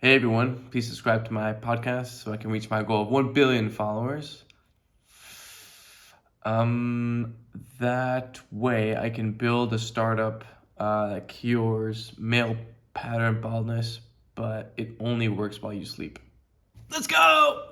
Hey everyone, please subscribe to my podcast so I can reach my goal of 1 billion followers. That way I can build a startup that cures male pattern baldness, but it only works while you sleep. Let's go!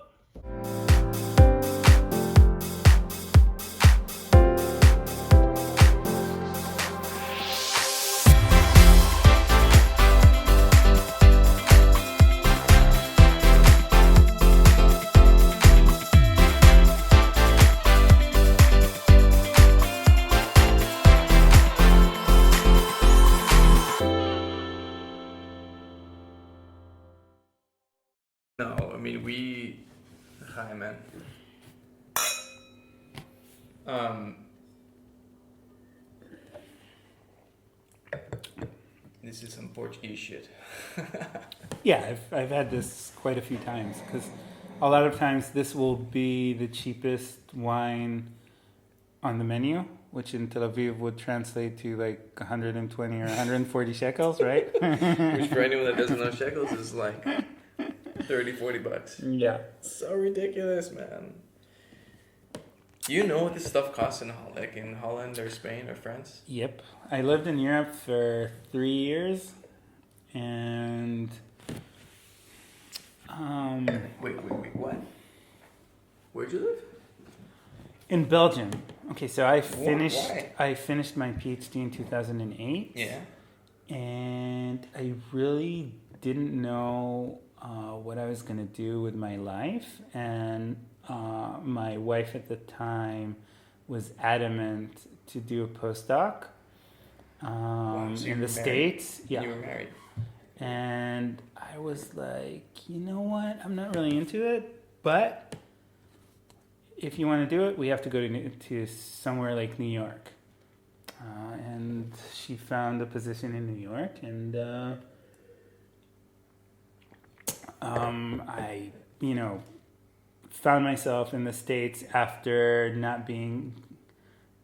No, hi man. This is some Portuguese shit. Yeah, I've had this quite a few times because a lot of times this will be the cheapest wine on the menu, which in Tel Aviv would translate to like 120 or 140 shekels, right? Which for anyone that doesn't know shekels is like 30, 40 bucks. Yeah. So ridiculous, man. Do you know what this stuff costs in Holland or Spain or France? Yep. I lived in Europe for 3 years, and Wait, what? Where'd you live? in Belgium. Okay, so I Why? finished my PhD in 2008. Yeah. And I really didn't know what I was going to do with my life. And my wife at the time was adamant to do a postdoc Wow, so you in were the married. States. Yeah. You were married. And I was like, you know what? I'm not really into it, but if you want to do it, we have to go to somewhere like New York. And she found a position in New York, and I, found myself in the States after not being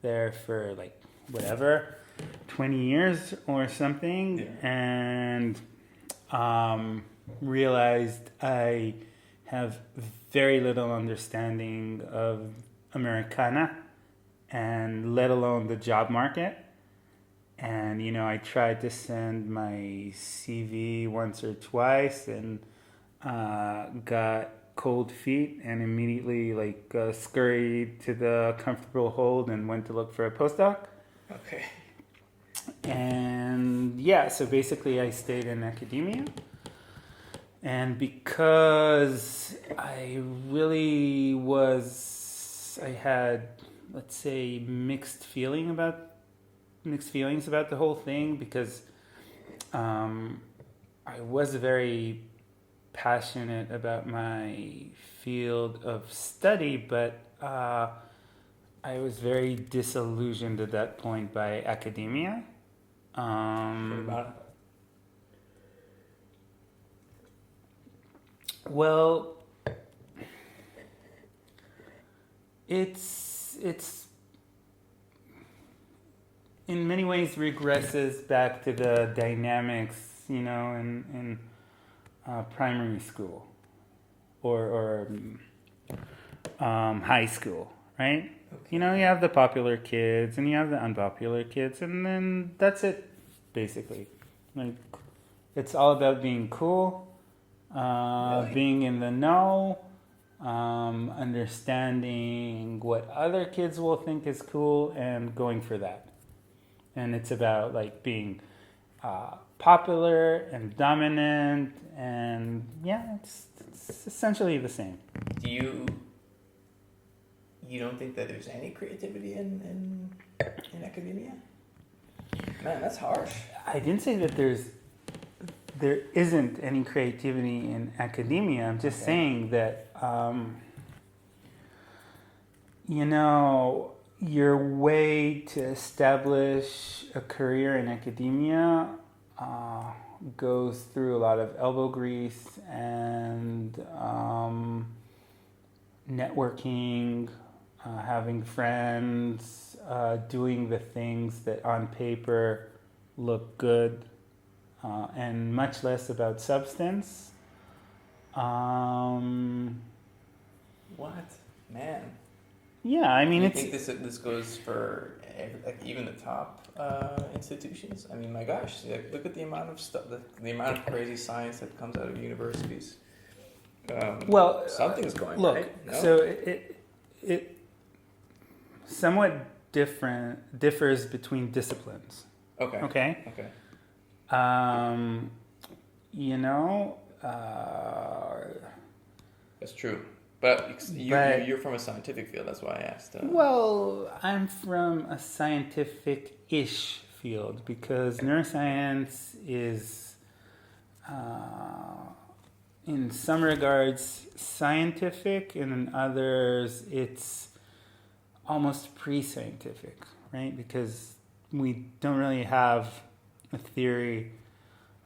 there for like whatever, 20 years or something, Yeah. and realized I have very little understanding of Americana and let alone the job market. And, I tried to send my CV once or twice and got cold feet and immediately scurried to the comfortable hold and went to look for a postdoc. Okay. And yeah, so basically I stayed in academia. And because I had, let's say, mixed feelings about the whole thing, because I was very passionate about my field of study, but I was very disillusioned at that point by academia. What about it? Well, it's in many ways regresses back to the dynamics, in primary school or high school, right? Okay. You have the popular kids and you have the unpopular kids, and then that's it, basically. Like, it's all about being cool, Really? being in the know, understanding what other kids will think is cool, and going for that. And it's about being popular and dominant, and yeah, it's essentially the same. Do you don't think that there's any creativity in academia? Man, that's harsh. I didn't say that there isn't any creativity in academia. I'm just saying that your way to establish a career in academia goes through a lot of elbow grease and networking, having friends, doing the things that on paper look good, and much less about substance. What, man? Yeah, I mean, You it's think this goes for like even the top institutions? I mean, my gosh, like, look at the amount of stuff, the amount of crazy science that comes out of universities. well, Something's going look. right. No? So it somewhat differs between disciplines. Okay. Okay. Okay. You know, That's true. But you're from a scientific field. That's why I asked. well, I'm from a scientific-ish field because neuroscience is, in some regards, scientific, and in others, it's almost pre-scientific, right? Because we don't really have a theory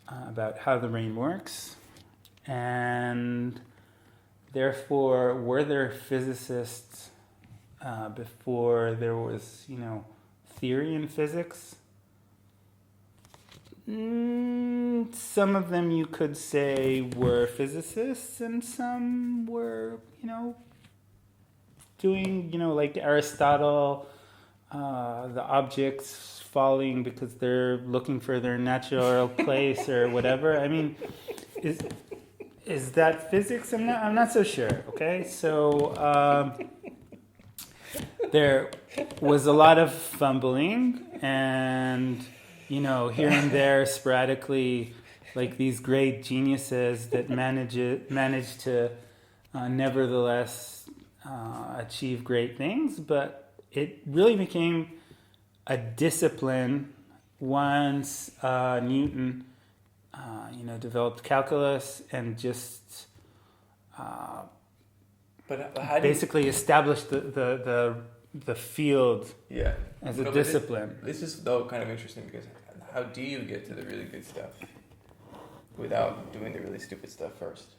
about how the brain works, and therefore, were there physicists before there was, theory in physics? Some of them you could say were physicists, and some were, doing, like Aristotle, the objects falling because they're looking for their natural place or whatever. I mean, is that physics? I'm not so sure. Okay, so there was a lot of fumbling, and here and there, sporadically, like these great geniuses that manage to nevertheless achieve great things. But it really became a discipline once Newton developed calculus and just but how do basically established the field yeah. as a No, but discipline. This is though kind of interesting because how do you get to the really good stuff without doing the really stupid stuff first?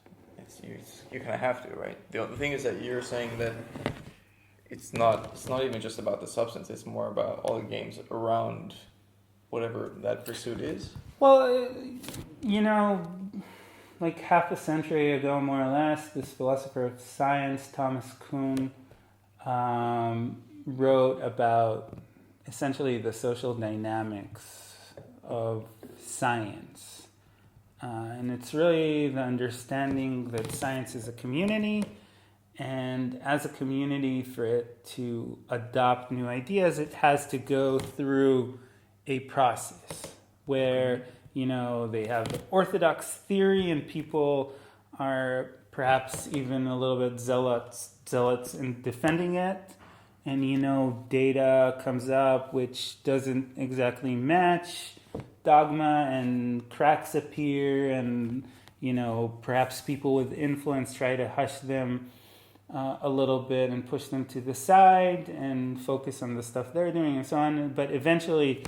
You kind of have to, right? The thing is that you're saying that it's not even just about the substance. It's more about all the games around whatever that pursuit is. Well, like half a century ago, more or less, this philosopher of science, Thomas Kuhn, wrote about essentially the social dynamics of science. And it's really the understanding that science is a community, and as a community, for it to adopt new ideas, it has to go through a process where they have the orthodox theory, and people are perhaps even a little bit zealots in defending it, and data comes up which doesn't exactly match dogma, and cracks appear, and perhaps people with influence try to hush them a little bit and push them to the side and focus on the stuff they're doing and so on. But eventually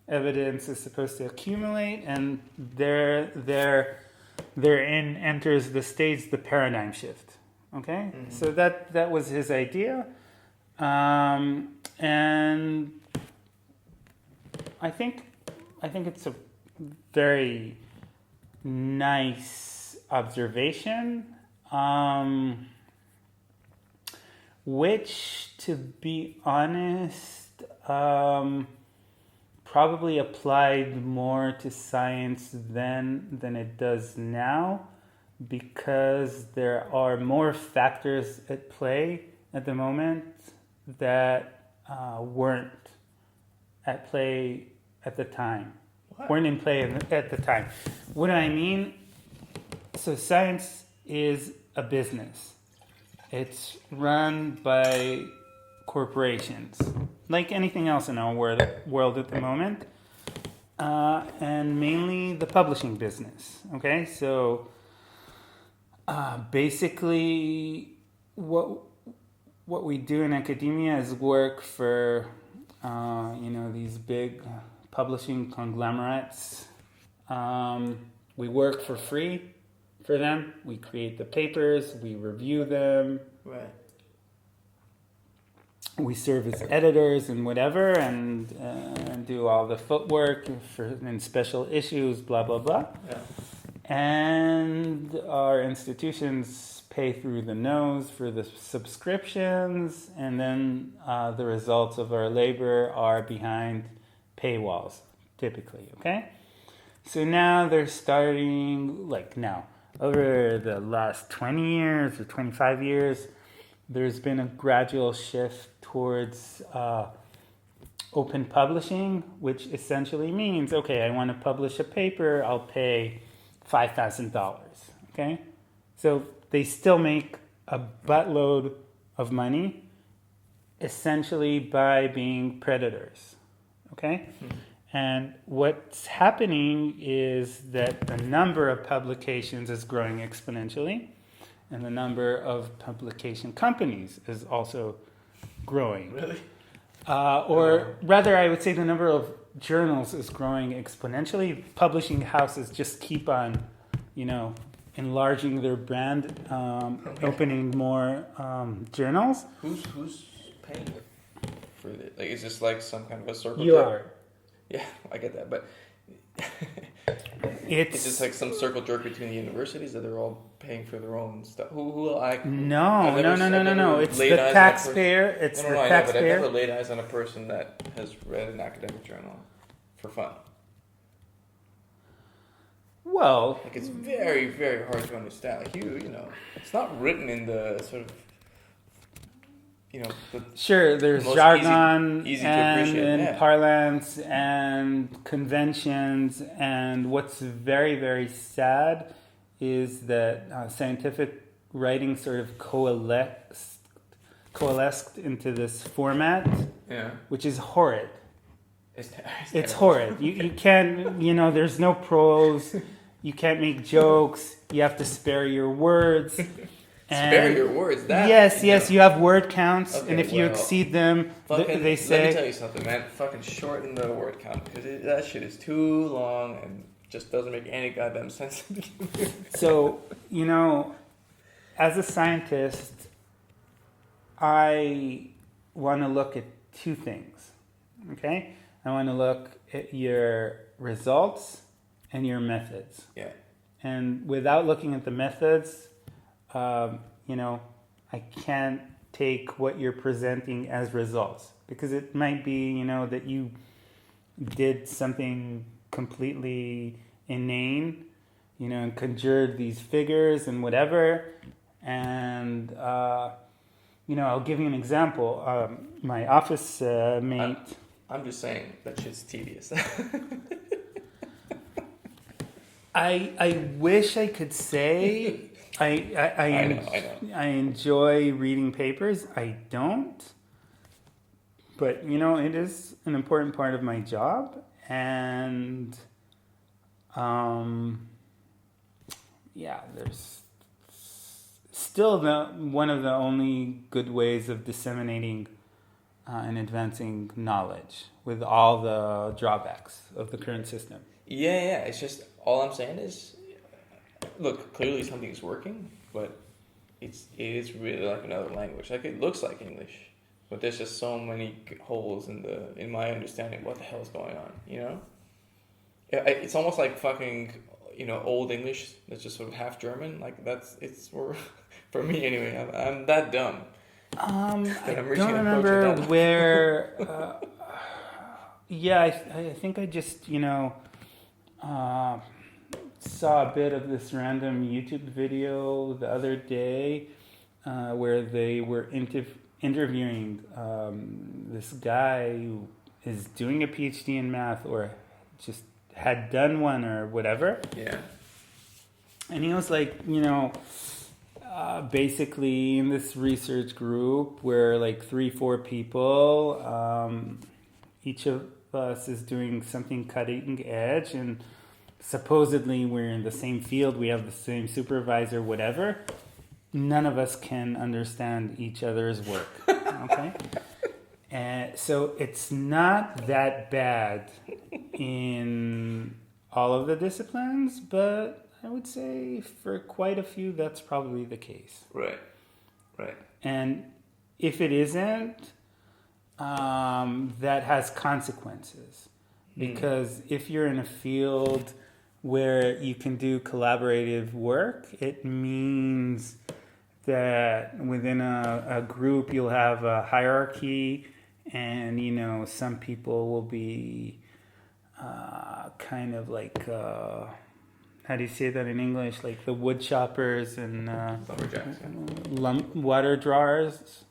evidence is supposed to accumulate, and therein enters the stage, the paradigm shift. Okay? Mm-hmm. So that was his idea. And I think it's a very nice observation, which, to be honest, probably applied more to science then than it does now, because there are more factors at play at the moment that weren't at play at the time. Weren't in play at the time. What do I mean? So science is a business. It's run by corporations, like anything else in our world at the moment, and mainly the publishing business. Okay, so basically, what we do in academia is work for these big publishing conglomerates. We work for free for them. We create the papers, we review them. Right. We serve as editors and whatever, and do all the footwork in special issues, blah, blah, blah. Yeah. And our institutions pay through the nose for the subscriptions, and then the results of our labor are behind paywalls, typically, okay? So now they're starting, like now, over the last 20 years or 25 years, there's been a gradual shift towards open publishing, which essentially means, okay, I want to publish a paper, I'll pay $5,000, okay? So they still make a buttload of money, essentially by being predators, okay? And what's happening is that the number of publications is growing exponentially, and the number of publication companies is also growing. Really? Or rather, I would say the number of journals is growing exponentially. Publishing houses just keep on, enlarging their brand, opening more journals. Who's paying for it? Like, is this like some kind of a circle? You are. Yeah, I get that, but It's it's just like some circle jerk between the universities that they're all paying for their own stuff. Who like? no. It's the taxpayer. It's the I know, but I've taxpayer. never laid eyes on a person that has read an academic journal for fun. Well, Like, it's very, very hard to understand. Like, it's not written in the sort of, the sure, there's most jargon easy to and appreciate, yeah. parlance and conventions, and what's very, very sad is that scientific writing sort of coalesced into this format, yeah. which is horrid. It's Horrid. You can't, there's no prose. You can't make jokes. You have to spare your words. Spare your words. That Yes. You have word counts, Okay, and if you well, exceed them, they say. Let me tell you something, man. Fucking shorten the word count, because that shit is too long and just doesn't make any goddamn sense to me. So, as a scientist, I want to look at two things. Okay, I want to look at your results and your methods. Yeah. And without looking at the methods, I can't take what you're presenting as results, because it might be, that you did something completely inane, and conjured these figures and whatever. And, I'll give you an example. My office mate. I'm just saying that shit's tedious. I wish I could say I enjoy reading papers. I don't. But, it is an important part of my job. And, there's still one of the only good ways of disseminating and advancing knowledge with all the drawbacks of the current system. Yeah. It's just, all I'm saying is, look, clearly something's working, but it is really like another language. Like, it looks like English, but there's just so many holes in my understanding of what the hell is going on. It's almost like fucking old English that's just sort of half German. Like, for me anyway. I'm that dumb. I don't remember where. I think I just saw a bit of this random YouTube video the other day where they were interviewing this guy who is doing a PhD in math, or just had done one or whatever. Yeah. And he was like, basically in this research group where like 3-4 people, each of us is doing something cutting edge, and supposedly we're in the same field, we have the same supervisor, whatever. None of us can understand each other's work. Okay? And so it's not that bad in all of the disciplines, but I would say for quite a few, that's probably the case. Right. And if it isn't, that has consequences. Because if you're in a field where you can do collaborative work. It means that within a group you'll have a hierarchy, and some people will be kind of like how do you say that in English? Like the wood choppers and Lumberjacks. water drawers.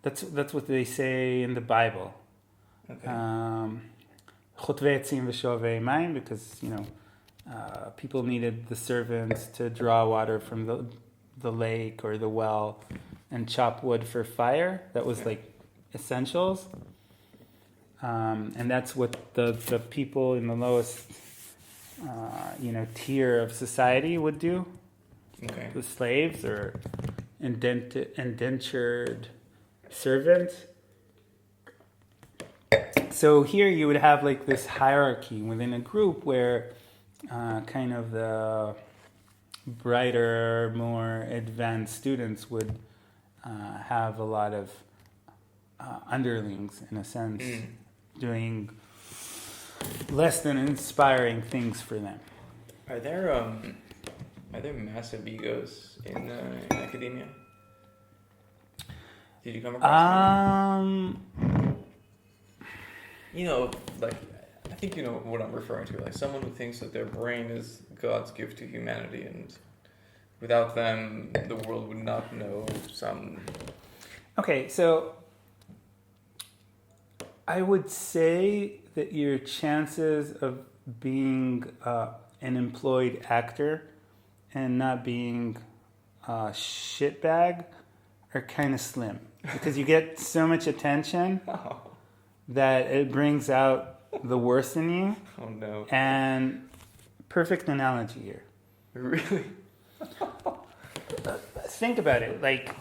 That's what they say in the Bible. Okay. Chotvei etzim v'shovei mayim, because people needed the servants to draw water from the lake or the well and chop wood for fire. That was like essentials. And that's what the people in the lowest tier of society would do. Okay. The slaves or indentured servants. So here you would have like this hierarchy within a group where kind of the brighter, more advanced students would have a lot of underlings, in a sense, doing less than inspiring things for them. Are there massive egos in academia? Did you come across them? Like, I think you know what I'm referring to. Like someone who thinks that their brain is God's gift to humanity, and without them, the world would not know some. Okay, so I would say that your chances of being an employed actor and not being a shitbag are kind of slim, because you get so much attention that it brings out the worst in you. Oh no. And perfect analogy here. Really? Think about it. Like,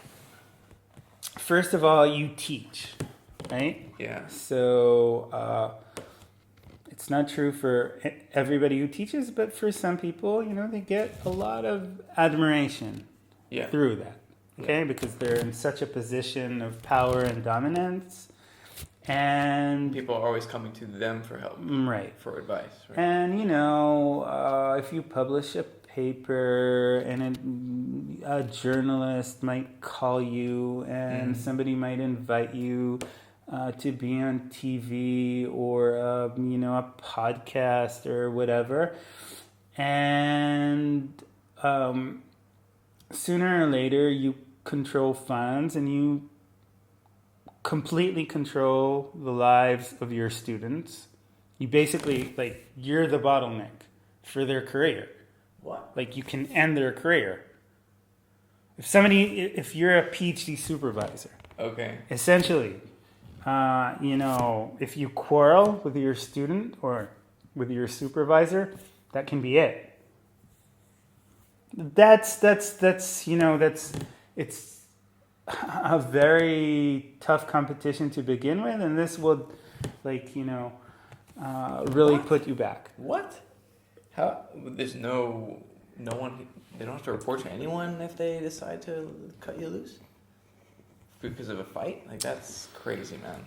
first of all, you teach, right? Yeah. So it's not true for everybody who teaches, but for some people, they get a lot of admiration through that. Okay, because they're in such a position of power and dominance. And people are always coming to them for help, right? For advice, right? And if you publish a paper, and a journalist might call you, and somebody might invite you to be on TV or a podcast or whatever, and sooner or later you control funds and you completely control the lives of your students. You basically, you're the bottleneck for their career. What? You can end their career. If you're a PhD supervisor, okay, essentially, if you quarrel with your student or with your supervisor, that can be it. It's a very tough competition to begin with, and this will, really put you back. What? How? There's no one. They don't have to report to anyone if they decide to cut you loose because of a fight. That's crazy, man.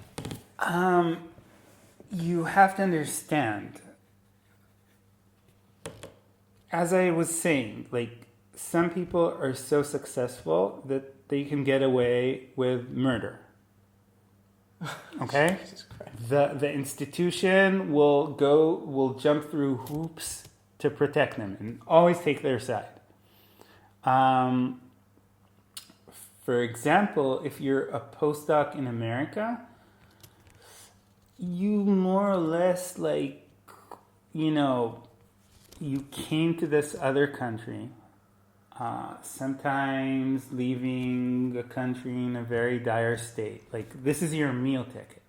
You have to understand. As I was saying, some people are so successful that they can get away with murder. Okay? Jesus Christ. The institution will jump through hoops to protect them and always take their side. For example, if you're a postdoc in America, you more or less you came to this other country, sometimes leaving a country in a very dire state. This is your meal ticket.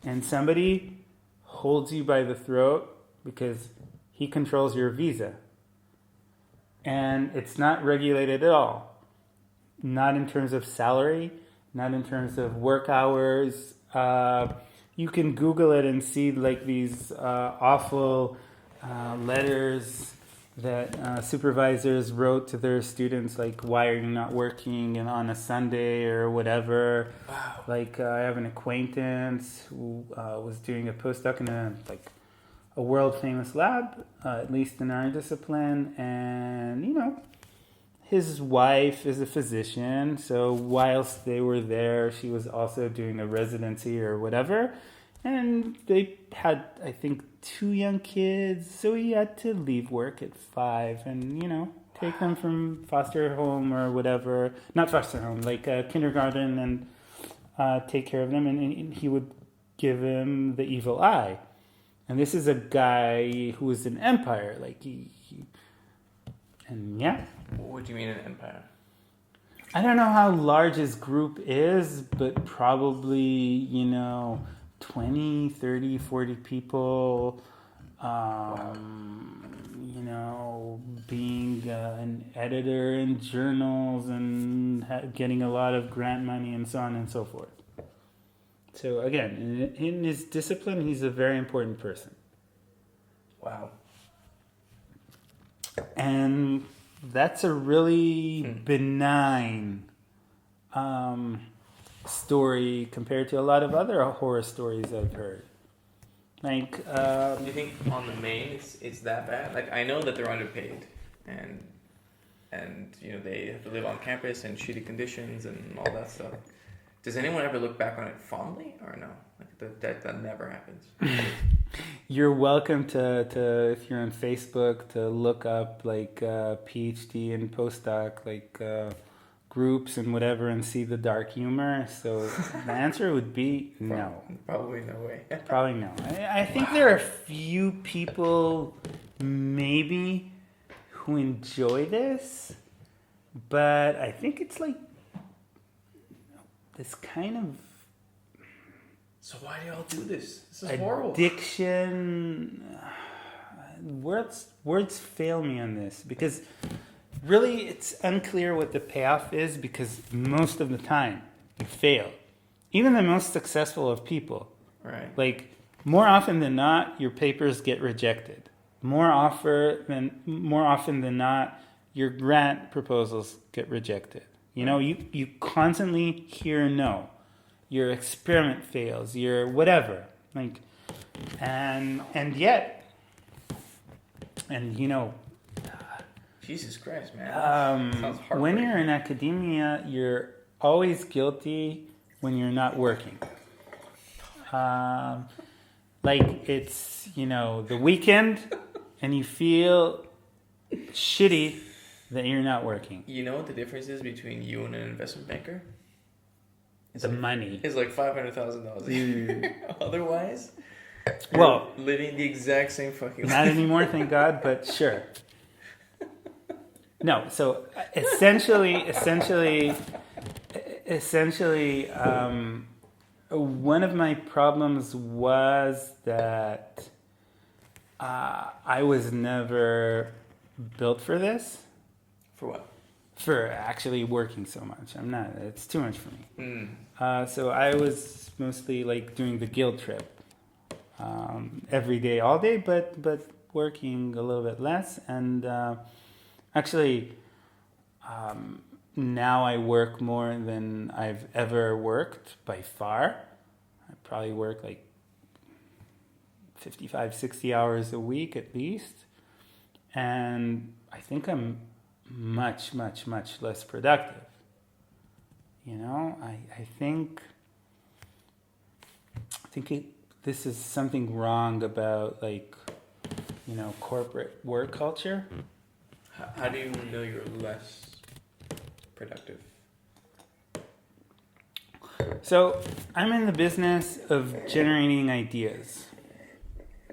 And somebody holds you by the throat because he controls your visa. And it's not regulated at all. Not in terms of salary, not in terms of work hours. You can Google it and see these awful letters that supervisors wrote to their students, why are you not working and on a Sunday or whatever. Wow. I have an acquaintance who was doing a postdoc in a a world famous lab, at least in our discipline, and his wife is a physician, so whilst they were there, she was also doing a residency or whatever. And they had, I think, 2 young kids, so he had to leave work at 5 and, take them from foster home or whatever. Not foster home, like kindergarten, and take care of them. And he would give him the evil eye. And this is a guy who was an empire. Like, and yeah. What do you mean an empire? I don't know how large his group is, but probably, 20, 30, 40 people, being an editor in journals and getting a lot of grant money and so on and so forth. So again, in his discipline, he's a very important person. Wow. And that's a really benign story compared to a lot of other horror stories I've heard. Like, do you think on the main it's that bad? Like, I know that they're underpaid, and they have to live on campus in shitty conditions and all that stuff. Does anyone ever look back on it fondly, or no? Like that never happens. You're welcome to if you're on Facebook to look up like PhD and postdoc groups and whatever and see the dark humor. So the answer would be no. Probably no way. Probably no. I think there are a few people maybe who enjoy this, but I think it's like this kind of So why do y'all do this? This is horrible. Addiction. Words fail me on this because really it's unclear what the payoff is because most of the time you fail. Even the most successful of people. Right. Like more often than not, your papers get rejected. More often than not, your grant proposals get rejected. You constantly hear no. Your experiment fails, your whatever. Jesus Christ, man. Sounds heartbreaking. When you're in academia, you're always guilty when you're not working. It's, the weekend and you feel shitty that you're not working. You know what the difference is between you and an investment banker? The money. It's like $500,000 a year. Otherwise, well, living the exact same fucking life. Not anymore, thank God, but sure. No, so essentially, one of my problems was that I was never built for this. For what? For actually working so much. I'm not. It's too much for me. So I was mostly doing the guild trip. Every day, all day, but working a little bit less. And actually, now I work more than I've ever worked by far. I probably work 55, 60 hours a week at least. And I think I'm much, much, much less productive. I think this is something wrong about corporate work culture. How do you know you're less productive? So I'm in the business of generating ideas.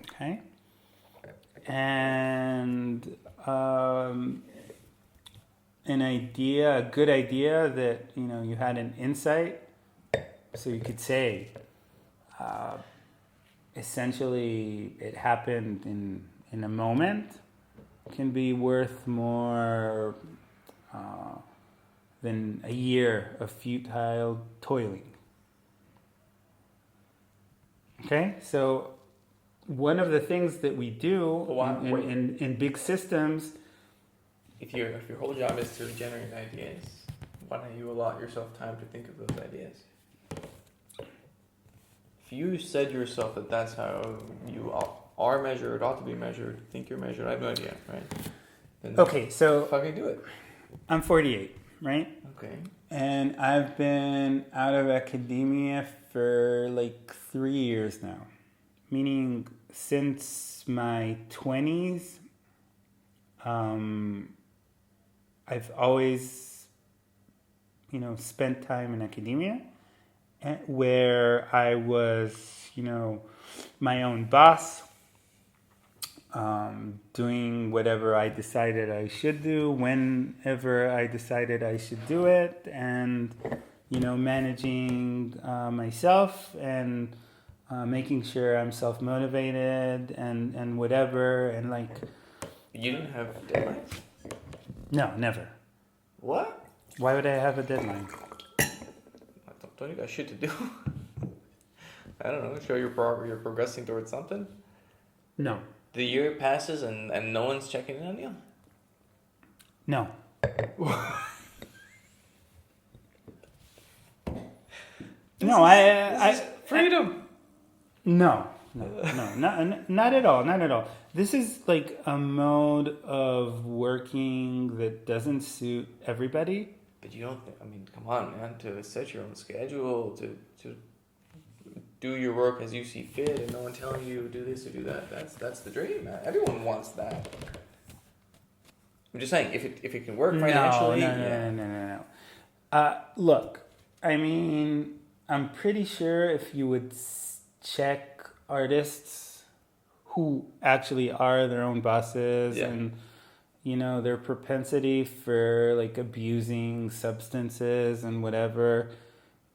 Okay? And a good idea that, you had an insight. So you could say, essentially it happened in a moment, can be worth more than a year of futile toiling. Okay? So one of the things that we do in big systems, if your whole job is to generate ideas, why don't you allot yourself time to think of those ideas? If you said yourself that that's how you are measured, ought to be measured, think you're measured. I have no idea, right? Then Okay, so fucking do it. I'm 48, right? Okay. And I've been out of academia for like 3 years now. Meaning since my 20s, I've always, spent time in academia where I was, my own boss, doing whatever I decided I should do, whenever I decided I should do it, and, managing myself and making sure I'm self-motivated and whatever, and like... You didn't have deadlines? No, never. What? Why would I have a deadline? Don't you got shit to do? I don't know. Show you're progressing towards something. No. The year passes and no one's checking in on you. No. No, I freedom. No, not at all, not at all. This is like a mode of working that doesn't suit everybody. But you don't. I mean, come on, man. To set your own schedule, to do your work as you see fit, and no one telling you do this or do that. That's the dream, man. Everyone wants that. I'm just saying, if it can work financially. No. Look, I mean, I'm pretty sure if you would check artists who actually are their own bosses and their propensity for like abusing substances and whatever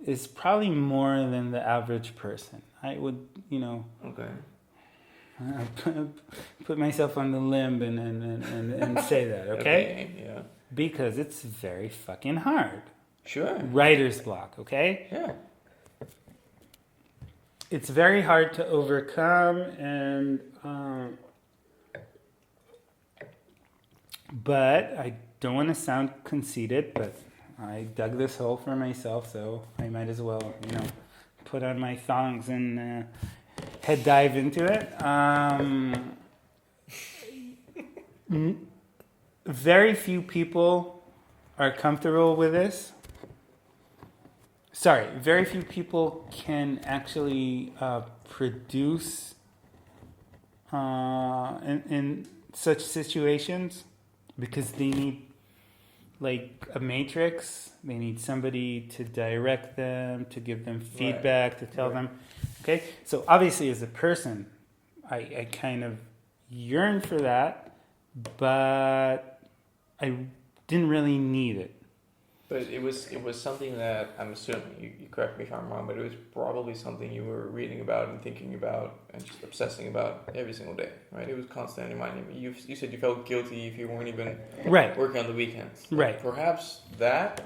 is probably more than the average person. I would, Okay. Put myself on the limb and say that, okay? Yeah. Because it's very fucking hard. Sure. Writer's block, okay? Yeah. It's very hard to overcome, and but I don't want to sound conceited, but I dug this hole for myself, so I might as well, put on my thongs and head dive into it. Very few people are comfortable with this. Sorry, very few people can actually produce in such situations because they need like a matrix. They need somebody to direct them, to give them feedback, to tell them. Okay, so obviously as a person, I kind of yearn for that, but I didn't really need it. But it was something that I'm assuming, you correct me if I'm wrong, but it was probably something you were reading about and thinking about and just obsessing about every single day, right? It was constantly reminding you. You said you felt guilty if you weren't even working on the weekends. Right. Perhaps that,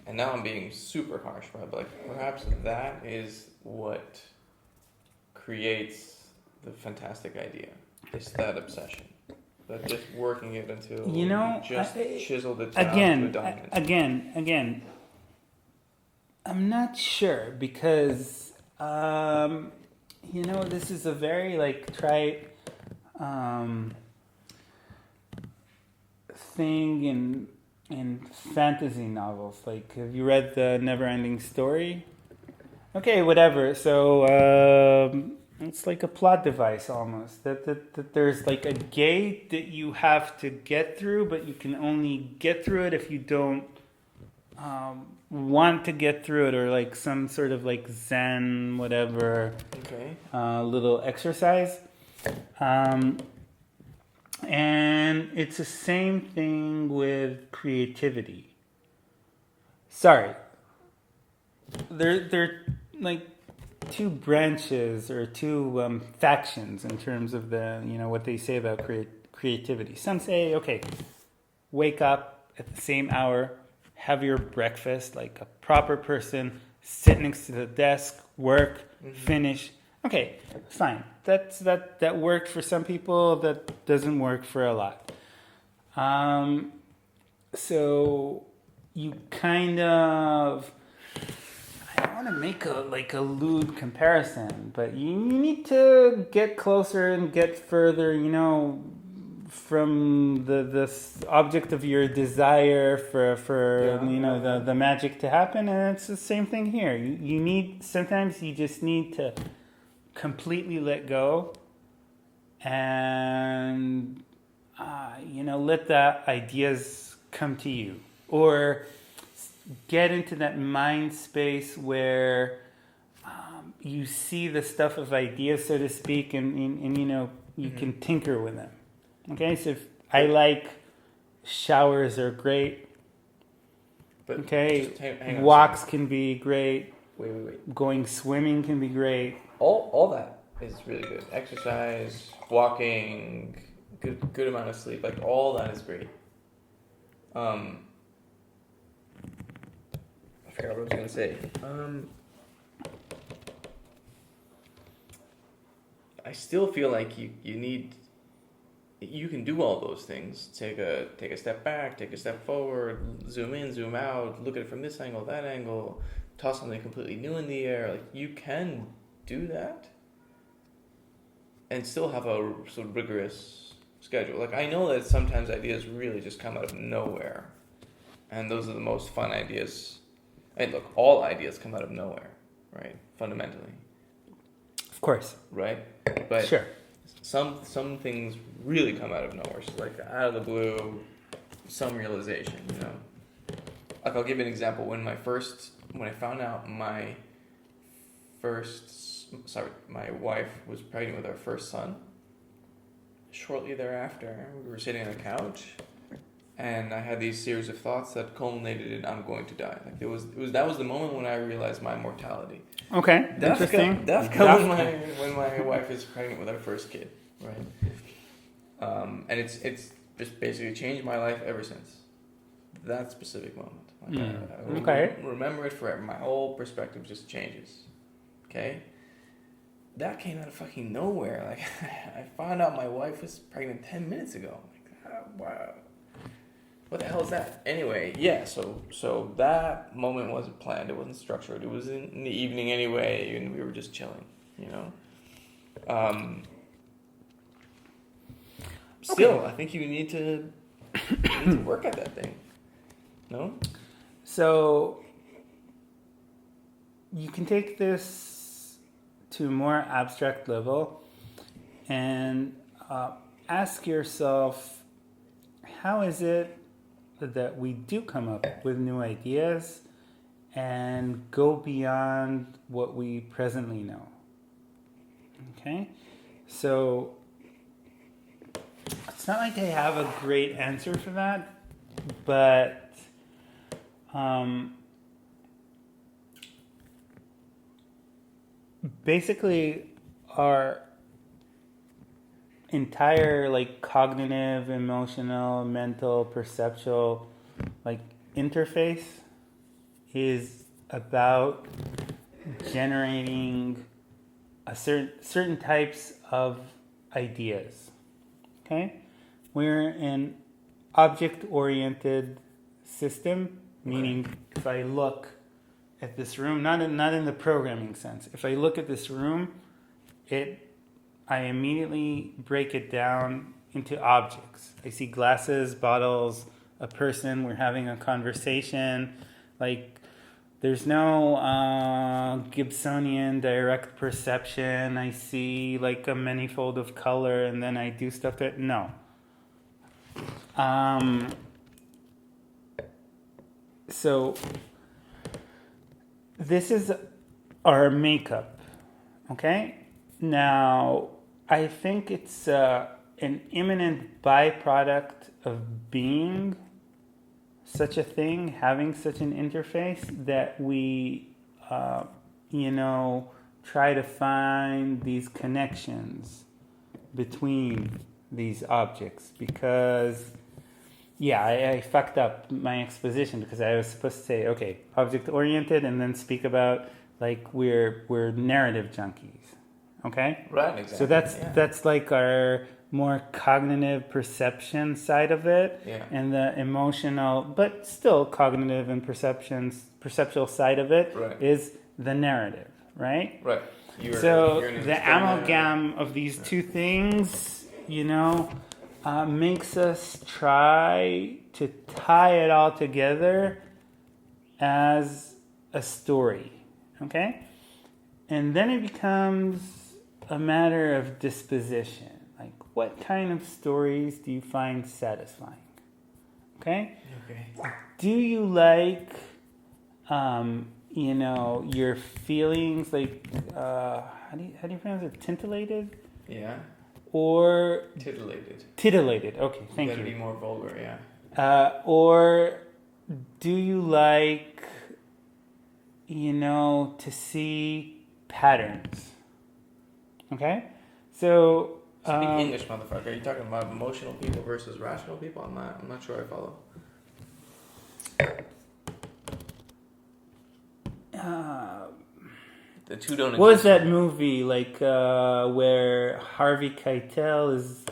and now I'm being super harsh, right? But like perhaps that is what creates the fantastic idea. It's that obsession. But just working it until you just chiseled it down to a diamond. Again, I'm not sure because, this is a very trite thing in fantasy novels. Like, have you read The Never-Ending Story? Okay, whatever. So, it's like a plot device almost. That there's like a gate that you have to get through, but you can only get through it if you don't want to get through it, or like some sort of like Zen, whatever, little exercise. And it's the same thing with creativity. Sorry. They're like two branches or two factions in terms of the what they say about creativity. Some say, okay, wake up at the same hour, have your breakfast like a proper person, sit next to the desk, work, finish. Okay, fine. That worked for some people. That doesn't work for a lot. So you kind of, I don't want to make a lewd comparison, but you need to get closer and get further, from the object of your desire for the magic to happen, and it's the same thing here. You need, sometimes you just need to completely let go and let the ideas come to you, or get into that mind space where you see the stuff of ideas, so to speak, and you can tinker with them. Okay, so if I like showers are great. But okay, hang on walks can be great. Wait. Going swimming can be great. All that is really good. Exercise, walking, good amount of sleep, like all that is great. I forgot what I was gonna say. I still feel like you can do all those things. Take a step back, take a step forward, zoom in, zoom out, look at it from this angle, that angle, toss something completely new in the air. Like, you can do that and still have a sort of rigorous schedule. Like, I know that sometimes ideas really just come out of nowhere, and those are the most fun ideas. And look, all ideas come out of nowhere, right? Fundamentally. Of course. Right? But sure. Some things really come out of nowhere. So, like, out of the blue, some realization, Like, I'll give you an example. When I found out my wife was pregnant with our first son, shortly thereafter, we were sitting on the couch, and I had these series of thoughts that culminated in "I'm going to die." Like, that was the moment when I realized my mortality. Okay, interesting. That's when my wife is pregnant with our first kid, right? And it's just basically changed my life ever since that specific moment. Like, I remember it forever. My whole perspective just changes. Okay, that came out of fucking nowhere. Like, I found out my wife was pregnant 10 minutes ago. Like, wow. What the hell is that? Anyway, yeah, so that moment wasn't planned. It wasn't structured. It was in the evening anyway, and we were just chilling, Still, I think you need to work at that thing. No? So, you can take this to a more abstract level and ask yourself, how is it that we do come up with new ideas and go beyond what we presently know? Okay? So, it's not like I have a great answer for that, but basically our entire cognitive, emotional, mental, perceptual interface is about generating a certain types of ideas. Okay, we're an object-oriented system, meaning if I look at this room, not in the programming sense. If I look at this room, I immediately break it down into objects. I see glasses, bottles, a person, we're having a conversation. There's no Gibsonian direct perception. I see a manifold of color and then I do stuff that, no. So this is our makeup, okay? Now, I think it's an imminent byproduct of being such a thing, having such an interface, that we, try to find these connections between these objects. Because, I fucked up my exposition because I was supposed to say, okay, object-oriented, and then speak about, we're narrative junkies. Okay? Right, exactly. So that's our more cognitive perception side of it, and the emotional, but still cognitive and perceptual side of it is the narrative, right? Right. So you're an the experiment. amalgam of these two things, makes us try to tie it all together as a story, okay? And then it becomes a matter of disposition. Like, what kind of stories do you find satisfying? Okay? Okay. Do you like, your feelings, like, how do you pronounce it? Tintillated? Yeah. Or Titillated. titillated? Okay, thank You gotta you. be more vulgar, yeah. Or do you like, to see patterns? Okay? So, Speak English, motherfucker. Are you talking about emotional people versus rational people? I'm not sure I follow. The two don't exist. what was that movie where Harvey Keitel is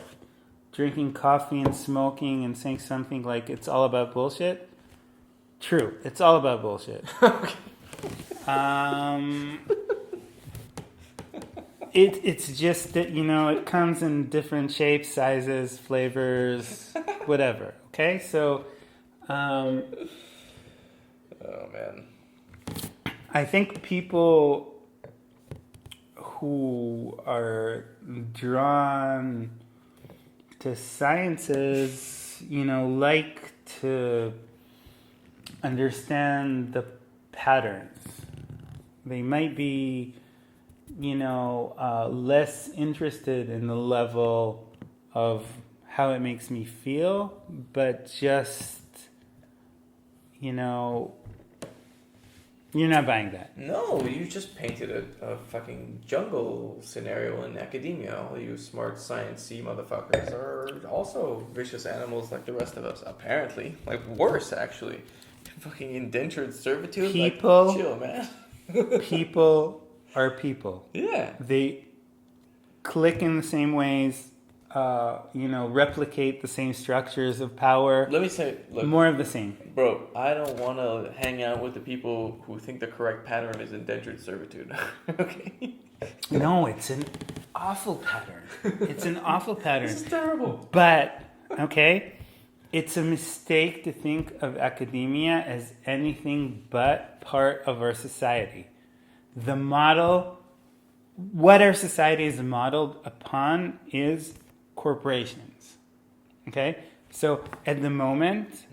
drinking coffee and smoking and saying something like it's all about bullshit? True, it's all about bullshit. It's just that it comes in different shapes, sizes, flavors, whatever. Okay, so Oh man. I think people who are drawn to sciences, like to understand the patterns. They might be, less interested in the level of how it makes me feel, but just, you're not buying that. No, you just painted a fucking jungle scenario in academia. All you smart science-y motherfuckers are also vicious animals like the rest of us, apparently. Like, worse, actually. Fucking indentured servitude? People- Like, chill, man. People are people. Yeah. They click in the same ways, replicate the same structures of power. Let me say, look, More of the same. bro, I don't want to hang out with the people who think the correct pattern is indentured servitude. Okay? No, it's an awful pattern. It's an awful pattern. This is terrible. But, okay, it's a mistake to think of academia as anything but part of our society. The model, what our society is modeled upon is corporations. Okay? So at the moment,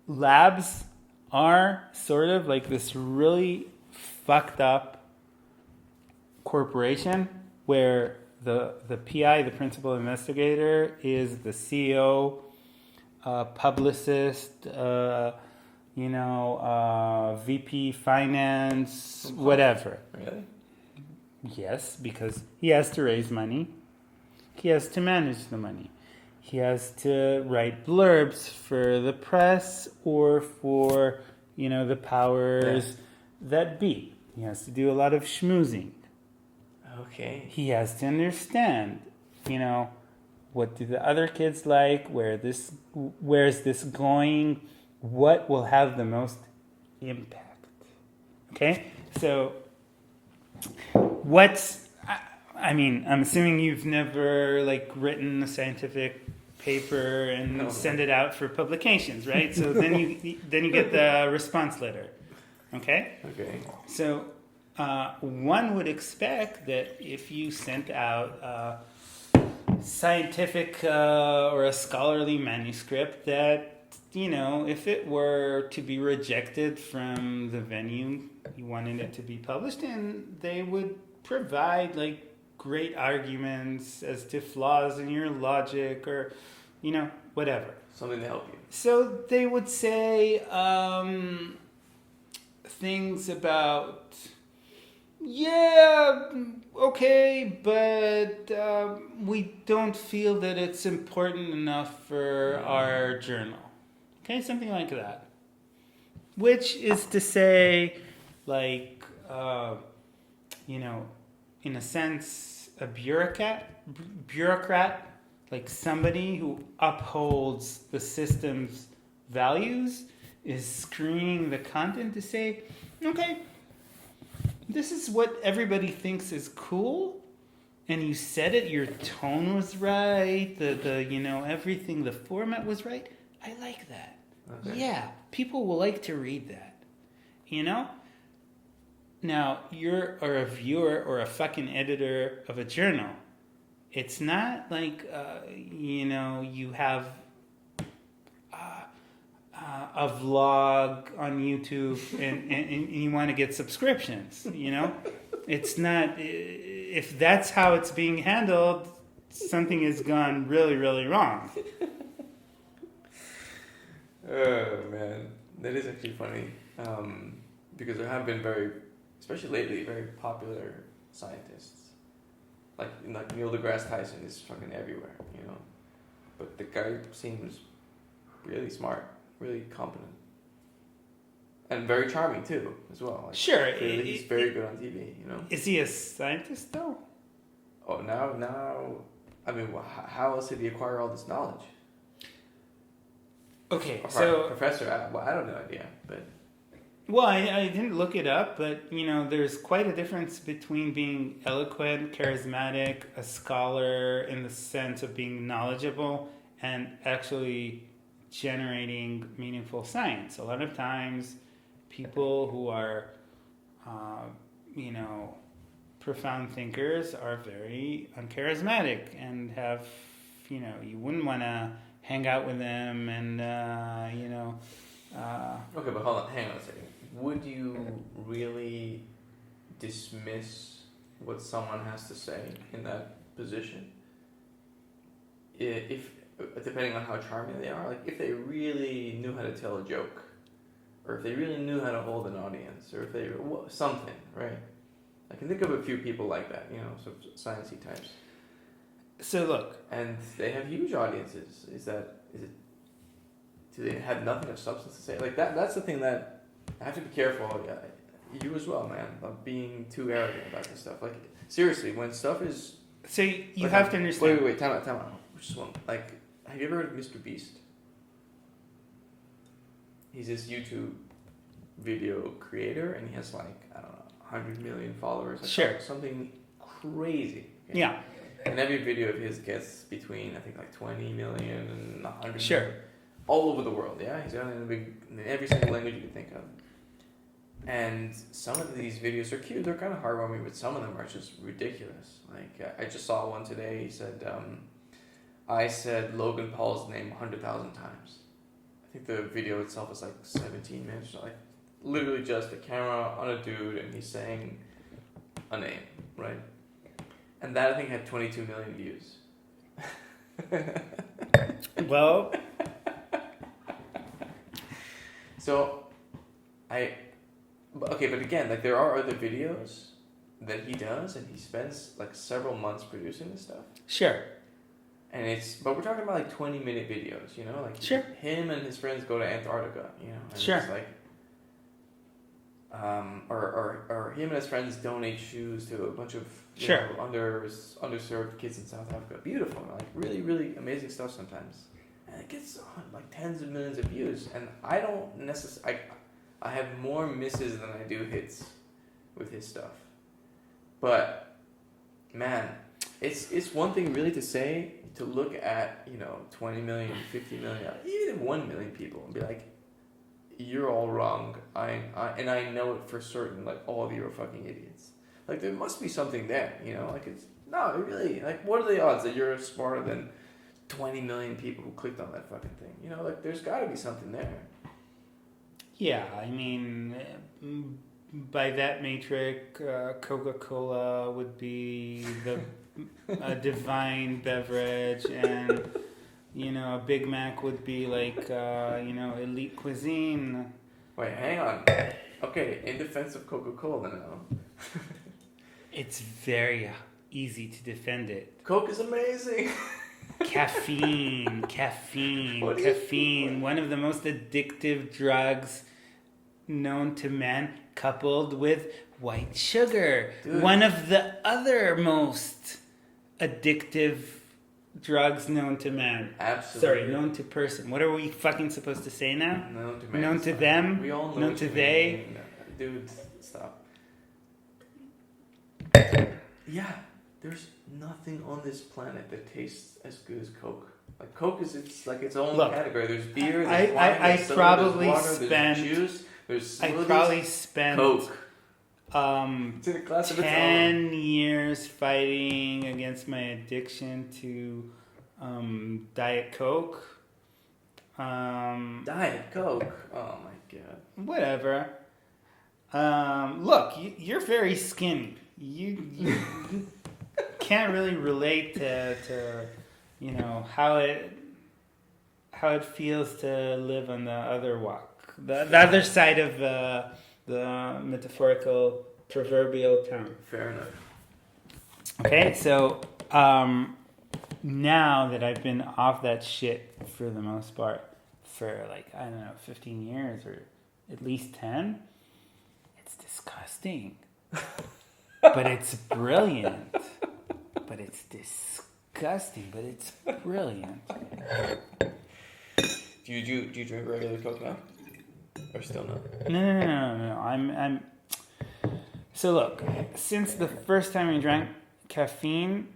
labs are sort of like this really fucked up corporation where the PI, the principal investigator, is the CEO, publicist, VP finance, whatever. Really? Yes, because he has to raise money. He has to manage the money. He has to write blurbs for the press or for, the powers that be. He has to do a lot of schmoozing. Okay. He has to understand, what do the other kids like? Where is this going? What will have the most impact? Okay? So I'm assuming you've never written a scientific paper and send it out for publications, right? So then you get the response letter. Okay? Okay. So one would expect that if you sent out a scientific or a scholarly manuscript that, if it were to be rejected from the venue you wanted it to be published in, they would provide great arguments as to flaws in your logic or, whatever. Something to help you. So they would say things about, yeah, okay, but we don't feel that it's important enough for our journal. Okay, something like that. Which is to say, in a sense, a bureaucrat, like somebody who upholds the system's values is screening the content to say, okay, this is what everybody thinks is cool, and you said it, your tone was right, the everything, the format was right. I like that. Okay. Yeah, people will like to read that. Now, you're a reviewer or a fucking editor of a journal. It's not like, you have a vlog on YouTube and you want to get subscriptions, It's not, if that's how it's being handled, something has gone really, really wrong. Oh, man. That is actually funny. Because there have been especially lately, very popular scientists. Like Neil deGrasse Tyson is fucking everywhere, But the guy seems really smart, really competent. And very charming, too, as well. Like, sure. Clearly he's very good on TV, Is he a scientist, though? Oh, now... I mean, how else did he acquire all this knowledge? Okay, Professor, I don't know idea, but... Well, I didn't look it up, but, there's quite a difference between being eloquent, charismatic, a scholar in the sense of being knowledgeable, and actually generating meaningful science. A lot of times, people who are, profound thinkers are very uncharismatic and have, you wouldn't want to hang out with them and, Okay, but hang on a second. Would you really dismiss what someone has to say in that position? If depending on how charming they are, like if they really knew how to tell a joke, or if they really knew how to hold an audience, or if they something, right? I can think of a few people like that, sort of sciencey types. So look, and they have huge audiences. Is it? Do they have nothing of substance to say? Like that. That's the thing that I have to be careful. Yeah, you as well, man. Of being too arrogant about this stuff. Like seriously, when stuff is. So you have to understand. Wait. Time out. Just one. Like, have you ever heard of Mr. Beast? He's this YouTube video creator, and he has 100 million followers. Sure. Something crazy. Okay? Yeah. And every video of his gets between 20 million and 100 sure. million. All over the world, yeah? He's done it in every single language you can think of. And some of these videos are cute, they're kind of heartwarming, but some of them are just ridiculous. Like, I just saw one today, he said, I said Logan Paul's name 100,000 times. I think the video itself is 17 minutes, literally just a camera on a dude and he's saying a name, right? And that I think had 22 million views. Well... So, but again, there are other videos that he does, and he spends several months producing this stuff. Sure. And but we're talking about 20-minute videos, sure. Him and his friends go to Antarctica, and sure. It's or him and his friends donate shoes to a bunch of sure. underserved kids in South Africa. Beautiful, really, really amazing stuff sometimes. And it gets tens of millions of views, and I don't necessarily. I have more misses than I do hits with his stuff. But man, it's one thing really to look at 20 million, 50 million, even 1 million people, and be like, you're all wrong. I know it for certain. All of you are fucking idiots. There must be something there. Really. What are the odds that you're smarter than 20 million people who clicked on that fucking thing? There's got to be something there. Yeah, I mean, by that metric, Coca-Cola would be the divine beverage, and a Big Mac would be elite cuisine. Wait, hang on. Okay, in defense of Coca-Cola now. It's very easy to defend it. Coke is amazing. Caffeine, one of the most addictive drugs known to man, coupled with white sugar. Dude. One of the other most addictive drugs known to man. Absolutely. Sorry, known to person. What are we fucking supposed to say now? Known to man. Known to them. We all know known what to you they. mean. Dude, stop. Yeah, there's nothing on this planet that tastes as good as Coke. Like Coke is its own category. There's beer, there's wine, there's soda, there's water, there's juice, there's smoothies. I probably spent Coke. It's in a class of its 10 own. years fighting against my addiction to Diet Coke. Diet Coke. Oh my god. Whatever. Look, you're very skinny. You can't really relate to how it feels to live on the other walk, the other side of the metaphorical proverbial town. Fair enough. Okay, so now that I've been off that shit for the most part for 15 years or at least 10, it's disgusting. But it's brilliant. But it's disgusting, but it's brilliant. Do you drink regular Coke now? Or still not? No. I'm So look, since the first time I drank caffeine,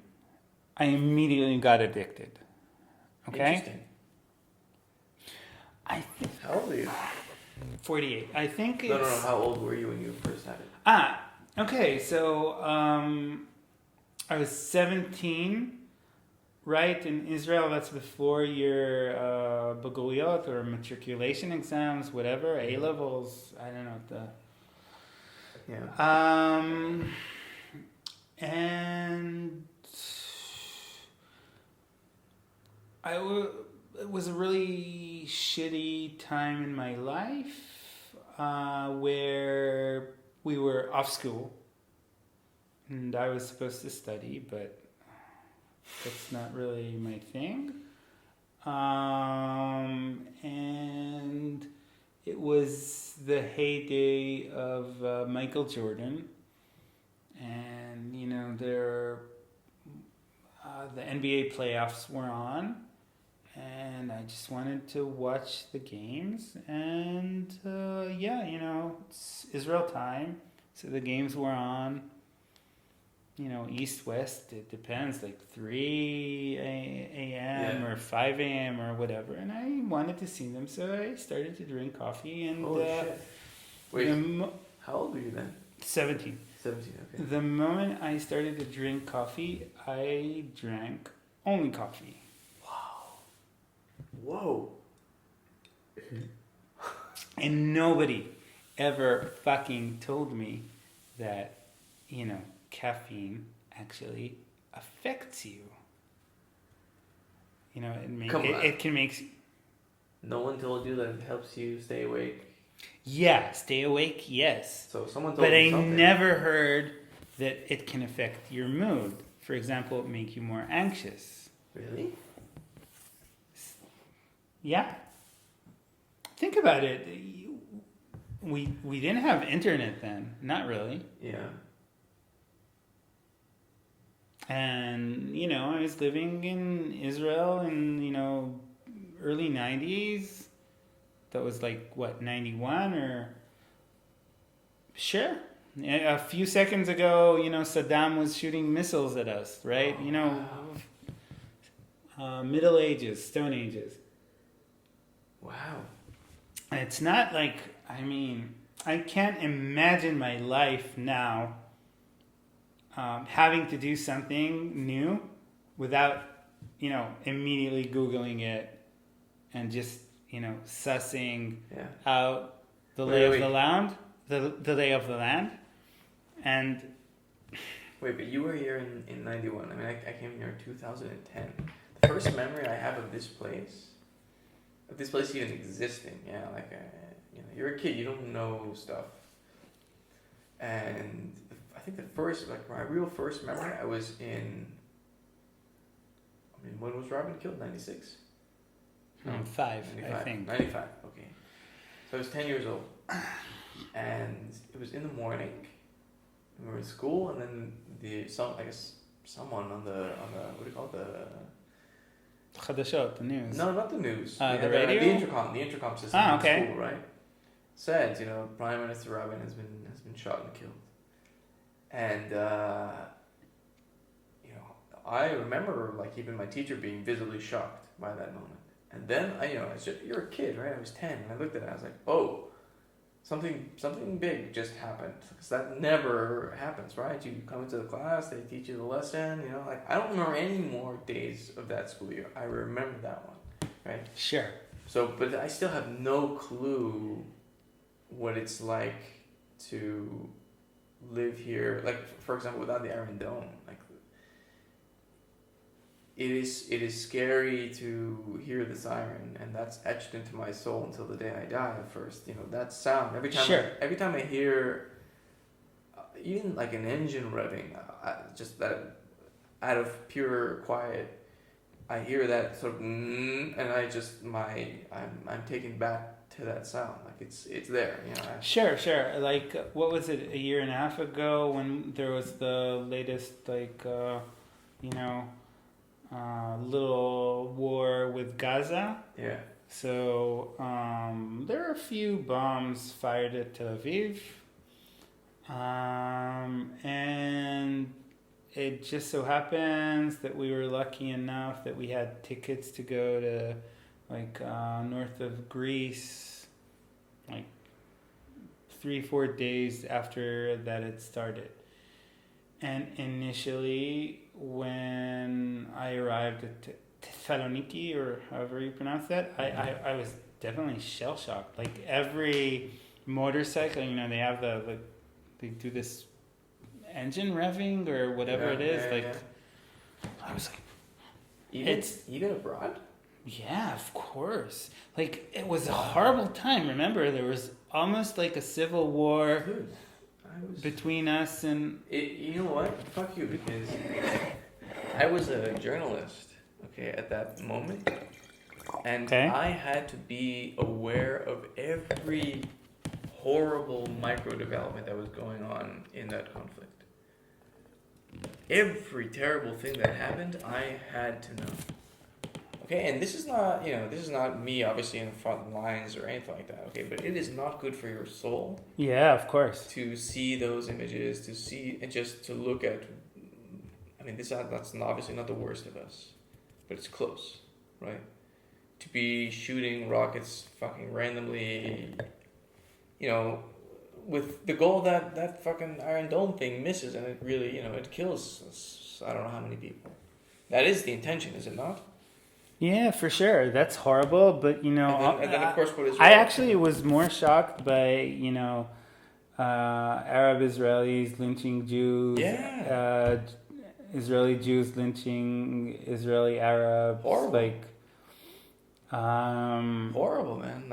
I immediately got addicted. Okay? Interesting. How old are you? 48. I think it's... No. How old were you when you first had it? Okay, so I was 17, right? In Israel, that's before your baguliyot or matriculation exams, whatever, A-levels, I don't know. And it was a really shitty time in my life where we were off school and I was supposed to study, but that's not really my thing. And it was the heyday of Michael Jordan, and the NBA playoffs were on, and I just wanted to watch the games, and it's Israel time, so the games were on. East West, it depends, like 3 a.m. or 5 a.m. or whatever, and I wanted to see them, so I started to drink coffee. And holy shit! Wait, how old were you then? 17. 17. Okay. The moment I started to drink coffee, I drank only coffee. Wow. Whoa. And nobody ever fucking told me that, caffeine actually affects you. It can make... No one told you that it helps you stay awake? Yeah, stay awake, yes. So someone told you something. But I never heard that it can affect your mood. For example, make you more anxious. Really? Yeah. Think about it. We didn't have internet then. Not really. Yeah. And, I was living in Israel in, early 90s. That was 91 or... Sure. A few seconds ago, Saddam was shooting missiles at us, right? Middle Ages, Stone Ages. Wow. And it's not I can't imagine my life now having to do something new without, immediately Googling it and just, sussing out the lay of the land, the lay of the land. And wait, but you were here in 91. I mean, I came here in 2010. The first memory I have of this place even existing, you're a kid, you don't know stuff. And I think the first, my real first memory, I was in, when was Robin killed? 96? No, 5, 95, I think. 95, okay. So I was 10 years old. And it was in the morning. We were in school, and then someone on the what do you call it, Chadashot, the news. No, not the news. The radio? The intercom system in school, right? Said, Prime Minister Rabin has been shot and killed. And I remember even my teacher being visibly shocked by that moment. And then you're a kid, right? I was 10, and I looked at it. I was like, oh, something big just happened, because that never happens, right? You come into the class, they teach you the lesson. I don't remember any more days of that school year. I remember that one, right? Sure. So, but I still have no clue what it's like to live here. For example, without the Iron Dome, it is scary to hear the siren, and that's etched into my soul until the day I die. First, that sound every time I hear, even an engine revving, just that out of pure quiet, I hear that sort of, and I'm taken back to that sound. It's there. Sure. What was it, a year and a half ago when there was the latest little war with Gaza? Yeah. So there are a few bombs fired at Tel Aviv, and it just so happens that we were lucky enough that we had tickets to go to north of Greece, 3-4 days after that it started. And initially, when I arrived at Thessaloniki, or however you pronounce that, I was definitely shell-shocked. Every motorcycle, they have they do this engine revving or whatever it is. I was like, even abroad? Yeah, of course. It was a horrible time. Remember, there was almost a civil war. Dude. Between us and... You know what? Fuck you, because I was a journalist, at that moment. And I had to be aware of every horrible micro-development that was going on in that conflict. Every terrible thing that happened, I had to know. And this is not me obviously in the front lines or anything like that, but it is not good for your soul. Yeah, of course. To see those images, to see and just to look at, that's obviously not the worst of us, but it's close, right? To be shooting rockets fucking randomly, with the goal that fucking Iron Dome thing misses, and it really, it kills, I don't know how many people. That is the intention, is it not? Yeah, for sure. That's horrible, but and then of course, what is I actually was more shocked by Arab Israelis lynching Jews. Yeah. Israeli Jews lynching Israeli Arabs. Horrible. Horrible, man.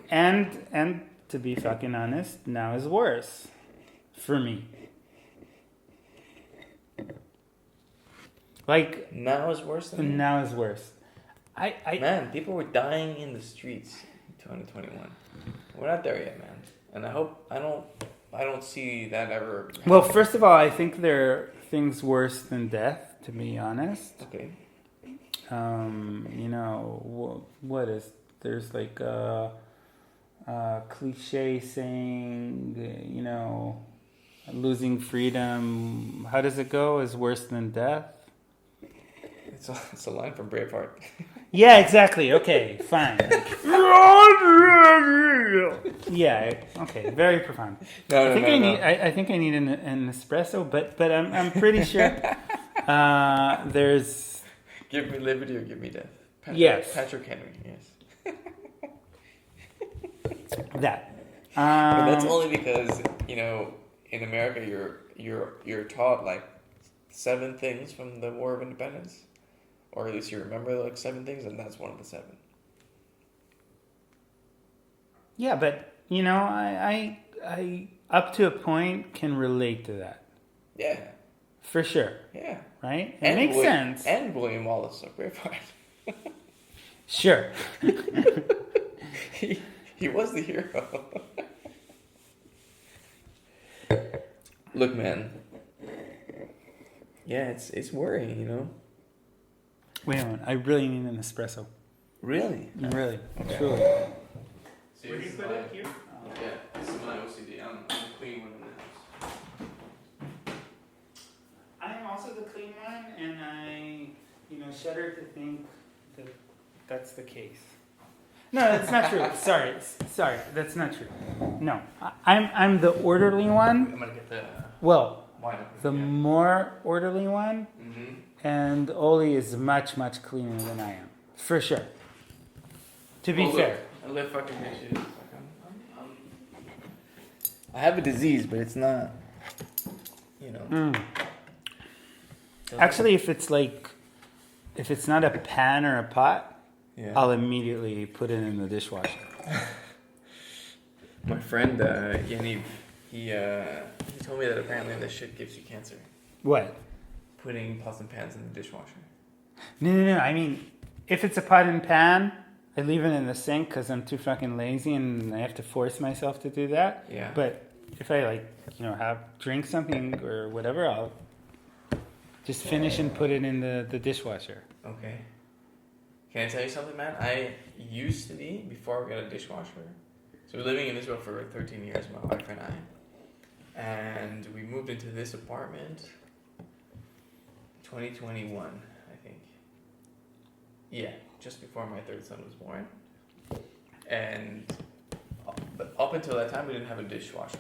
And to be fucking honest, now is worse for me. Now is worse than you? Now is worse. Man, people were dying in the streets in 2021. We're not there yet, man. And I don't see that ever happening. Well, first of all, I think there are things worse than death, to be honest. Okay. What is, there's a cliche saying, losing freedom, how does it go, is worse than death? It's a line from Braveheart. Yeah, exactly. Okay, fine. Yeah. Okay. Very profound. I think I need an espresso, but I'm pretty sure there's. Give me liberty or give me death. Yes. Patrick Henry. Yes. That. But that's only because in America you're taught 7 things from the War of Independence. Or at least you remember 7 things, and that's one of the 7. Yeah, but I up to a point can relate to that. Yeah. For sure. Yeah. Right? It makes sense. And William Wallace of Braveheart. Sure. He was the hero. Look, man. Yeah, it's worrying, Wait a minute. I really need an espresso. Really? Really. Okay. Truly. See, Where do you put it? Here? Yeah, this is my OCD. I'm the clean one in the house. I am also the clean one, and I, shudder to think that that's the case. No, that's not true. Sorry, that's not true. No, I'm the orderly one. I'm gonna get the Well, wine up. the more orderly one, Mm-hmm. and Oli is much, much cleaner than I am, for sure. To be fair. I live fucking dishes. Like I have a disease, but it's not. Actually, if it's not a pan or a pot, Yeah. I'll immediately put it in the dishwasher. My friend Yaniv, he told me that apparently this shit gives you cancer. What? Putting pots and pans in the dishwasher. No. I mean, if it's a pot and pan, I leave it in the sink because I'm too fucking lazy and I have to force myself to do that. Yeah. But if I drink something or whatever, I'll just finish and put it in the dishwasher. Okay. Can I tell you something, man? I used to be, before we got a dishwasher. So we're living in Israel for 13 years, my wife and I. And we moved into this apartment 2021, I think. Yeah, just before my third son was born. And but up until that time, we didn't have a dishwasher.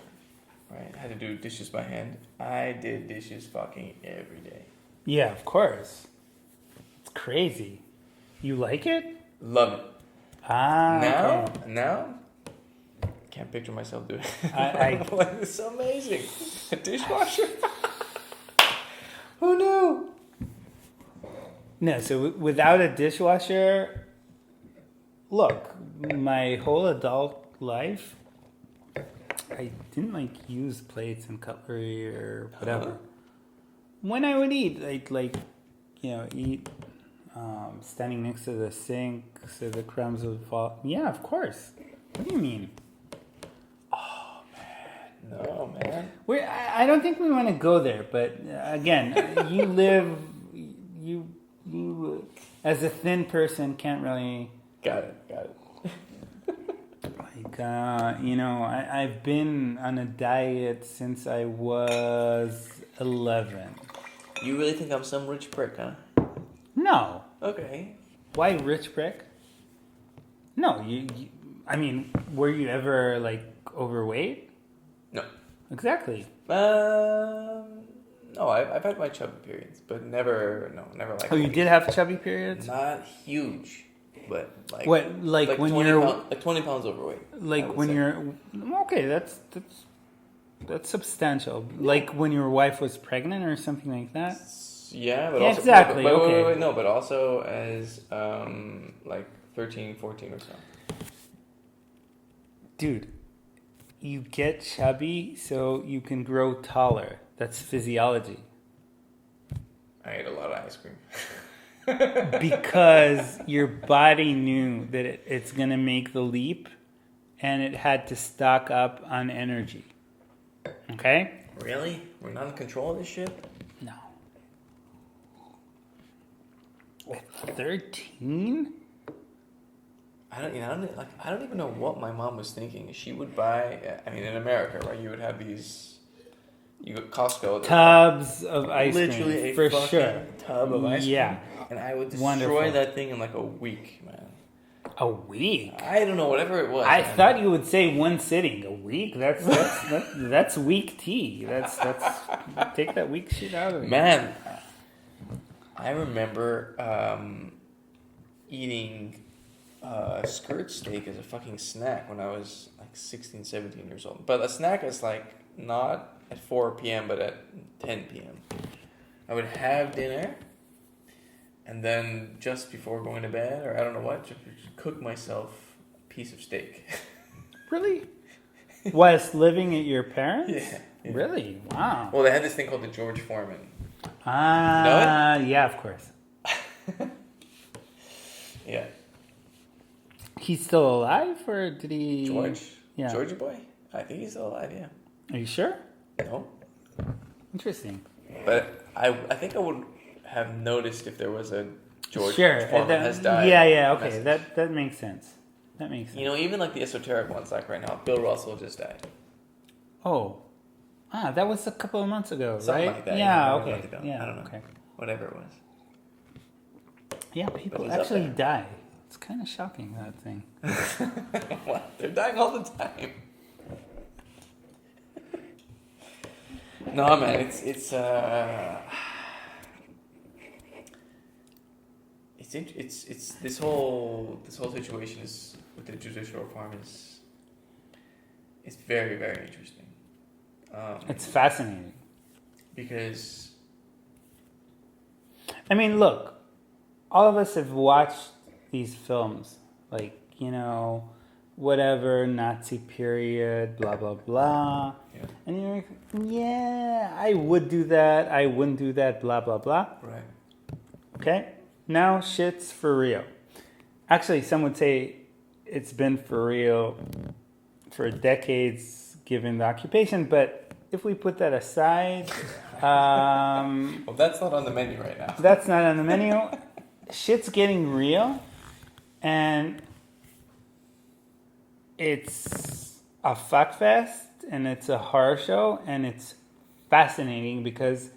Right? I had to do dishes by hand. I did dishes fucking every day. Yeah, of course. It's crazy. You like it? Love it. Okay. Now, can't picture myself doing it. It's so amazing. A dishwasher? Oh no. No, so without a dishwasher, look, my whole adult life, I didn't use plates and cutlery or whatever. Huh? When I would eat, I'd eat standing next to the sink so the crumbs would fall. Yeah, of course. What do you mean? Oh man, no man. I don't think we want to go there, but again, you as a thin person can't really. Got it. I've been on a diet since I was 11. You really think I'm some rich prick, huh? No. Okay. Why rich prick? No, I mean, were you ever overweight? No. Exactly. No, I've had my chubby periods, but never like. Oh, you did have chubby periods? Not huge, but like. What, like when 20 you're like 20 pounds overweight? like when you're okay? That's substantial. Like when your wife was pregnant or something like that. Yeah, but Yeah, also exactly. But Okay. wait, no, but also as 13, 14 or so. Dude, you get chubby so you can grow taller. That's physiology. I ate a lot of ice cream. Because your body knew that it's going to make the leap and it had to stock up on energy. Okay? Really? We're not in control of this shit? No. At 13? I don't even know what my mom was thinking. She would buy, in America, right? You would have these, you go to Costco. Tubs of ice literally cream, a for fucking sure. tub of ice cream. Yeah. And I would destroy Wonderful. that thing in like a week, man. A week? I don't know, whatever it was. I man. thought you would say one sitting. A week? That's weak tea. That's take that weak shit out of it. Man, I remember eating skirt steak as a fucking snack when I was like 16, 17 years old. But a snack is like not at 4 p.m. but at 10 p.m. I would have dinner and then just before going to bed, or I don't know what, just cook myself a piece of steak. Really? Whilst living at your parents? Yeah. Really? Wow. Well, they had this thing called the George Foreman. Yeah, of course. Yeah. He's still alive, or did he? George? Yeah. Georgie boy? I think he's still alive, yeah. Are you sure? No? Interesting. But I think I would have noticed if there was a George Sure. Foreman has died. Yeah. Okay, message. that makes sense. That makes sense. You know, even like the esoteric ones, like right now, Bill Russell just died. Oh, that was a couple of months ago, Something right? like that. Yeah. a Okay. month ago. Yeah. I don't know. Okay. Whatever it was. Yeah, But people he's up actually there. die. It's kind of shocking, that thing. Well, they're dying all the time. No, man, it's this whole situation is with the judicial reform is it's very, very interesting. It's fascinating. Because I mean, look, all of us have watched these films, like, whatever, Nazi period, blah, blah, blah. yeah, And you're like, yeah, I would do that, I wouldn't do that, blah, blah, blah. right. Okay? Now shit's for real. Actually, some would say it's been for real for decades given the occupation, but if we put that aside, Well, that's not on the menu right now. that's not on the menu. Shit's getting real, and it's a fuck fest, and it's a horror show, and it's fascinating because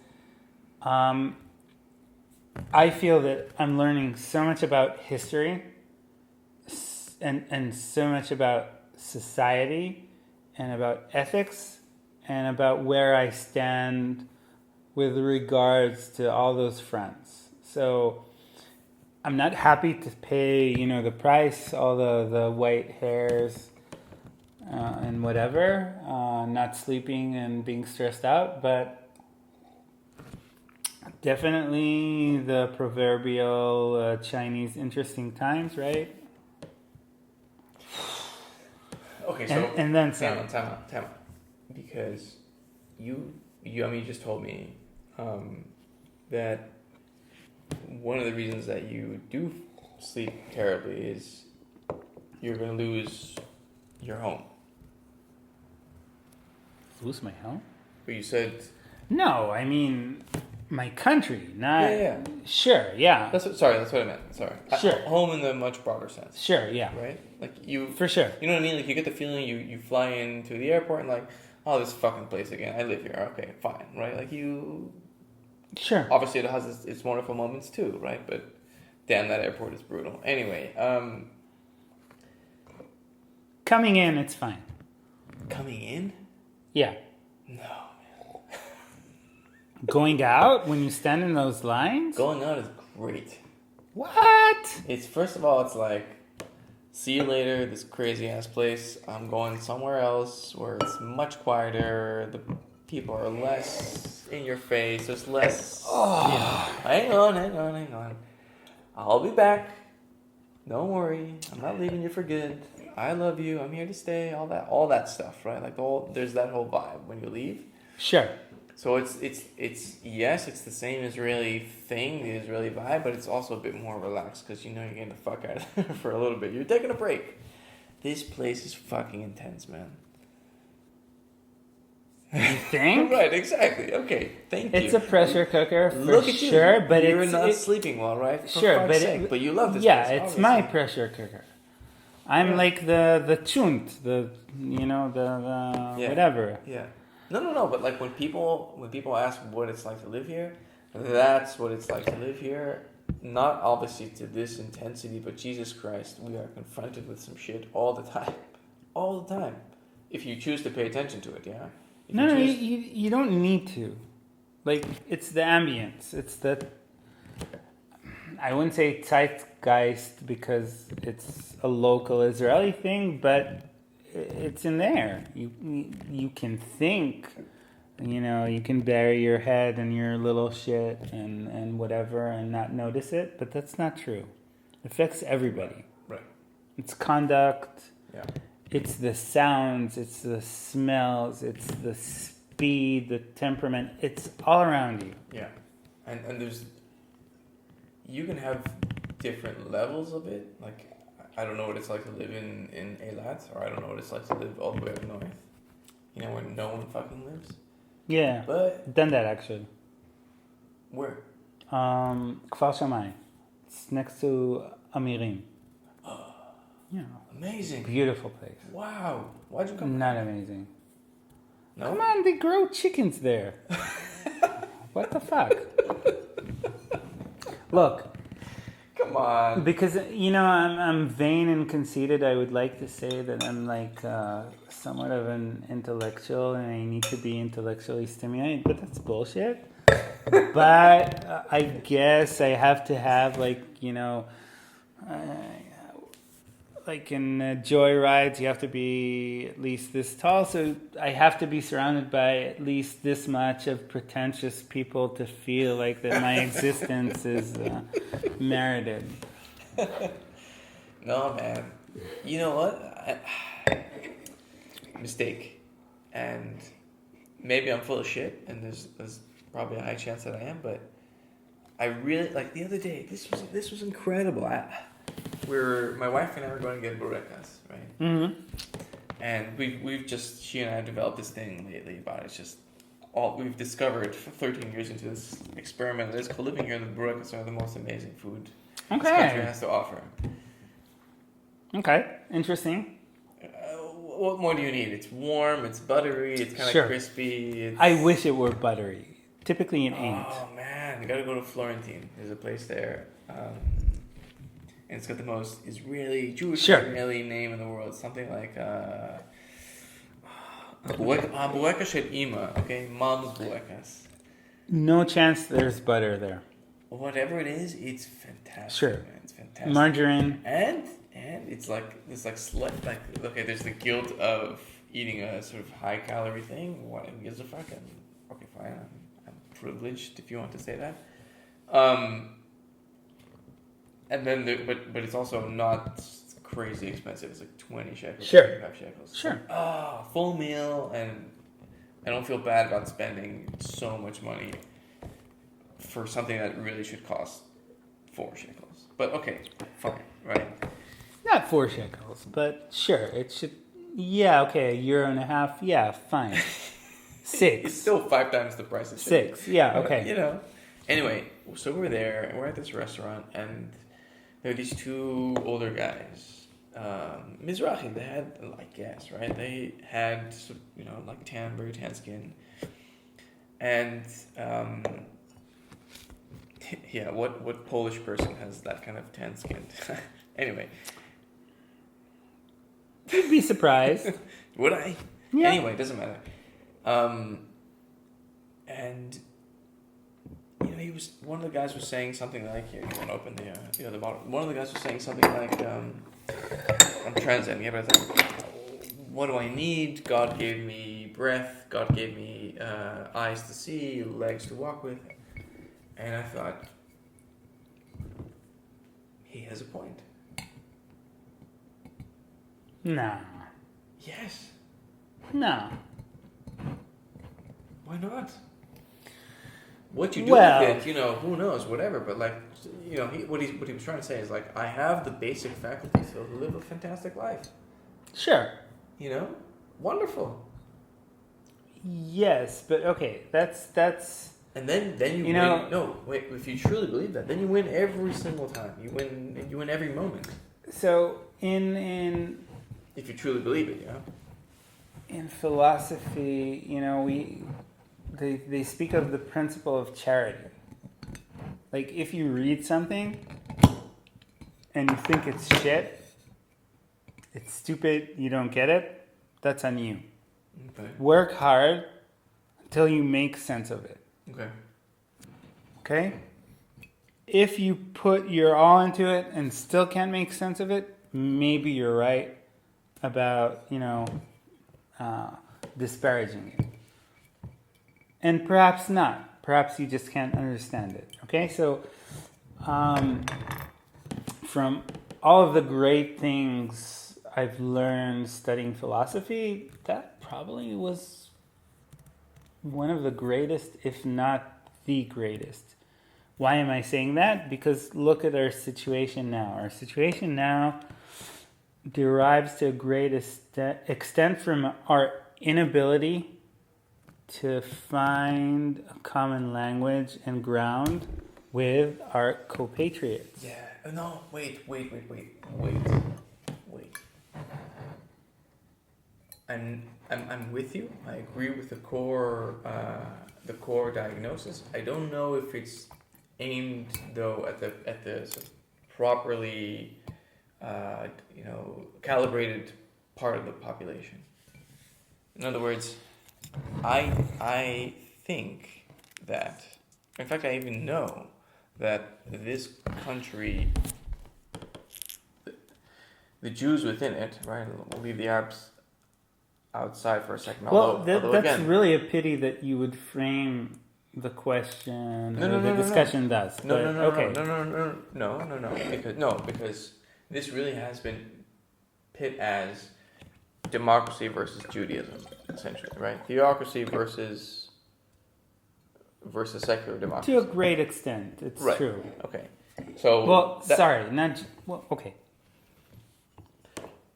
I feel that I'm learning so much about history and so much about society and about ethics and about where I stand with regards to all those fronts. So I'm not happy to pay, the price, all the white hairs and whatever, not sleeping and being stressed out, but definitely the proverbial Chinese interesting times, right? Okay, so And then some. time out. Because you just told me that one of the reasons that you do sleep terribly is you're going to lose your home. Lose my home? But you said No, I mean my country, not. Yeah. Sure, yeah. that's what I meant. Sorry. Sure. Home in the much broader sense, Sure, yeah. right? Like you For sure. You know what I mean? Like you get the feeling you fly into the airport and like, oh, this fucking place again. I live here. Okay, fine, right? Like you Sure. obviously it has its wonderful moments too, right? But damn, that airport is brutal. Anyway, Coming in, it's fine. coming in? Yeah. No. Going out when you stand in those lines? Going out is great. What? It's first of all, it's like, see you later, this crazy ass place. I'm going somewhere else where it's much quieter. The people are less in your face. There's less. Hang on. I'll be back. Don't worry. I'm not leaving you for good. I love you. I'm here to stay. All that stuff, right? Like there's that whole vibe when you leave. Sure. So it's yes, it's the same Israeli thing, the Israeli vibe, but it's also a bit more relaxed because you're getting the fuck out of there for a little bit. You're taking a break. This place is fucking intense, man. You think? Right, exactly. Okay, thank you. It's a pressure cooker for Look at you. sure, but you're it's not sleeping well, right? For sure, fuck's but sake. But you love this yeah, place. it's my obviously. pressure cooker. I'm like the chunt, the whatever. Yeah. No. But like when people ask what it's like to live here, that's what it's like to live here. Not obviously to this intensity, but Jesus Christ, we are confronted with some shit all the time, all the time. If you choose to pay attention to it, yeah. If No, you choose- you don't need to. Like, it's the ambience. It's the, I wouldn't say zeitgeist because it's a local Israeli thing, but it's in there. You can think, you can bury your head in your little shit and whatever and not notice it, but that's not true. It affects everybody. Right. It's conduct. Yeah. It's the sounds, it's the smells, it's the speed, the temperament. It's all around you. Yeah. And there's you can have different levels of it. Like I don't know what it's like to live in Eilat, or I don't know what it's like to live all the way up north. Where no one fucking lives. Yeah. But Done that actually. where? Kfar Shamayim. It's next to Amirim. Yeah. Amazing. Beautiful place. Wow. Why'd you come? Not amazing. No? Come on, they grow chickens there. What the fuck? Look, Come on. because I'm vain and conceited. I would like to say that I'm like somewhat of an intellectual, and I need to be intellectually stimulated, but that's bullshit. But I guess I have to have like in joyrides, you have to be at least this tall. So I have to be surrounded by at least this much of pretentious people to feel like that my existence is merited. No, man. You know what? Mistake. And maybe I'm full of shit, and there's probably a high chance that I am, but I really, like the other day, this was incredible. My wife and I were going to get burekas, right? Mm-hmm. And she and I have developed this thing lately about it's just we've discovered 13 years into this experiment that is called living here in the burekas are the most amazing food this country has to offer. Okay, interesting. What more do you need? It's warm, it's buttery, it's kind of crispy. I wish it were buttery. Typically it ain't. Oh man, you gotta go to Florentine. There's a place there. And it's got the most Israeli, Jewish Israeli name in the world. Something like Bueka shel Ima, okay? Mom's buekas. No chance there's butter there. Whatever it is, it's fantastic. Sure. Man. It's fantastic. Margarine. And it's like okay, there's the guilt of eating a sort of high calorie thing. What gives a fuck? Okay, fine. I'm privileged if you want to say that. And then, but it's also not crazy expensive. It's like 20 shekels, 25 shekels. Sure. Full meal, and I don't feel bad about spending so much money for something that really should cost 4 shekels. But okay, fine, right? Not 4 shekels, but sure, it should. Yeah, okay, €1.50. Yeah, fine. 6. It's still 5 times the price of 6. Yeah, okay. You know. Anyway, so we're there, and we're at this restaurant, and there are these 2 older guys. Mizrahi, they had, I guess, right? They had, like very tan skin. And, yeah, what Polish person has that kind of tan skin? Anyway. You'd be surprised. Would I? Yeah. Anyway, it doesn't matter. And one of the guys was saying something like, here, you want to open the bottle. One of the guys was saying something like, I'm translating, yeah, but it's like, what do I need? God gave me breath. God gave me eyes to see, legs to walk with. And I thought, he has a point. No. Yes. No. Why not? What you do with it, who knows, whatever. But what he was trying to say is like, I have the basic faculties to live a fantastic life. Sure. Wonderful. Yes, but okay, that's. And then you win. No, wait. If you truly believe that, then you win every single time. You win every moment. So in. If you truly believe it, In philosophy, they speak of the principle of charity. Like, if you read something and you think it's shit, it's stupid, you don't get it, that's on you. Okay. Work hard until you make sense of it. Okay? If you put your all into it and still can't make sense of it, maybe you're right about, disparaging it. And perhaps not. Perhaps you just can't understand it. Okay? So, from all of the great things I've learned studying philosophy, that probably was one of the greatest, if not the greatest. Why am I saying that? Because look at our situation now. Our situation now derives to a great extent from our inability to find a common language and ground with our compatriots. Yeah. No. Wait. I'm with you. I agree with the core diagnosis. I don't know if it's aimed though at the sort of properly calibrated part of the population. In other words, I think that, in fact, I even know that this country, the Jews within it, right? We'll leave the Arabs outside for a second. Well, Although that's again, really a pity that you would frame the question or the discussion thus. no, But okay. because this really has been pit as democracy versus Judaism, essentially, right? Theocracy versus secular democracy. To a great extent, it's Right. true. Okay. So okay.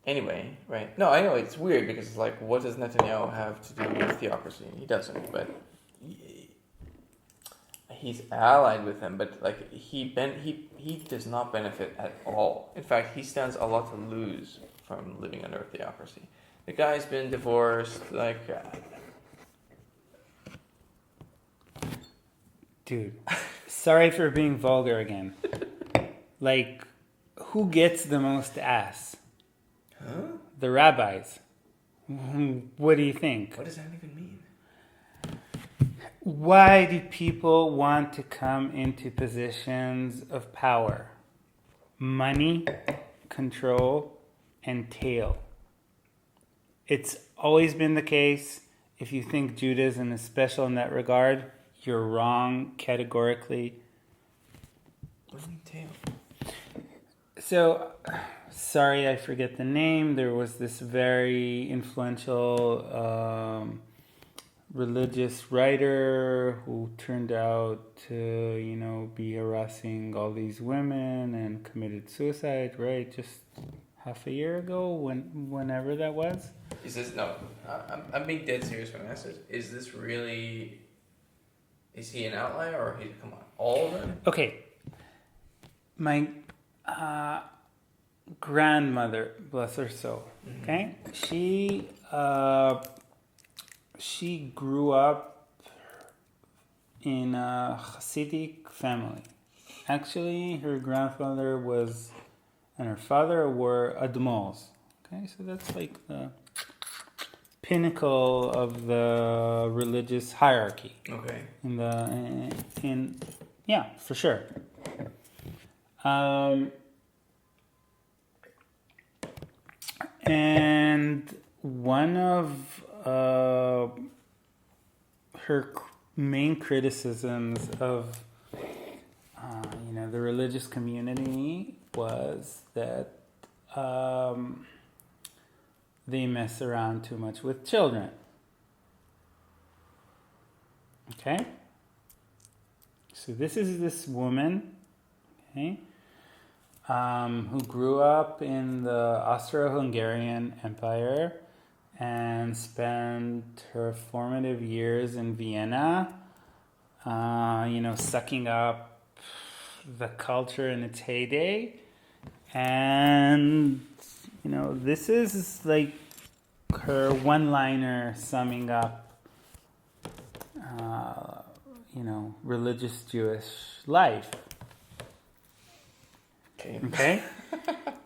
Anyway, right? No, I know it's weird because it's like, what does Netanyahu have to do with theocracy? He doesn't, but he's allied with them. But like he does not benefit at all. In fact, he stands a lot to lose from living under a theocracy. The guy's been divorced, like. Dude, sorry for being vulgar again. Like, who gets the most ass? Huh? The rabbis. What do you think? What does that even mean? Why do people want to come into positions of power? Money, control, and tail. It's always been the case. If you think Judaism is special in that regard, you're wrong categorically. What do you mean tail? So, sorry, I forget the name. There was this very influential religious writer who turned out to, be harassing all these women and committed suicide, right? Just half a year ago, whenever that was. Is this no? I'm being dead serious when I ask this. Is this really? Is he an outlier or come on, all of them? Okay, my grandmother, bless her soul. Okay, she grew up in a Hasidic family. Actually, her grandfather and her father were Admors. Okay, so that's like the pinnacle of the religious hierarchy. Okay. Yeah, for sure. And one of her main criticisms of the religious community was that they mess around too much with children. Okay? So this is this woman, okay, who grew up in the Austro-Hungarian Empire and spent her formative years in Vienna, sucking up the culture in its heyday. And, this is like her one-liner summing up, religious Jewish life. Okay?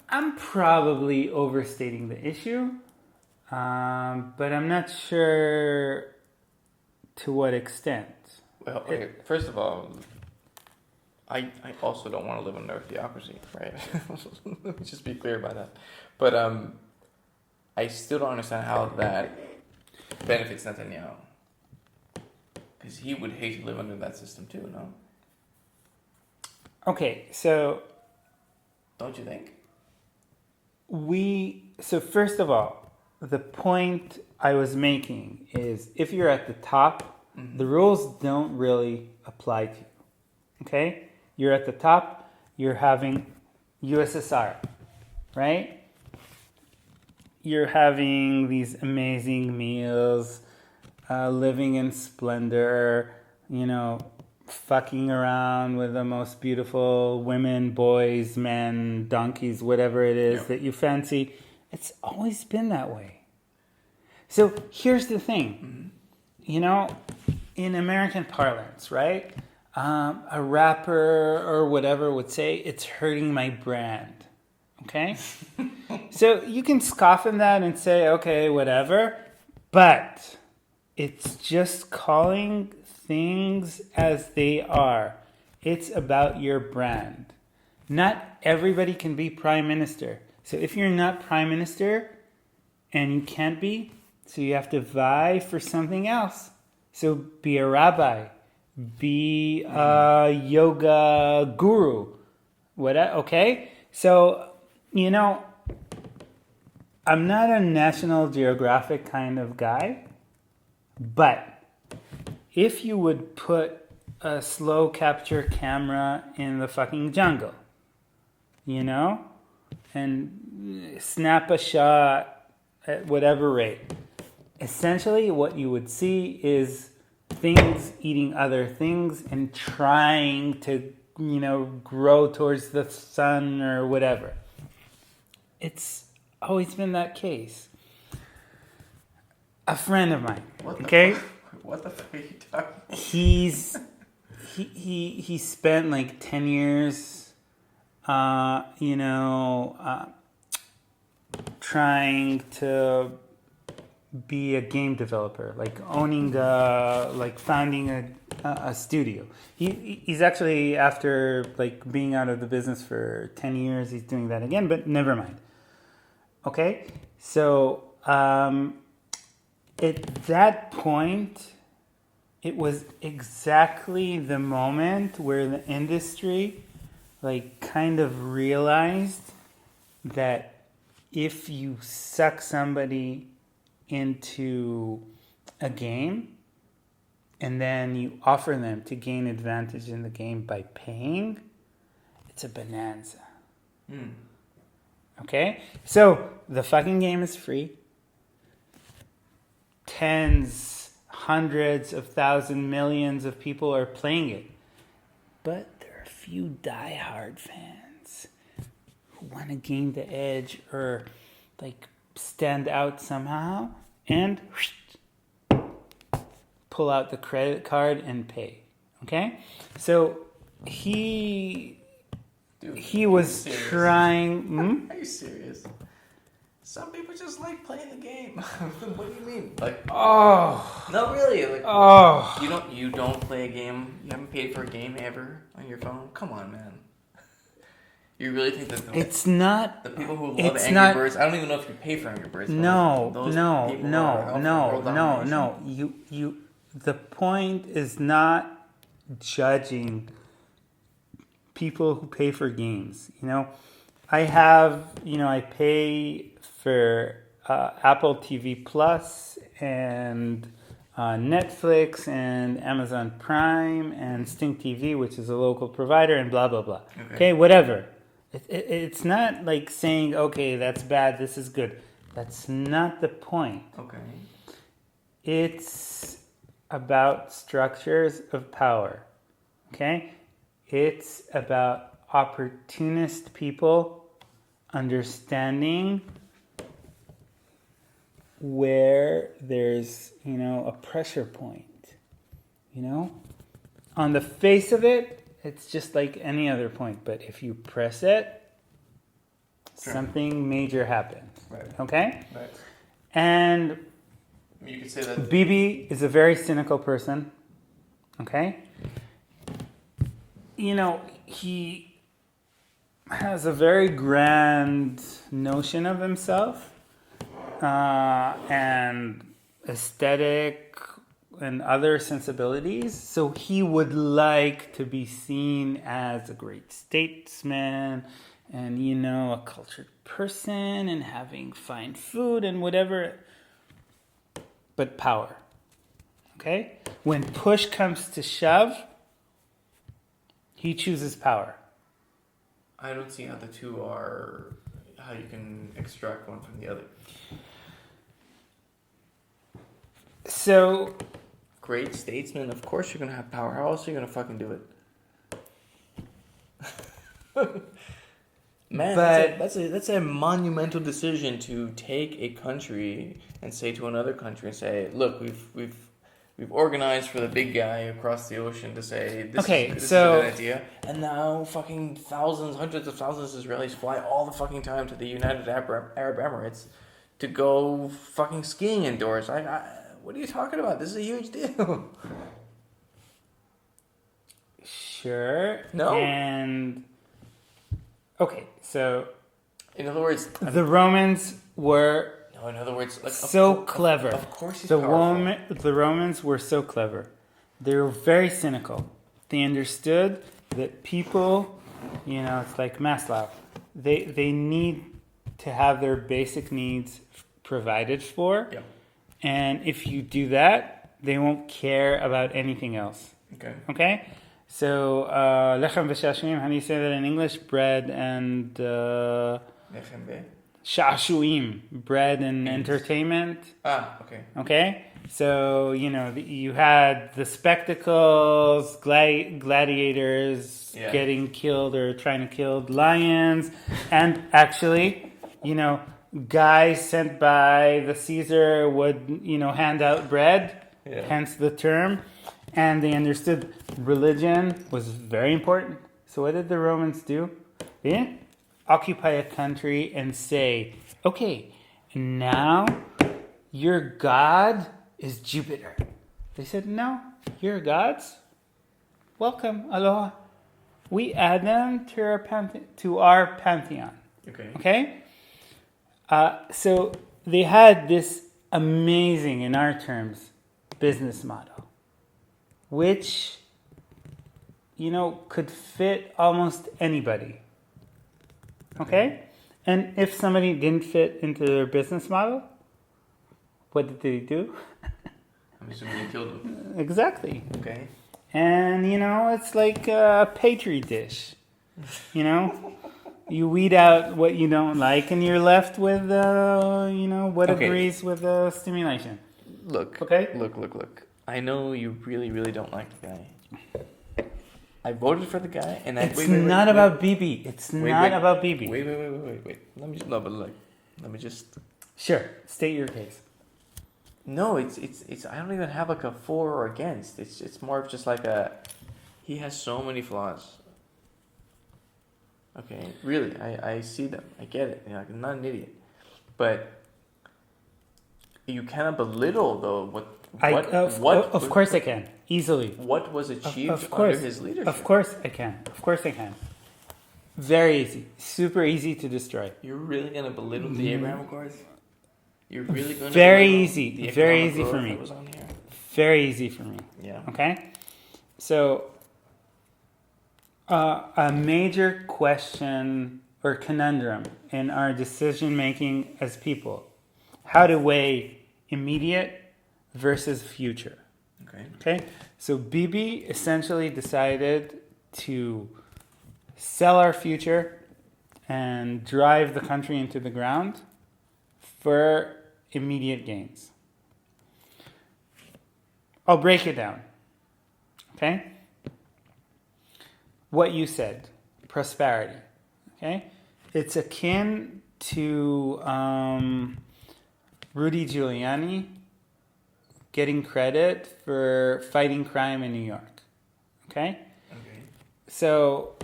I'm probably overstating the issue, but I'm not sure to what extent. Well, okay, first of all, I also don't want to live under a theocracy, right? Let me just be clear about that. But I still don't understand how that benefits Netanyahu. Because he would hate to live under that system too, no? Okay, so... Don't you think? So first of all, the point I was making is if you're at the top, the rules don't really apply to you. Okay? You're at the top, you're having USSR, right? You're having these amazing meals, living in splendor, fucking around with the most beautiful women, boys, men, donkeys, whatever it is that you fancy. It's always been that way. So here's the thing, you know, in American parlance, right? A rapper or whatever would say, it's hurting my brand. Okay? So you can scoff at that and say, okay, whatever. But it's just calling things as they are. It's about your brand. Not everybody can be prime minister. So if you're not prime minister and you can't be, so you have to vie for something else. So be a rabbi, be a yoga guru. Okay? So, you know, I'm not a National Geographic kind of guy, but if you would put a slow capture camera in the fucking jungle, you know, and snap a shot at whatever rate, essentially what you would see is things eating other things and trying to, you know, grow towards the sun or whatever. It's always been that case. A friend of mine, What the fuck are you talking about? He spent like 10 years, trying to be a game developer, like founding a studio. He's actually, after like being out of the business for 10 years, he's doing that again, but never mind. Okay, so at that point, it was exactly the moment where the industry like kind of realized that if you suck somebody into a game and then you offer them to gain advantage in the game by paying, it's a bonanza. Okay? So the fucking game is free. Tens, hundreds of thousands, millions of people are playing it. But there are a few diehard fans who want to gain the edge or like stand out somehow and pull out the credit card and pay. Okay? So he was trying. Are you serious? Some people just like playing the game. What do you mean? Like, no, really? Like, you don't play a game? You haven't paid for a game ever on your phone? Come on, man. You really think that it's not the people who love Angry Birds? I don't even know if you pay for Angry Birds. No. You. The point is not judging people who pay for games. You know, I pay for Apple TV Plus and Netflix and Amazon Prime and Stink TV, which is a local provider, and blah, blah, blah. Okay, whatever. It's not like saying, okay, that's bad, this is good. That's not the point. Okay. It's about structures of power. Okay? It's about opportunist people understanding where there's, a pressure point. On the face of it, it's just like any other point. But if you press it, something major happens. Right. Okay? Right. And you could say that Bibi is a very cynical person. Okay? He has a very grand notion of himself and aesthetic and other sensibilities. So he would like to be seen as a great statesman and, a cultured person and having fine food and whatever. But power. Okay? When push comes to shove, he chooses power. I don't see how the two are, how you can extract one from the other. So, great statesman. Of course you're going to have power. How else are you going to fucking do it? Man, But that's a monumental decision to take a country and say to another country and say, look, we've organized for the big guy across the ocean to say this is a good idea, and now fucking hundreds of thousands of Israelis fly all the fucking time to the United Arab Emirates to go fucking skiing indoors. What are you talking about? This is a huge deal. sure. No. And okay, so In other words, the Romans were no. In other words, like so clever. Of course, he's powerful. The Romans were so clever. They were very cynical. They understood that people, it's like Maslow. They need to have their basic needs provided for. Yeah. And if you do that, they won't care about anything else. Okay. Okay? So, lechem v'shashuim, how do you say that in English? Bread and shashuim, bread and entertainment. Okay. Okay? So, you had the spectacles, gladiators getting killed or trying to kill lions, and actually, guys sent by the Caesar would, hand out bread, hence the term, and they understood religion was very important. So what did the Romans do? They didn't occupy a country and say, okay, now your god is Jupiter. They said, no, your gods, welcome, aloha. We add them to our pantheon. Okay? So they had this amazing, in our terms, business model, which, could fit almost anybody. Okay? And if somebody didn't fit into their business model, what did they do? I'm assuming they killed them. Exactly. Okay. And, it's like a petri dish. You weed out what you don't like, and you're left with, what agrees with the stimulation. Look. Okay? Look. I know you really, really don't like the guy. I voted for the guy, and It's not about Bibi. It's not about Bibi. Wait. Let me just. Sure. State your case. No, it's. I don't even have like a for or against. It's more of just like he has so many flaws. Okay, really, I see them. I get it. I'm not an idiot, but you cannot belittle though what. Of course I can easily. What was achieved under his leadership? Of course I can. Very easy, super easy to destroy. You're really gonna belittle the Abraham Accords? You're really gonna very easy for me. Was on here? Very easy for me. Yeah. Okay, so. A major question or conundrum in our decision making as people: how to weigh immediate versus future. Okay. So Bibi essentially decided to sell our future and drive the country into the ground for immediate gains. I'll break it down. Okay. What you said, prosperity, okay? It's akin to Rudy Giuliani getting credit for fighting crime in New York, okay? So,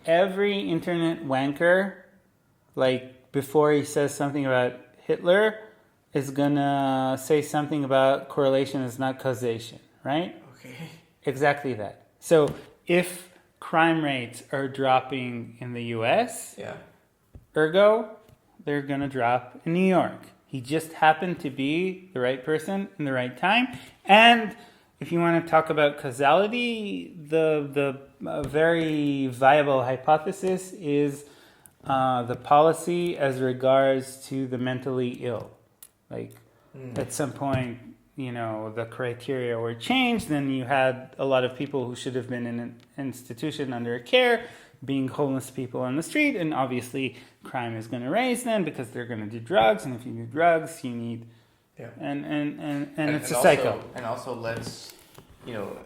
every internet wanker, like before he says something about Hitler, is gonna say something about correlation is not causation, right? Okay. Exactly that. So, if crime rates are dropping in the US, ergo, they're going to drop in New York. He just happened to be the right person in the right time. And if you want to talk about causality, the very viable hypothesis is the policy as regards to the mentally ill. Like, at some point, the criteria were changed, then you had a lot of people who should have been in an institution under care being homeless people on the street, and obviously crime is going to raise then because they're going to do drugs, and if you do drugs, you need Yeah. And it's a also, cycle. And also, let's, you know,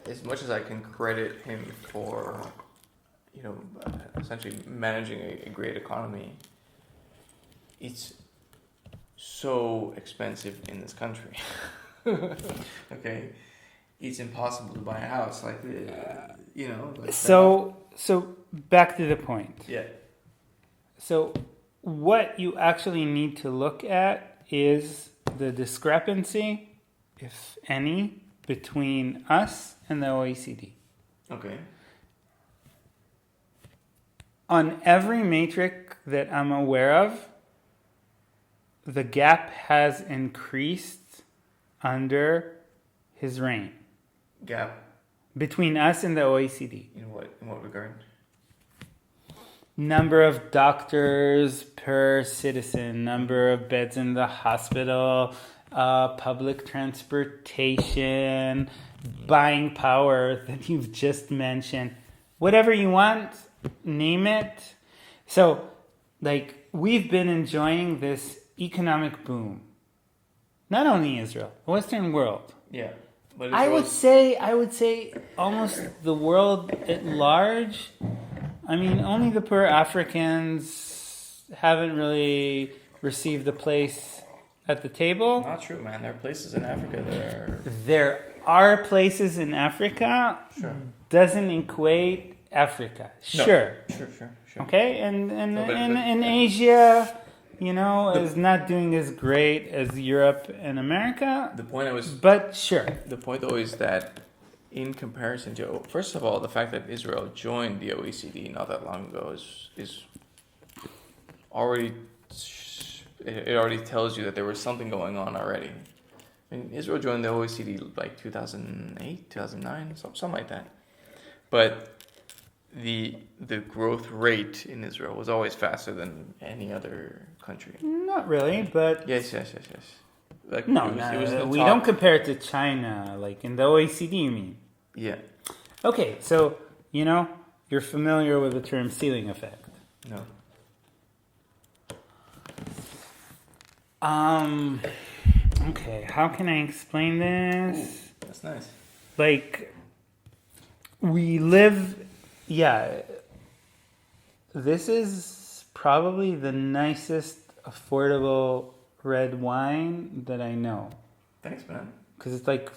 as much as I can credit him for, you know, essentially managing a great economy, it's so expensive in this country. Okay, it's impossible to buy a house. Like, you know. Like So back to the point. yeah. So what you actually need to look at is the discrepancy, if any, between us and the OECD. Okay. On every metric that I'm aware of, the gap has increased under his reign Gap. between us and the OECD. In what regard? Number of doctors per citizen, number of beds in the hospital, public transportation, buying power that you've just mentioned. Whatever you want, name it. So, like, we've been enjoying this economic boom. Not only Israel, the Western world. Yeah. But I would say almost the world at large. I mean, only the poor Africans haven't really received a place at the table. Not true, man. There are places in Africa that are. There are places in Africa. Sure. Doesn't equate Africa. No. Sure. Sure. Okay, and No, but- in Asia, you know, is not doing as great as Europe and America. The point I was. But sure. The point though is that, in comparison to, first of all, the fact that Israel joined the OECD not that long ago is already, it already tells you that there was something going on already. I mean, Israel joined the OECD like 2008, 2009, something like that. But the growth rate in Israel was always faster than any other country. Not really, but Yes. Like, no, it was the we top. don't compare it to China, like in the OECD, you mean? Yeah. Okay, so, you know, you're familiar with the term ceiling effect. No. Okay, how can I explain this? Ooh, that's nice. Like, we live, this is probably the nicest affordable red wine that I know. Thanks, man. Because it's like,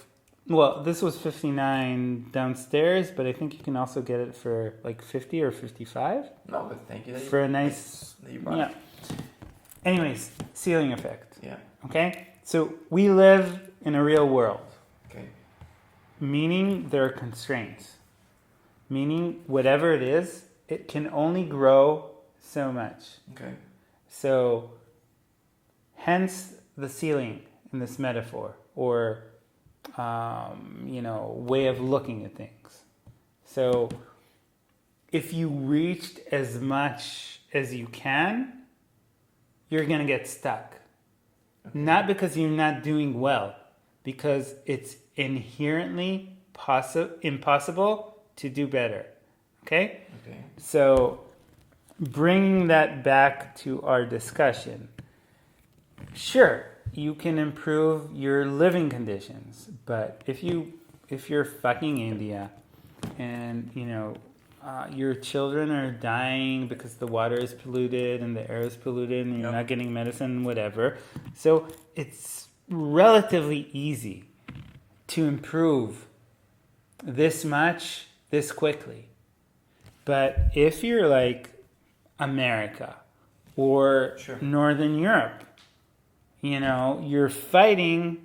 well, this was $59 downstairs, but I think you can also get it for like $50 or $55 No, but thank you. for a nice, that you brought yeah. it. Anyways, ceiling effect. Yeah. Okay, so we live in a real world, Okay. meaning there are constraints. Meaning whatever it is, it can only grow so much. Okay. So, hence the ceiling in this metaphor, or way of looking at things. So, if you reached as much as you can, you're gonna get stuck. Okay. Not because you're not doing well, because it's inherently impossible to do better. Okay? Okay. So, bringing that back to our discussion, sure, you can improve your living conditions, but if you're fucking India, and your children are dying because the water is polluted and the air is polluted, and you're not getting medicine, whatever, so it's relatively easy to improve this much this quickly. But if you're like America or Sure. Northern Europe, you're fighting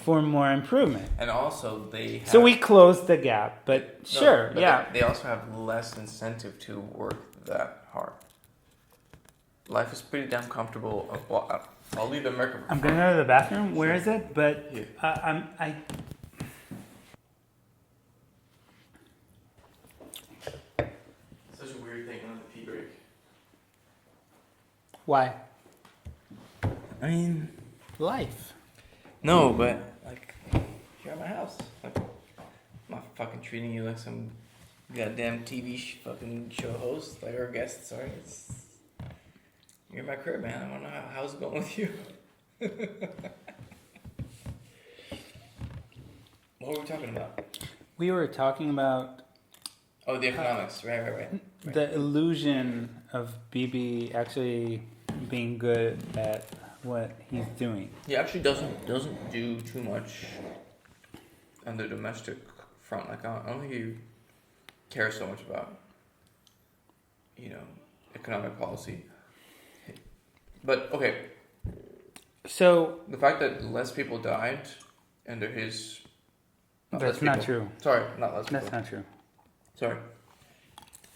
for more improvement. And also they have, So we closed the gap, but No, sure, but yeah. They also have less incentive to work that hard. Life is pretty damn comfortable. I'll leave America. I'm gonna go to the bathroom. Where is it? But Here. I. Such a weird thing on the tea break. Why? I mean, Life. no, but like, you're at my house. Like, I'm not fucking treating you like some goddamn TV fucking show host, like our guest. Sorry, you're in my crib, man. I don't know how's it going with you. What were we talking about? We were talking about Oh, the economics. Right. the illusion of BB actually being good at what he's doing. He actually doesn't do too much on the domestic front. Like I don't think he cares so much about, economic policy. But okay, So the fact that less people died under his. that's not true. Sorry, not less people. That's not true. Sorry.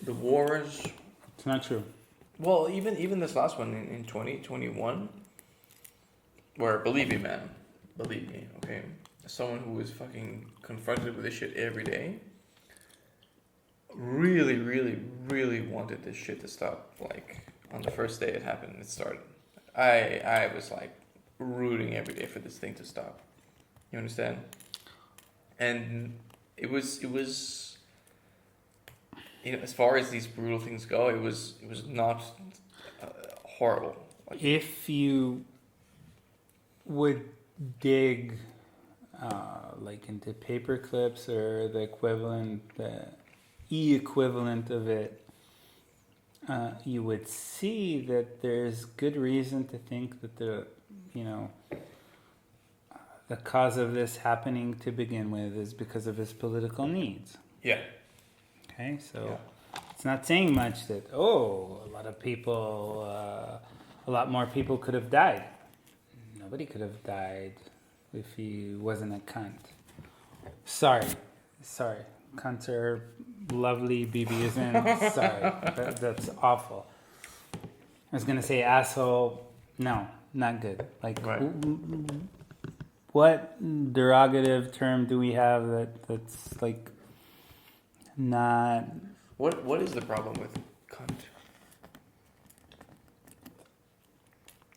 The wars. It's not true. Well, even this last one in 2021, where believe me, okay, as someone who is fucking confronted with this shit every day, really, really, really wanted this shit to stop. Like on the first day it happened, it started. I was like rooting every day for this thing to stop. You understand? And it was as far as these brutal things go, it was not horrible. Like, If you would dig like into paper clips or the equivalent, the e-equivalent of it, you would see that there's good reason to think that the cause of this happening to begin with is because of his political needs. yeah. Okay, so Yeah. it's not saying much that, a lot of people, a lot more people could have died. Nobody could have died if he wasn't a cunt. Sorry. Cunts are lovely, BB isn't. Sorry, that's awful. I was going to say asshole. No, not good. Like, Right. what derogative term do we have that's like not... What is the problem with cunt?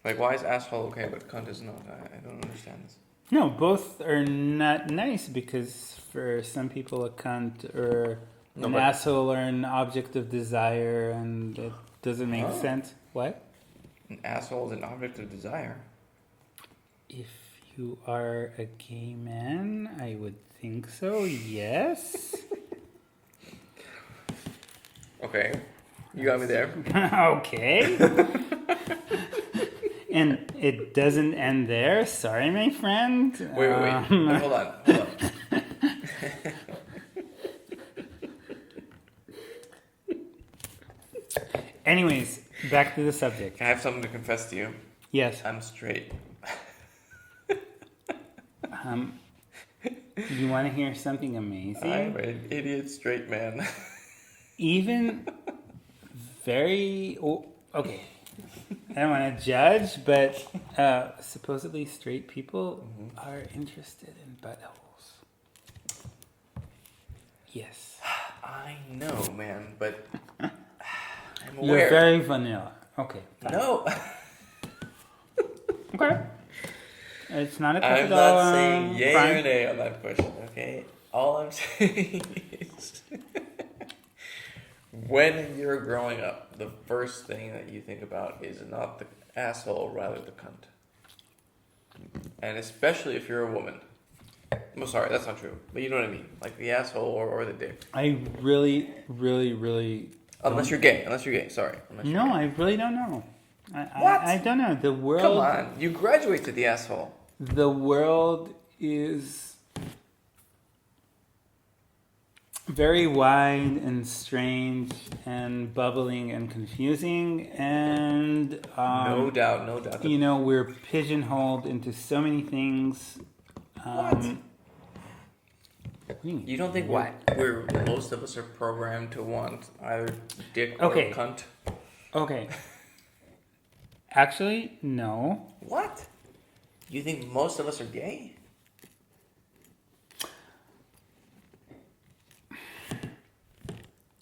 Like, why is asshole okay but cunt is not? I don't understand this. No, both are not nice because for some people a cunt or No, an but- asshole are an object of desire and it doesn't make Oh. sense. What? An asshole is an object of desire. If you are a gay man, I would think so, yes. Okay, you got me there. Okay. And it doesn't end there. Sorry, my friend. Wait. Hold on. Anyways, back to the subject. I have something to confess to you. Yes. I'm straight. You want to hear something amazing? I'm an idiot straight man. Even okay. I don't want to judge, but supposedly straight people are interested in buttholes. Yes. I know, man, but I'm You're aware. very vanilla. Okay. Fine. No, Okay. It's not a I'm capital not saying yay crime. or nay on that question, okay? All I'm saying is when you're growing up, the first thing that you think about is not the asshole, rather the cunt. And especially if you're a woman. Well, sorry, that's not true. But you know what I mean. Like the asshole or the dick. I really, really, really... Unless you're gay. Sorry. Unless you're No, gay. I really don't know. What? I don't know. The world... Come on. You graduate to the asshole. The world is very wide and strange and bubbling and confusing and No doubt. you know, we're pigeonholed into so many things. What? What do you mean? You don't think What? we're most of us are programmed to want either dick Okay. or cunt? Okay. Actually, no. What? You think most of us are gay?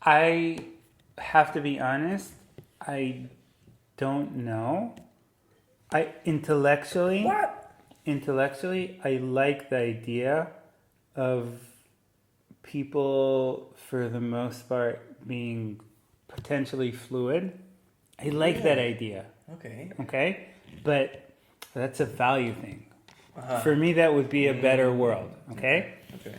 I have to be honest, I don't know. Intellectually, I like the idea of people, for the most part, being potentially fluid. I like that idea. Okay. Okay, but That's a value thing. Uh-huh. For me, that would be a better world. Okay. Okay.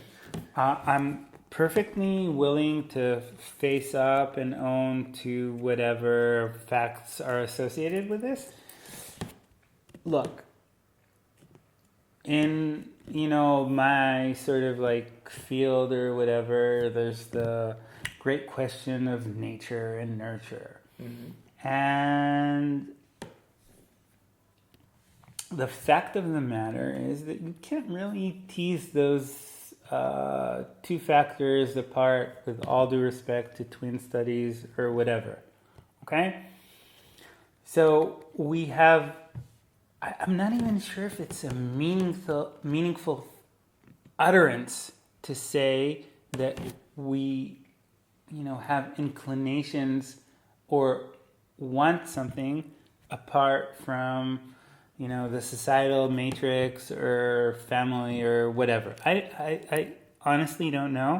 I'm perfectly willing to face up and own to whatever facts are associated with this. Look, in my sort of like field or whatever, there's the great question of nature and nurture. Mm-hmm. And the fact of the matter is that you can't really tease those two factors apart with all due respect to twin studies or whatever. Okay? So we have, I'm not even sure if it's a meaningful utterance to say that we, have inclinations or want something apart from, the societal matrix or family or whatever. I honestly don't know.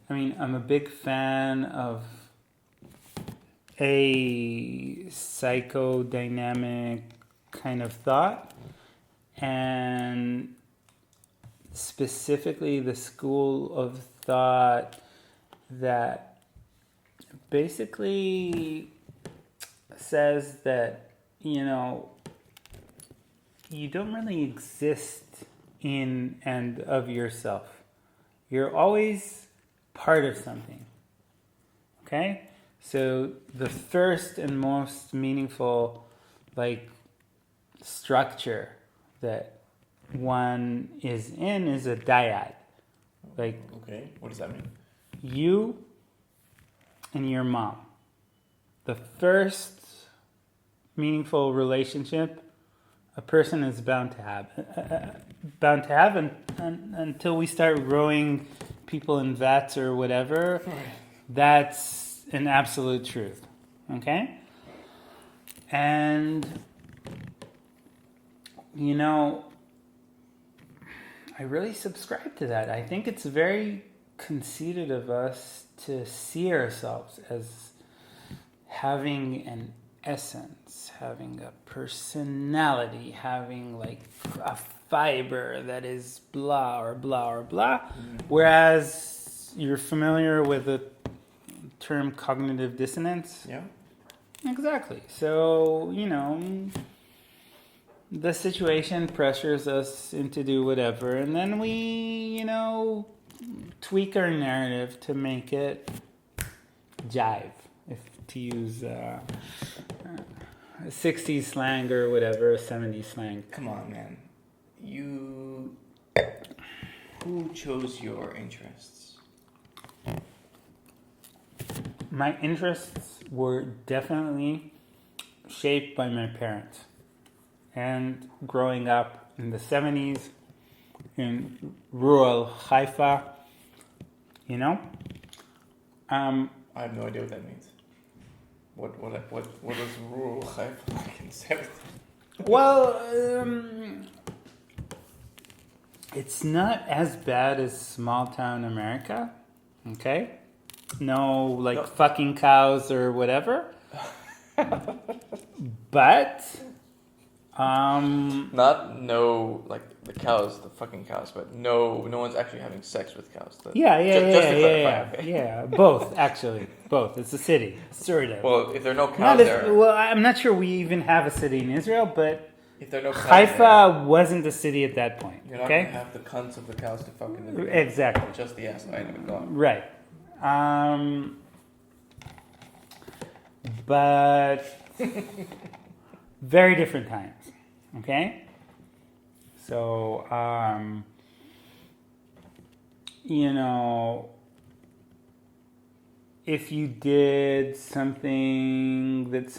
I mean, I'm a big fan of a psychodynamic kind of thought, and specifically the school of thought that basically says that, you don't really exist in and of yourself. You're always part of something. Okay? So the first and most meaningful structure that one is in is a dyad. Okay, what does that mean? You and your mom. The first meaningful relationship a person is bound to have, until we start growing people in vats or whatever. That's an absolute truth. Okay? And I really subscribe to that. I think it's very conceited of us to see ourselves as having an essence, having a personality, having a fiber that is blah or blah or blah. Whereas you're familiar with the term cognitive dissonance? Yeah. Exactly. So, the situation pressures us into do whatever, and then we, tweak our narrative to make it jive, if to use 60s slang or whatever, 70s slang. Come on, man. Who chose your interests? My interests were definitely shaped by my parents. And growing up in the 70s in rural Haifa, I have no idea what that means. What does rural Haifa fucking say? Well, it's not as bad as small town America, okay? No. Fucking cows or whatever. But the cows, the fucking cows, but no one's actually having sex with cows. Yeah. Both, actually. Both. It's a city, sort of. Well, if there are no cows there... Well, I'm not sure we even have a city in Israel, but if there are no cows Haifa wasn't a city at that point. You're not going to have the cunts of the cows to fuck in the video. Exactly. Just the ass. I know. Go on. Right. But very different times. Okay? So, if you did something that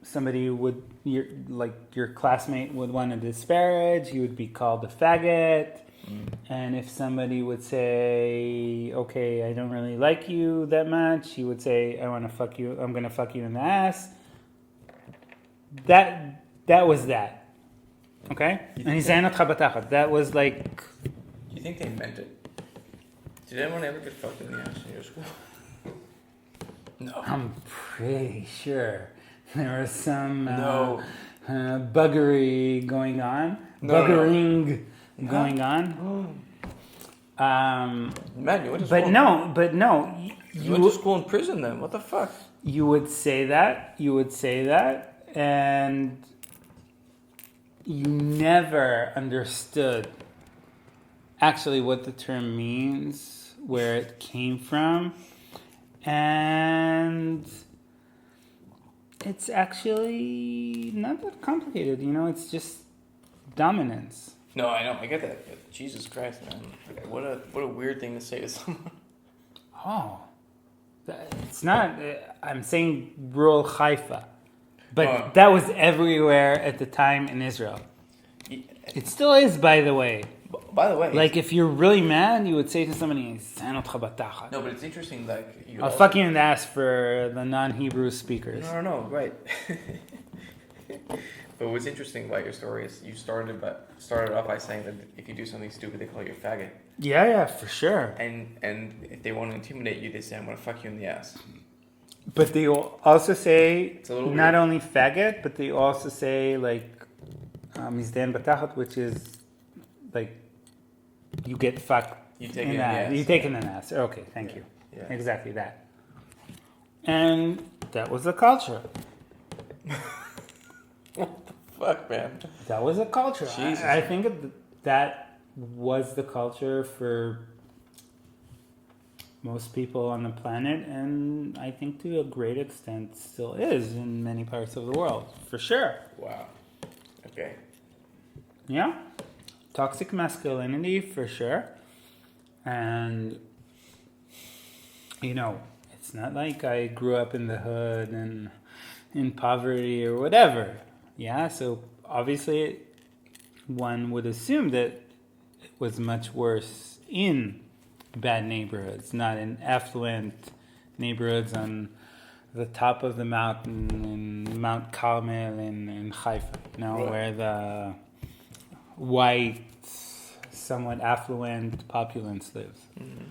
somebody would, your classmate would want to disparage, you would be called a faggot. And if somebody would say, okay, I don't really like you that much, you would say, I want to fuck you, I'm going to fuck you in the ass. That was that. Okay? That was Do you think they meant it? Did anyone ever get fucked in the ass in your school? No. I'm pretty sure there were some buggery going on. Buggering going on. Man, you went to But school. no. You went to school in prison then. What the fuck? You would say that, and you never understood actually what the term means, where it came from, and it's actually not that complicated, it's just dominance. No, I know. I get that. But Jesus Christ, man. What a weird thing to say to someone. Oh, it's not, I'm saying rural Haifa, but that was everywhere at the time in Israel. It still is, by the way. By the way, Like, if you're really mad, you would say to somebody, no, but it's interesting. Like, I'll fuck you in the ass for the non-Hebrew speakers. No, right. But what's interesting about your story is you started off by saying that if you do something stupid, they call you a faggot. Yeah, for sure. And if they want to intimidate you, they say, "I'm gonna fuck you in the ass." But they will also say not weird. only faggot, but they also say like mizden batachat, which is like you get fucked. You take it in the ass. You take it in an ass. Okay, thank you. Yeah. Exactly that. And that was the culture. What the fuck, man? That was a culture. Jesus. I think that was the culture for most people on the planet, and I think to a great extent still is in many parts of the world, for sure. Wow. Okay. Yeah. Toxic masculinity, for sure. And, it's not like I grew up in the hood and in poverty or whatever. Yeah, so obviously one would assume that it was much worse in bad neighborhoods, not in affluent neighborhoods on the top of the mountain in Mount Carmel in Haifa, Right. where the white, somewhat affluent populace lives. Mm-hmm.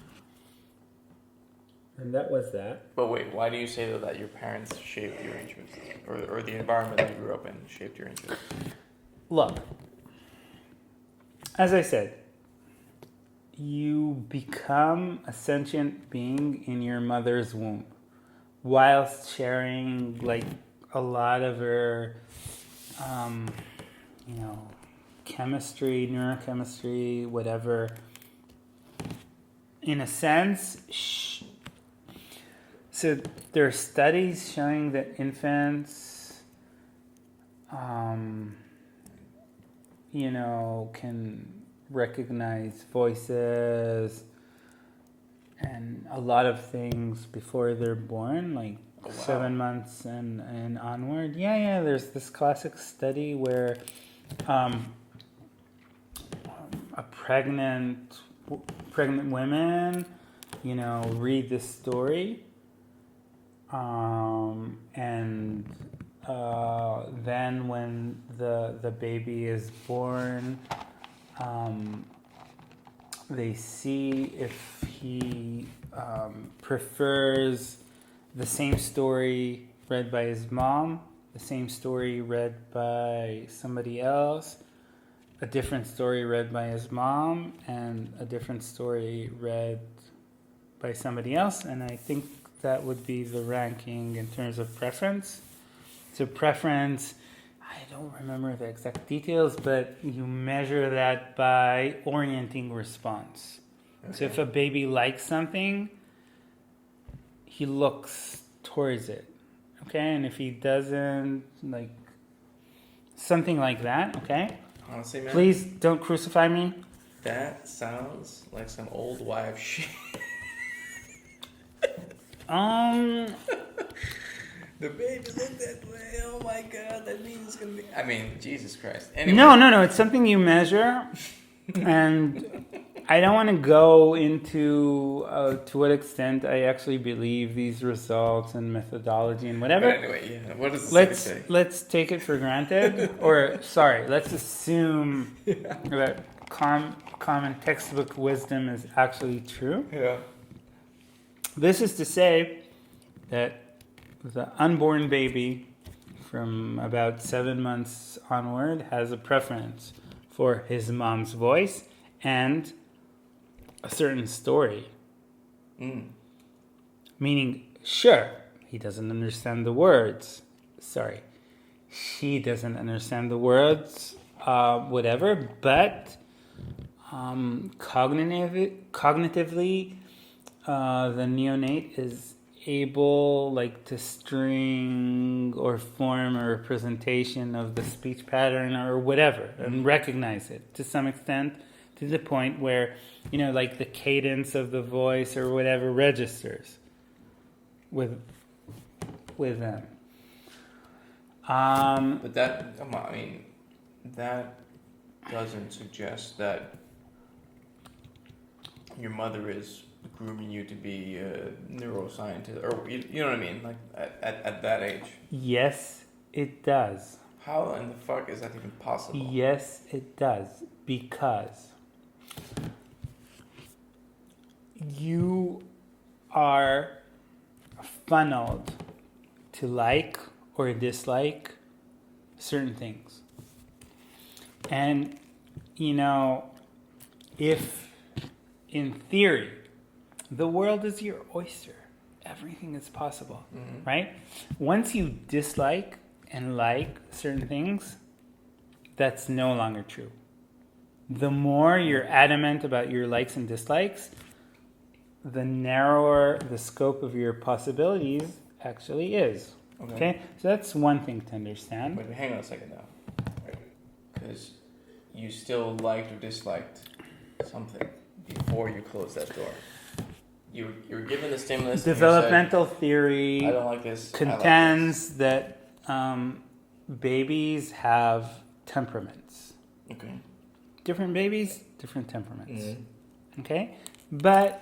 And that was that. But wait, why do you say though that your parents shaped your interests, or the environment that you grew up in shaped your interests? Look, as I said, you become a sentient being in your mother's womb whilst sharing like a lot of her, chemistry, neurochemistry, whatever. In a sense, so there are studies showing that infants, can recognize voices and a lot of things before they're born, like 7 months and onward. Yeah, there's this classic study where pregnant women, read this story, and then when the baby is born, they see if he prefers the same story read by his mom, the same story read by somebody else, a different story read by his mom, and a different story read by somebody else. And I think that would be the ranking in terms of preference. So preference, I don't remember the exact details, but you measure that by orienting response. Okay. So if a baby likes something, he looks towards it. Okay, and if he doesn't, like something like that, okay? Honestly, man. Please don't crucify me. That sounds like some old wife shit. The baby looked that way. Oh my god, that means it's gonna be. I mean, Jesus Christ. Anyway. No. It's something you measure, and I don't want to go into to what extent I actually believe these results and methodology and whatever. But anyway, yeah. What does the say? Let's take it for granted, or sorry, let's assume that common textbook wisdom is actually true. Yeah. This is to say that the unborn baby from about 7 months onward, has a preference for his mom's voice and a certain story. Meaning, sure, he doesn't understand the words. Sorry. She doesn't understand the words, whatever, but cognitively, the neonate is able to string or form a representation of the speech pattern or whatever and recognize it to some extent, to the point where the cadence of the voice or whatever registers with them. But that, that doesn't suggest that your mother is grooming you to be a neuroscientist, or you know what I mean, at that age. Yes, it does. How in the fuck is that even possible? Yes, it does, because you are funneled to like or dislike certain things. And, if in theory, the world is your oyster, everything is possible, right? Once you dislike and like certain things, that's no longer true. The more you're adamant about your likes and dislikes, the narrower the scope of your possibilities actually is. Okay? So that's one thing to understand. Wait, hang on a second now. Because you still liked or disliked something before you closed that door. You're given the stimulus. Developmental theory I don't like this. contends that babies have temperaments. Okay. Different babies, different temperaments. Okay? But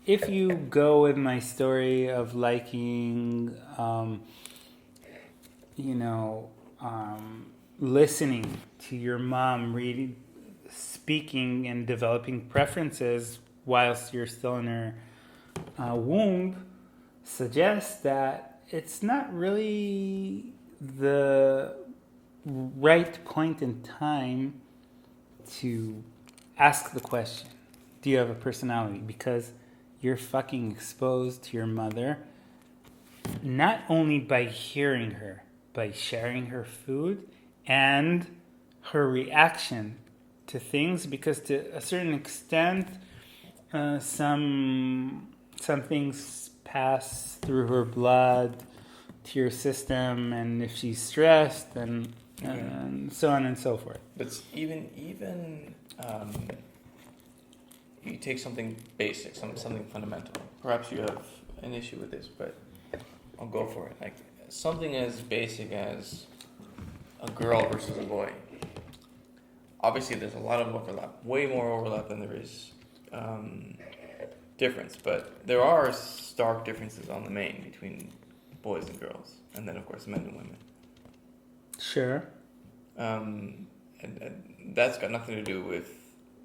if you go with my story of liking, listening to your mom reading, speaking, and developing preferences whilst you're still in her womb, suggests that it's not really the right point in time to ask the question, do you have a personality? Because you're fucking exposed to your mother, not only by hearing her, by sharing her food and her reaction to things, because to a certain extent, some things pass through her blood to your system, and if she's stressed, and so on and so forth. But even you take something basic, something fundamental. Perhaps you have an issue with this, but I'll go for it. Like something as basic as a girl versus a boy. Obviously, there's a lot of overlap, way more overlap than there is difference. But there are stark differences on the main between boys and girls, and then of course men and women. Sure. And that's got nothing to do with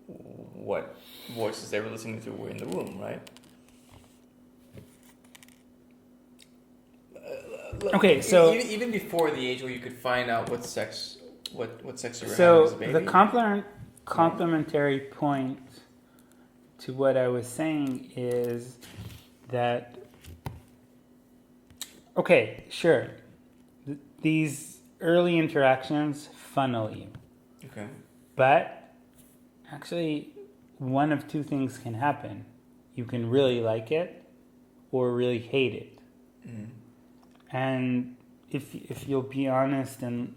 what voices they were listening to were in the womb, right? Okay, so even before the age where you could find out what sex you were having as a baby. The complementary point to what I was saying is that, okay, sure, these early interactions funnel you. Okay. But actually, one of two things can happen. You can really like it or really hate it. And if you'll be honest and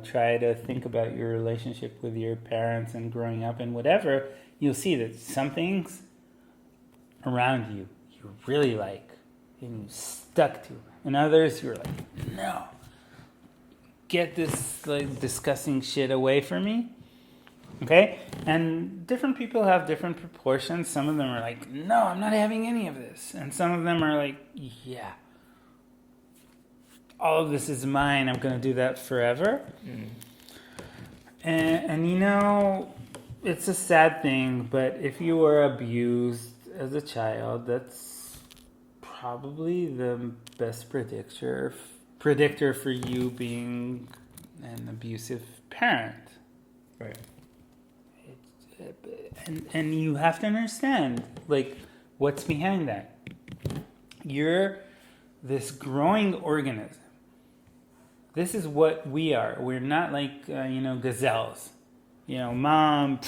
try to think about your relationship with your parents and growing up and whatever, you'll see that some things around you really like and you stuck to, and others you're like, no, get this disgusting shit away from me. Okay? And different people have different proportions. Some of them are like, no, I'm not having any of this, and some of them are like, yeah, all of this is mine. I'm going to do that forever. And it's a sad thing, but if you were abused as a child, that's probably the best predictor predictor for you being an abusive parent. Right. And you have to understand, like, what's behind that. You're this growing organism. This is what we are. We're not like, gazelles. Mom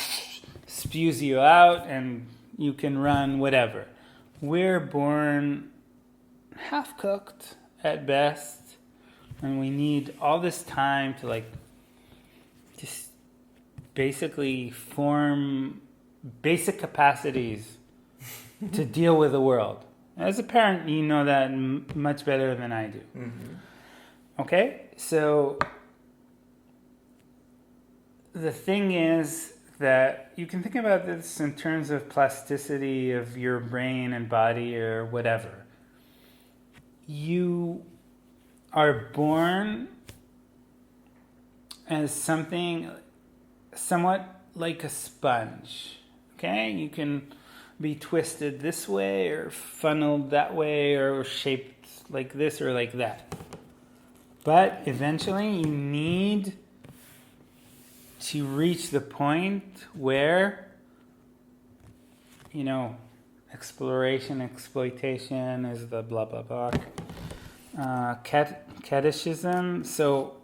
spews you out and you can run whatever. We're born half-cooked at best, and we need all this time to, like, just basically form basic capacities to deal with the world. As a parent, you know that much better than I do. Mm-hmm. Okay? So the thing is that you can think about this in terms of plasticity of your brain and body or whatever. You are born as something somewhat like a sponge. Okay? You can be twisted this way or funneled that way or shaped like this or like that. But eventually you need to reach the point where, exploration, exploitation is the blah, blah, blah. Catechism. So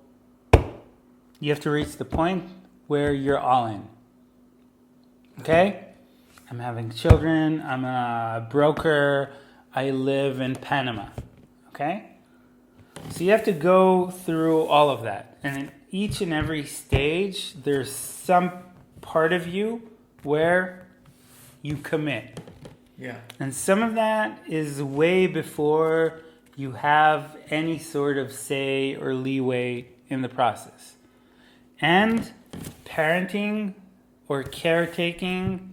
you have to reach the point where you're all in. Okay? I'm having children. I'm a broker. I live in Panama. Okay? So you have to go through all of that. And in each and every stage, there's some part of you where you commit. Yeah. And some of that is way before you have any sort of say or leeway in the process. And parenting or caretaking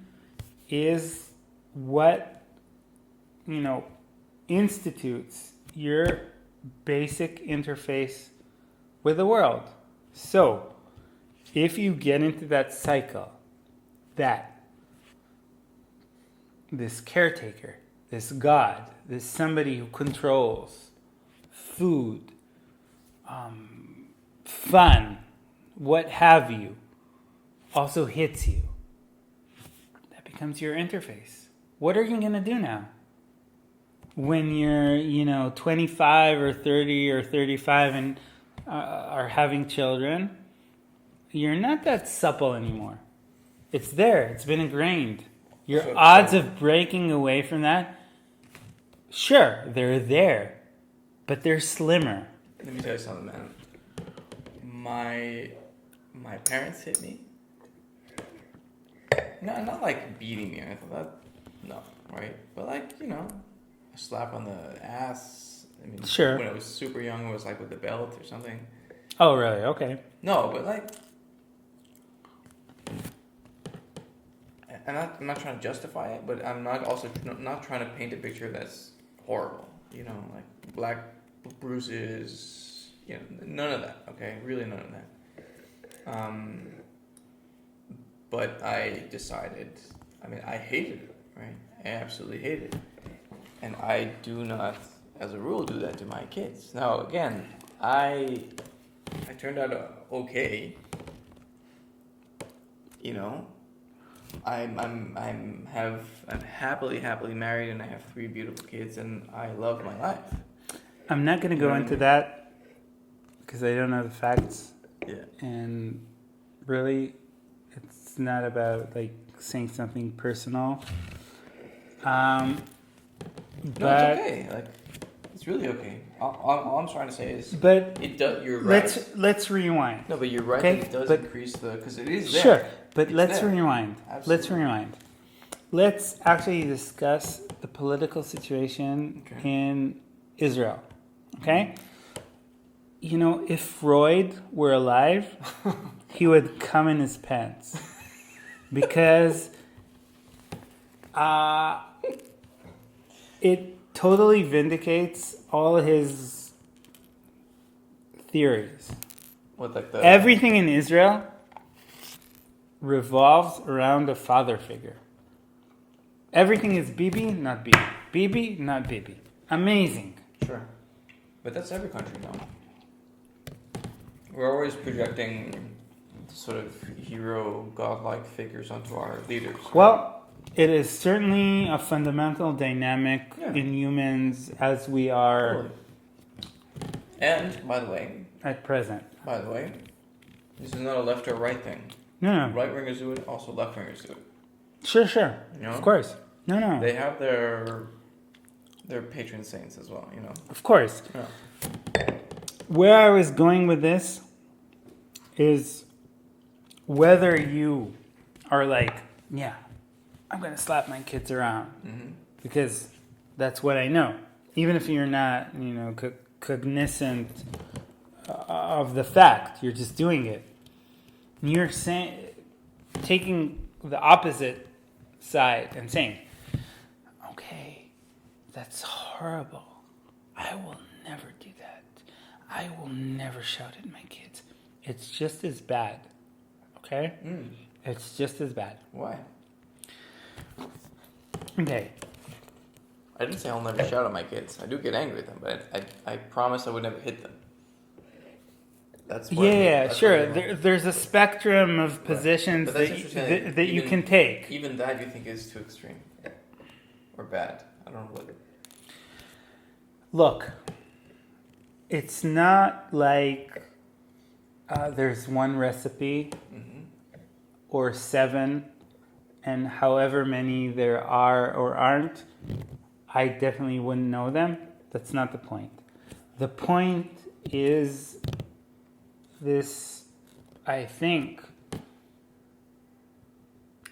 is what, institutes your basic interface with the world. So, if you get into that cycle, that this caretaker, this God, this somebody who controls food, fun, what have you, also hits you, that becomes your interface. What are you going to do now? When you're, 25 or 30 or 35 and are having children, you're not that supple anymore. It's there. It's been ingrained. Your odds of breaking away from that, sure, they're there, but they're slimmer. Let me tell you something, man. My parents hit me. No, not like beating me or anything. No, right? But like, a slap on the ass. I mean, sure. When I was super young, it was like with the belt or something. Oh, really? Okay. No, but like, I'm not trying to justify it, but I'm not trying to paint a picture that's horrible. Like black bruises. None of that. Okay, really none of that. But I decided. I mean, I hated it. Right? I absolutely hated it, and I do not, as a rule, do that to my kids. Now, again, I turned out okay. I'm happily married, and I have 3 beautiful kids, and I love my life. I'm not going to go into that because I don't know the facts. Yeah. And really, it's not about like saying something personal. No, it's okay. Like, it's really okay. All I'm trying to say is, but it does. You're right. Let's rewind. No, but you're right. Okay? That it does increase because it is there. Sure, but it's let's there. rewind. Absolutely. Let's rewind. Let's actually discuss the political situation in Israel. Okay? If Freud were alive, he would come in his pants. Because it totally vindicates all his theories. What, like Everything in Israel revolves around a father figure. Everything is Bibi, not Bibi. Bibi, not Bibi. Amazing. Sure. But that's every country, no? We're always projecting sort of hero, godlike figures onto our leaders. Right? Well, it is certainly a fundamental dynamic in humans as we are Totally. And, by the way, at present. this is not a left or right thing. No. Right-wingers do it, also left-wingers do it. Sure. You know? Of course. No. They have their patron saints as well, you know. Of course. Yeah. Where I was going with this is whether you are like, yeah, I'm going to slap my kids around because that's what I know. Even if you're not, cognizant of the fact, you're just doing it. And you're taking the opposite side and saying, okay, that's horrible. I will never do that. I will never shout at my kids. It's just as bad. Okay? It's just as bad. Why? Okay. I didn't say I'll never shout at my kids. I do get angry at them, but I promise I would never hit them. That's Sure. There's a spectrum of positions that you can take. Even that you think is too extreme or bad. I don't know what. Look, it's not like there's one recipe or 7, and however many there are or aren't, I definitely wouldn't know them. That's not the point. The point is this, I think,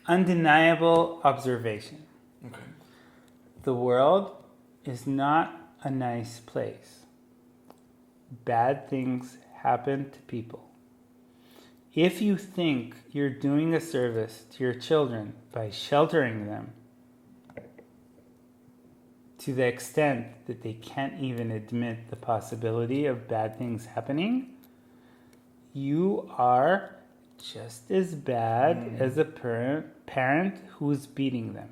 undeniable observation. Okay. The world is not a nice place. Bad things happen to people. If you think you're doing a service to your children by sheltering them to the extent that they can't even admit the possibility of bad things happening, you are just as bad as a parent who's beating them.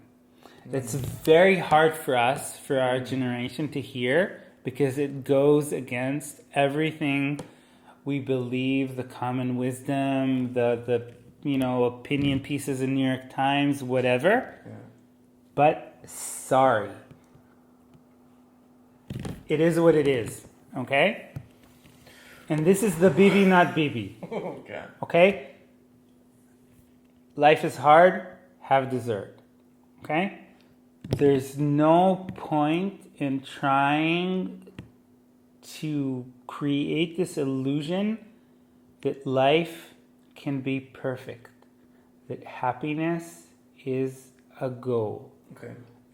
It's very hard for us, for our generation, to hear because it goes against everything we believe, the common wisdom, the opinion pieces in New York Times, whatever. Yeah. But sorry. It is what it is, okay? And this is the Bibi, not Bibi. Okay. Okay? Life is hard, have dessert. Okay? There's no point in trying to create this illusion that life can be perfect, that happiness is a goal,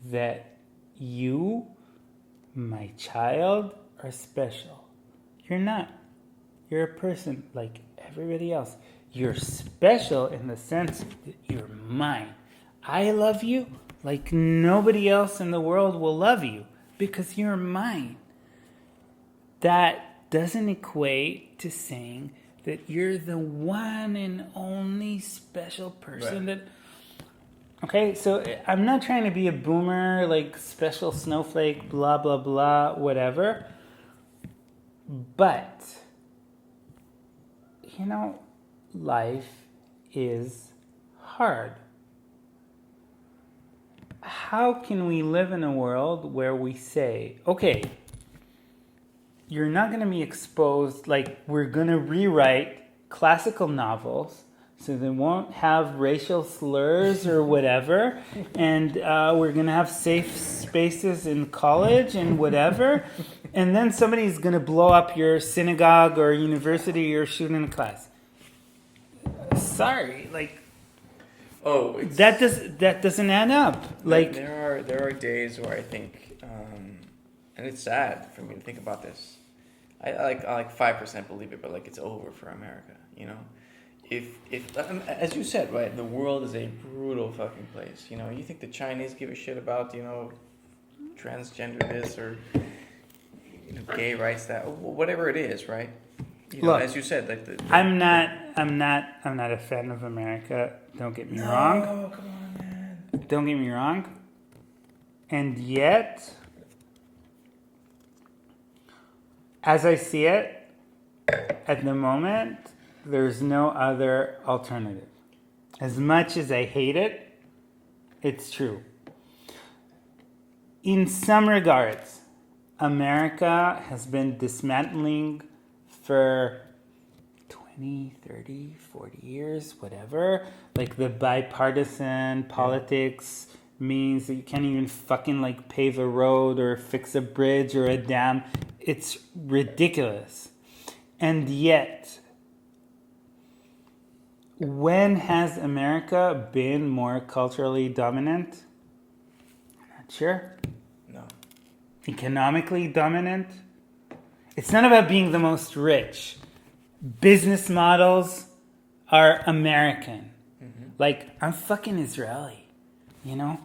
that you, my child, are special. You're not. You're a person like everybody else. You're special in the sense that you're mine. I love you like nobody else in the world will love you because you're mine. That doesn't equate to saying that you're the one and only special person that... Okay, so I'm not trying to be a boomer, like special snowflake, blah, blah, blah, whatever. But, life is hard. How can we live in a world where we say, okay, you're not going to be exposed, like we're going to rewrite classical novels so they won't have racial slurs or whatever, and we're going to have safe spaces in college and whatever, and then somebody's going to blow up your synagogue or university you're shooting in class. Sorry, like... that doesn't add up. Like there are days where I think, and it's sad for me to think about this. I like 5% believe it, but like it's over for America. If as you said, right, the world is a brutal fucking place. You think the Chinese give a shit about transgender this or gay rights that, whatever it is, right? Look, as you said, like I'm not a fan of America. Don't get me wrong. Oh, come on, man. Don't get me wrong. And yet, as I see it, at the moment, there's no other alternative. As much as I hate it, it's true. In some regards, America has been dismantling for 20, 30, 40 years, whatever. Like the bipartisan politics means that you can't even fucking like pave a road or fix a bridge or a dam. It's ridiculous. And yet, when has America been more culturally dominant? Not sure. No. Economically dominant? It's not about being the most rich. Business models are American. Mm-hmm. Like, I'm fucking Israeli, you know?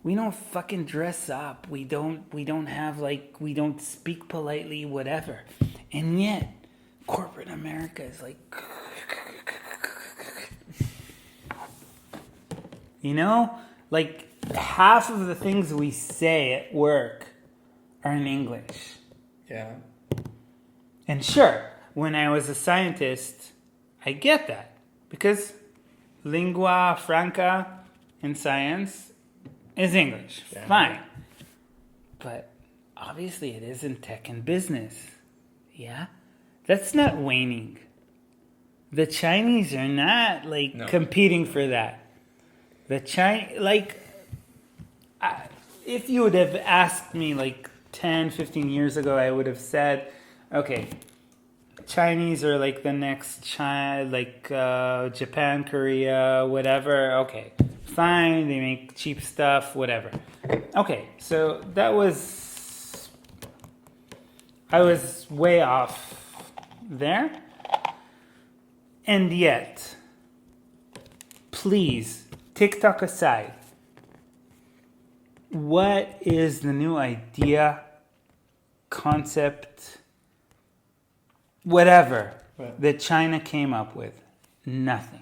We don't fucking dress up. We don't have like, we don't speak politely, whatever. And yet, corporate America is like, you know? Like, half of the things we say at work are in English. Yeah. And sure, when I was a scientist, I get that. Because lingua franca in science is English. Yeah. Fine. But obviously it isn't tech and business. Yeah? That's not waning. The Chinese are not like competing for that. The Chinese, like, if you would have asked me like 10, 15 years ago, I would have said, okay, Chinese are like the next China, like Japan, Korea, whatever. Okay, fine, they make cheap stuff, whatever. Okay, so that was, I was way off there. And yet, please, TikTok aside, what is the new idea, concept, whatever that China came up with? Nothing.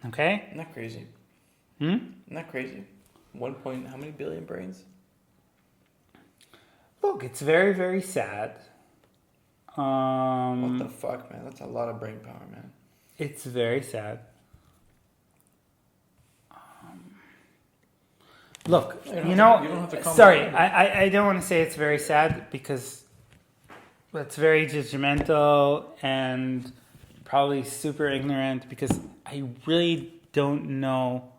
Okay? Not crazy. Not crazy. How many billion brains? Look, it's very, very sad. What the fuck, man? That's a lot of brain power, man. It's very sad. Look, you know, sorry, I don't want to say it's very sad because it's very judgmental and probably super ignorant because I really don't know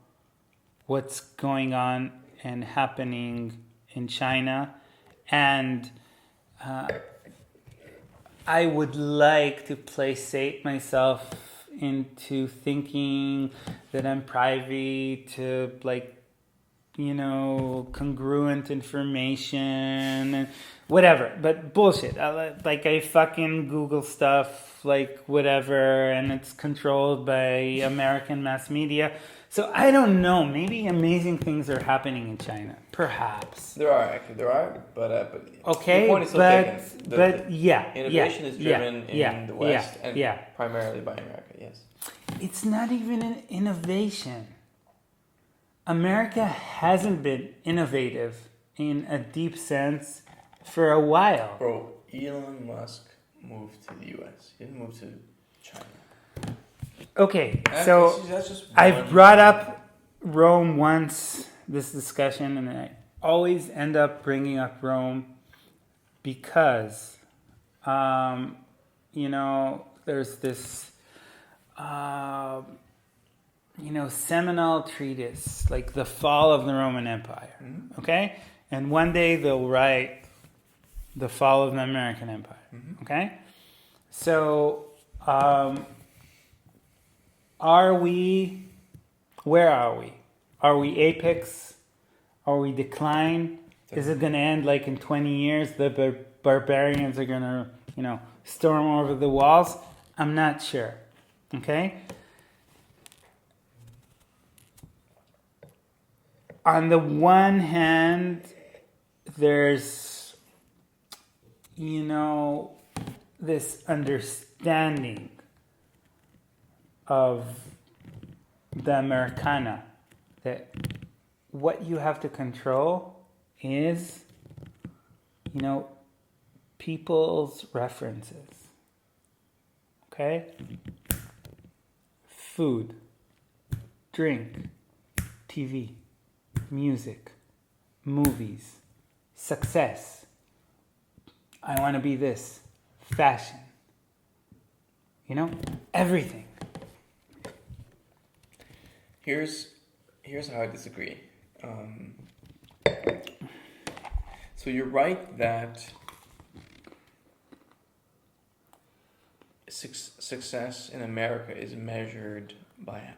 what's going on and happening in China. And I would like to placate myself into thinking that I'm privy to, like, you know, congruent information and whatever, but bullshit. I fucking Google stuff, like whatever, and it's controlled by American mass media. So I don't know. Maybe amazing things are happening in China. Perhaps there are, but okay, the point is still taken. Innovation is driven in the West and primarily by America. Yes, it's not even an innovation. America hasn't been innovative in a deep sense for a while. Bro, Elon Musk moved to the US. He didn't move to China. Okay, so I've brought up Rome once, this discussion, and I always end up bringing up Rome because, you know, there's this... seminal treatise, like the fall of the Roman Empire, okay? And one day they'll write the fall of the American Empire, okay? So, where are we? Are we apex? Are we decline? Is it going to end like in 20 years? The barbarians are going to, you know, storm over the walls? I'm not sure, okay? On the one hand, there's, you know, this understanding of the Americana that what you have to control is, you know, people's references. Okay? Food, drink, TV, music, movies, success. I want to be this. Fashion. You know? Everything. Here's how I disagree. So you're right that success in America is measured by,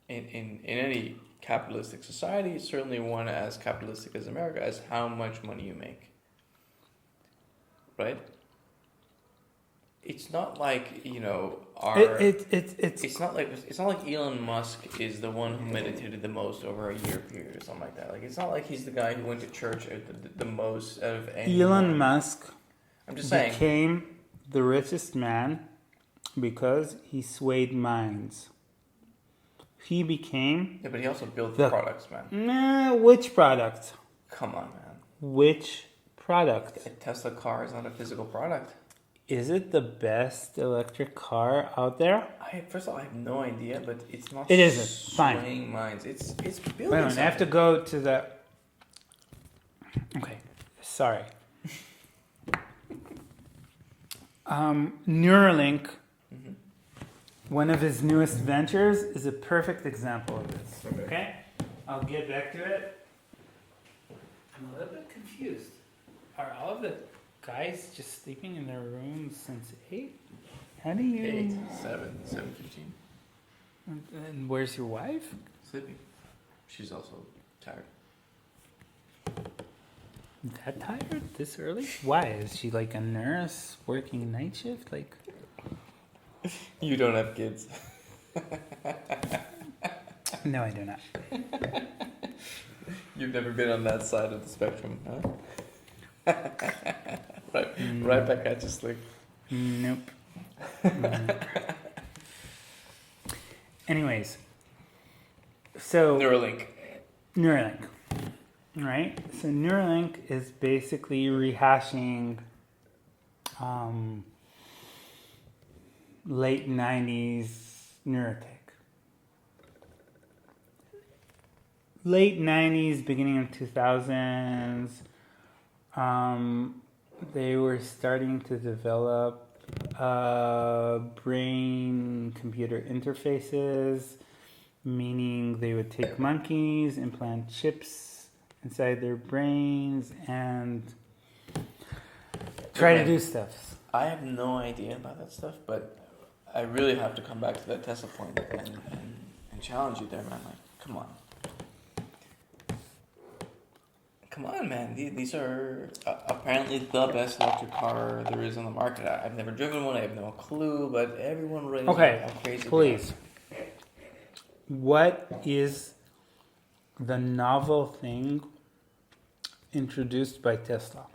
in any capitalistic society, certainly one as capitalistic as America, as how much money you make. Right? It's not like, it's not like Elon Musk is the one who meditated the most over a year period or something like that. Like, it's not like he's the guy who went to church the most out of anyone. Elon Musk I'm just saying, became the richest man because he swayed minds. He became... Yeah, but he also built the products, man. Nah, which product? Come on, man. Which product? A Tesla car is not a physical product. Is it the best electric car out there? First of all, I have no idea, but it's not. It isn't. Fine. Swaying minds. It's building. Wait a minute, I have to go to the... Okay, sorry. Neuralink, one of his newest ventures, is a perfect example of this. Okay? I'll get back to it. I'm a little bit confused. Are all of the guys just sleeping in their rooms since 8? How do you... 8, 7, 7:15. And where's your wife? Sleeping. She's also tired. That tired this early? Why? Is she like a nurse working night shift? Like... You don't have kids. No, I do not. You've never been on that side of the spectrum, huh? Right back at you, Slick. Nope. Anyways, so Neuralink. Right? So Neuralink is basically rehashing late 90s neurotech. Late 90s, beginning of 2000s, they were starting to develop brain-computer interfaces, meaning they would take monkeys, implant chips inside their brains, and try to do stuff. I have no idea about that stuff, but I really have to come back to that Tesla point and challenge you there, man. Like, come on. Come on, man. These are apparently the best electric car there is on the market. I've never driven one. I have no clue, but everyone raves about how crazy please. What is the novel thing introduced by Tesla?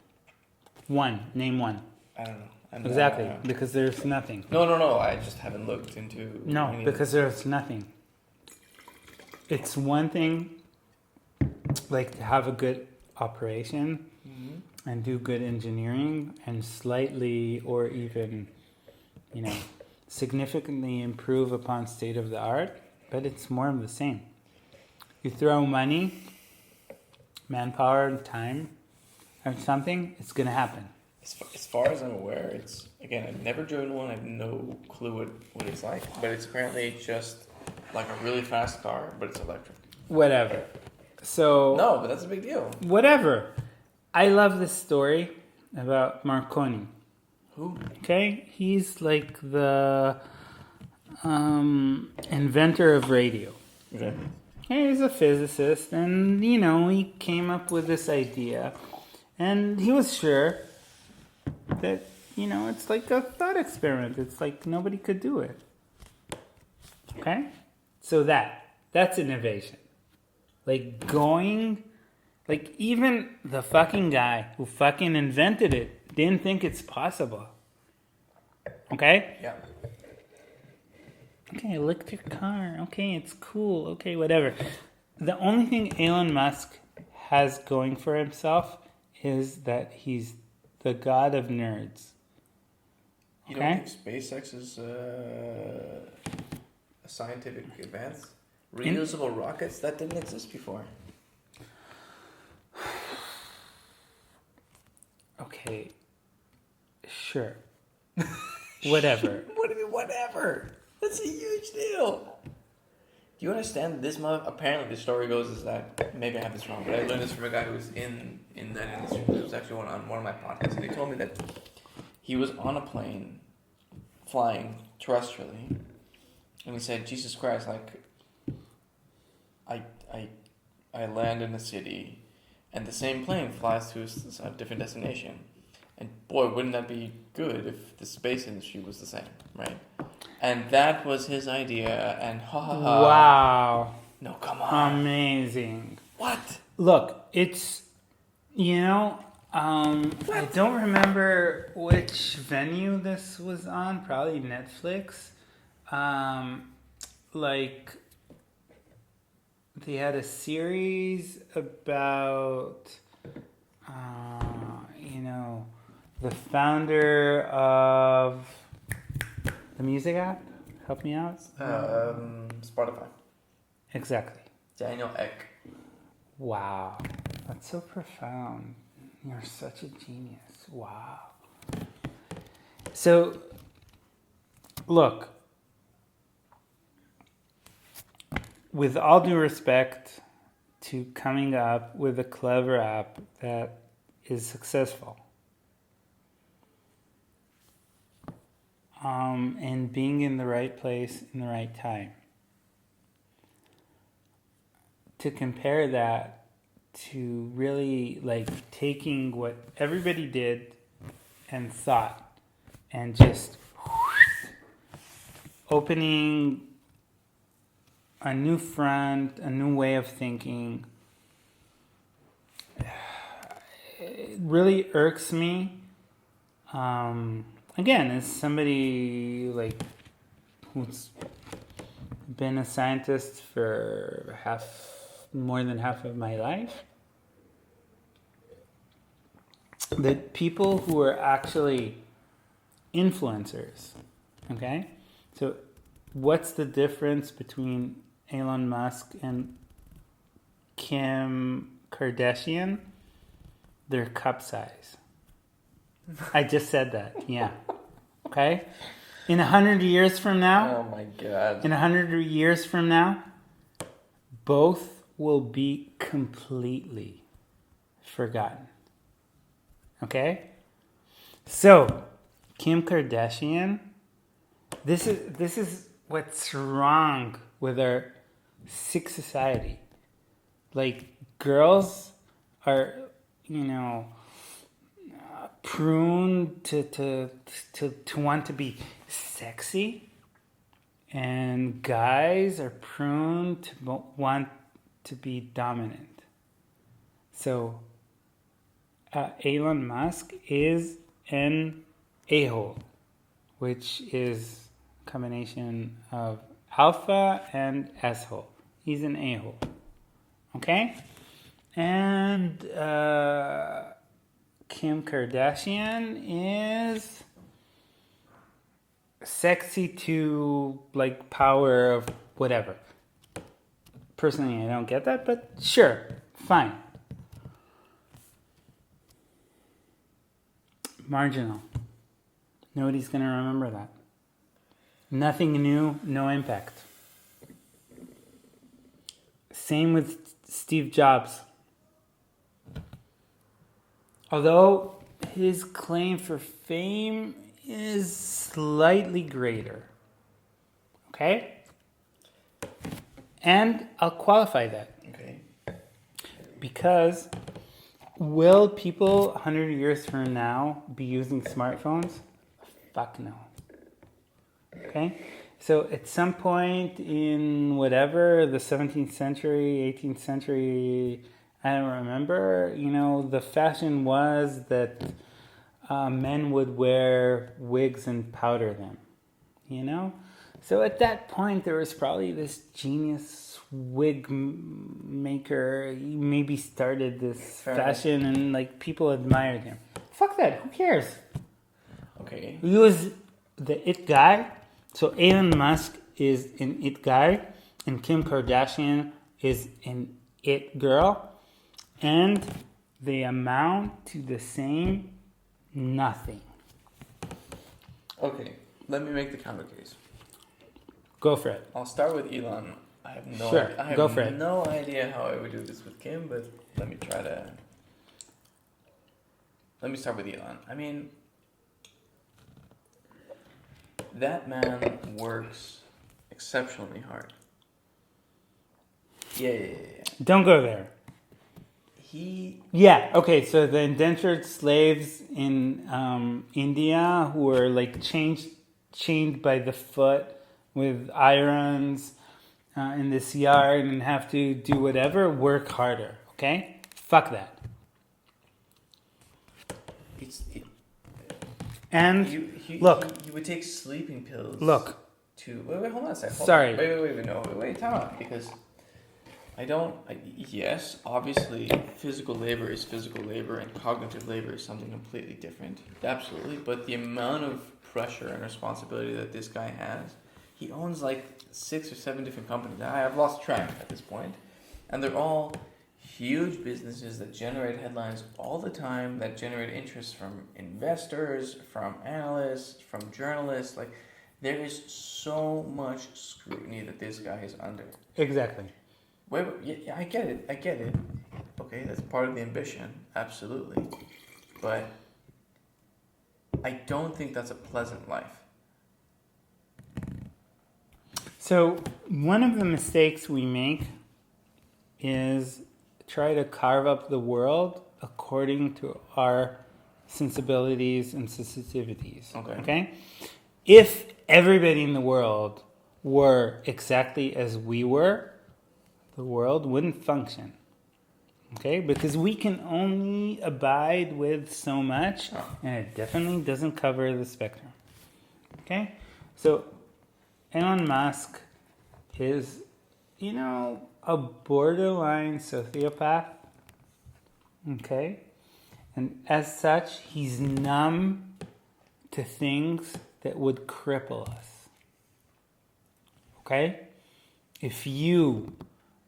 Name one. I don't know. Exactly, because there's nothing. No. I just haven't looked into... No, because there's nothing. It's one thing, like, to have a good operation and do good engineering and slightly or even, significantly improve upon state of the art, but it's more of the same. You throw money, manpower, and time at something, it's going to happen. As far as I'm aware, it's, again, I've never driven one. I have no clue what it's like, but it's apparently just like a really fast car, but it's electric. Whatever. So... No, but that's a big deal. Whatever. I love this story about Marconi. Who? Okay? He's like the inventor of radio. Okay. He's a physicist, and, he came up with this idea. And he was sure that, it's like a thought experiment. It's like nobody could do it. Okay? So that's innovation. Even the fucking guy who fucking invented it didn't think it's possible. Okay? Yeah. Okay, electric car. Okay, it's cool. Okay, whatever. The only thing Elon Musk has going for himself is that he's the god of nerds. You Okay? don't think SpaceX is a scientific advance? Reusable rockets? That didn't exist before. Okay. Sure. Whatever. What do you mean, whatever? That's a huge deal. Do you understand this month? Apparently, the story goes is that, maybe I have this wrong, but I learned this from a guy who was in that industry. It was actually on one of my podcasts, and he told me that he was on a plane flying terrestrially, and he said, Jesus Christ, like, I land in a city, and the same plane flies to a different destination. And boy, wouldn't that be good if the space industry was the same, right? And that was his idea, and ha ha ha. Wow. No, come on. Amazing. What? Look, it's, I don't remember which venue this was on, probably Netflix. Like, they had a series about, the founder of the music app. Help me out. Spotify. Exactly. Daniel Ek. Wow. That's so profound. You're such a genius. Wow. So, look, with all due respect to coming up with a clever app that is successful, and being in the right place in the right time, to compare that to really like taking what everybody did and thought and just opening a new front, a new way of thinking, it really irks me. Again, as somebody like who's been a scientist for more than half of my life, that people who are actually influencers, okay? So what's the difference between Elon Musk and Kim Kardashian? Their cup size. I just said that, yeah. Okay? In 100 years from now, Oh my God. in 100 years from now, both will be completely forgotten. Okay? So, Kim Kardashian, this is what's wrong with our sick society. Like, girls are, prone to want to be sexy, and guys are prone to want to be dominant. So Elon Musk is an a-hole, which is a combination of alpha and s-hole. He's an a-hole. Okay? And Kim Kardashian is sexy to like power of whatever. Personally, I don't get that, but sure, fine. Marginal. Nobody's going to remember that. Nothing new, no impact. Same with Steve Jobs. Although his claim for fame is slightly greater. Okay? And I'll qualify that. Okay. Because will people 100 years from now be using smartphones? Fuck no. Okay? So at some point in whatever, the 17th century, 18th century, I don't remember, the fashion was that men would wear wigs and powder them, So at that point, there was probably this genius wig maker. He maybe started this fashion and like people admired him. Fuck that. Who cares? Okay. He was the it guy. So Elon Musk is an it guy, and Kim Kardashian is an it girl, and they amount to the same nothing. Okay. Let me make the counter case. Go for it. I'll start with Elon. I have no Sure, idea. I have go for it. no idea how I would do this with Kim, but let me try to. Let me start with Elon. I mean, that man works exceptionally hard. Yeah. Don't go there. Yeah, okay, so the indentured slaves in India who were like chained by the foot with irons in this yard and have to do whatever, work harder, okay? Fuck that. And look. He would take sleeping pills. Look. Wait, hold on a second. Sorry. Wait, time out. Because yes, obviously, physical labor is physical labor and cognitive labor is something completely different. Absolutely. But the amount of pressure and responsibility that this guy has, he owns like 6 or 7 different companies. I have lost track at this point. And they're all huge businesses that generate headlines all the time, that generate interest from investors, from analysts, from journalists. Like, there is so much scrutiny that this guy is under. Exactly. Wait, yeah, I get it. Okay, that's part of the ambition, absolutely. But I don't think that's a pleasant life. So one of the mistakes we make is try to carve up the world according to our sensibilities and sensitivities. Okay? If everybody in the world were exactly as we were, the world wouldn't function. Okay? Because we can only abide with so much, and it definitely doesn't cover the spectrum. Okay? So Elon Musk is, a borderline sociopath. Okay? And as such, he's numb to things that would cripple us. Okay? If you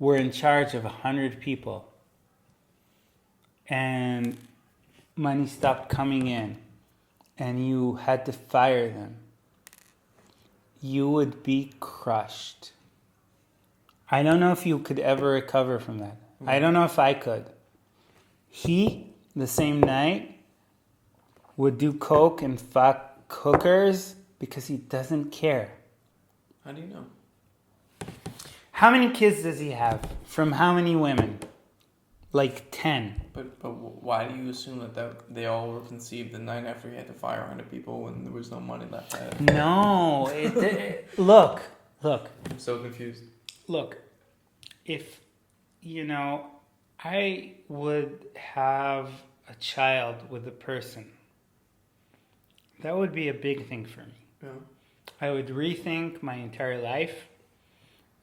were in charge of 100 people and money stopped coming in and you had to fire them, you would be crushed. I don't know if you could ever recover from that. I don't know if I could. He, the same night, would do coke and fuck hookers because he doesn't care. How do you know? How many kids does he have? From how many women? Like 10. But why do you assume that they all were conceived the night after he had to fire 100 people when there was no money left? No. Look. I'm so confused. Look. If, I would have a child with a person, that would be a big thing for me. Yeah. I would rethink my entire life.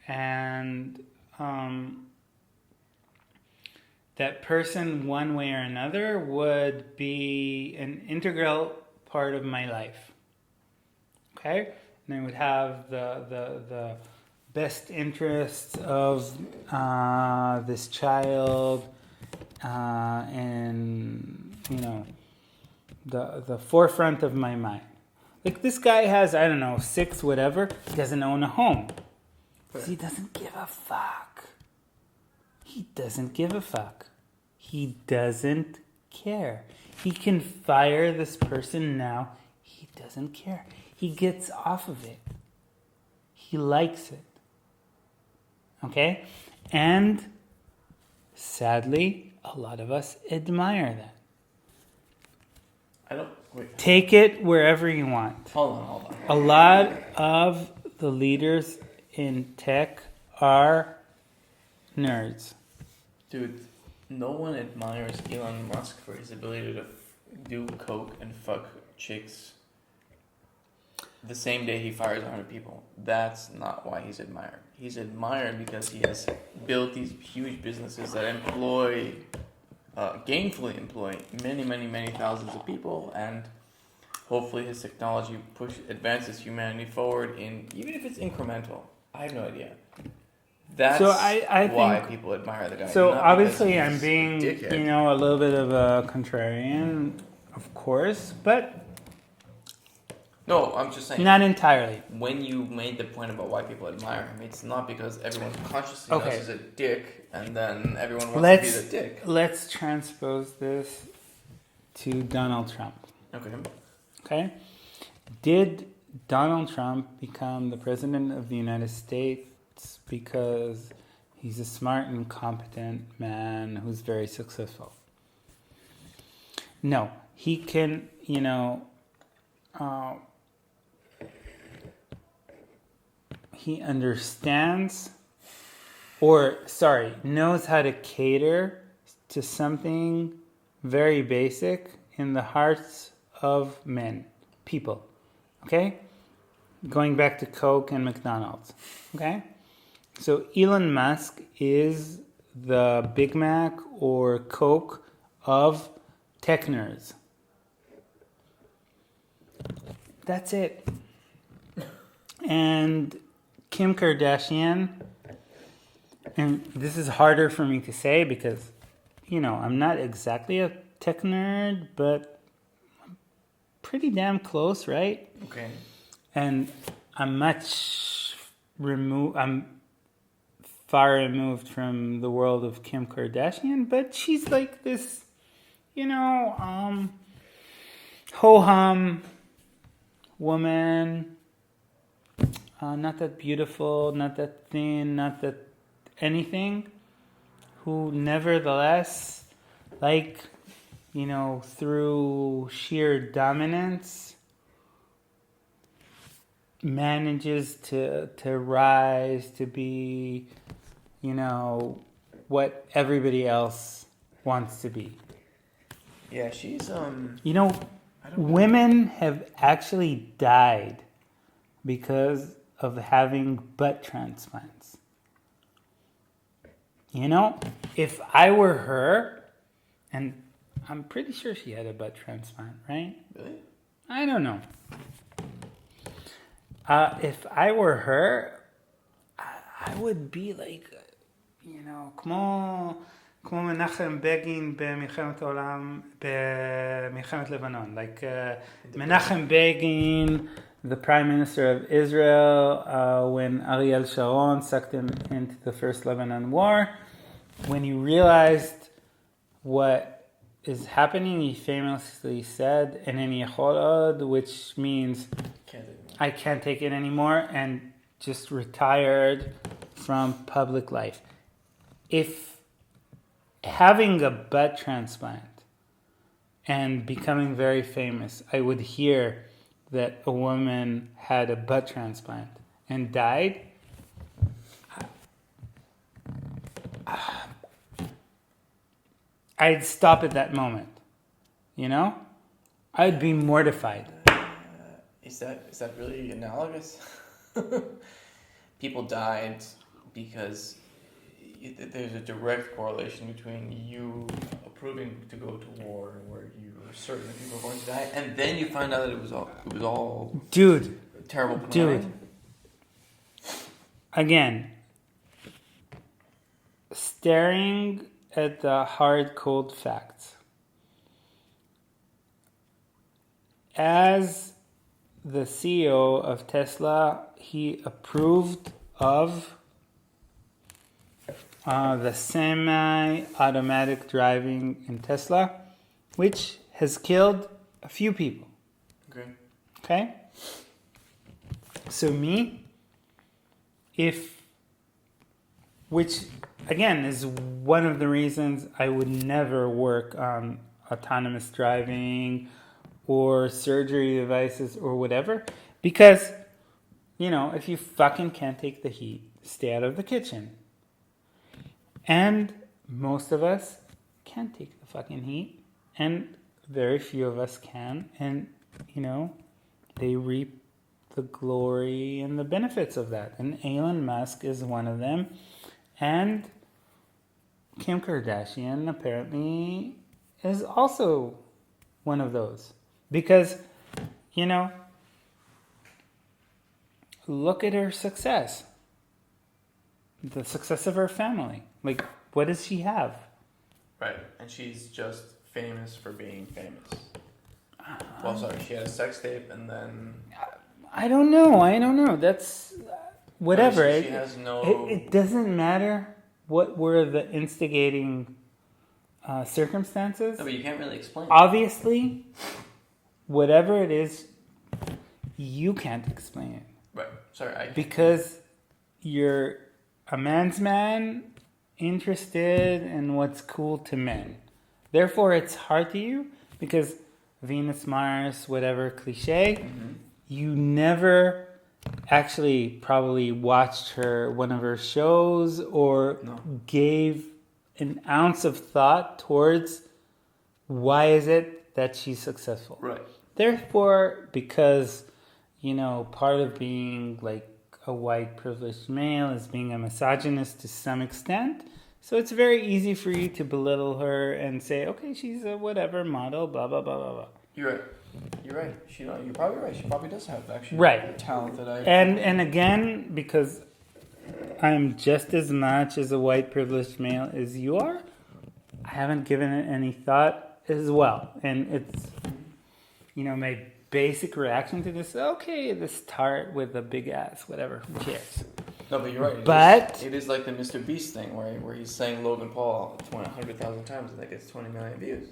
And that person, one way or another, would be an integral part of my life. Okay? And I would have the best interests of this child in, the forefront of my mind. Like, this guy has, 6 whatever, he doesn't own a home. He doesn't give a fuck. He doesn't care. He can fire this person now. He doesn't care. He gets off of it. He likes it. Okay? And sadly, a lot of us admire that. Take it wherever you want. Hold on. A lot of the leaders in tech are nerds. Dude, no one admires Elon Musk for his ability to do coke and fuck chicks the same day he fires 100 people. That's not why he's admired. He's admired because he has built these huge businesses that employ gainfully employ many thousands of people, and hopefully his technology advances humanity forward in, even if it's incremental. I have no idea. That's So I why think people admire the guy. so. Not Obviously, because I'm he's being a dickhead. a little bit of a contrarian, of course, but No, I'm just saying. not entirely. When you made the point about why people admire him, it's not because everyone consciously Okay. knows he's a dick, and then everyone wants to be the dick. Let's transpose this to Donald Trump. Okay. Okay, did Donald Trump become the president of the United States because he's a smart and competent man who's very successful? No, he can, he understands, knows how to cater to something very basic in the hearts of men, people. Okay? Going back to Coke and McDonald's. Okay? So Elon Musk is the Big Mac or Coke of tech nerds. That's it. And Kim Kardashian, and this is harder for me to say because, I'm not exactly a tech nerd, but I'm pretty damn close, right? Okay. And I'm far removed from the world of Kim Kardashian, but she's like this, ho-hum woman, not that beautiful, not that thin, not that anything, who nevertheless, through sheer dominance, manages to rise to be, what everybody else wants to be. Yeah, she's Women have actually died because of having butt transplants. If I were her, and I'm pretty sure she had a butt transplant, right? Really? I don't know. If I were her, I would be like, כמו מנחם בגין במלחמת העולם, במלחמת לבנון. Like Menachem Begin, the Prime Minister of Israel, when Ariel Sharon sucked him into the First Lebanon War, when he realized what is happening, he famously said, "Eneni yachol od," which means I can't take it anymore, and just retired from public life. If having a butt transplant and becoming very famous, I would hear that a woman had a butt transplant and died, I'd stop at that moment. I'd be mortified. Is that really analogous? People died because there's a direct correlation between you approving to go to war, where you were certain that people were going to die, and then you find out that it was all Dude, terrible planning. Again, staring at the hard, cold facts. As the CEO of Tesla, he approved of the semi-automatic driving in Tesla, which has killed a few people. Okay? So which again is one of the reasons I would never work on autonomous driving or surgery devices or whatever, because if you fucking can't take the heat, stay out of the kitchen. And most of us can't take the fucking heat, and very few of us can, and they reap the glory and the benefits of that, and Elon Musk is one of them. And Kim Kardashian apparently is also one of those. Because, you know, look at her success. The success of her family. Like, what does she have? Right, and she's just famous for being famous. Well, sorry, she had a sex tape and then... I don't know. That's whatever. She has no... It doesn't matter what were the instigating circumstances. No, but you can't really explain. Obviously, whatever it is, you can't explain it. Right, sorry, because you're a man's man interested in what's cool to men. Therefore, it's hard to you because Venus, Mars, whatever cliche, you never actually probably watched one of her shows or gave an ounce of thought towards why is it that she's successful. Right. Therefore, because, part of being like a white privileged male is being a misogynist to some extent. So it's very easy for you to belittle her and say, okay, she's a whatever model, blah, blah, blah, blah, blah. You're right. You're probably right. She probably does have actually talent that I... And again, because I'm just as much as a white privileged male as you are, I haven't given it any thought as well. And it's, my basic reaction to this, okay, this tart with a big ass, whatever, who cares? No, but you're right. But it is like the Mr. Beast thing where he's saying Logan Paul 100,000 times and that gets 20 million views.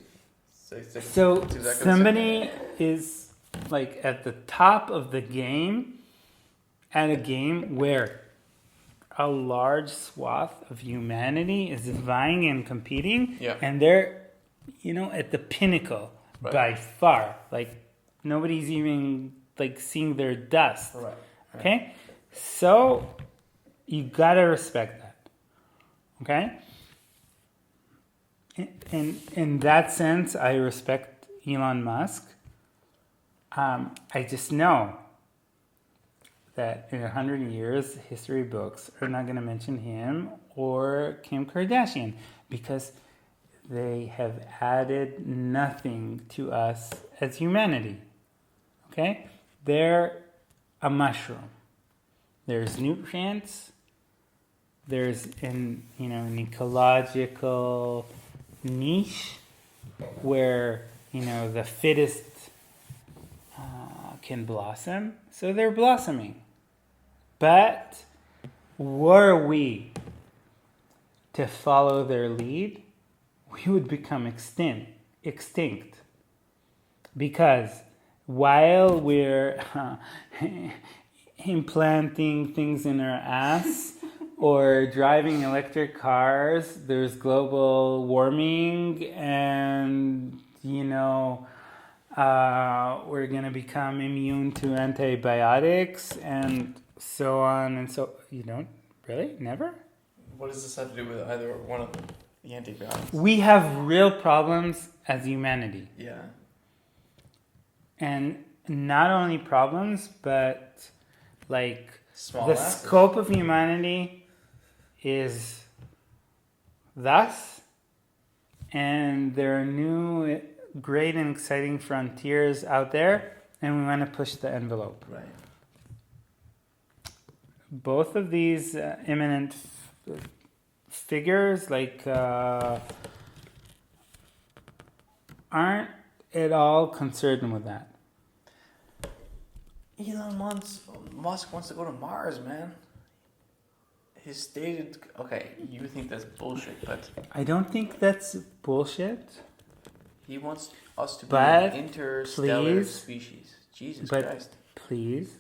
So somebody is like at the top of the game at a game where a large swath of humanity is vying and competing, and they're, at the pinnacle by far. Like nobody's even like seeing their dust. Right. Okay, so you gotta respect that. Okay. In that sense, I respect Elon Musk. I just know that in 100 years, history books are not going to mention him or Kim Kardashian because they have added nothing to us as humanity. Okay? They're a mushroom. There's nutrients. There's an ecological niche where the fittest can blossom, so they're blossoming. But were we to follow their lead, we would become extinct because while we're implanting things in our ass or driving electric cars, there's global warming and, we're going to become immune to antibiotics and so on and so... You don't? Really? Never? What does this have to do with either one of the antibiotics? We have real problems as humanity. Yeah. And not only problems, but like Small the masses. scope of humanity is thus, and there are new great and exciting frontiers out there, and we want to push the envelope. Right. Both of these eminent figures aren't at all concerned with that. Elon Musk wants to go to Mars, man. His stated... Okay, you think that's bullshit, but... I don't think that's bullshit. He wants us to be an interstellar species. Jesus Christ. Please.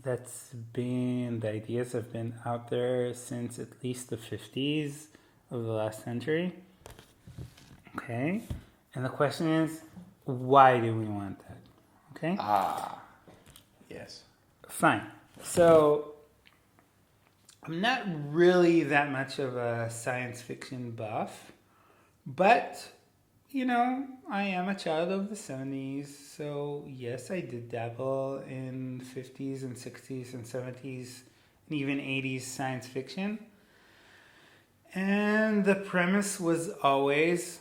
The ideas have been out there since at least the 50s of the last century. Okay? And the question is, why do we want that? Okay? Yes. Fine. So, I'm not really that much of a science fiction buff, but, I am a child of the 70s, so yes, I did dabble in 50s and 60s and 70s and even 80s science fiction. And the premise was always,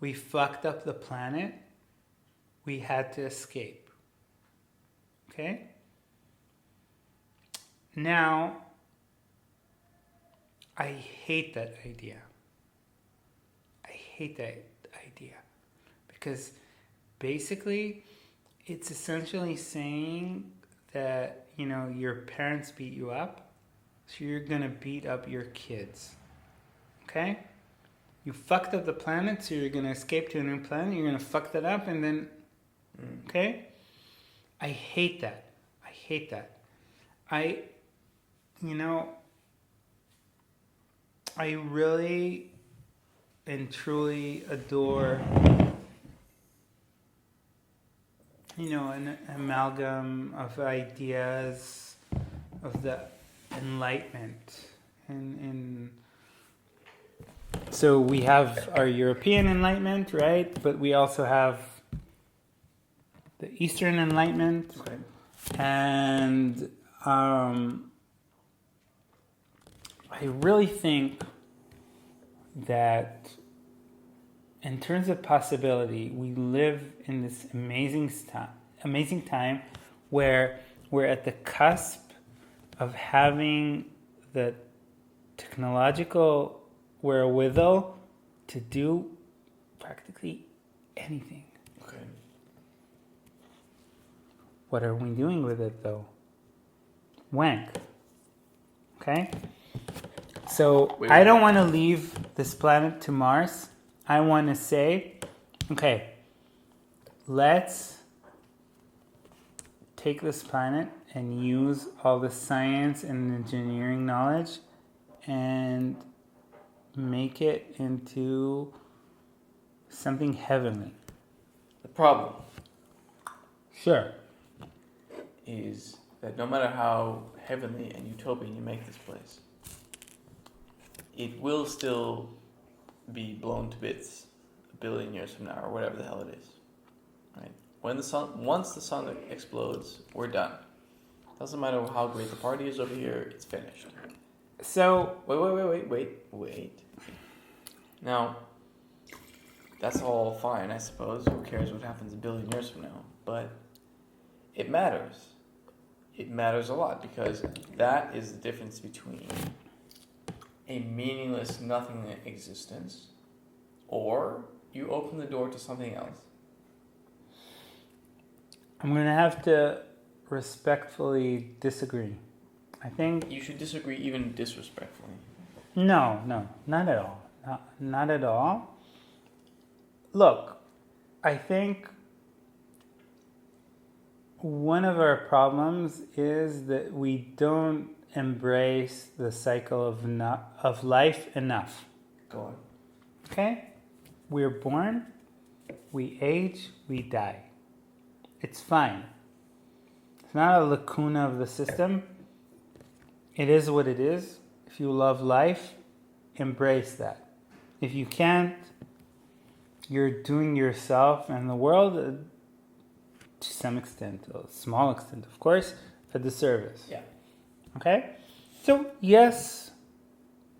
we fucked up the planet, we had to escape. Okay? Now, I hate that idea. I hate that idea. Because basically, it's essentially saying that, your parents beat you up, so you're gonna beat up your kids. Okay? You fucked up the planet, so you're gonna escape to a new planet, you're gonna fuck that up, and then, okay? I hate that. I hate that. I really and truly adore, an amalgam of ideas of the Enlightenment. And so we have our European Enlightenment, right? But we also have the Eastern Enlightenment. Okay. And I really think that in terms of possibility, we live in this amazing time where we're at the cusp of having the technological wherewithal to do practically anything. Okay. What are we doing with it, though? Wank. Okay? So, I don't want to leave this planet to Mars. I want to say, okay, let's take this planet and use all the science and engineering knowledge and make it into something heavenly. The problem Sure. is that no matter how heavenly and utopian you make this place, it will still be blown to bits a billion years from now, or whatever the hell it is. Right? Once the sun explodes, we're done. Doesn't matter how great the party is over here, it's finished. So, Wait. Now, that's all fine, I suppose. Who cares what happens a billion years from now? But it matters. It matters a lot, because that is the difference between a meaningless, nothing existence, or you open the door to something else. I'm going to have to respectfully disagree. I think... You should disagree even disrespectfully. No, not at all. Not at all. Look, I think one of our problems is that we don't embrace the cycle of life enough. Go on. Okay? We're born, we age, we die. It's fine. It's not a lacuna of the system. It is what it is. If you love life, embrace that. If you can't, you're doing yourself and the world, to some extent, a small extent, of course, a disservice. Yeah. Okay? So, yes,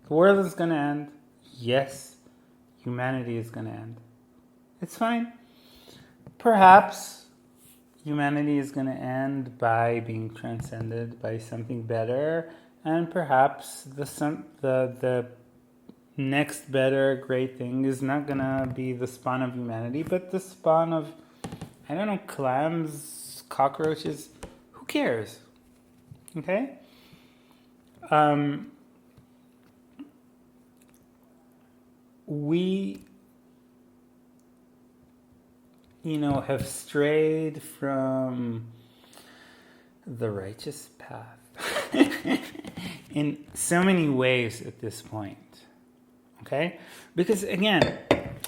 the world is going to end. Yes, humanity is going to end. It's fine. Perhaps humanity is going to end by being transcended by something better, and perhaps the next better great thing is not going to be the spawn of humanity, but the spawn of, I don't know, clams, cockroaches. Who cares? Okay? We, have strayed from the righteous path in so many ways at this point. Okay? Because again,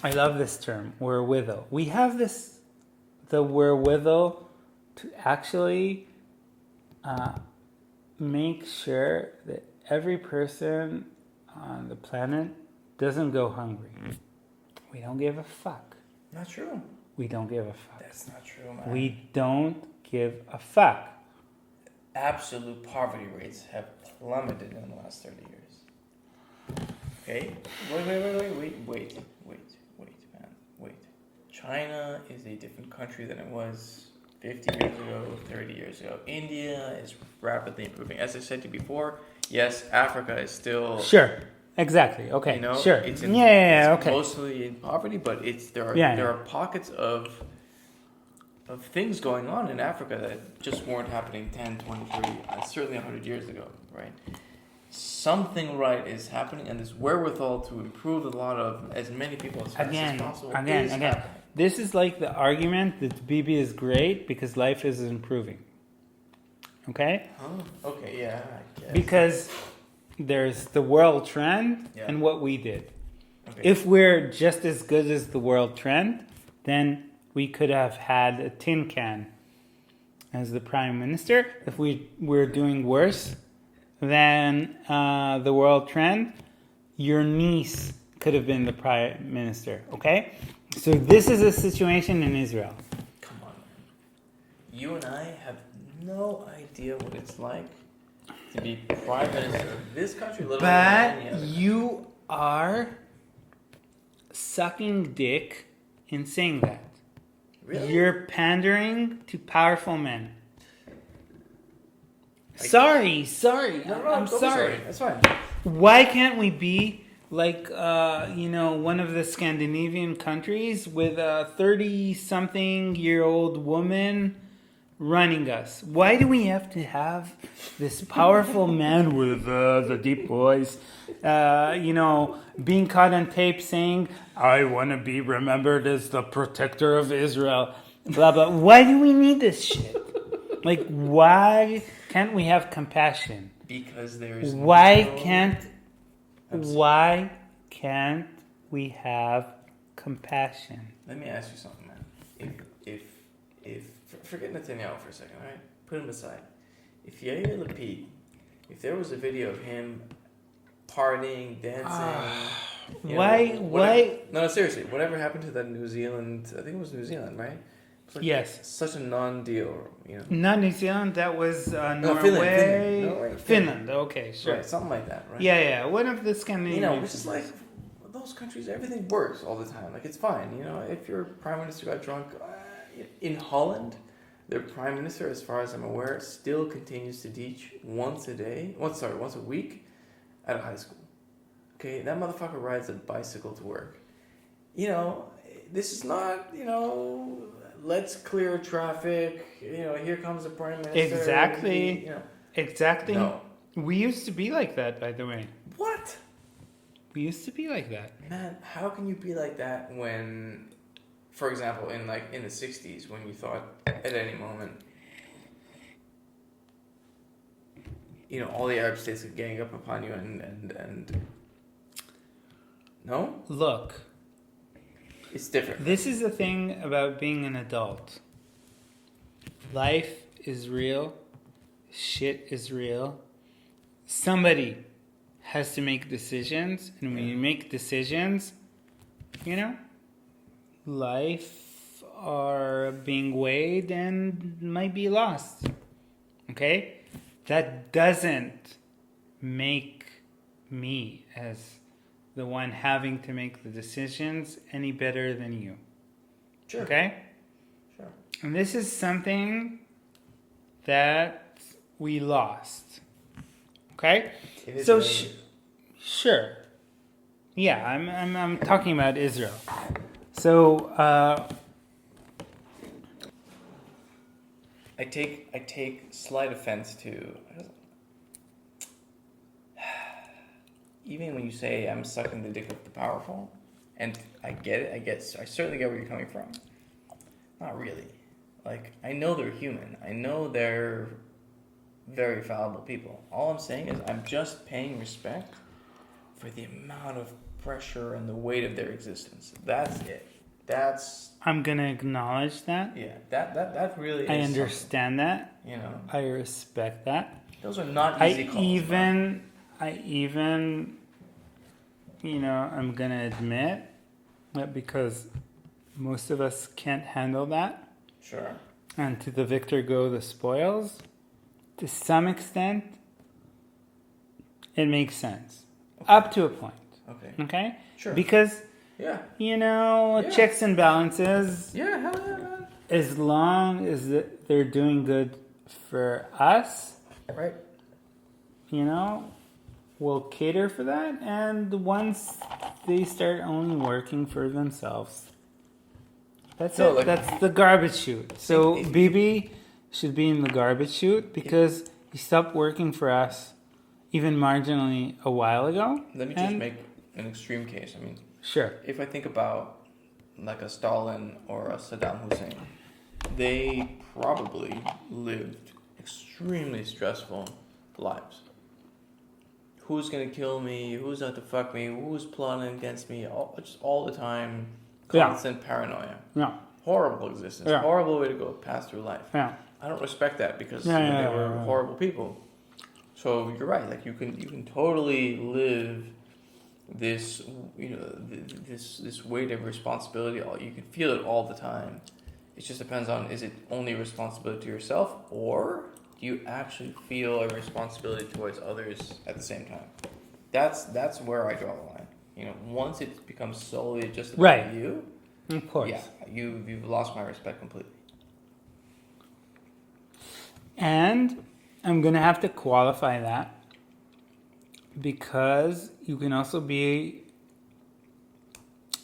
I love this term, wherewithal. We have the wherewithal to actually make sure that every person on the planet doesn't go hungry. We don't give a fuck. Not true. We don't give a fuck. That's not true, man. We don't give a fuck. Absolute poverty rates have plummeted in the last 30 years. Okay. Wait, man. Wait. China is a different country than it was 50 years ago, 30 years ago. India is rapidly improving. As I said to you before, yes, Africa is still, Sure. Exactly. Okay. you know, Sure. it's Okay. mostly in poverty, but there are pockets of things going on in Africa that just weren't happening 10, 20, 30, certainly 100 years ago, right? Something right is happening, and this wherewithal to improve a lot of as many people as fast as possible is happening. This is like the argument that Bibi is great because life is improving. Okay? Huh? Okay, yeah, I guess. Because there's the world trend and what we did. Okay. If we're just as good as the world trend, then we could have had a tin can as the prime minister. If we were doing worse than the world trend, your niece could have been the prime minister. Okay? So this is a situation in Israel. Come on, man. You and I have no idea what it's like to be prime minister of this country, let alone any other. But you are sucking dick in saying that. Really? You're pandering to powerful men. Sorry. No, I'm don't be sorry. That's fine. Why can't we be like, one of the Scandinavian countries with a 30-something-year-old woman running us? Why do we have to have this powerful man with the deep voice, being caught on tape saying, I want to be remembered as the protector of Israel, blah, blah. Why do we need this shit? Like, why can't we have compassion? Because there's Why can't we have compassion? Let me ask you something, man. If forget Netanyahu for a second, all right? Put him aside. If Yair Lapid, if there was a video of him partying, dancing, Why? No, seriously. Whatever happened to that New Zealand? I think it was New Zealand, right? It's like Yes. Such a non-deal, Not New Zealand. That was Norway. Finland. Finland. Okay, sure. Right, something like that, right? Yeah. One of the Scandinavian. Which is like those countries. Everything works all the time. Like it's fine. If your prime minister got drunk, in Holland, their prime minister, as far as I'm aware, still continues to teach once a week, at a high school. Okay, that motherfucker rides a bicycle to work. This is not, let's clear traffic. Here comes the prime minister. Exactly. Exactly. No. We used to be like that, by the way. What? We used to be like that. Man, how can you be like that when, for example, in the 60s, when you thought at any moment, all the Arab states are gang up upon you and no? Look. It's different. This is the thing about being an adult. Life is real. Shit is real. Somebody has to make decisions. And when you make decisions, life are being weighed and might be lost. Okay? That doesn't make me, as the one having to make the decisions, any better than you. Sure. Okay? Sure. And this is something that we lost. Okay? So sure. Yeah, I'm talking about Israel. So I take slight offense to even when you say I'm sucking the dick of the powerful, and I get it. I certainly get where you're coming from. Not really. Like, I know they're human. I know they're very fallible people. All I'm saying is I'm just paying respect for the amount of pressure and the weight of their existence. That's it. I'm gonna acknowledge that. Yeah. That really is. I understand that. I respect that. Those are not easy calls. I even I'm gonna admit that because most of us can't handle that. Sure. And to the victor go the spoils. To some extent, it makes sense. Up to a point. Okay. Okay? Sure. Because, Yeah. Yeah. checks and balances, Yeah, hell yeah, man. as long as they're doing good for us, Right. we'll cater for that. And once they start only working for themselves, that's No, it. like- That's the garbage chute. So Think- BB should be in the garbage chute because he stopped working for us even marginally a while ago. Let me just make an extreme case. I mean, Sure. if I think about like a Stalin or a Saddam Hussein, they probably lived extremely stressful lives. Who's gonna kill me? Who's out to fuck me? Who's plotting against me? Just all the time, constant paranoia. Yeah. Horrible existence. Yeah. Horrible way to go pass through life. Yeah. I don't respect that because they were Yeah. horrible people. So you're right. Like you can totally live this this weight of responsibility. You can feel it all the time. It just depends on, is it only responsibility to yourself, or do you actually feel a responsibility towards others at the same time? That's where I draw the line. Once it becomes solely just about Right. you, Of course. yeah, you've lost my respect completely. And I'm going to have to qualify that because you can also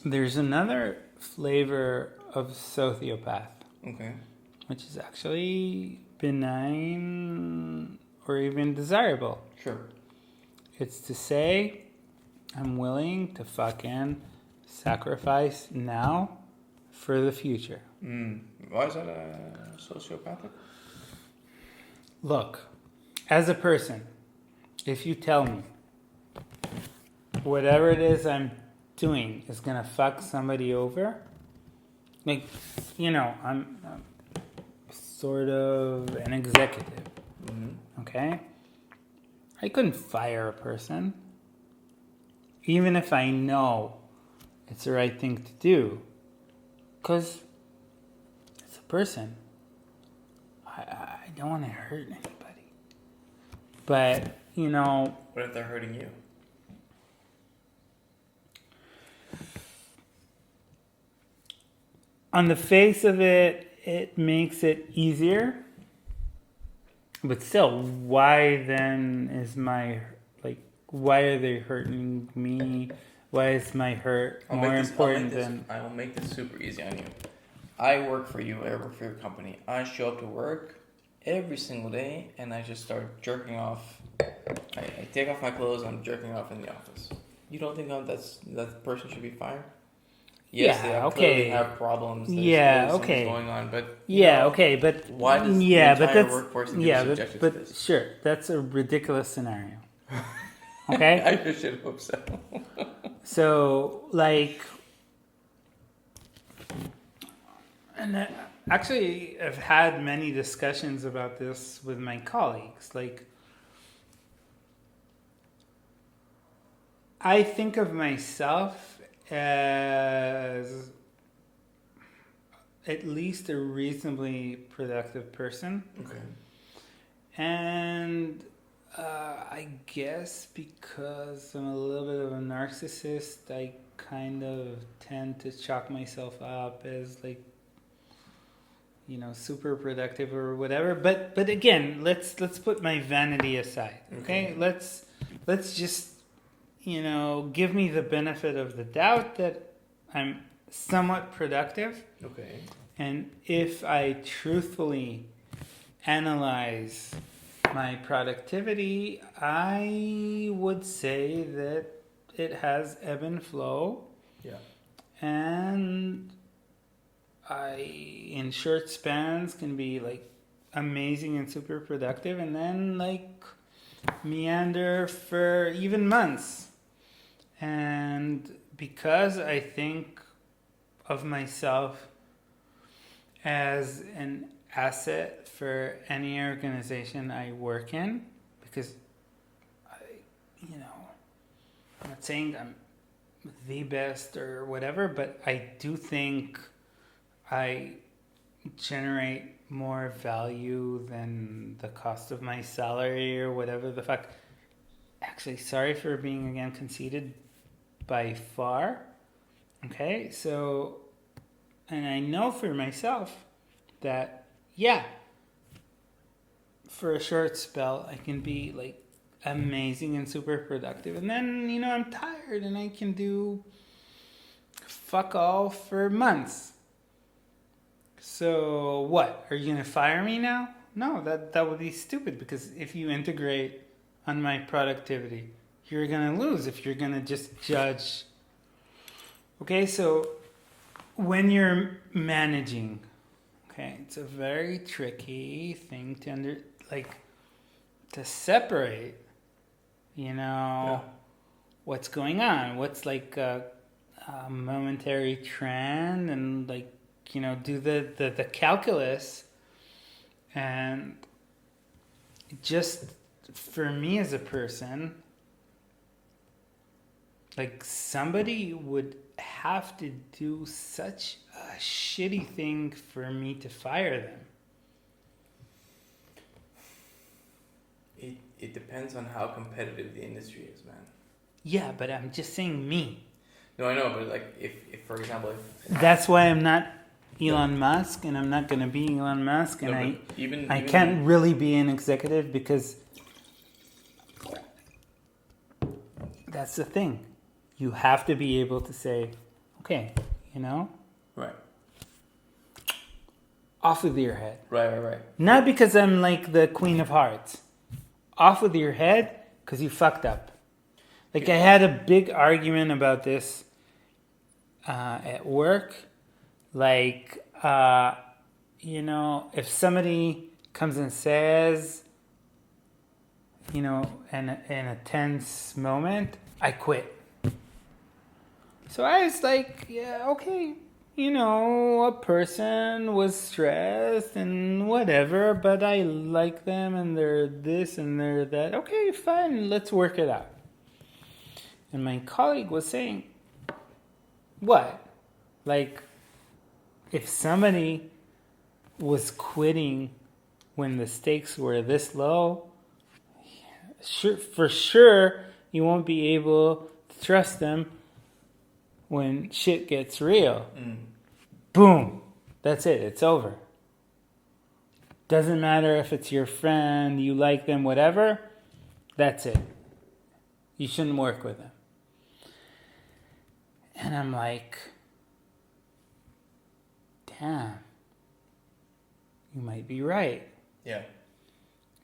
there's another flavor of sociopath, Okay. which is actually benign or even desirable. Sure. It's to say, I'm willing to fucking sacrifice now for the future. Why is that sociopathic? Look, as a person, if you tell me whatever it is I'm doing is gonna fuck somebody over, like, I'm sort of an executive, okay? I couldn't fire a person, even if I know it's the right thing to do, because it's a person. I don't want to hurt anybody. But, What if they're hurting you? on the face of it, it makes it easier. But still, why then is why are they hurting me? Why is my hurt more important than... I will make this super easy on you. I work for you. I work for your company. I show up to work every single day, and I just start jerking off. I take off my clothes. I'm jerking off in the office. You don't think that person should be fired? Yes, Yeah, they clearly have problems. There's something going on, but but why does the entire workforce need to be subjected to this? Sure, that's a ridiculous scenario. Okay, I should hope so. So, and actually, I've had many discussions about this with my colleagues. I think of myself as at least a reasonably productive person. Okay. And I guess because I'm a little bit of a narcissist, I kind of tend to chalk myself up as super productive or whatever. But again, let's put my vanity aside. Okay? Let's just give me the benefit of the doubt that I'm somewhat productive. Okay. And if I truthfully analyze my productivity, I would say that it has ebb and flow. Yeah. And in short spans can be amazing and super productive, and then meander for even months. And because I think of myself as an asset for any organization I work in, because I'm not saying I'm the best or whatever, but I do think I generate more value than the cost of my salary or whatever the fuck. Actually, sorry for being again conceited, by far. Okay, so, and I know for myself that, yeah, for a short spell, I can be like amazing and super productive. And then, I'm tired and I can do fuck all for months. So what? Are you going to fire me now? No, that would be stupid, because if you integrate on my productivity, you're going to lose if you're going to just judge. Okay, so when you're managing, okay, it's a very tricky thing to separate, what's going on, what's like a momentary trend, and do the calculus. And just for me as a person, like somebody would have to do such a shitty thing for me to fire them. It depends on how competitive the industry is, man. Yeah, but I'm just saying me. No, I know, but like if for example, that's why I'm not Elon Musk, and I'm not going to be Elon Musk, and I can't really be an executive, because that's the thing. You have to be able to say, okay, right, off with your head. Right. Not because I'm like the Queen of Hearts. Off with your head, because you fucked up. Like, I had a big argument about this at work. Like, if somebody comes and says, in a tense moment, I quit. So I was like, yeah, okay, a person was stressed and whatever, but I like them and they're this and they're that. Okay, fine, let's work it out. And my colleague was saying, what? Like, if somebody was quitting when the stakes were this low, for sure you won't be able to trust them when shit gets real. Boom. That's it. It's over. Doesn't matter if it's your friend, you like them, whatever. That's it. You shouldn't work with them. And I'm like, damn, you might be right. Yeah.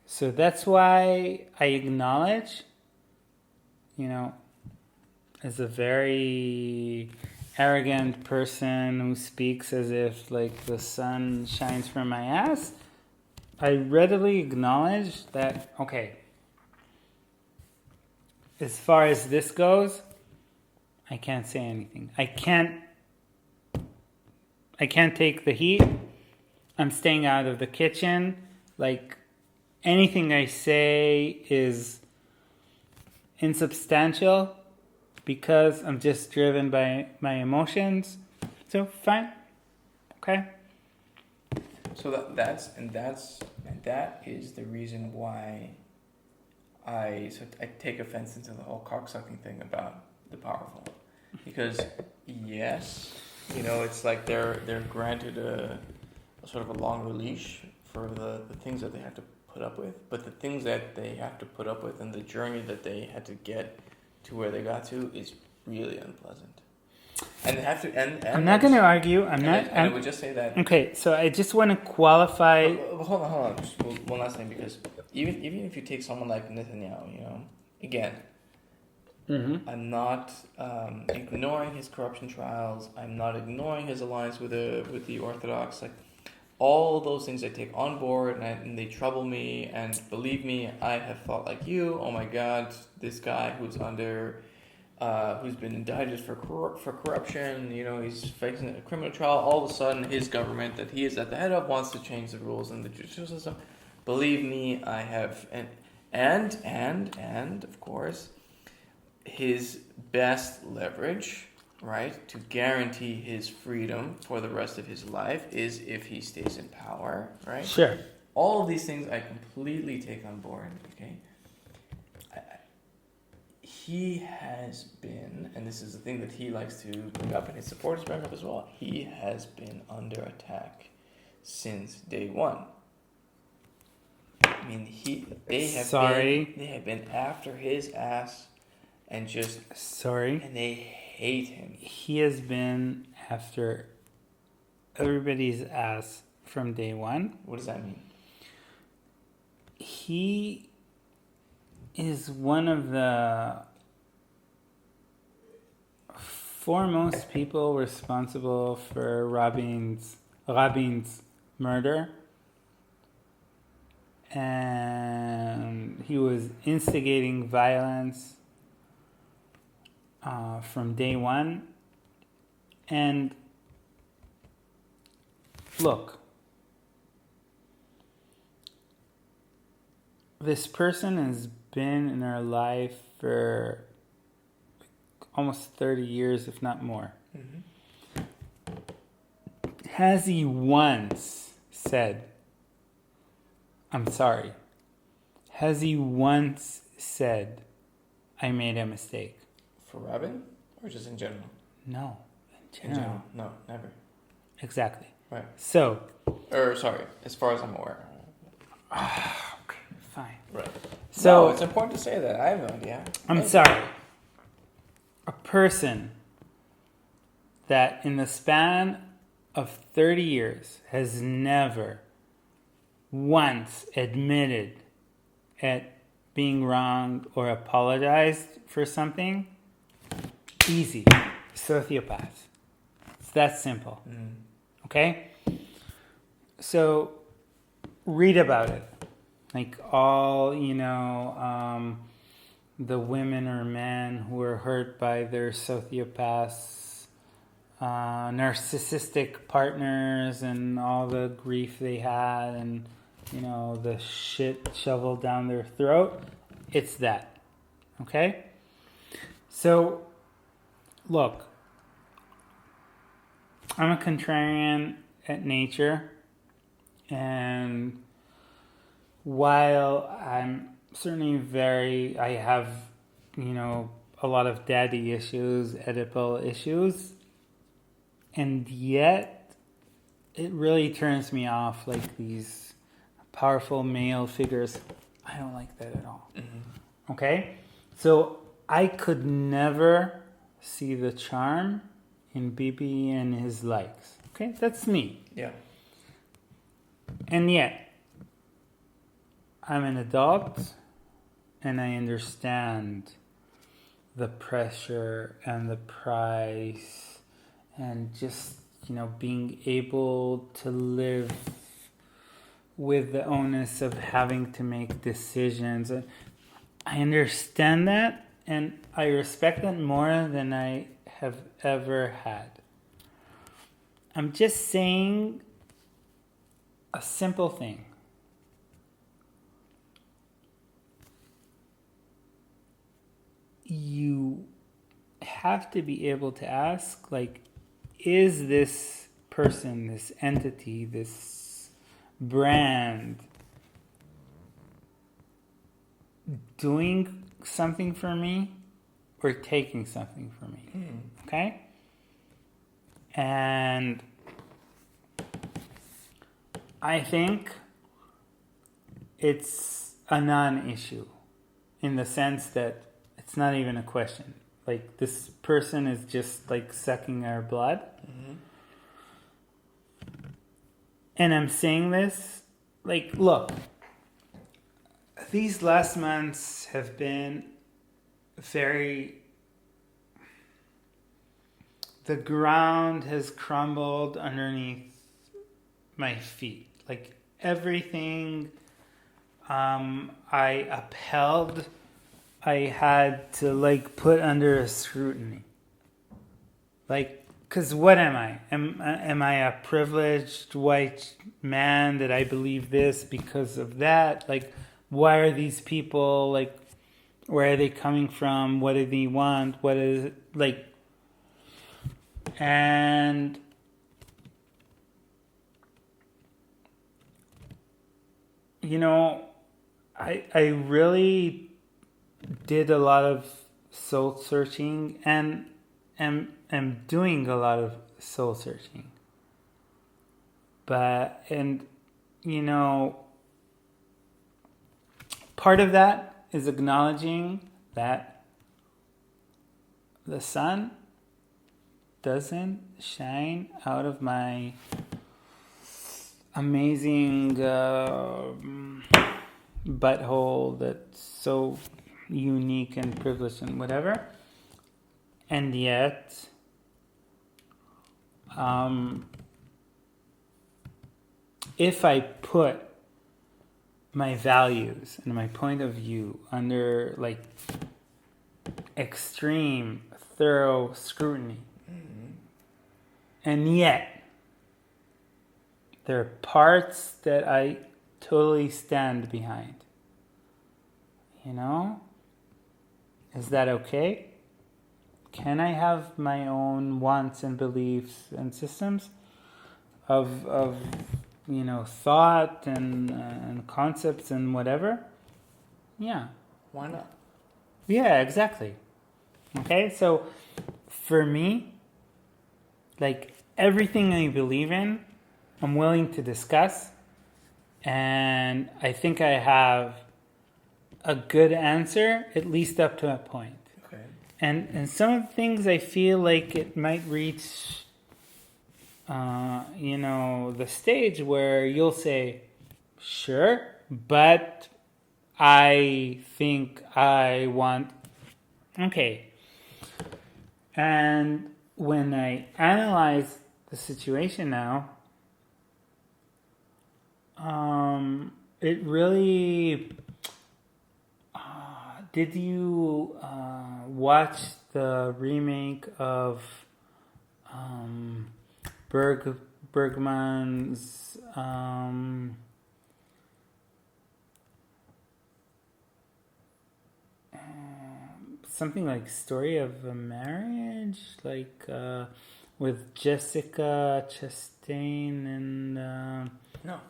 So that's why I acknowledge, as a very arrogant person who speaks as if like the sun shines from my ass, I readily acknowledge that, okay, as far as this goes, I can't say anything. I can't take the heat. I'm staying out of the kitchen. Like, anything I say is insubstantial because I'm just driven by my emotions. So fine. Okay. So that is the reason why I take offense into the whole cocksucking thing about the powerful, because yes, it's like they're granted a sort of a longer leash for the things that they have to put up with, but the things that they have to put up with and the journey that they had to get to where they got to is really unpleasant. And they have to. And I'm not going to argue. I would just say that. Okay, so I just want to qualify. Hold on. Just one last thing, because even if you take someone like Netanyahu, again, I'm not ignoring his corruption trials. I'm not ignoring his alliance with the Orthodox. Like, all those things I take on board, and they trouble me. And believe me, I have thought like you. Oh my God, this guy who's been indicted for corruption. He's facing a criminal trial. All of a sudden, his government that he is at the head of wants to change the rules in the judicial system. Believe me, I have, and of course, his best leverage, right, to guarantee his freedom for the rest of his life is if he stays in power, right? Sure. All of these things I completely take on board, okay? he has been, and this is the thing that he likes to bring up, and his supporters bring up as well, he has been under attack since day one. I mean, they have been after his ass and just... Sorry. And they hate him. He has been after everybody's ass from day one. What does that mean? He is one of the foremost people responsible for Rabin's murder. And he was instigating violence from day one. And look, this person has been in our life for almost 30 years, if not more. Mm-hmm. Has he once said, I'm sorry? Has he once said, I made a mistake? For Rabin? Or just in general? No, in general. No, never. Exactly. Right. So. Sorry, as far as I'm aware. Okay, fine. Right. So. No, it's important to say that. I have no idea. I'm sorry. A person that in the span of 30 years has never once admitted at being wrong or apologized for something, easy. Sociopath. It's that simple. Mm. Okay? So read about it. Like all, the women or men who were hurt by their sociopaths, narcissistic partners, and all the grief they had, and the shit shoveled down their throat. It's that. Okay? So, look, I'm a contrarian at nature, and while I'm certainly I have, a lot of daddy issues, Oedipal issues, and yet it really turns me off, like these powerful male figures. I don't like that at all. Mm-hmm. Okay? So I could never see the charm in Bibi and his likes. Okay? That's me. Yeah. And yet, I'm an adult, and I understand the pressure and the price and just, being able to live with the onus of having to make decisions. I understand that, and I respect that more than I have ever had. I'm just saying a simple thing. You have to be able to ask, is this person, this entity, this brand doing something for me or taking something from me? Okay? And I think it's a non-issue in the sense that it's not even a question. This person is just sucking our blood. Mm-hmm. And I'm saying this, look, these last months have been the ground has crumbled underneath my feet. Everything I upheld, I had to put under a scrutiny. Because what am I? Am I a privileged white man that I believe this because of that? Why are these people, where are they coming from? What do they want? What is it? And I really did a lot of soul searching and am doing a lot of soul searching. But, and, you know, part of that is acknowledging that the sun doesn't shine out of my amazing butthole that's so unique and privileged and whatever. And yet, if I put my values and my point of view under like extreme, thorough scrutiny, and yet there are parts that I totally stand behind, you know? Is that okay? Can I have my own wants and beliefs and systems of you know, thought and concepts and whatever? Yeah. Why not? Yeah, exactly. Okay, so for me, like everything I believe in, I'm willing to discuss, and I think I have a good answer, at least up to a point. Okay. And some of the things I feel like it might reach, you know, the stage where you'll say, sure, but I think I want, okay. And when I analyze the situation now, it really, did you watch the remake of Bergman's something like Story of a Marriage, like with Jessica Chastain and No.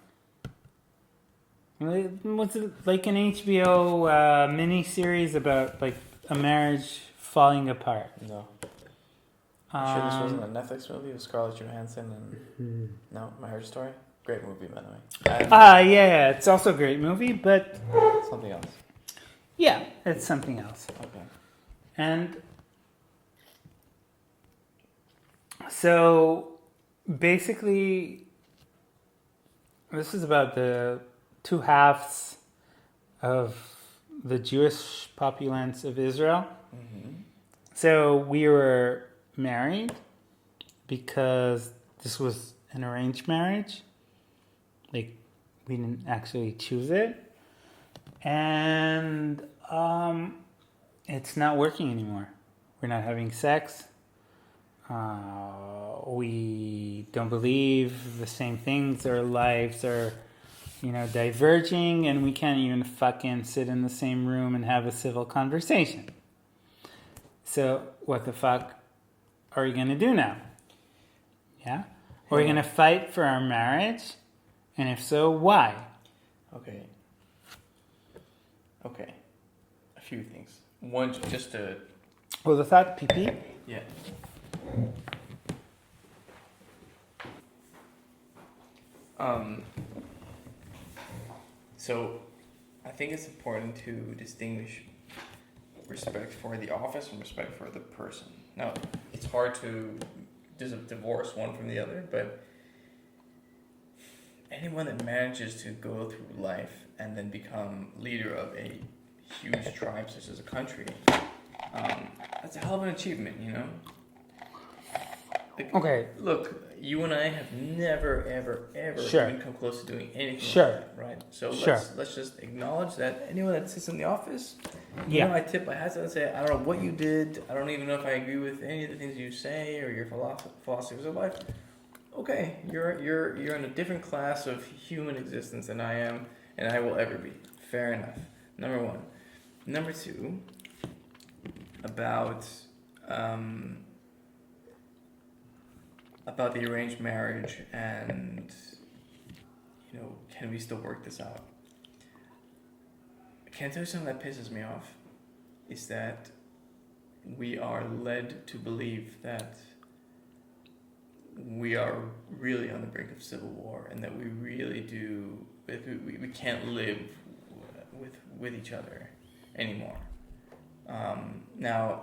was it like an HBO miniseries about like a marriage falling apart? No. Sure, this wasn't a Netflix movie with Scarlett Johansson and no, Marriage Story. Great movie, by the way. Yeah, it's also a great movie, but Something else. yeah, it's something else. Okay. And so basically, this is about the two halves of the Jewish populace of Israel. Mm-hmm. So we were married because this was an arranged marriage. Like, we didn't actually choose it. And it's not working anymore. We're not having sex. We don't believe the same things. Our lives are, you know, diverging, and we can't even fucking sit in the same room and have a civil conversation. So what the fuck are we gonna do now? Yeah? Are we gonna fight for our marriage? And if so, why? Okay. Okay. A few things. One, just to... Well, the thought, PP? Yeah. So, I think it's important to distinguish respect for the office and respect for the person. Now, it's hard to divorce one from the other, but anyone that manages to go through life and then become leader of a huge tribe such as a country, that's a hell of an achievement, you know? Like, Okay. Look, you and I have never, ever Sure. even come close to doing anything Sure. like that, right? So Sure. let's just acknowledge that anyone that sits in the office, Yeah. you know, I tip my hat to and say, I don't know what you did, I don't even know if I agree with any of the things you say or your philosophies of life. Okay, you're in a different class of human existence than I am, and I will ever be. Fair enough. Number one. Number two, about the arranged marriage and, you know, can we still work this out? I can't tell you something that pisses me off is that we are led to believe that we are really on the brink of civil war, and that we really do, we can't live with each other anymore. Now,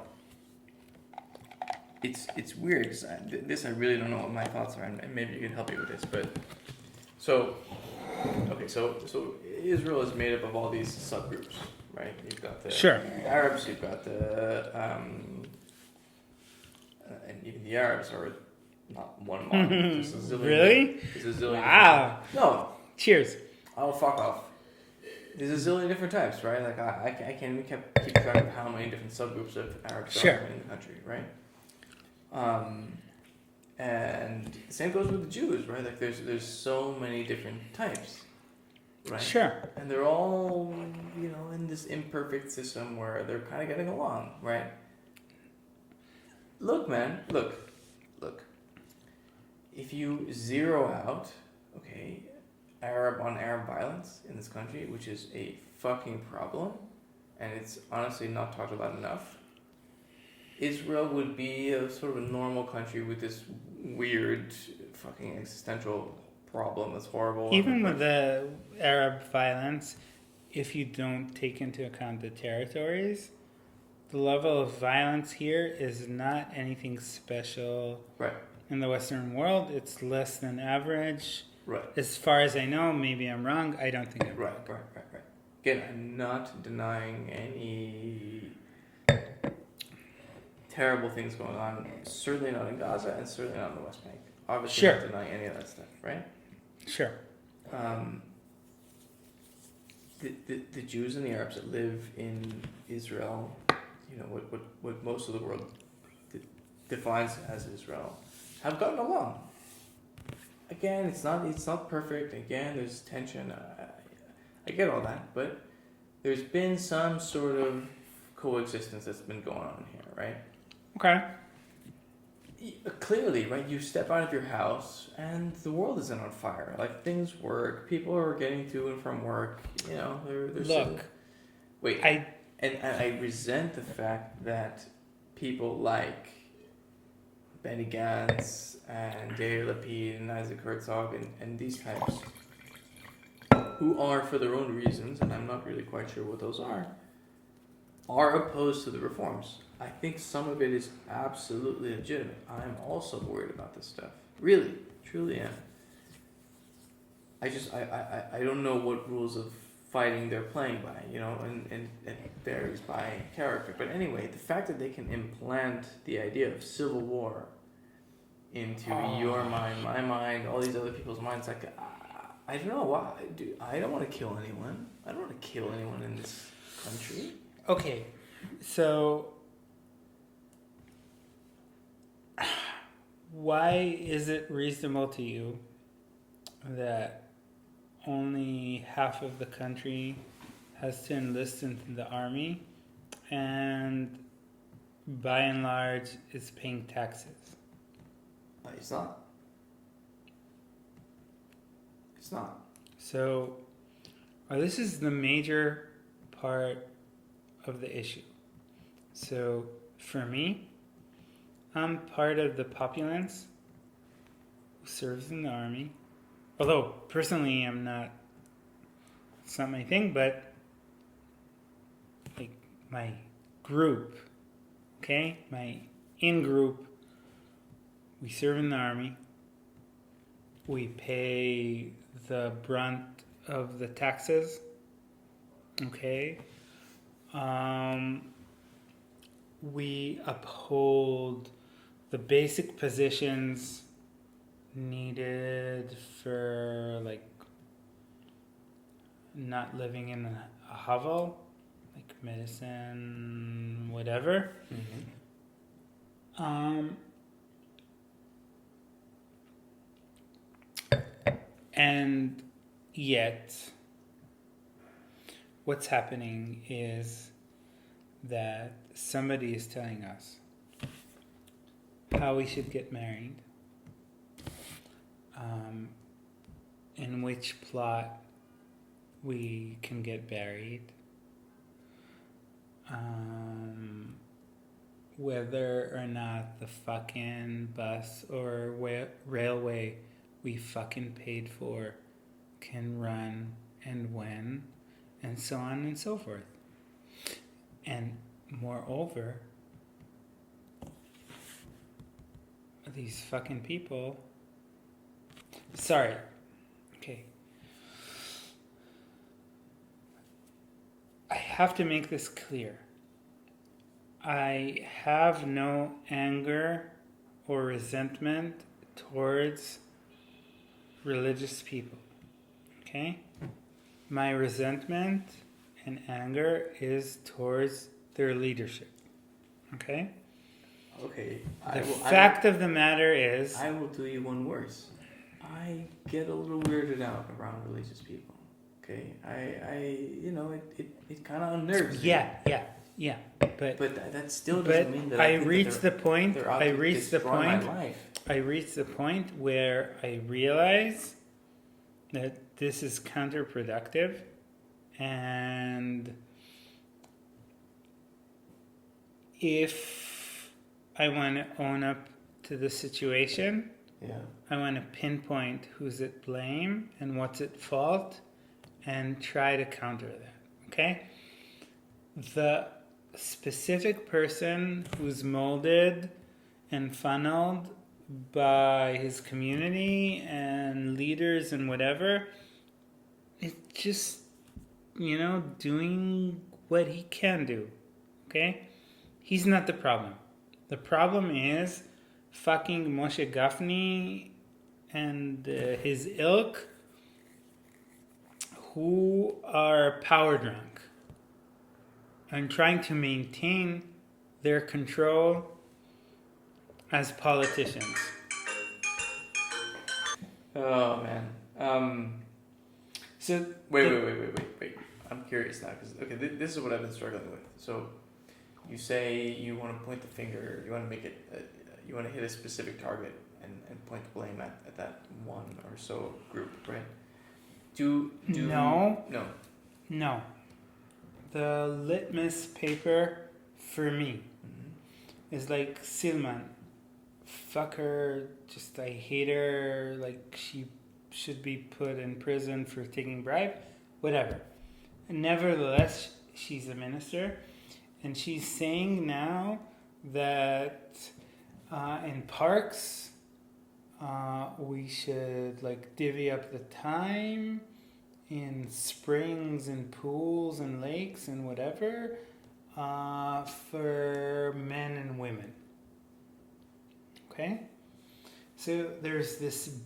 it's weird because I really don't know what my thoughts are, and maybe you can help me with this. But so Israel is made up of all these subgroups, right? You've got the Sure. Arabs, you've got the and even the Arabs are not one monolith. There's a zillion. Really? There's a zillion. Wow. No. Cheers. Oh, fuck off. There's a zillion different types, right? Like I can't even keep track of how many different subgroups of Arabs Sure. are in the country, right? And the same goes with the Jews, right? Like there's so many different types, right? Sure. And they're all, in this imperfect system where they're kind of getting along, right? Look, man, look. If you zero out, okay, Arab on Arab violence in this country, which is a fucking problem, and it's honestly not talked about enough, Israel would be a sort of a normal country with this weird fucking existential problem that's horrible. Even with the Arab violence, if you don't take into account the territories, the level of violence here is not anything special. Right. In the Western world, it's less than average. Right. As far as I know, maybe I'm wrong. I don't think I'm Right. wrong. Right. Again, I'm not denying any terrible things going on. Certainly not in Gaza, and certainly not in the West Bank. Obviously, Sure. not denying any of that stuff, right? Sure. The Jews and the Arabs that live in Israel, what most of the world defines as Israel, have gotten along. Again, it's not perfect. Again, there's tension. I get all that, but there's been some sort of coexistence that's been going on here, right? Okay. Clearly, right? You step out of your house and the world isn't on fire. Like, things work. People are getting to and from work. Look. Wait. And I resent the fact that people like Benny Gantz and Yair Lapid and Isaac Herzog and these types, who are, for their own reasons, and I'm not really quite sure what those are opposed to the reforms. I think some of it is absolutely legitimate. I'm also worried about this stuff. Really, truly am. I don't know what rules of fighting they're playing by, and it varies by character. But anyway, the fact that they can implant the idea of civil war into your mind, my mind, all these other people's minds, like, I don't know why. I don't want to kill anyone. I don't want to kill anyone in this country. Okay. So, why is it reasonable to you that only half of the country has to enlist into the army and by and large is paying taxes? It's not. It's not. So, this is the major part of the issue. So, for me, I'm part of the populace who serves in the army. Although, personally, I'm not, it's not my thing, but like my group, okay? My in-group, we serve in the army. We pay the brunt of the taxes, okay? We uphold the basic positions needed for, like, not living in a hovel, like medicine, whatever. Mm-hmm. And yet, what's happening is that somebody is telling us how we should get married, in which plot we can get buried, whether or not the fucking bus or railway we fucking paid for can run and when, and so on and so forth. And moreover, these fucking people. Sorry. Okay. I have to make this clear. I have no anger or resentment towards religious people. Okay? My resentment and anger is towards their leadership. Okay? Okay. The fact of the matter is... I will do you one worse. I get a little weirded out around religious people. Okay? It kind of unnerves me. Yeah. But that still doesn't mean that I reached the point. I reached the point where I realize that this is counterproductive, and if I want to own up to the situation, I want to pinpoint who's at blame and what's at fault and try to counter that. Okay? The specific person who's molded and funneled by his community and leaders and whatever, it's just, doing what he can do. Okay? He's not the problem. The problem is fucking Moshe Gafni and his ilk, who are power drunk and trying to maintain their control as politicians. Oh man. So wait. I'm curious now because this is what I've been struggling with. So you say you want to point the finger, you want to make it, you want to hit a specific target and point the blame at that one or so group, right? No. The litmus paper for me is like Silman. Fuck her, just I hate her, like she should be put in prison for taking bribe, whatever. Nevertheless, she's a minister, and she's saying now that in parks we should like divvy up the time in springs and pools and lakes and whatever for men and women. Okay? So there's this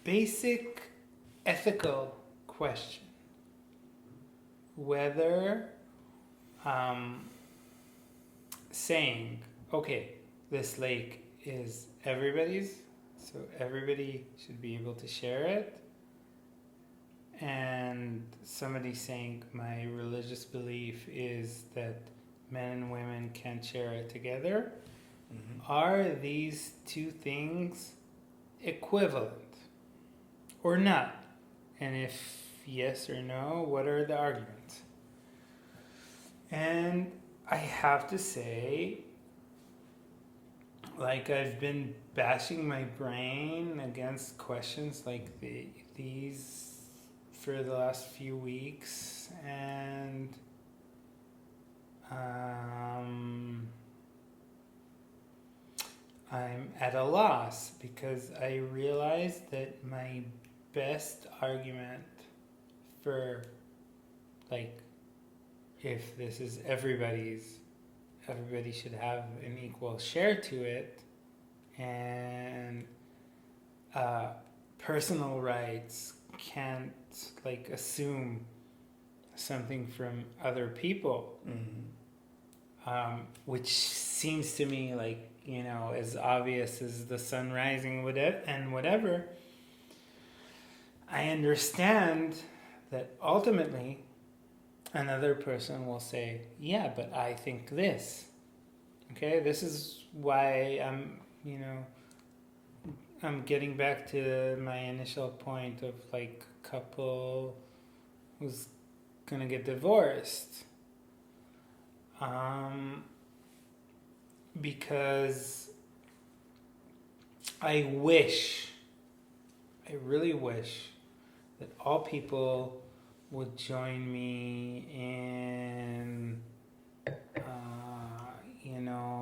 basic ethical question whether saying, okay, this lake is everybody's, so everybody should be able to share it, and somebody saying my religious belief is that men and women can share it together. Are these two things equivalent or not? And if yes or no, what are the arguments? And I have to say, like, I've been bashing my brain against questions like these for the last few weeks, and I'm at a loss because I realize that my best argument for, like, if this is everybody should have an equal share to it, and personal rights can't like assume something from other people, which seems to me like, as obvious as the sun rising and whatever. I understand that ultimately another person will say, yeah, but I think this. Okay, this is why I'm getting back to my initial point of like couple who's gonna get divorced. because I really wish that all people would join me in,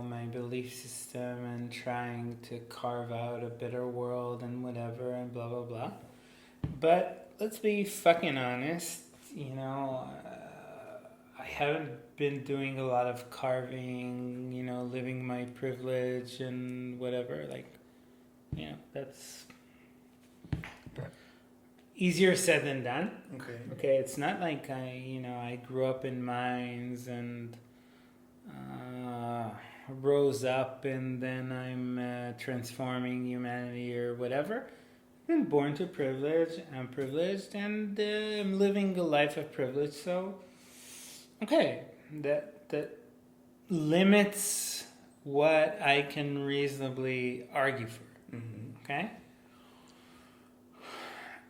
my belief system and trying to carve out a better world and whatever and blah, blah, blah. But let's be fucking honest, I haven't been doing a lot of carving, living my privilege and whatever. That's easier said than done. Okay, it's not like I grew up in mines and rose up and then I'm transforming humanity or whatever. I've been born to privilege. I'm privileged and I'm living a life of privilege. So, okay, that limits what I can reasonably argue for. Mm-hmm. Okay?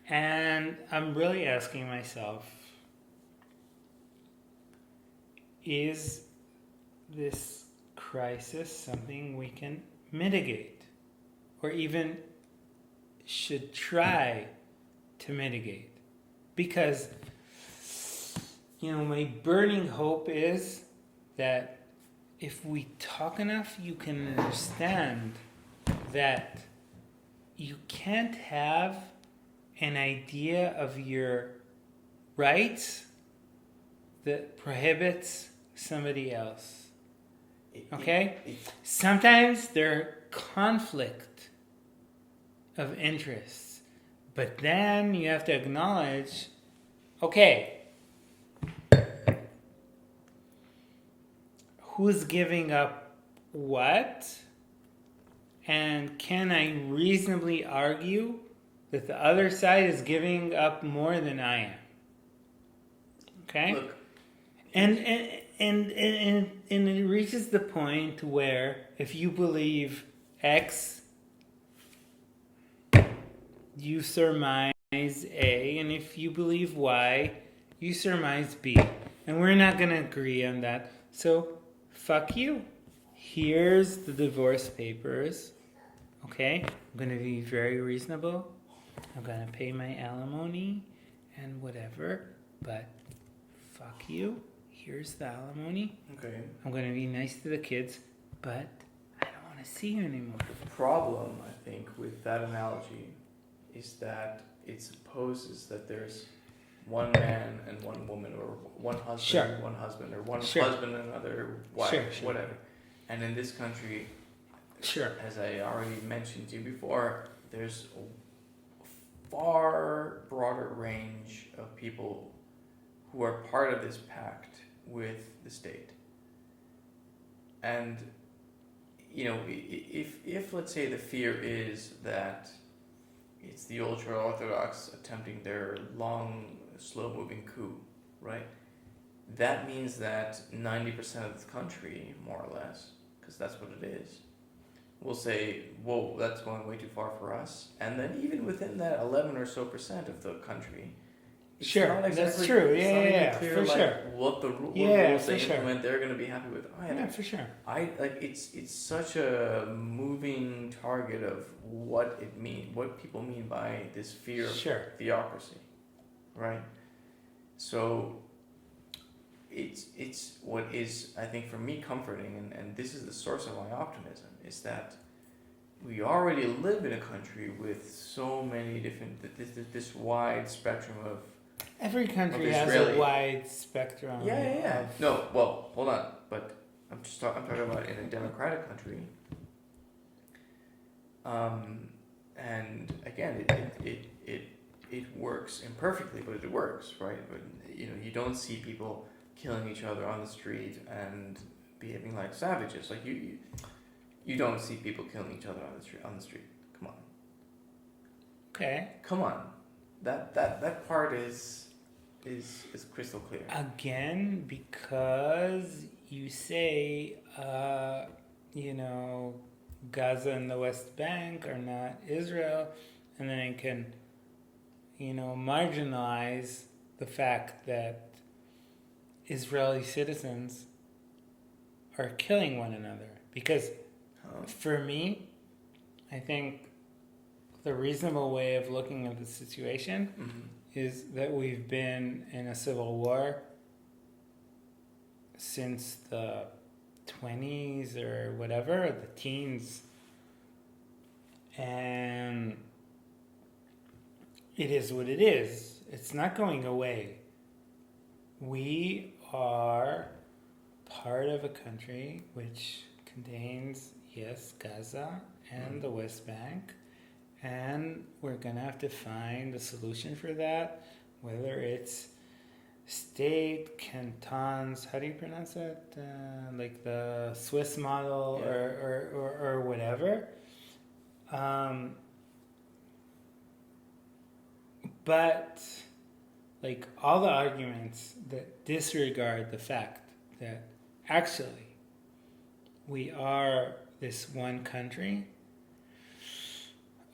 And I'm really asking myself, is this crisis something we can mitigate or even should try to mitigate? Because, my burning hope is that if we talk enough, you can understand that you can't have an idea of your rights that prohibits somebody else. Okay? Sometimes there are conflict of interests, but then you have to acknowledge, okay, who's giving up what? And can I reasonably argue that the other side is giving up more than I am? Okay? Look. And it reaches the point where if you believe X, you surmise A, and if you believe Y, you surmise B. And we're not going to agree on that. So, fuck you. Here's the divorce papers. Okay? I'm going to be very reasonable. I'm going to pay my alimony and whatever. But fuck you. Here's the alimony. Okay. I'm going to be nice to the kids, but I don't want to see you anymore. The problem, I think, with that analogy is that it supposes that there's one man and one woman, or one husband and one husband, or one husband and another wife, whatever. And in this country, as I already mentioned to you before, there's a far broader range of people who are part of this pact with the state. And if let's say the fear is that it's the ultra-Orthodox attempting their long, slow-moving coup, right? That means that 90% of the country, more or less, because that's what it is, will say, whoa, that's going way too far for us. And then even within that 11 or so percent of the country, it's not exactly, that's true. It's not even clear, for sure. What the rules they sure. implement, they're going to be happy with either. Yeah, for sure. It's such a moving target of what people mean by this fear of theocracy, right? So it's what is, I think, for me comforting, and this is the source of my optimism, is that we already live in a country with so many different, this wide spectrum of. Every country has a wide spectrum. Yeah. No, well, hold on. But I'm talking about in a democratic country. And again, it works imperfectly, but it works, right? But you don't see people killing each other on the street and behaving like savages. Like you don't see people killing each other on the street. Come on. Okay. Come on. That part is crystal clear. Again, because you say, Gaza and the West Bank are not Israel, and then it can, marginalize the fact that Israeli citizens are killing one another. Because For me, I think the reasonable way of looking at the situation is that we've been in a civil war since the 20s or whatever, the teens. And it is what it is. It's not going away. We are part of a country which contains, yes, Gaza and the West Bank. And we're going to have to find a solution for that, whether it's state, cantons, how do you pronounce it? Like the Swiss model or whatever. But like all the arguments that disregard the fact that actually we are this one country.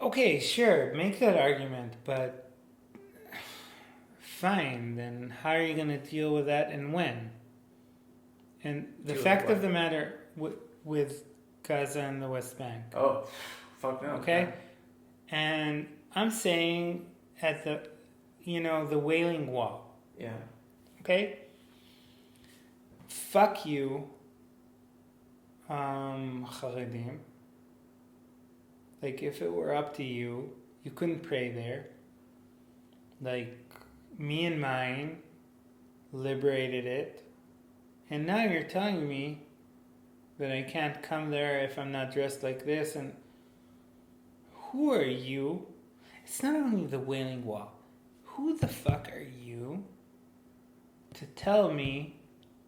Okay, sure, make that argument, but fine, then how are you going to deal with that and when? And the fact of the matter with Gaza and the West Bank. Oh, fuck no. Okay? And I'm saying at the, the Wailing Wall. Yeah. Okay? Fuck you, Haredim. Like, if it were up to you, you couldn't pray there. Like, me and mine liberated it. And now you're telling me that I can't come there if I'm not dressed like this. And who are you? It's not only the Wailing Wall. Who the fuck are you to tell me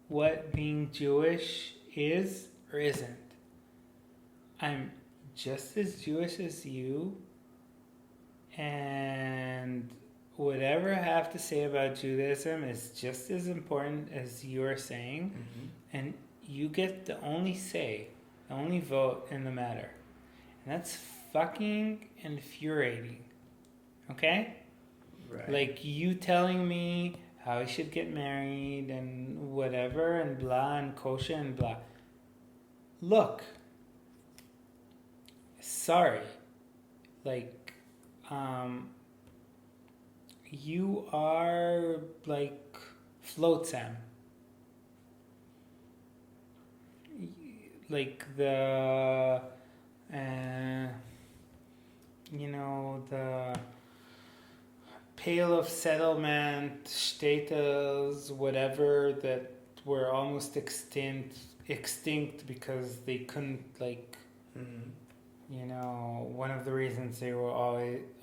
what being Jewish is or isn't? I'm just as Jewish as you, and whatever I have to say about Judaism is just as important as you're saying, and you get the only say, the only vote in the matter. And that's fucking infuriating. Okay? Right. Like you telling me how I should get married and whatever and blah and kosher and blah. Look, sorry, like, you are like flotsam. Like the, the Pale of Settlement, Städtes, whatever, that were almost extinct because they couldn't, like, one of the reasons they were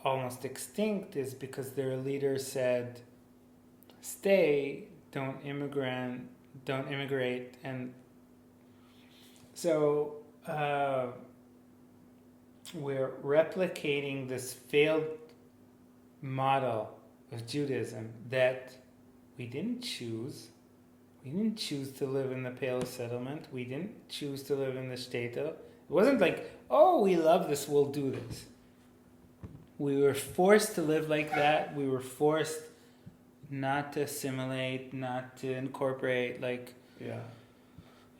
almost extinct is because their leader said, stay, don't immigrate, and so we're replicating this failed model of Judaism that we didn't choose. We didn't choose to live in the Pale Settlement. We didn't choose to live in the Städte. It wasn't like, oh, we love this, we'll do this. We were forced to live like that. We were forced not to assimilate, not to incorporate, like,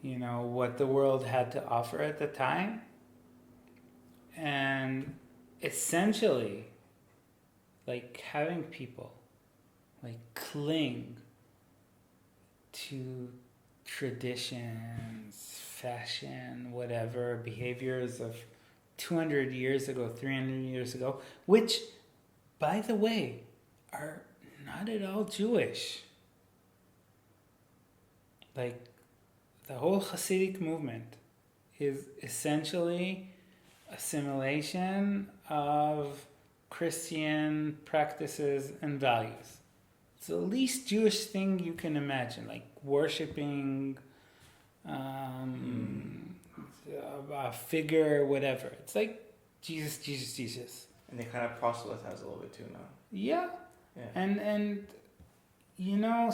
what the world had to offer at the time. And essentially, like, having people, like, cling to traditions, fashion, whatever, behaviors of 200 years ago, 300 years ago, which, by the way, are not at all Jewish. Like, the whole Hasidic movement is essentially assimilation of Christian practices and values. It's the least Jewish thing you can imagine, like worshipping a figure, whatever. It's like Jesus. And they kind of proselytize a little bit too now. Yeah. And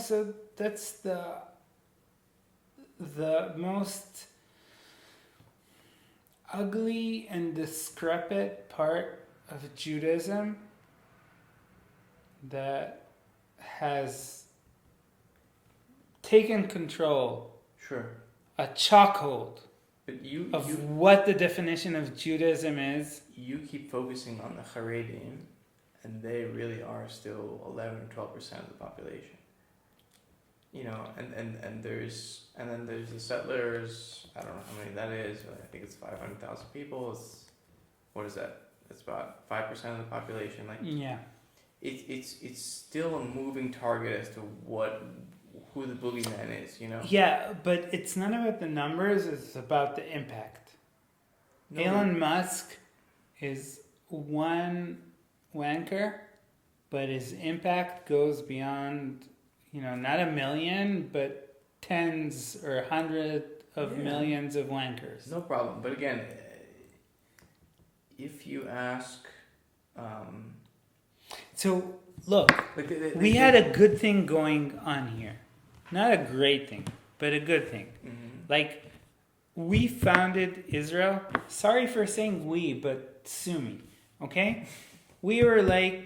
so that's the most ugly and discrepant part of Judaism that has taken control, Sure, a chokehold But you what the definition of Judaism is. you keep focusing on the Haredim, and they really are still 11 or 12% of the population. You know, and then there's the settlers. I don't know how many that is. But I think it's 500,000 people. What is that? It's about 5% of the population. Like, Yeah. it's still a moving target as to who the boogeyman is. You know. Yeah, but it's not about the numbers. It's about the impact. No, Elon Musk is one wanker, but his impact goes beyond, not a million, but tens or hundreds of millions of wankers. No problem. But again, if you ask, So, look, like we had a good thing going on here. Not a great thing, but a good thing. Mhm. Like, we founded Israel. Sorry for saying we, but sue me, okay? We were like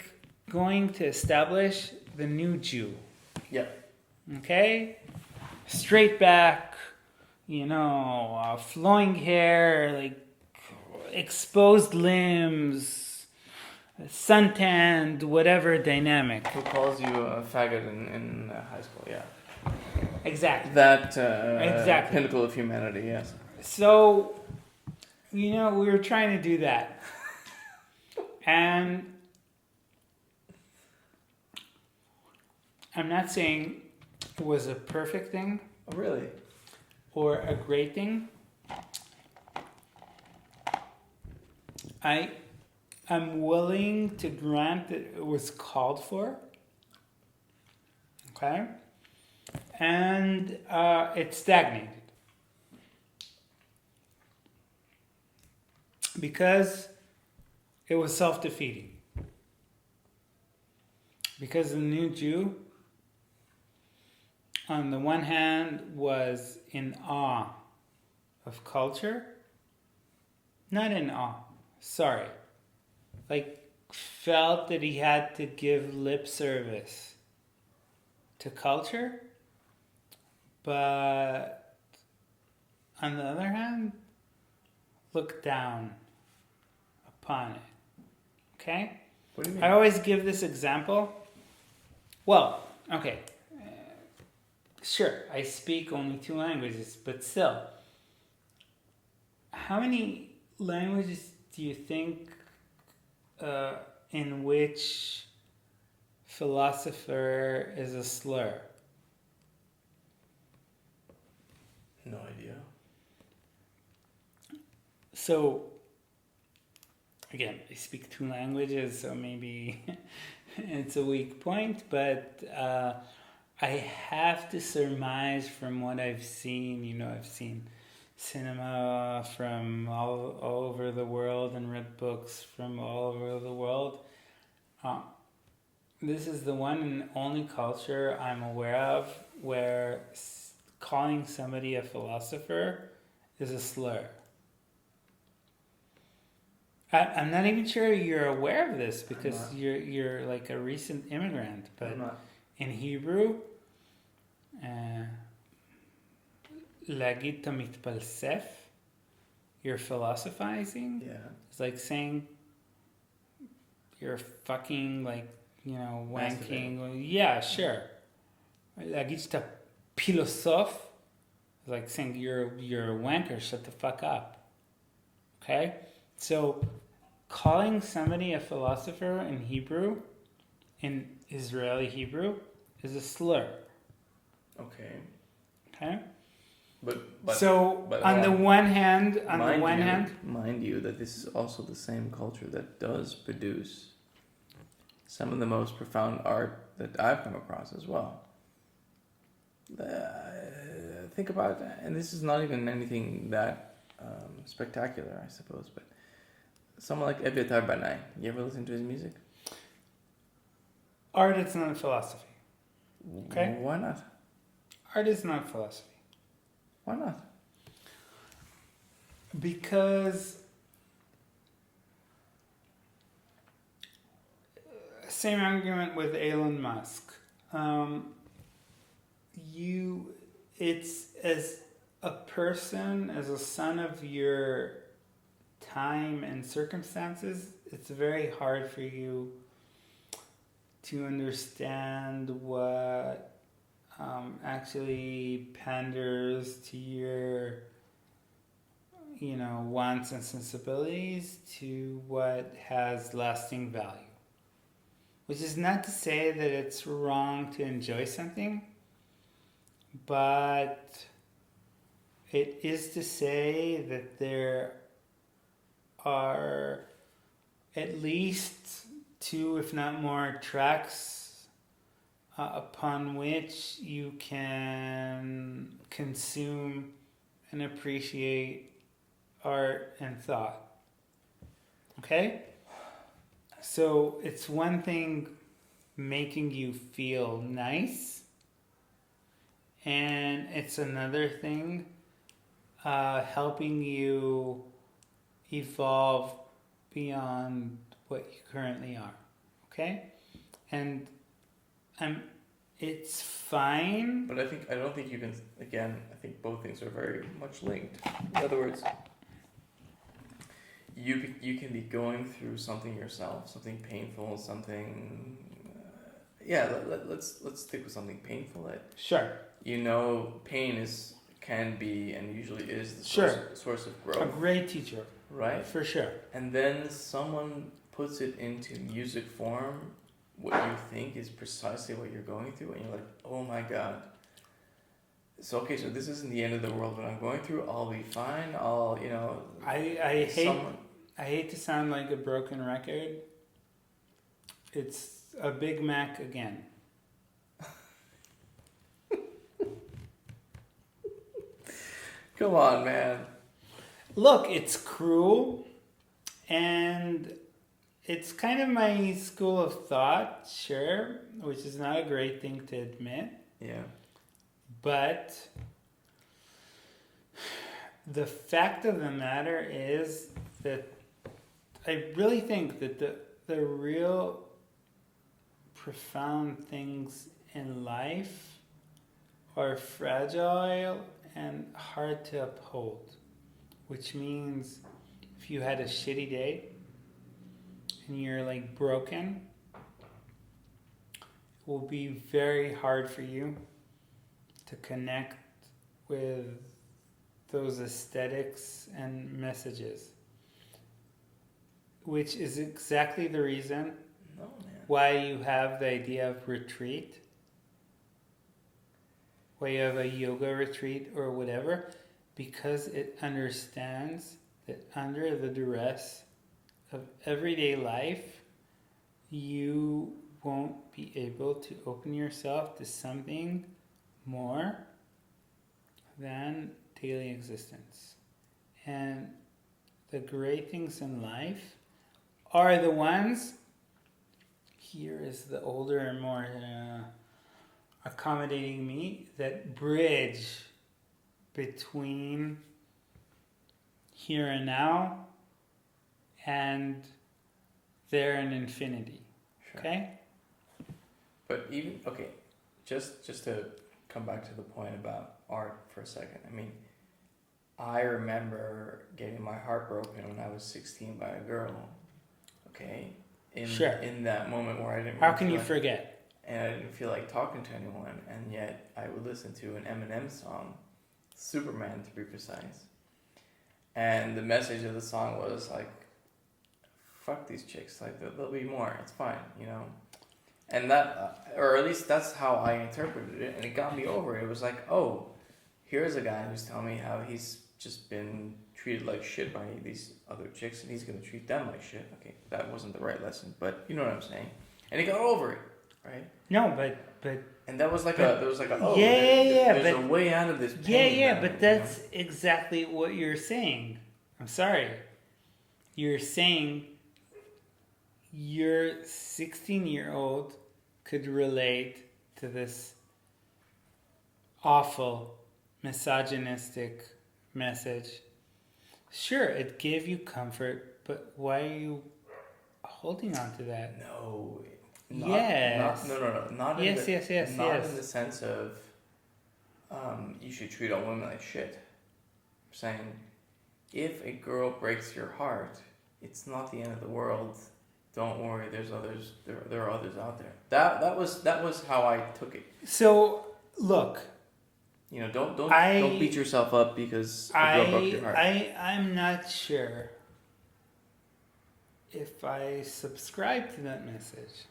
going to establish the new Jew, Yeah. okay? Straight back, flowing hair, like exposed limbs, suntanned, whatever dynamic. Who calls you a faggot in high school? Yeah. Exactly. That Exactly. pinnacle of humanity. Yes. So, we were trying to do that. And I'm not saying it was a perfect thing Oh, really? or a great thing. I'm willing to grant that it was called for. Okay? And it stagnated. Because it was self-defeating. Because the new Jew, on the one hand, was in awe of culture. Not in awe, sorry. Like, felt that he had to give lip service to culture. But on the other hand, looked down upon it. Okay? What do you mean? I always give this example. Well, okay. Sure, I speak only 2 languages, but still. How many languages do you think in which philosopher is a slur? No idea. So, again, I speak 2 languages, so maybe it's a weak point, but I have to surmise from what I've seen. I've seen cinema from all over the world and read books from all over the world. This is the one and only culture I'm aware of where calling somebody a philosopher is a slur. I'm not even sure you're aware of this because you're like a recent immigrant, but I'm not. in Hebrew, להגיד אתה מתפלסף, you're philosophizing. Yeah. It's like saying you're fucking wanking. Yeah, sure. להגיד שאתה פילוסוף, it's like saying you're a wanker, shut the fuck up. Okay? So, calling somebody a philosopher in Hebrew, in Israeli Hebrew, is a slur. Okay. Okay? But on the one hand, mind you, that this is also the same culture that does produce some of the most profound art that I've come across as well. Think about that, and this is not even anything that spectacular, I suppose, but someone like Eviatar Banai, you ever listen to his music? Art is not philosophy. Okay? Why not? Art is not philosophy. Why not? Because same argument with Elon Musk. It's as a person as a son of your time and circumstances, it's very hard for you to understand what actually panders to your, wants and sensibilities, to what has lasting value. Which is not to say that it's wrong to enjoy something, but it is to say that there are at least 2, if not more, tracks upon which you can consume and appreciate art and thought. Okay? So it's one thing making you feel nice, and it's another thing helping you evolve beyond what you currently are. Okay? And it's fine. But I don't think you can. Again, I think both things are very much linked. In other words, you can be going through something yourself, something painful, something. Let's stick with something painful. Sure. Pain can be and usually is the source of growth. A great teacher. Right? For sure. And then someone puts it into music form, what you think is precisely what you're going through, and you're like, oh my God. So this isn't the end of the world what I'm going through. I'll be fine. I hate to sound like a broken record. It's a Big Mac again. Come on, man. Look, it's cruel, and it's kind of my school of thought, sure, which is not a great thing to admit. Yeah. But the fact of the matter is that I really think that the real profound things in life are fragile and hard to uphold. Which means if you had a shitty day and you're like broken, it will be very hard for you to connect with those aesthetics and messages. Which is exactly the reason why you have the idea of retreat, why you have a yoga retreat or whatever. Because it understands that under the duress of everyday life, you won't be able to open yourself to something more than daily existence. And the great things in life are the ones, here is the older and more accommodating me, that bridge between here and now and there in infinity. Sure. Okay? But just to come back to the point about art for a second. I mean, I remember getting my heart broken when I was 16 by a girl. Okay? In that moment where I didn't How can you forget? And I didn't feel like talking to anyone, and yet I would listen to an Eminem song, Superman to be precise. And the message of the song was like, fuck these chicks, like there'll be more, it's fine, And that, or at least that's how I interpreted it, and it got me over it. It was like, oh, here's a guy who's telling me how he's just been treated like shit by these other chicks, and he's gonna treat them like shit. Okay, that wasn't the right lesson, but you know what I'm saying. And he got over it, right? No, but and that was like there's a way out of this pain. But that's exactly what you're saying. I'm sorry. You're saying your 16-year-old could relate to this awful misogynistic message. Sure, it gave you comfort, but why are you holding on to that? No. Not Not in the sense of you should treat all women like shit. saying, if a girl breaks your heart, it's not the end of the world. Don't worry, there's others. There are others out there. That was how I took it. So look, You know, don't beat yourself up because a girl broke your heart. I'm not sure if I subscribe to that message,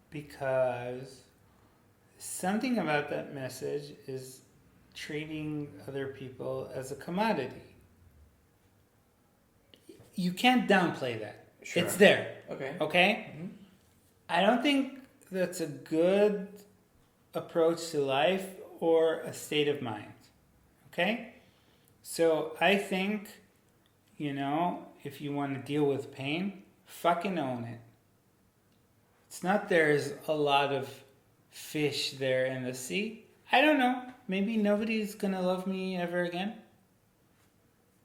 because something about that message is treating other people as a commodity. You can't downplay that. Sure. It's there. Okay. Okay? Mhm. I don't think that's a good approach to life or a state of mind. Okay? So I think, if you want to deal with pain, fucking own it. It's not there's a lot of fish there in the sea. I don't know. Maybe nobody's going to love me ever again.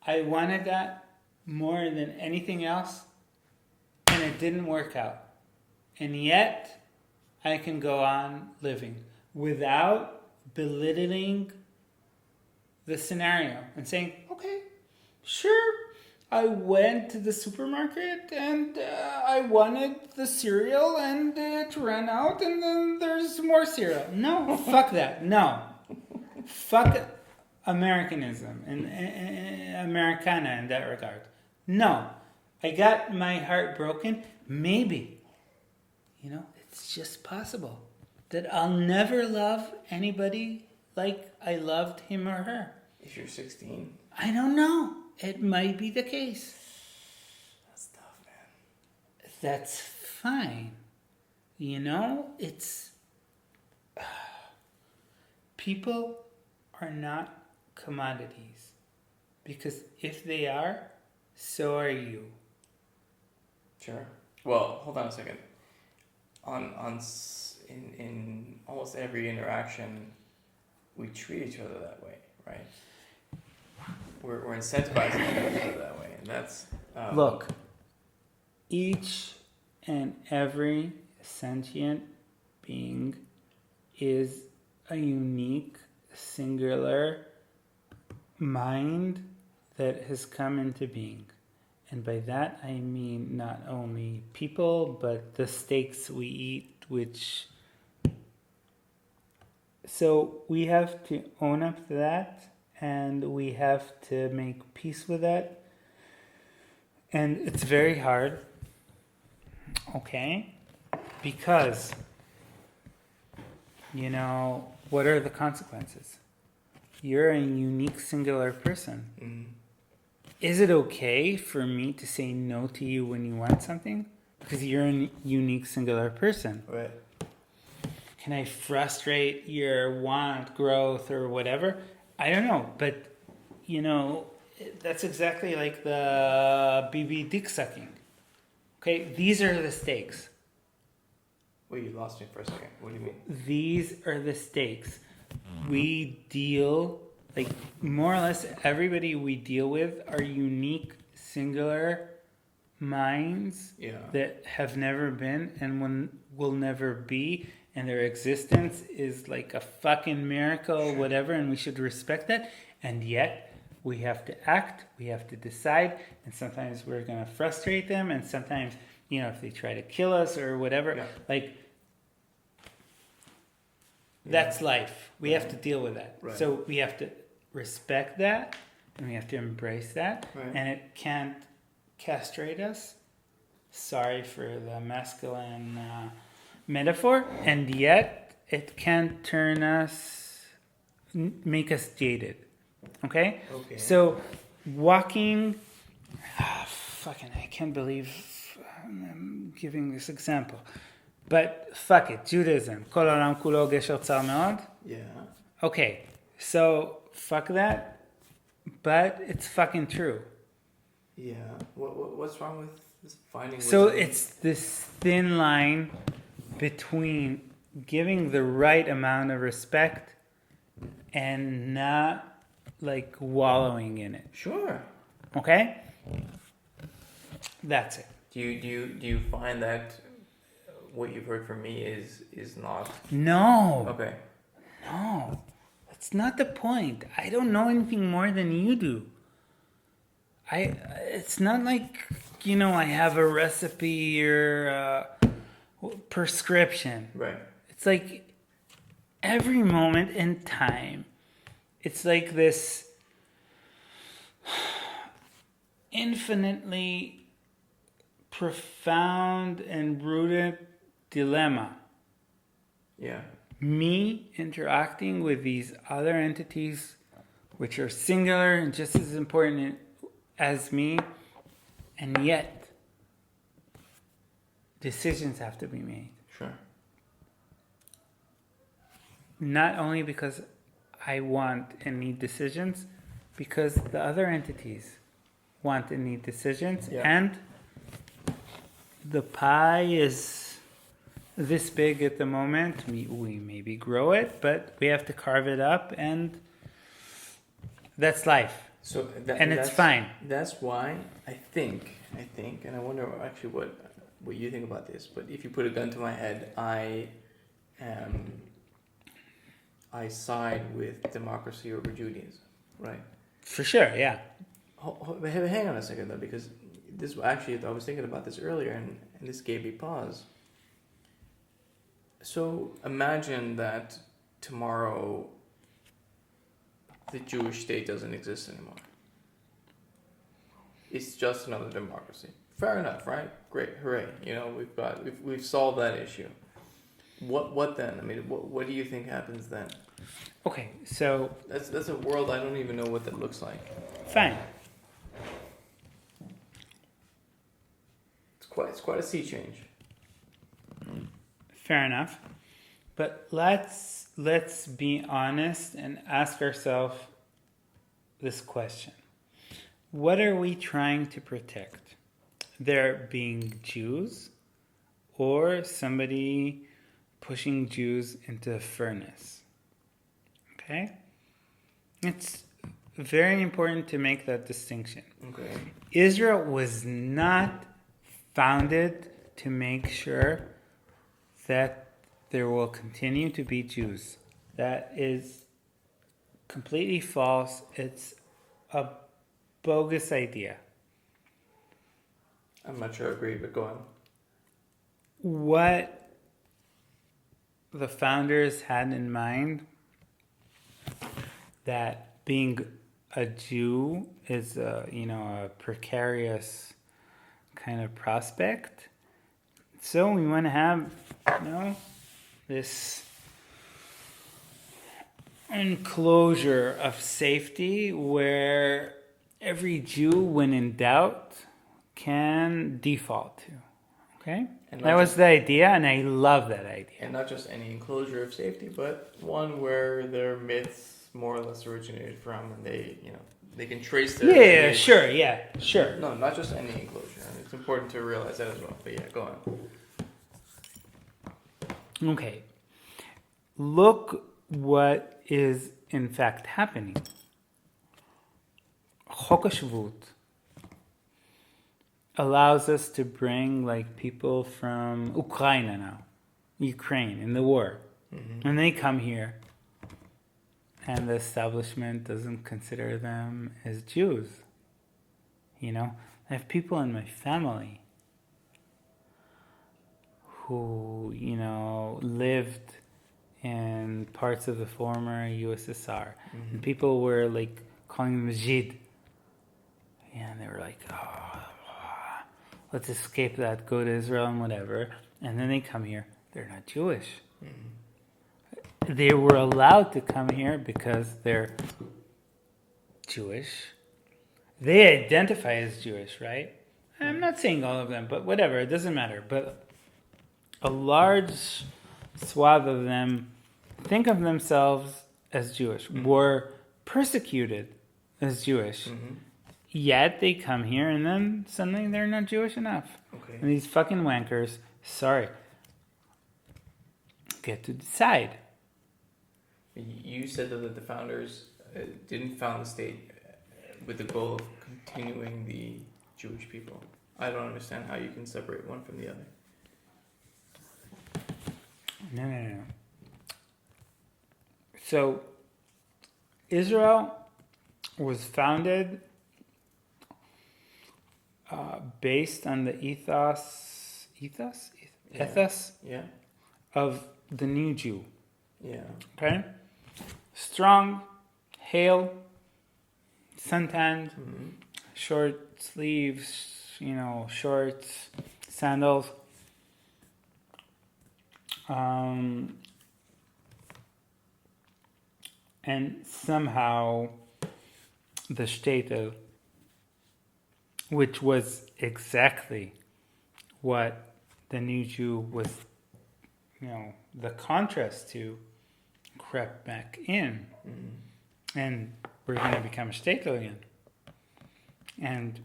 I wanted that more than anything else, and it didn't work out. And yet, I can go on living without belittling the scenario and saying, okay, sure, I went to the supermarket and I wanted the cereal and it ran out and then there's more cereal. No, fuck that. No. Fuck Americanism and Americana in that regard. No. I got my heart broken. Maybe. It's just possible that I'll never love anybody like I loved him or her. If you're 16. I don't know. It might be the case. That's tough, man. That's fine. It's... People are not commodities. Because if they are, so are you. Sure. Well, hold on a second. In almost every interaction, we treat each other that way, right? We're incentivizing each other that way, and that's Look, each and every sentient being is a unique, singular mind that has come into being. And by that I mean not only people, but the steaks we eat, which... So we have to own up to that, and we have to make peace with that. And it's very hard, okay? Because, what are the consequences? You're a unique, singular person. Mm. Is it okay for me to say no to you when you want something? Because you're a unique, singular person. Right. Can I frustrate your want, growth, or whatever? I don't know. But, that's exactly like the BB dick sucking. Okay, these are the stakes. Wait, you lost me for a second. What do you mean? These are the stakes. We deal, more or less everybody we deal with are unique, singular minds that have never been and will never be, and their existence is like a fucking miracle, whatever, and we should respect that. And yet, we have to act, we have to decide, and sometimes we're going to frustrate them, and sometimes, if they try to kill us or whatever, that's life. We have to deal with that. Right. So we have to respect that, and we have to embrace that, Right. and it can't castrate us. Sorry for the masculine metaphor, and yet it can't turn us, make us jaded. Okay? So walking, I can't believe I'm giving this example. But fuck it, Judaism. כל העולם כולו גשר צר מאוד. Yeah. Okay, so fuck that, but it's fucking true. Yeah. What's wrong with this finding? So wisdom? it's this thin line between giving the right amount of respect and not wallowing in it. Sure. Okay? That's it. Do you find that what you've heard from me is not No. okay? No. It's not the point. I don't know anything more than you do. It's not like, I have a recipe or a prescription. Right. It's like every moment in time, it's like this infinitely profound and rooted dilemma. Yeah. Me interacting with these other entities, which are singular and just as important as me, and yet decisions have to be made. Sure. Not only because I want and need decisions, because the other entities want and need decisions, Yeah. and the pie is this big at the moment. We maybe grow it, but we have to carve it up, and that's life. So And it's fine. That's why I think, and I wonder actually what you think about this. But if you put a gun to my head, I side with democracy over Judaism, right? For sure, yeah. Hang on a second though, because this actually I was thinking about this earlier, and this gave me pause. So imagine that tomorrow the Jewish state doesn't exist anymore. It's just another democracy. Fair enough, right? Great, hooray! We've solved that issue. What then? I mean, what do you think happens then? Okay, so That's a world I don't even know what that looks like. fine. It's quite a sea change. Fair enough. But let's be honest and ask ourselves this question. What are we trying to protect? There being Jews or somebody pushing Jews into a furnace? Okay? It's very important to make that distinction. Okay. Israel was not founded to make sure that there will continue to be Jews. That is completely false. It's a bogus idea. I'm not sure I agree, but go on. What the founders had in mind, that being a Jew is a precarious kind of prospect. So we want to have, this enclosure of safety where every Jew, when in doubt, can default to. Okay? That was the idea, and I love that idea. And not just any enclosure of safety, but one where their myths more or less originated from, and they can trace their lineage. Sure. No, not just any enclosure. It's important to realize that as well. But yeah, go on. Okay. Look what is in fact happening. Chok HaShavut allows us to bring people from Ukraine in the war. Mm-hmm. And they come here, and the establishment doesn't consider them as Jews. I have people in my family who, lived in parts of the former USSR. Mm-hmm. And people were calling them Jid. And they were like, let's escape that, go to Israel and whatever. And then they come here. They're not Jewish. Mm-hmm. They were allowed to come here because they're Jewish. They identify as Jewish, right? I'm not saying all of them, but whatever, it doesn't matter. But a large swath of them think of themselves as Jewish, mm-hmm. were persecuted as Jewish. Mm-hmm. Yet they come here and then suddenly they're not Jewish enough. Okay. And these fucking wankers, get to decide. You said that the founders didn't found the state with the goal of continuing the Jewish people. I don't understand how you can separate one from the other. No. So, Israel was founded based on the ethos Yeah. of the new Jew. Yeah. Okay? Strong, hale, suntanned, short sleeves, shorts, sandals. And somehow the shtetl, which was exactly what the new Jew was, the contrast to, crept back in. And we're going to become a shtetl again. And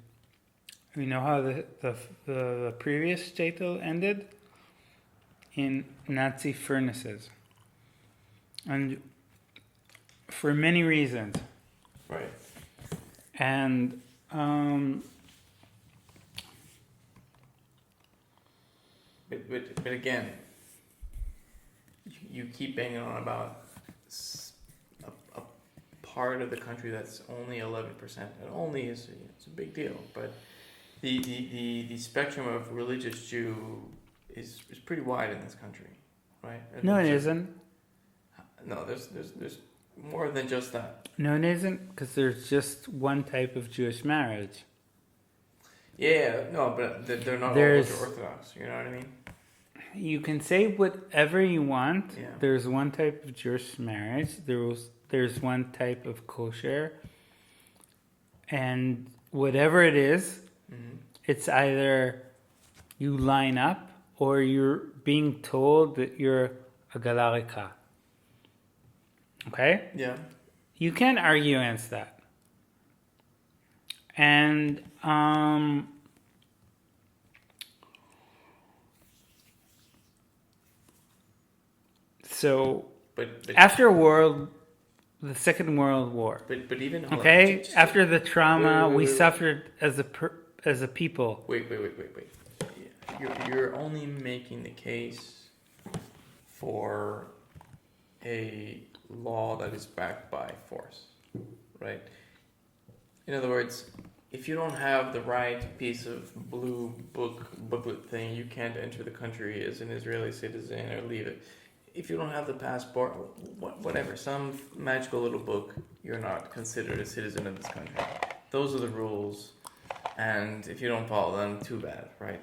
we know how the previous shtetl ended? In Nazi furnaces. And for many reasons. Right. And But again, you keep banging on about a part of the country that's only 11%. It only is it's a big deal, but the spectrum of religious Jew is pretty wide in this country, right? no, it isn't. No, there's more than just that. No, it isn't, because there's just one type of Jewish marriage. Yeah, no, but they're not all There's- ultra-Orthodox, you know what I mean? You can say whatever you want. Yeah. There's one type of Jewish marriage. There's one type of kosher. And whatever it is, it's either you line up or you're being told that you're a galarika. Okay? Yeah. You can't argue against that. And so But after the Second World War, but even okay, after the trauma wait, we wait. suffered as a people. Wait. You're only making the case for a law that is backed by force, right? In other words, if you don't have the right piece of blue booklet thing, you can't enter the country as an Israeli citizen or leave it. If you don't have the passport, whatever, some magical little book, you're not considered a citizen of this country. Those are the rules, and if you don't follow them, too bad, right?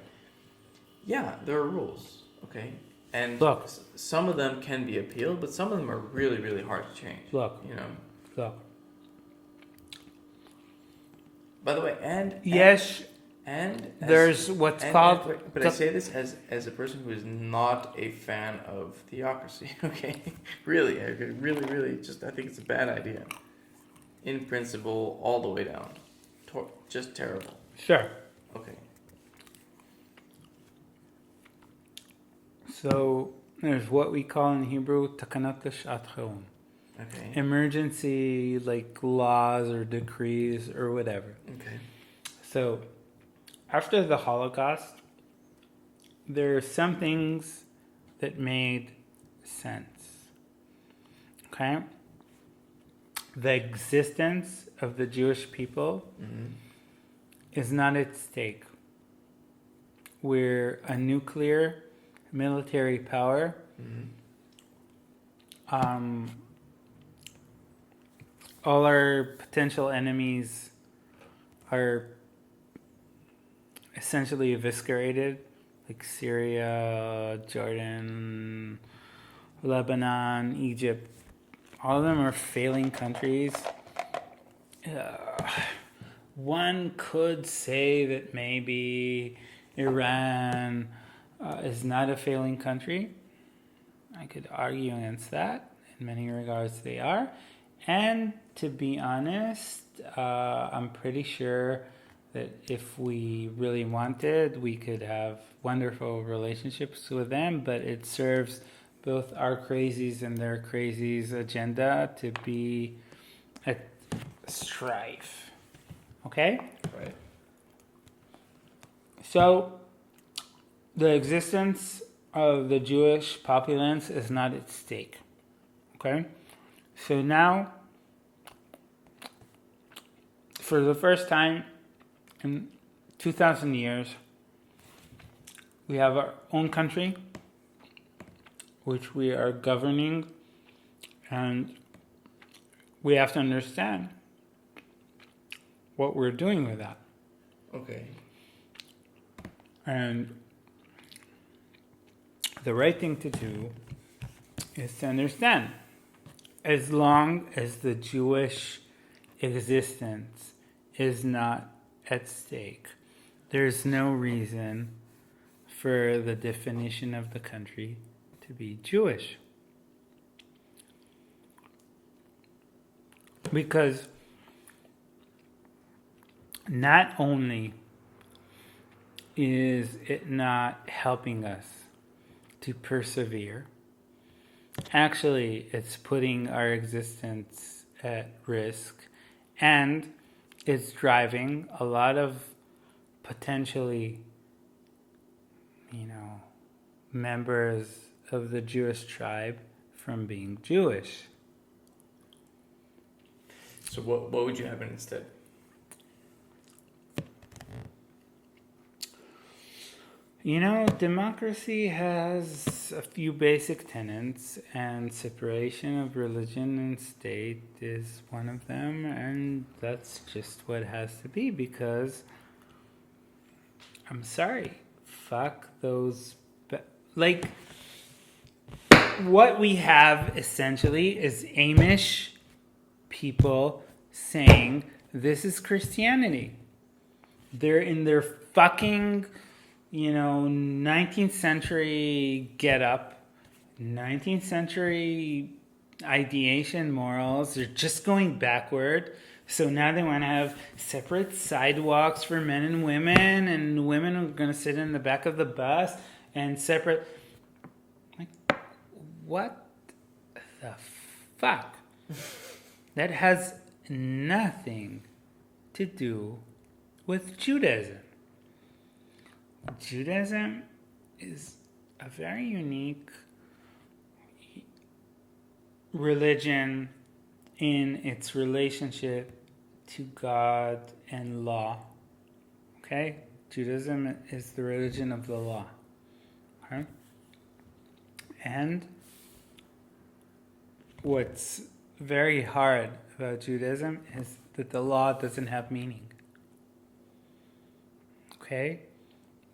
Yeah, there are rules, okay? And Look. some of them can be appealed, but some of them are really, really hard to change. Look. Look. By the way, there's what's called. But I say this as a person who is not a fan of theocracy. Okay, really, I think it's a bad idea. In principle, all the way down, just terrible. Sure. Okay. So there's what we call in Hebrew takanat l'shat chaum. Okay. Emergency, like laws or decrees or whatever. Okay. So after the Holocaust, there are some things that made sense. Okay? The existence of the Jewish people is not at stake. We're a nuclear military power. All our potential enemies are essentially eviscerated, like Syria, Jordan, Lebanon, Egypt. All of them are failing countries. One could say that maybe Iran is not a failing country. I could argue against that. In many regards, they are. And to be honest, I'm pretty sure that if we really wanted, we could have wonderful relationships with them, but it serves both our crazies and their crazies agenda to be at strife. Okay? Right. So, the existence of the Jewish populace is not at stake. Okay? So now, for the first time in 2,000 years, we have our own country, which we are governing, and we have to understand what we're doing with that. Okay. And the right thing to do is to understand, as long as the Jewish existence is not at stake, there's no reason for the definition of the country to be Jewish. Because not only is it not helping us to persevere, actually it's putting our existence at risk, and it's driving a lot of potentially, members of the Jewish tribe from being Jewish. So what would you have instead? Democracy has a few basic tenets, and separation of religion and state is one of them, and that's just what it has to be, because I'm sorry, fuck those. What we have essentially is Amish people saying this is Christianity. They're in their fucking 19th century get-up, 19th century ideation morals. They're just going backward. So now they want to have separate sidewalks for men and women are going to sit in the back of the bus, and separate. What the fuck? That has nothing to do with Judaism. Judaism is a very unique religion in its relationship to God and law. Okay? Judaism is the religion of the law. Okay? And what's very hard about Judaism is that the law doesn't have meaning. Okay?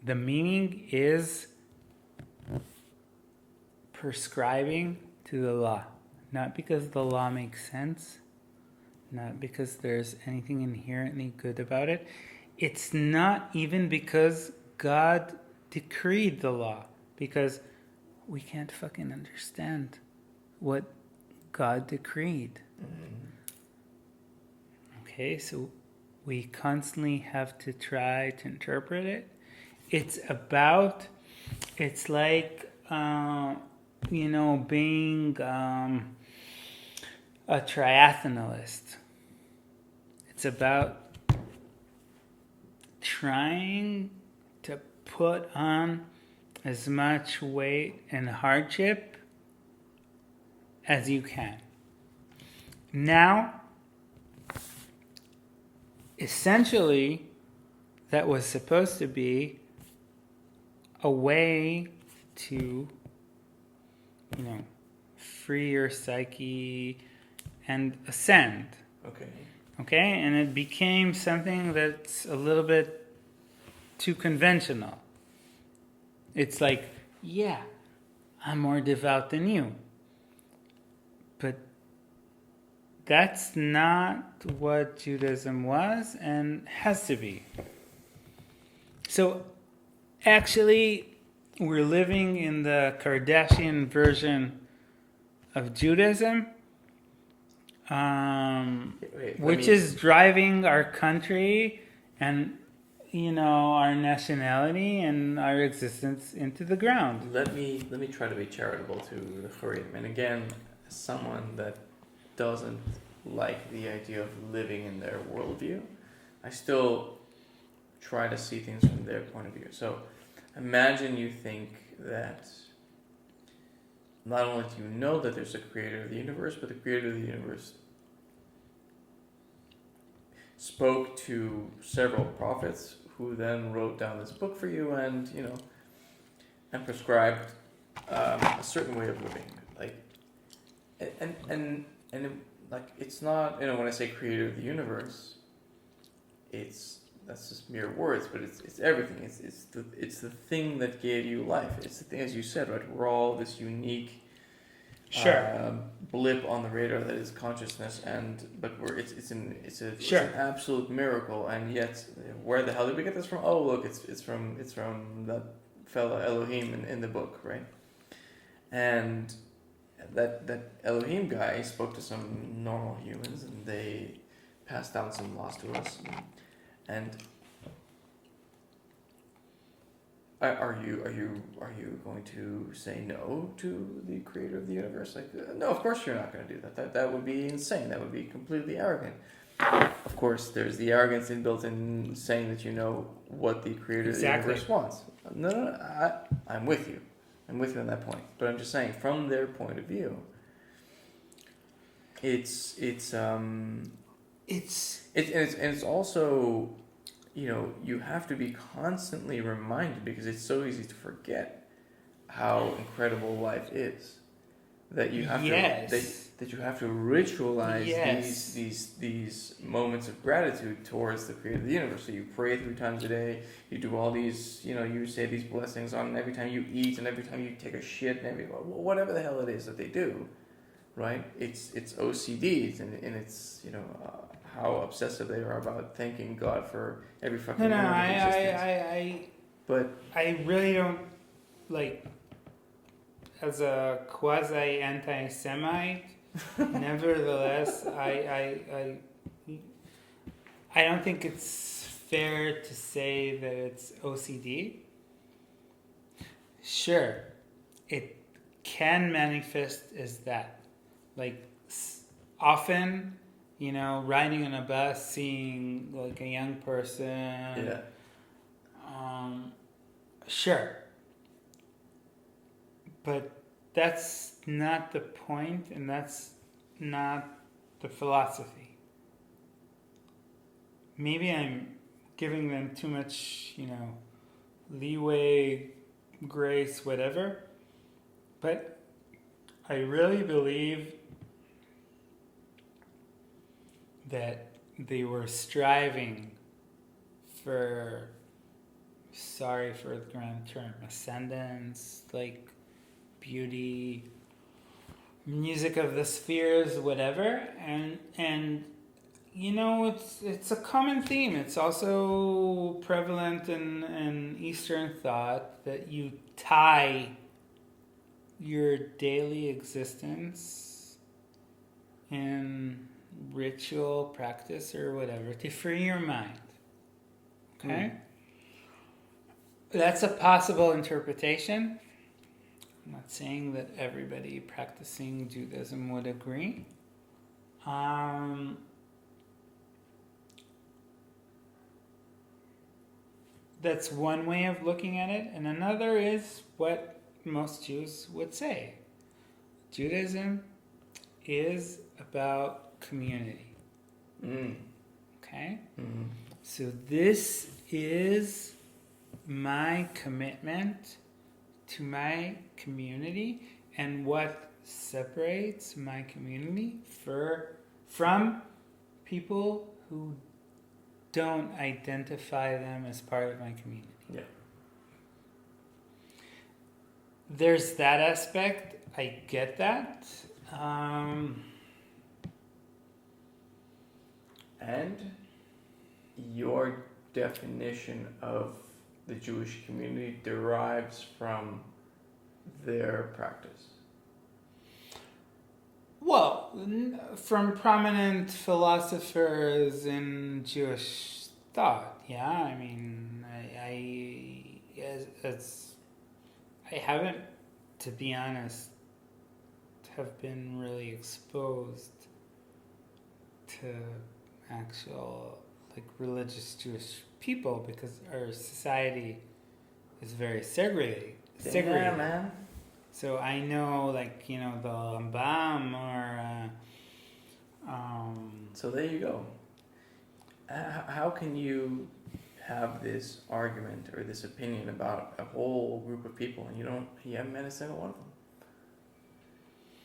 The meaning is prescribing to the law. Not because the law makes sense, not because there's anything inherently good about it. It's not even because God decreed the law, because we can't fucking understand what God decreed. Okay, so we constantly have to try to interpret it. It's like, being a triathlonist. It's about trying to put on as much weight and hardship as you can. Now, essentially, that was supposed to be a way to, free your psyche and ascend. Okay, and it became something that's a little bit too conventional. It's like, yeah, I'm more devout than you. But that's not what Judaism was and has to be. So actually, we're living in the Kardashian version of Judaism, which is driving our country and, our nationality and our existence into the ground. Let me try to be charitable to the Harim. And again, as someone that doesn't like the idea of living in their worldview, I still try to see things from their point of view. So imagine you think that not only do you know that there's a creator of the universe, but the creator of the universe. spoke to several prophets who then wrote down this book for you, and and prescribed a certain way of living. Like, and it, like, it's not, when I say creator of the universe, that's just mere words, but it's everything. It's the thing that gave you life. It's the thing, as you said, right? We're all this unique blip on the radar that is consciousness, but it's an absolute miracle. And yet, where the hell did we get this from? Oh, look, it's from that fellow Elohim in the book, right? And that Elohim guy spoke to some normal humans, and they passed down some laws to us. And are you going to say no to the creator of the universe? Like, no, of course you're not going to do that. That would be insane. That would be completely arrogant. Of course, there's the arrogance inbuilt in saying that you know what the creator of the universe wants. No, I'm with you. I'm with you on that point. But I'm just saying, from their point of view, it's also, you have to be constantly reminded, because it's so easy to forget how incredible life is, that you have that you have to ritualize these moments of gratitude towards the creator of the universe. So you pray 3 times a day, you do all these, you say these blessings on every time you eat and every time you take a shit and whatever the hell it is that they do, right? It's OCD, and it's how obsessive they are about thanking God for every fucking moment of existence. But I really don't, like, as a quasi anti-Semite, nevertheless, I don't think it's fair to say that it's OCD. Sure, it can manifest as that. Like, often, riding on a bus, seeing like a young person. Sure. But that's not the point, and that's not the philosophy. Maybe I'm giving them too much, leeway, grace, whatever. But I really believe that they were striving for, sorry for the grand term, ascendance, like beauty, music of the spheres, whatever, and it's a common theme. It's also prevalent in Eastern thought that you tie your daily existence in ritual practice or whatever to free your mind. Okay? That's a possible interpretation. I'm not saying that everybody practicing Judaism would agree. That's one way of looking at it. And another is what most Jews would say. Judaism is about community. Okay? So this is my commitment to my community, and what separates my community from people who don't identify them as part of my community. Yeah. There's that aspect. I get that. And your definition of the Jewish community derives from their practice. Well, from prominent philosophers in Jewish thought, yeah. I mean, I haven't, to be honest, have been really exposed to actual, like, religious Jewish people, because our society is very segregated. Yeah, man. So I know, like, the Rambam or... So there you go. how can you have this argument or this opinion about a whole group of people and you haven't met a single one of them?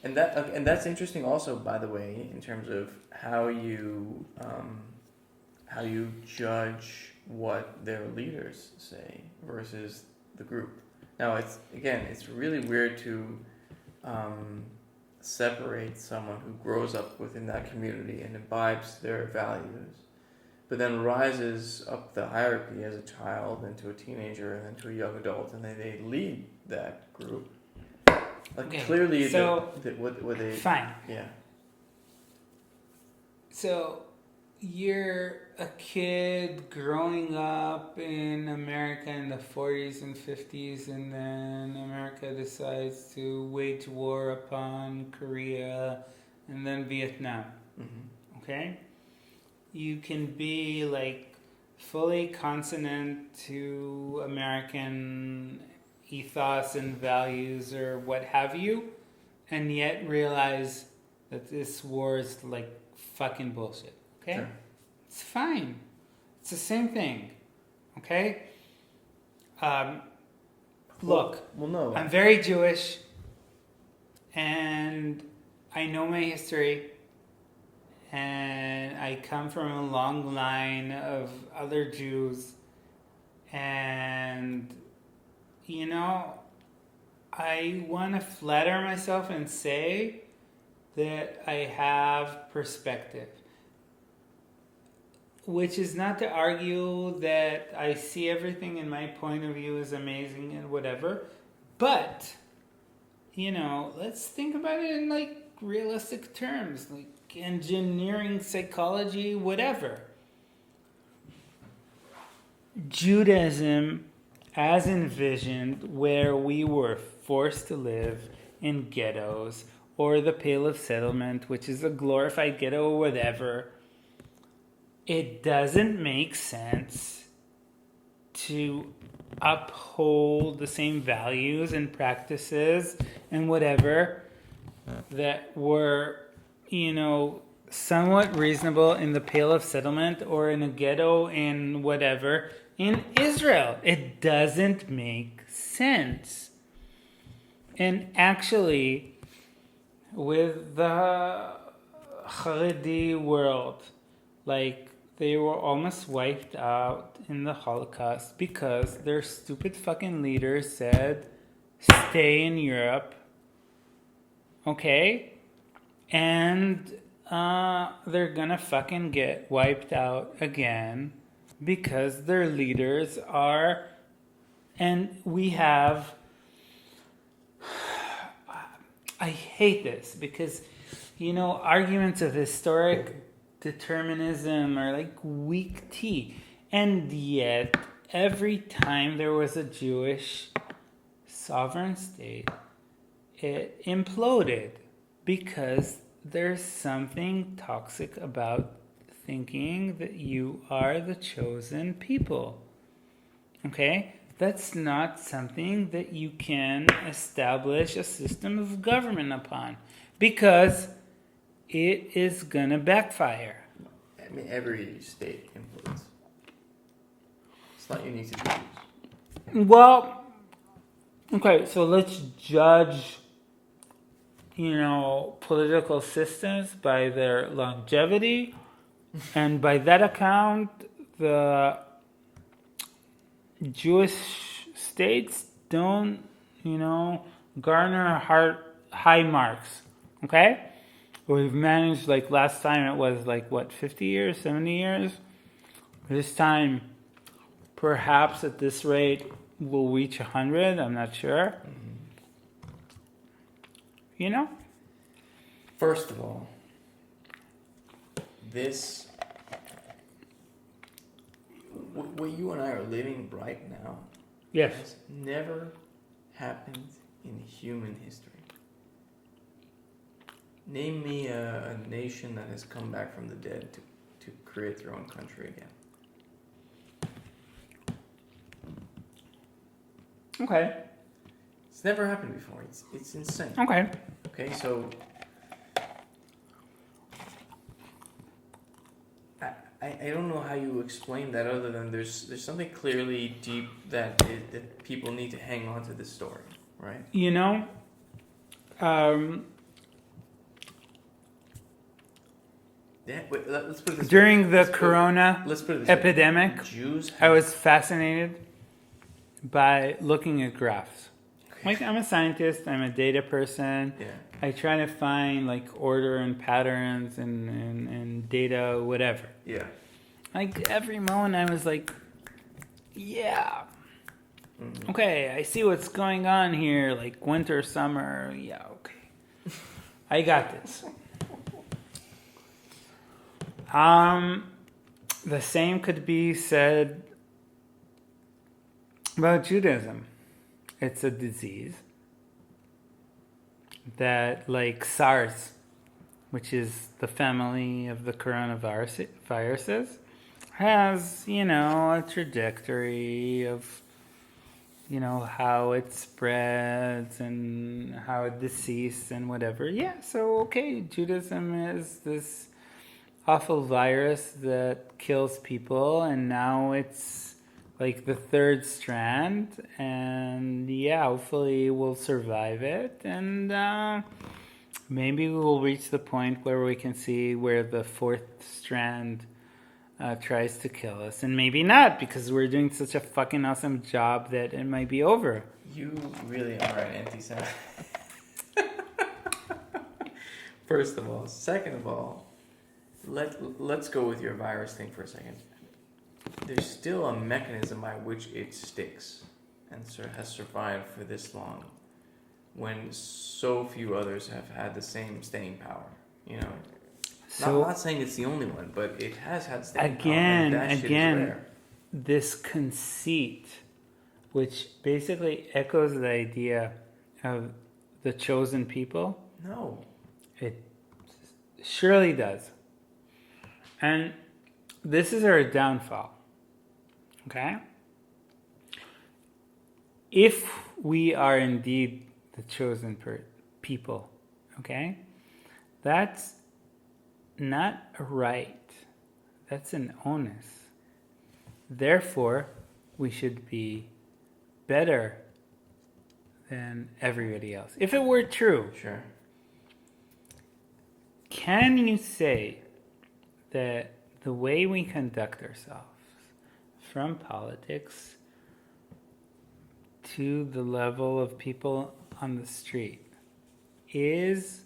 And that's interesting also, by the way, in terms of how you judge what their leaders say versus the group. Now it's really weird to separate someone who grows up within that community and imbibes their values, but then rises up the hierarchy as a child and to a teenager and then to a young adult, and then they lead that group. Like Okay, clearly, so what they fine. yeah. So you're a kid growing up in America in the 40s and 50s, and then America decides to wage war upon Korea and then Vietnam. Mm-hmm. Okay? You can be like fully consonant to American ethos and values or what have you, and yet realize that this war is like fucking bullshit. Okay? Sure. It's fine. It's the same thing. Okay? Look, Well, no. I'm very Jewish, and I know my history, and I come from a long line of other Jews, and I want to flatter myself and say that I have perspective, which is not to argue that I see everything in my point of view is amazing and whatever, but let's think about it in like realistic terms, like engineering, psychology, whatever. Judaism, as envisioned, where we were forced to live in ghettos or the Pale of Settlement, which is a glorified ghetto or whatever, it doesn't make sense to uphold the same values and practices and whatever that were, somewhat reasonable in the Pale of Settlement or in a ghetto in whatever in Israel. It doesn't make sense. And actually, with the Haredi world, like, they were almost wiped out in the Holocaust because their stupid fucking leaders said, stay in Europe. Okay? And they're gonna fucking get wiped out again because their leaders are, and we have, I hate this because, arguments of historic determinism are like weak tea. And yet, every time there was a Jewish sovereign state, it imploded because there's something toxic about thinking that you are the chosen people. Okay? That's not something that you can establish a system of government upon because it is gonna backfire. I mean, every state implodes. It's not unique to Jews. Well, okay, so let's judge, political systems by their longevity, and by that account, the Jewish states don't, garner high marks, okay? We've managed, like last time it was 50 years, 70 years? This time, perhaps at this rate, we'll reach 100, I'm not sure. First of all, what you and I are living right now Yes. has never happened in human history. Name me a nation that has come back from the dead to create their own country again. Okay. It's never happened before. It's insane. Okay. Okay, so I I don't know how you explain that other than there's something clearly deep that people need to hang on to this story, right? You know, Yeah, wait, let's put it this way. during the corona Let's put it this way. epidemic, Jews I have, was fascinated by looking at graphs. Like, I'm a scientist, I'm a data person. yeah. I try to find like order and patterns and data, whatever. Yeah. Like every moment I was like, yeah, okay, I see what's going on here, like winter, summer, yeah, okay. I got this. The same could be said about Judaism. It's a disease that, like SARS, which is the family of the coronaviruses, has, a trajectory of, how it spreads and how it deceased and whatever. Yeah, so, okay, Judaism is this awful virus that kills people, and now it's like the third strand, and yeah, hopefully we'll survive it, and maybe we will reach the point where we can see where the fourth strand tries to kill us, and maybe not, because we're doing such a fucking awesome job that it might be over. You really are an anti-Semite. First of all. Second of all, let's go with your virus thing for a second. There's still a mechanism by which it sticks and has survived for this long when so few others have had the same staying power, So not saying it's the only one, but it has had staying power. And that shit is rare. This conceit, which basically echoes the idea of the chosen people. No. It surely does. And this is our downfall. Okay? If we are indeed the chosen people, okay? That's not a right. That's an onus. Therefore, we should be better than everybody else. If it were true, Sure. can you say that the way we conduct ourselves, from politics to the level of people on the street, is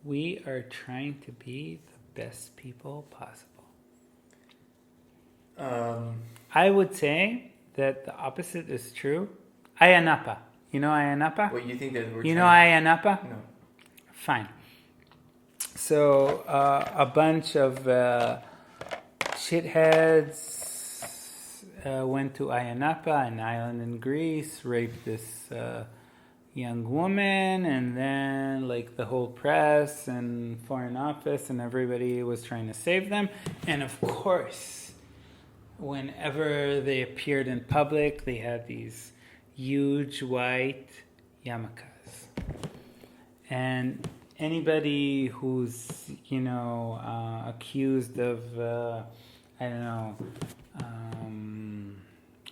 we are trying to be the best people possible? I would say that the opposite is true. Ayanapa. You know Ayanapa? What, you think that we're You know trying... Ayanapa? No. Fine. So a bunch of shitheads went to Ayanapa, an island in Greece, raped this young woman, and then like the whole press and foreign office and everybody was trying to save them. And of course, whenever they appeared in public, they had these huge white yarmulkes. And anybody who's, accused of,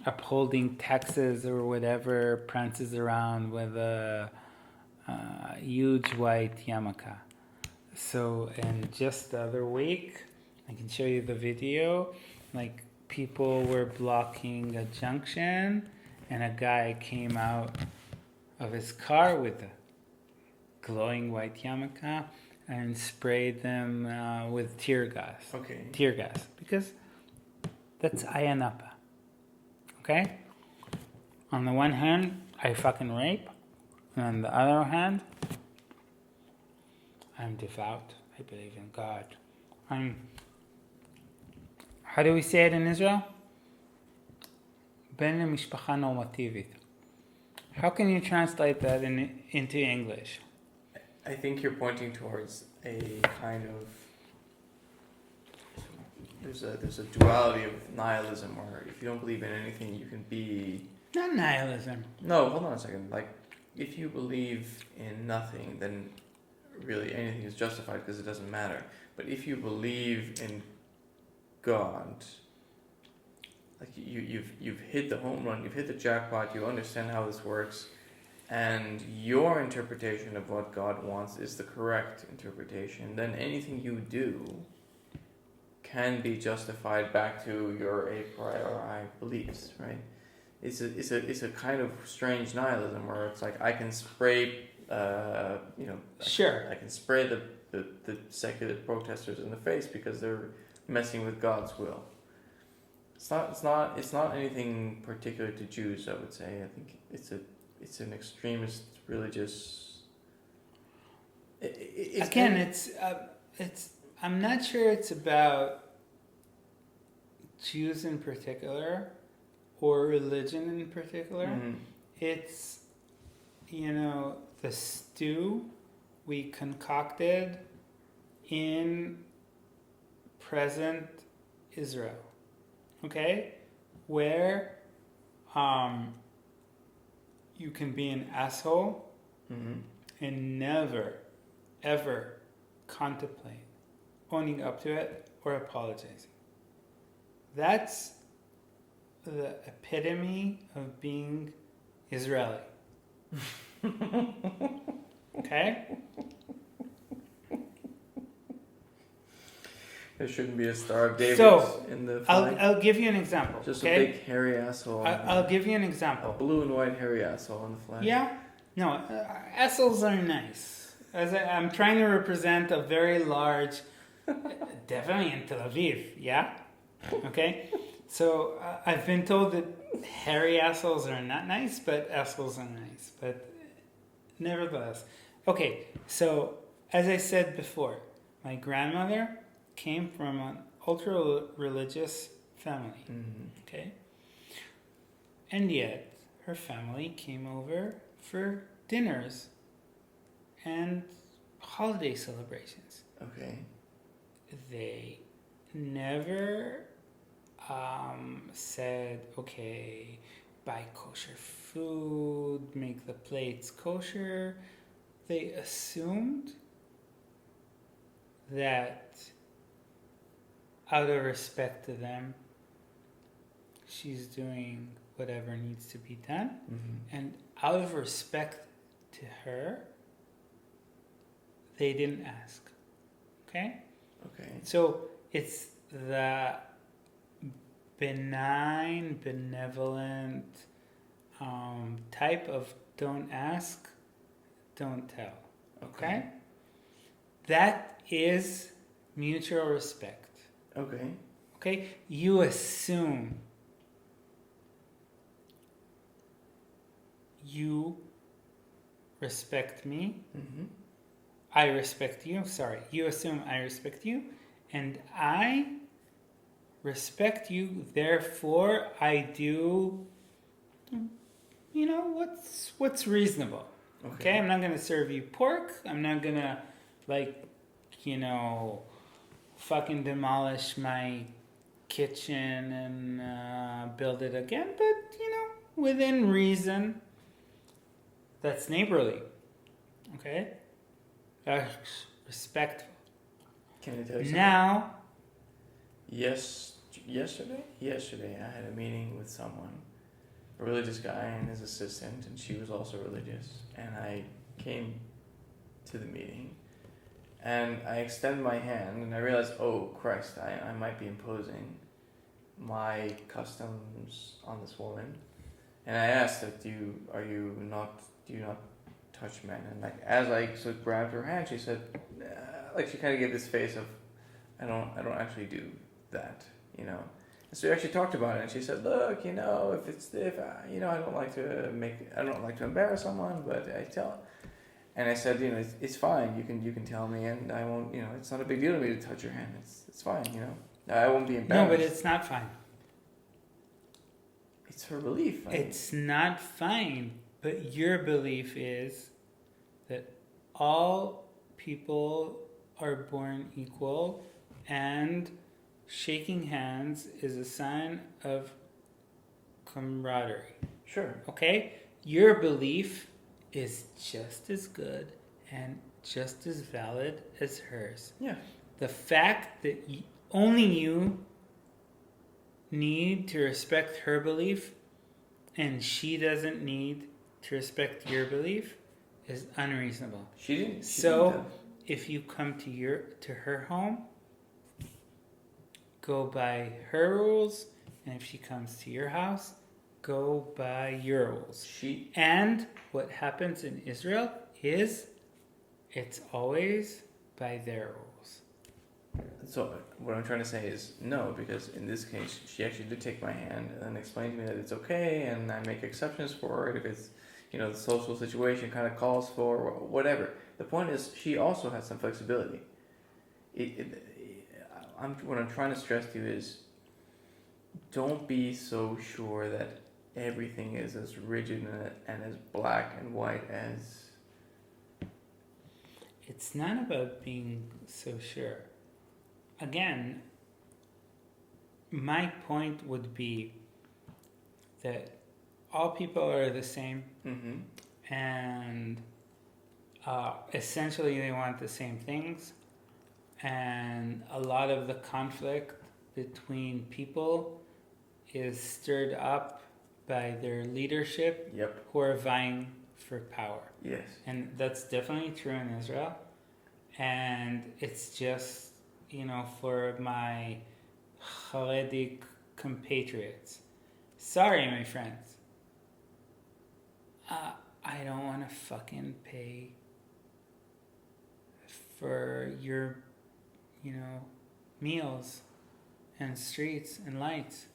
upholding taxes or whatever, prances around with a huge white yarmulke. So, and just the other week, I can show you the video, like people were blocking a junction and a guy came out of his car with a glowing white yarmulke and sprayed them with tear gas. Okay. Tear gas. Because that's Ayanapa. Okay? On the one hand, I fucking rape. And on the other hand, I'm devout. I believe in God. How do we say it in Israel? Ben mishpacha normativit. How can you translate that into English? I think you're pointing towards a kind of... There's a duality of nihilism where if you don't believe in anything, you can be... Not nihilism. No, hold on a second. Like, if you believe in nothing, then really anything is justified because it doesn't matter. But if you believe in God, like you've hit the home run, you've hit the jackpot, you understand how this works, and your interpretation of what God wants is the correct interpretation, then anything you do can be justified back to your a priori beliefs, right? It's a kind of strange nihilism where it's like I can spray, Sure. I can spray the secular protesters in the face because they're messing with God's will. It's not anything particular to Jews, I would say. I think it's an extremist religious. Again, it's. I'm not sure it's about Jews in particular or religion in particular. Mm-hmm. It's, the stew we concocted in present Israel. Okay? Where you can be an asshole Mm-hmm. and never, ever contemplate owning up to it or apologizing. That's the epitome of being Israeli. Okay? There shouldn't be a Star of David So, in the flag. I'll give you an example. Just okay? a big hairy asshole. I'll give you an a example. blue and white hairy asshole on the flag. Yeah? No, assholes are nice. I'm trying to represent a very large, definitely in Tel Aviv, yeah? Okay? So I've been told that hairy assholes are not nice, but assholes are nice. But nevertheless. Okay, so as I said before, my grandmother came from an ultra-religious family, Mm-hmm. okay? And yet, her family came over for dinners and holiday celebrations. Okay. They never said, okay, buy kosher food, make the plates kosher. They assumed that out of respect to them, she's doing whatever needs to be done. Mm-hmm. And out of respect to her, they didn't ask. Okay? Okay. So it's the benign, benevolent type of don't ask, don't tell. Okay? That is mutual respect. Okay. Okay? You assume you respect me. Mm-hmm. I respect you. Sorry. You assume I respect you. And I respect you. Therefore, I do, what's reasonable. Okay? I'm not going to serve you pork. I'm not going to, fucking demolish my kitchen and build it again. But, within reason. That's neighborly. Okay? That's respectful. Can I tell you something? Now, Yesterday I had a meeting with someone, a religious guy and his assistant, and she was also religious. And I came to the meeting, and I extend my hand, and I realized, oh Christ, I might be imposing my customs on this woman. And I asked her, do you not touch men? And as I sort of grabbed her hand, she said, she kind of gave this face of, I don't actually do that, And so we actually talked about it, and she said, look, I don't like to embarrass someone, but I tell. And I said, it's fine. You can tell me, and I won't. It's not a big deal to me to touch your hand. It's fine. I won't be embarrassed. no, but it's not fine. It's her belief. It's not fine, but your belief is that all people are born equal, and shaking hands is a sign of camaraderie. Sure. Okay? Your belief is just as good and just as valid as hers. Yeah. The fact that only you need to respect her belief and she doesn't need to respect your belief is unreasonable. She didn't. So if you come to her home, go by her rules, and if she comes to your house, go by your rules. And what happens in Israel is it's always by their rules. So what I'm trying to say is no, because in this case, she actually did take my hand and explain to me that it's okay, and I make exceptions for it if it's, the social situation kind of calls for whatever. The point is, she also has some flexibility. What I'm trying to stress to you is, don't be so sure that everything is as rigid and as black and white as. It's not about being so sure. Again, my point would be that all people are the same, and essentially they want the same things, and a lot of the conflict between people is stirred up by their leadership who are vying for power. Yes. And that's definitely true in Israel. And it's just, for my Haredic compatriots. Sorry, my friends. I don't want to fucking pay for your, meals and streets and lights.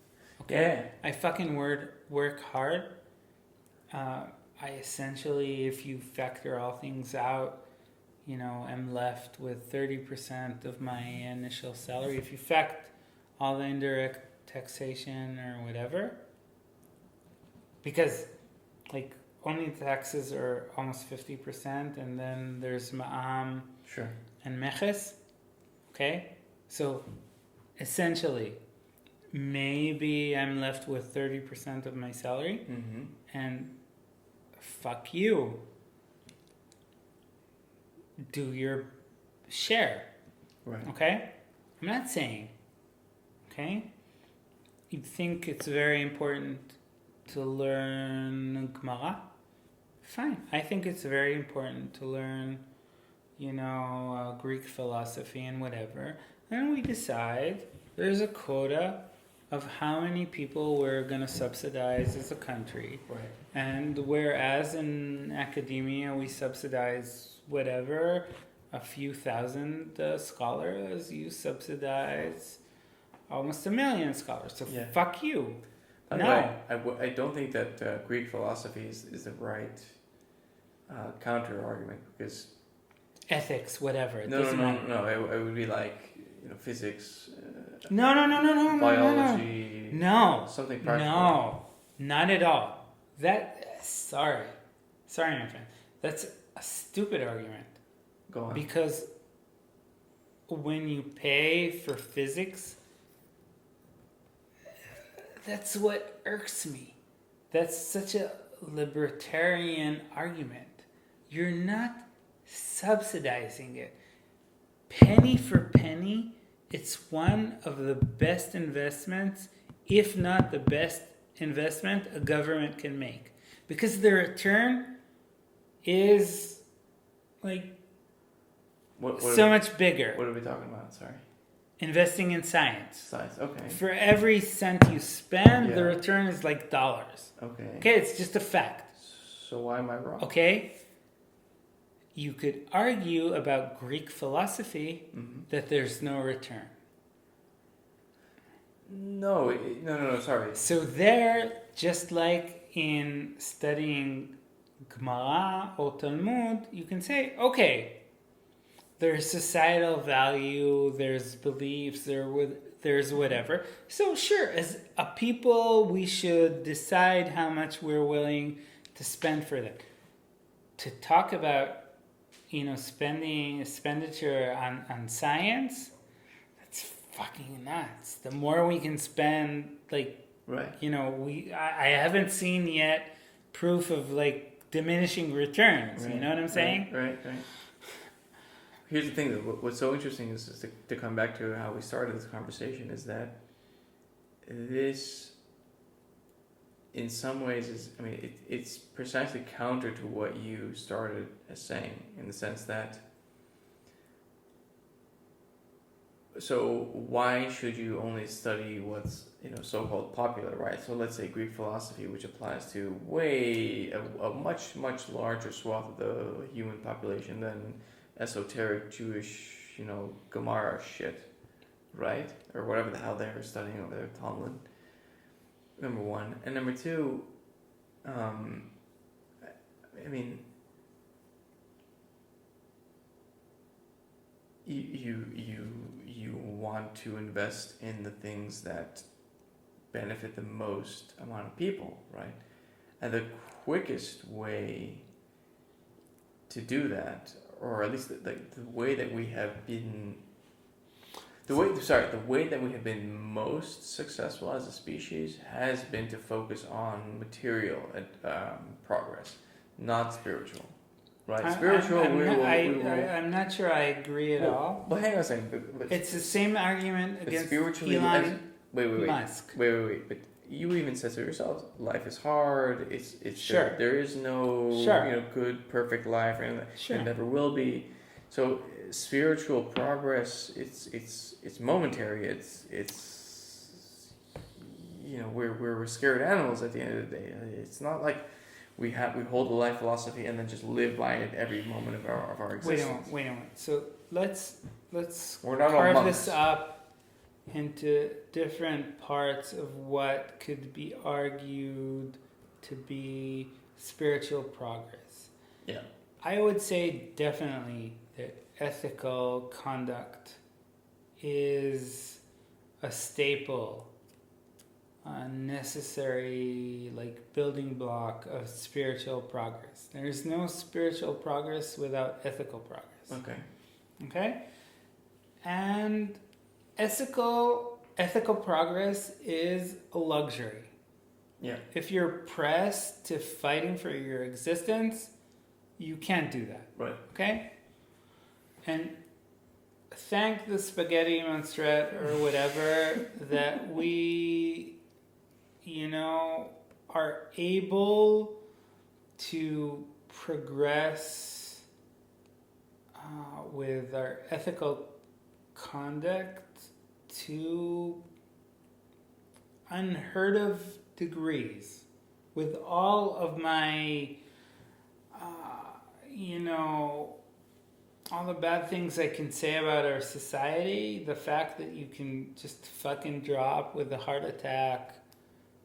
Okay? Yeah. I fucking work hard. I essentially, if you factor all things out, I'm left with 30% of my initial salary. If you factor all the indirect taxation or whatever, because only taxes are almost 50%, and then there's ma'am and meches. Okay, so essentially, maybe I'm left with 30% of my salary, and fuck you. Do your share. Right. Okay? I'm not saying. Okay? You think it's very important to learn Gemara? Fine. I think it's very important to learn, Greek philosophy and whatever. And we decide there's a quota of how many people we're going to subsidize as a country. Right. And whereas in academia we subsidize whatever, a few thousand scholars, you subsidize almost 1 million scholars. So fuck you. By the way, I don't think that Greek philosophy is the right counter argument, because ethics, whatever. No. It would be like physics. No. Biology. No. Something practical. No, not at all. Sorry, my friend. That's a stupid argument. Go on. Because when you pay for physics, that's what irks me. That's such a libertarian argument. You're not subsidizing it. Penny for penny, it's one of the best investments, if not the best investment a government can make. Because the return is so much bigger. What are we talking about? Sorry. Investing in science. Science, okay. For every cent you spend, the return is dollars. Okay. Okay, it's just a fact. So why am I wrong? Okay. You could argue about Greek philosophy that there's no return. No, sorry. So there, just like in studying Gemara or Talmud, you can say, okay, there's societal value, there's beliefs, there's whatever. So sure, as a people, we should decide how much we're willing to spend for that. To talk about, expenditure on science, that's fucking nuts. The more we can spend, right. I haven't seen yet proof of diminishing returns. Right. You know what I'm saying? Right. Here's the thing, what's so interesting is to come back to how we started this conversation, is that this, in some ways, it's precisely counter to what you started as saying, in the sense that, so why should you only study what's, so-called popular, right? So let's say Greek philosophy, which applies to a much, much larger swath of the human population than esoteric Jewish, Gemara shit, right? Or whatever the hell they're studying over there, Talmud. Number one. And number two, you want to invest in the things that benefit the most amount of people, right? And the quickest way to do that, or at least the way that we have been, the way that we have been most successful as a species has been to focus on material progress, not spiritual. Right, I'm not sure I agree at all. But hang on a second. But it's the same argument against Elon Musk. Wait. But you even said so yourself. Life is hard. It's sure. There is no good perfect life, and it never will be. So spiritual progress, it's momentary. It's we're scared animals at the end of the day. It's not like we hold the life philosophy and then just live by it every moment of our existence. Wait a minute. So let's carve this up into different parts of what could be argued to be spiritual progress. Yeah. I would say definitely that ethical conduct is a staple, a necessary building block of spiritual progress. There's no spiritual progress without ethical progress. Okay? And ethical progress is a luxury. Yeah. If you're pressed to fighting for your existence, you can't do that. Right. Okay? And thank the spaghetti monstrette or whatever that we are able to progress with our ethical conduct to unheard of degrees. With all of my, all the bad things I can say about our society, the fact that you can just fucking drop with a heart attack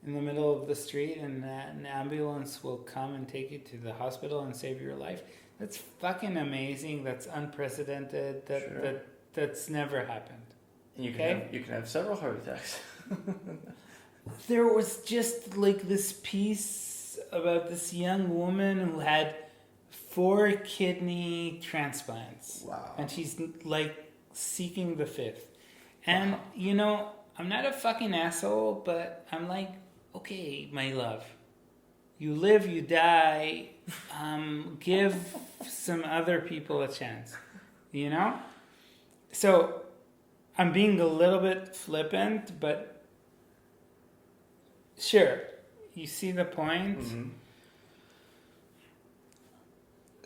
in the middle of the street and an ambulance will come and take you to the hospital and save your life, that's fucking amazing. That's unprecedented. That's never happened. And you can have several heart attacks. There was just this piece about this young woman who had 4 kidney transplants. Wow. And she's seeking the 5th. And I'm not a fucking asshole, but I'm okay, my love, you live, you die, give some other people a chance, So I'm being a little bit flippant, but sure, you see the point. Mm-hmm.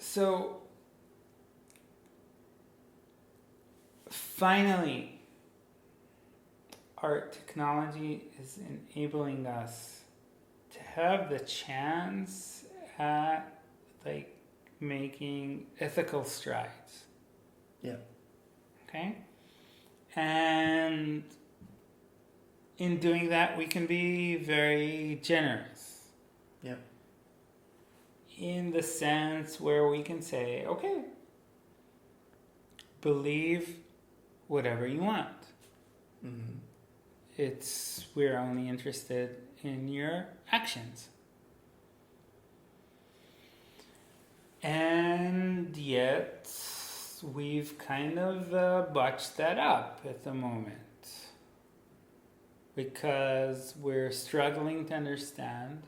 So finally, our technology is enabling us to have the chance at making ethical strides. Yeah. Okay? And in doing that, we can be very generous. Yeah. In the sense where we can say, okay, believe whatever you want. Mm-hmm. We're only interested in your actions. And yet, we've kind of botched that up at the moment. Because we're struggling to understand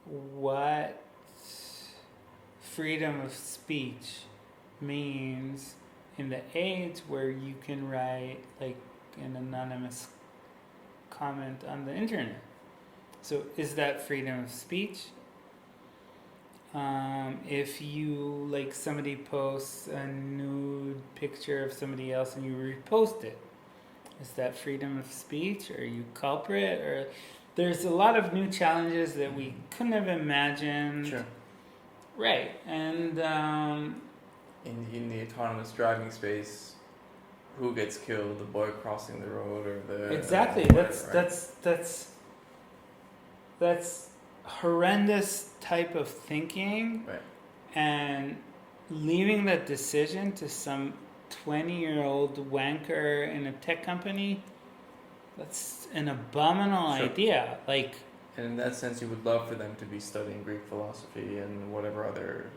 what freedom of speech means in the age where you can write an anonymous comment on the internet. So is that freedom of speech? If you, like, somebody posts a nude picture of somebody else and you repost it, is that freedom of speech? Are you culprit? Or there's a lot of new challenges that we couldn't have imagined. Sure. Right, and In the autonomous driving space, who gets killed? The boy crossing the road or the exactly. whatever, That's horrendous type of thinking, right? and leaving that decision to some 20-year-old wanker in a tech company. That's an abominable Sure. idea. Like, And in that sense, you would love for them to be studying Greek philosophy and whatever other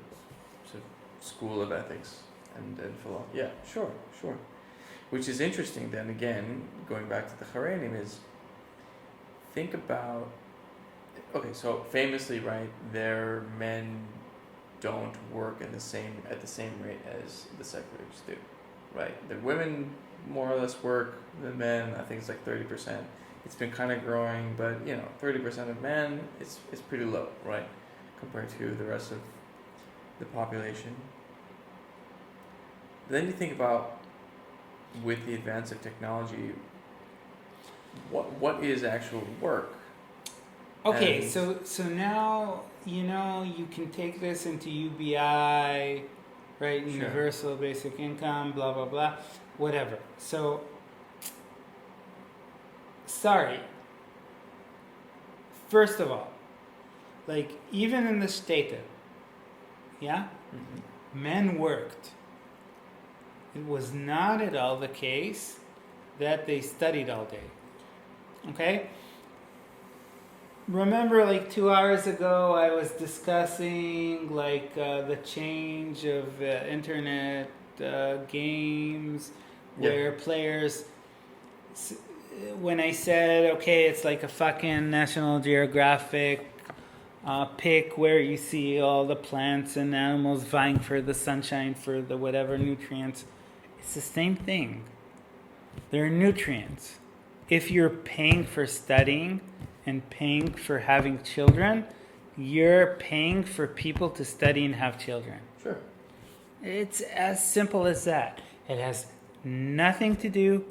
sort of school of ethics and philosophy. Yeah, sure. Which is interesting. Then again, going back to the Harenim, is think about. Okay, so famously, right, their men don't work at the same rate as the seculars do, right? The women more or less work. The men, I think it's like 30%. It's been kind of growing, but 30% of men, it's pretty low, right, compared to the rest of the population. Then you think about, with the advance of technology, what is actual work? okay, And- so now you can take this into UBI, right? Sure. Universal basic income, blah blah blah, whatever. So sorry. First of all, like, even in the state, yeah, Mhm. men worked. It was not at all the case that they studied all day. Okay? Remember, like 2 hours ago, I was discussing like the change of internet games where players. When I said, okay, it's like a fucking National Geographic pic where you see all the plants and animals vying for the sunshine, for the whatever nutrients. It's the same thing. They're nutrients. If you're paying for studying and paying for having children, you're paying for people to study and have children. Sure. It's as simple as that. It has nothing to do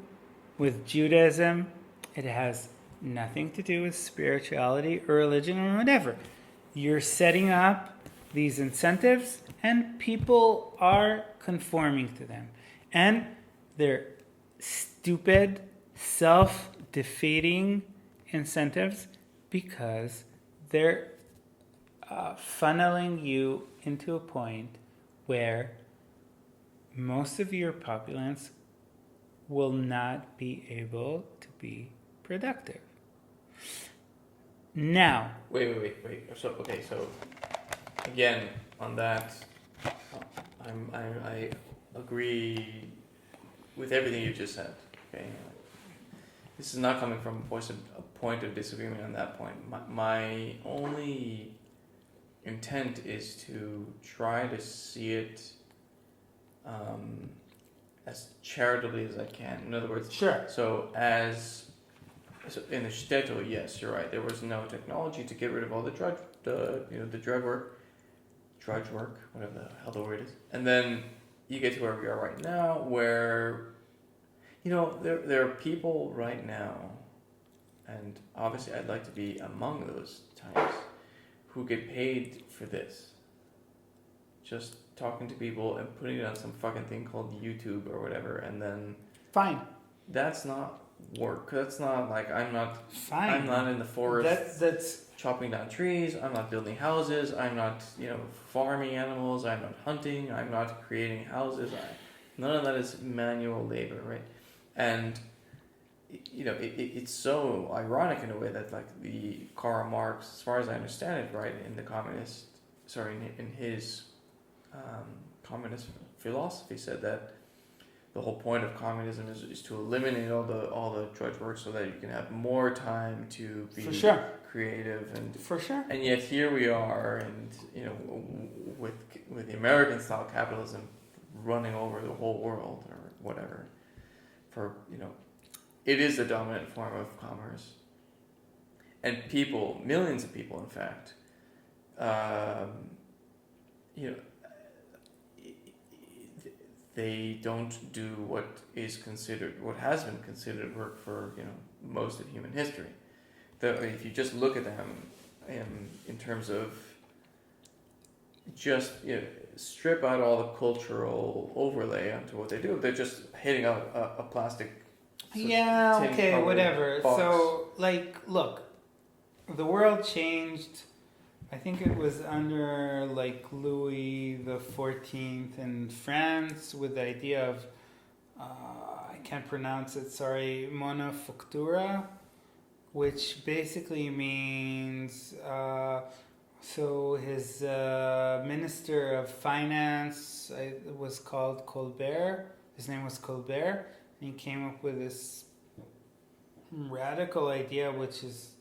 with Judaism. It has nothing to do with spirituality or religion or whatever. You're setting up these incentives and people are conforming to them. And they're stupid, self-defeating incentives because they're funneling you into a point where most of your populace will not be able to be productive. Now, Wait. So again, on that, I agree with everything you just said. Okay, this is not coming from a point of disagreement on that point. My only intent is to try to see it as charitably as I can. In other words, sure. So in the shtetl, yes, you're right. There was no technology to get rid of all the drudge work, whatever the hell the word is. And then you get to where we are right now, where there are people right now, and obviously I'd like to be among those types who get paid for this. Just talking to people and putting it on some fucking thing called YouTube or whatever, and then Fine. that's not work. That's not like I'm not in the forest That's chopping down trees. I'm not building houses. I'm not farming animals. I'm not hunting. I'm not creating houses. None of that is manual labor, right? And it's so ironic in a way that, like, the Karl Marx, as far as I understand it, right, in his communist philosophy, said that the whole point of communism is to eliminate all the drudge work so that you can have more time to be creative and for sure. And yet here we are, and with the American style capitalism running over the whole world or whatever, for it is the dominant form of commerce, and people, millions of people, in fact, you know, they don't do what has been considered work for most of human history. If you just look at them in terms of just strip out all the cultural overlay onto what they do, they're just hitting out a plastic. Yeah, okay, tin-covered whatever. box. So, like, look, the world changed. I think it was under like Louis the 14th in France with the idea of I can't pronounce it. Sorry, monofactura, which basically means so his minister of finance was called Colbert. His name was Colbert, and he came up with this radical idea, which is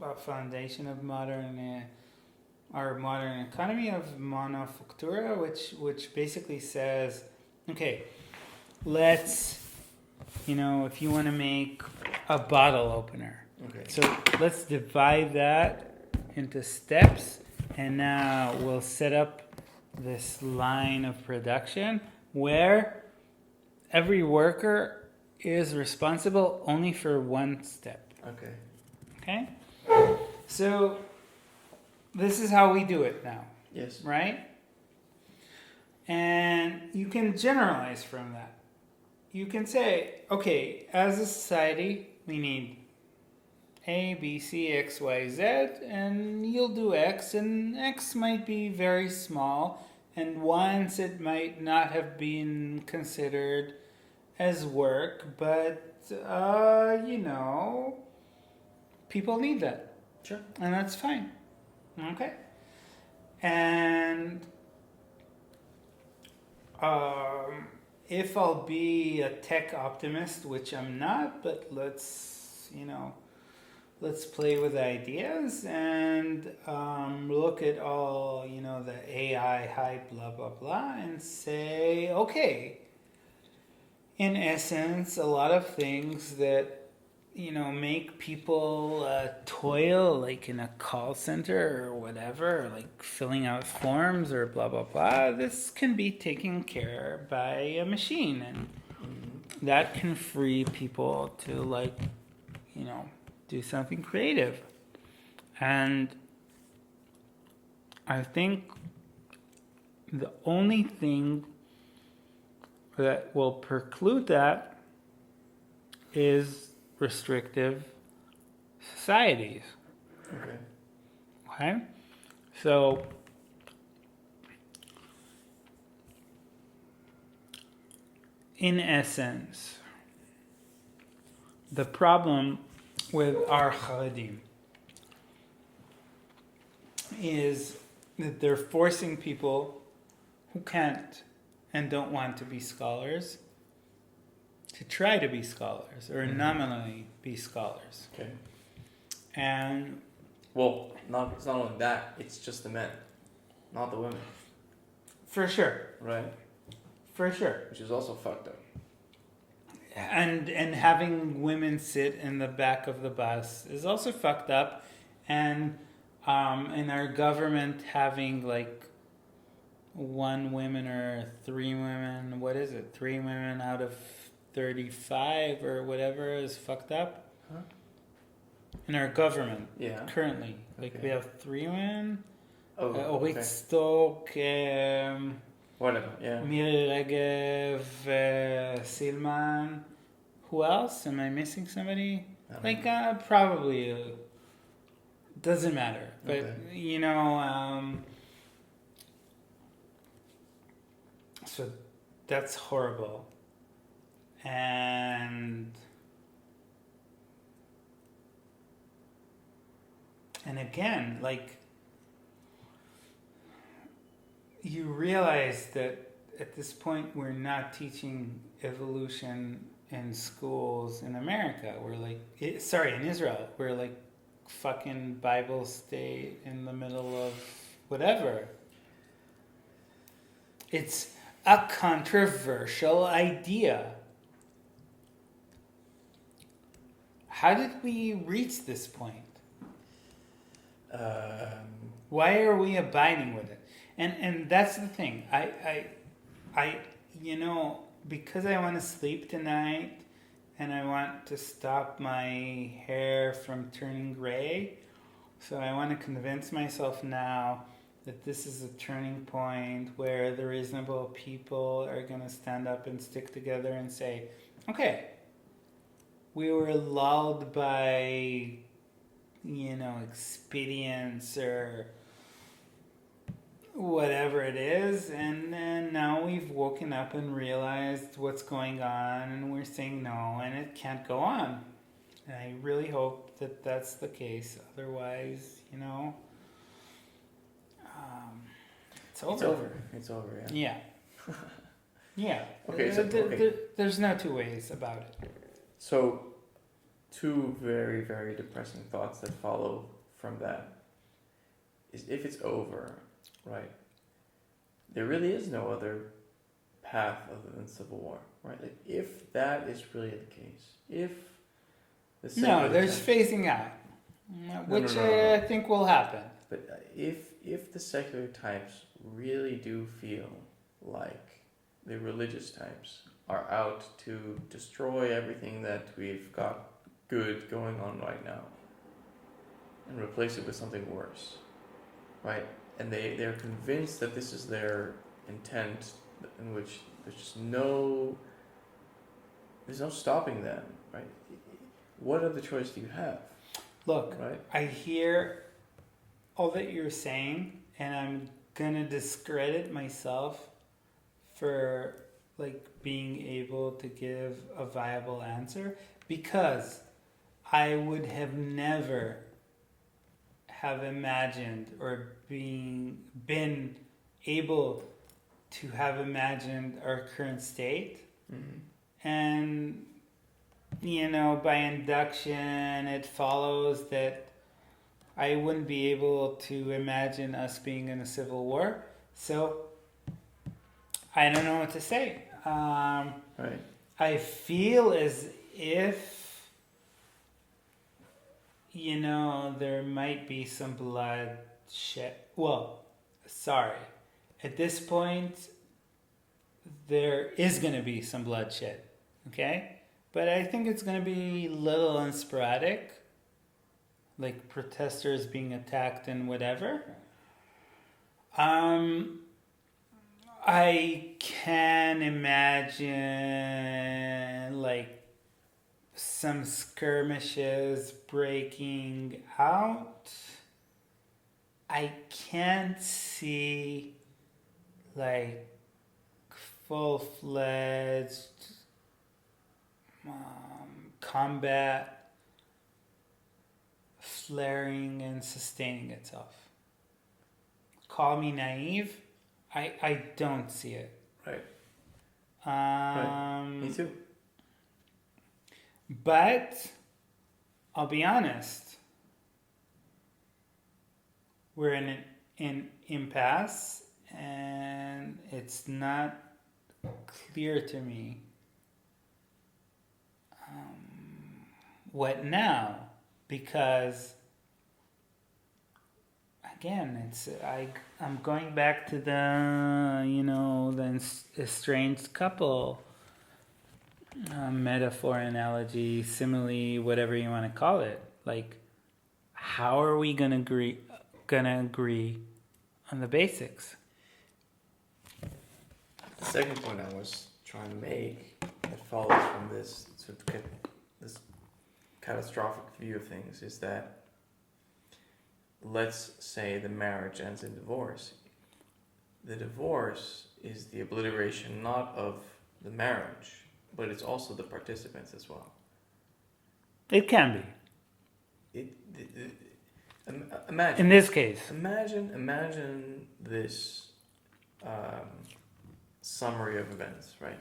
a foundation of our modern economy, of manufactura, which basically says, okay, let's, if you want to make a bottle opener, Okay. so let's divide that into steps, and now we'll set up this line of production where every worker is responsible only for one step. Okay. Okay? So this is how we do it now, Yes. right? And you can generalize from that. You can say, okay, as a society, we need A, B, C, X, Y, Z, and you'll do X, and X might be very small, and once it might not have been considered as work, but, people need that. Sure. And that's fine. Okay? And if I'll be a tech optimist, which I'm not, but let's play with ideas and look at all, the AI hype, blah, blah, blah, and say, okay, in essence, a lot of things that make people toil, like in a call center or whatever, like filling out forms or blah, blah, blah. This can be taken care by a machine, and that can free people to, do something creative. And I think the only thing that will preclude that is restrictive societies. Okay. Okay? So in essence, the problem with our Haredim is that they're forcing people who can't and don't want to be scholars to try to be scholars, or nominally be scholars. Okay. And Well, it's not only that, it's just the men, not the women, for sure, right? for sure. Which is also fucked up. And having women sit in the back of the bus is also fucked up. And in our government having like one woman or three women, what is it? 3 women out of 35 or whatever is fucked up. Huh? In our government, Yeah. currently. Like Okay. we have 3 women. Oh, Orit okay. Stok, Whatever, yeah. Miri Regev, Silman. Who else? Am I missing somebody? I don't Like, know. probably. Doesn't matter. But, Okay. So that's horrible. And again, like, you realize that at this point we're not teaching evolution in schools in America. We're like, in Israel, we're like fucking Bible state in the middle of whatever. It's a controversial idea. How did we reach this point? Why are we abiding with it? And that's the thing. I you know, because I want to sleep tonight and I want to stop my hair from turning gray, so I want to convince myself now that this is a turning point where the reasonable people are going to stand up and stick together and say, okay, we were lulled by, expedience or whatever it is, and then now we've woken up and realized what's going on, and we're saying no, and it can't go on. And I really hope that that's the case. Otherwise, it's over. It's over. It's over. Yeah. Yeah. Yeah. Okay. So there's no two ways about it. So, two very, very depressing thoughts that follow from that is if it's over, right, there really is no other path other than civil war, right? Like, if that is really the case, if the No, there's phasing out, which I think will happen. But if the secular types really do feel like the religious types are out to destroy everything that we've got good going on right now and replace it with something worse, right? And they're convinced that this is their intent, in which there's no stopping them, right? What other choice do you have? Look, right? I hear all that you're saying, and I'm gonna discredit myself for being able to give a viable answer, because I would have never have imagined or been able to have imagined our current state. Mm-hmm. And by induction it follows that I wouldn't be able to imagine us being in a civil war. So I don't know what to say. Right. I feel as if there might be some blood shed. Well, sorry. At this point, there is going to be some bloodshed, okay? But I think it's going to be little and sporadic, like protesters being attacked and whatever. I can imagine some skirmishes breaking out. I can't see full-fledged combat flaring and sustaining itself. Call me naive. I don't see it. Right. Right. Me too. But I'll be honest. We're in an impasse, and it's not clear to me what now, because again, I'm going back to the the estranged couple metaphor, analogy, simile, whatever you want to call it. How are we gonna agree on the basics? The second point I was trying to make that follows from this, to get this catastrophic view of things, is that, let's say the marriage ends in divorce. The divorce is the obliteration not of the marriage, but it's also the participants as well. It can be. Imagine. In this case. Imagine this summary of events, right?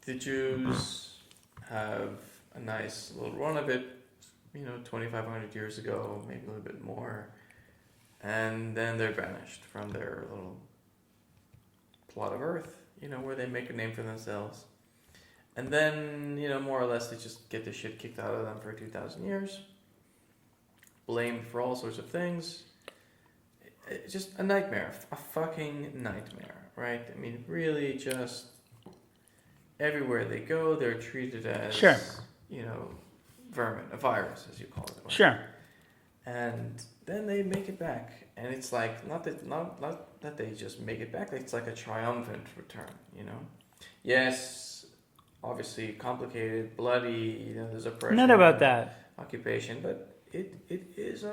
The Jews have a nice little run of it, 2,500 years ago, maybe a little bit more, and then they're banished from their little plot of earth, where they make a name for themselves. And then, more or less, they just get the shit kicked out of them for 2,000 years. blamed for all sorts of things. It's just a nightmare, a fucking nightmare, right? I mean, really, just everywhere they go, they're treated as, Sure. vermin, a virus, as you call it. Right? Sure. And then they make it back, and it's like not that they just make it back. It's like a triumphant return, Yes, obviously complicated, bloody. There's oppression. Not about that. Occupation, but it is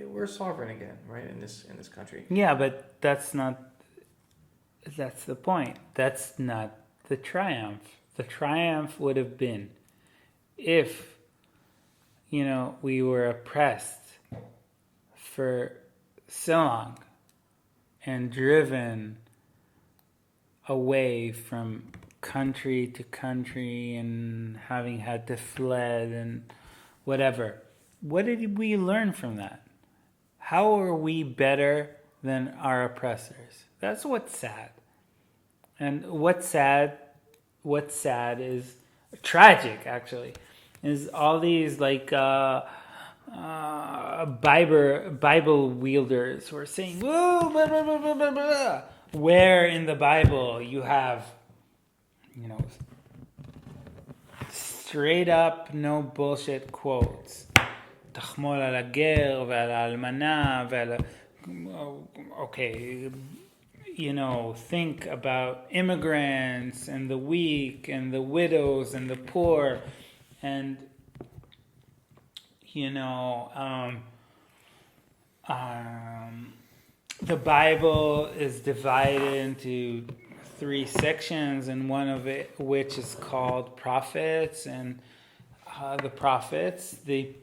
we're sovereign again, right? In this country. Yeah, but that's the point. That's not the triumph. The triumph would have been if, we were oppressed for so long and driven away from country to country and having had to fled and whatever. What did we learn from that? How are we better than our oppressors? That's what's sad. And what's sad is tragic, actually, is all these Bible wielders who are saying, whoa, blah, blah, blah, blah, blah, blah. Where in the Bible you have, straight up, no bullshit quotes. תחמול על הגר ועל האלמנה ועל... Okay, think about immigrants and the weak and the widows and the poor and, the Bible is divided into 3 sections, and one of it which is called prophets, and the prophets, they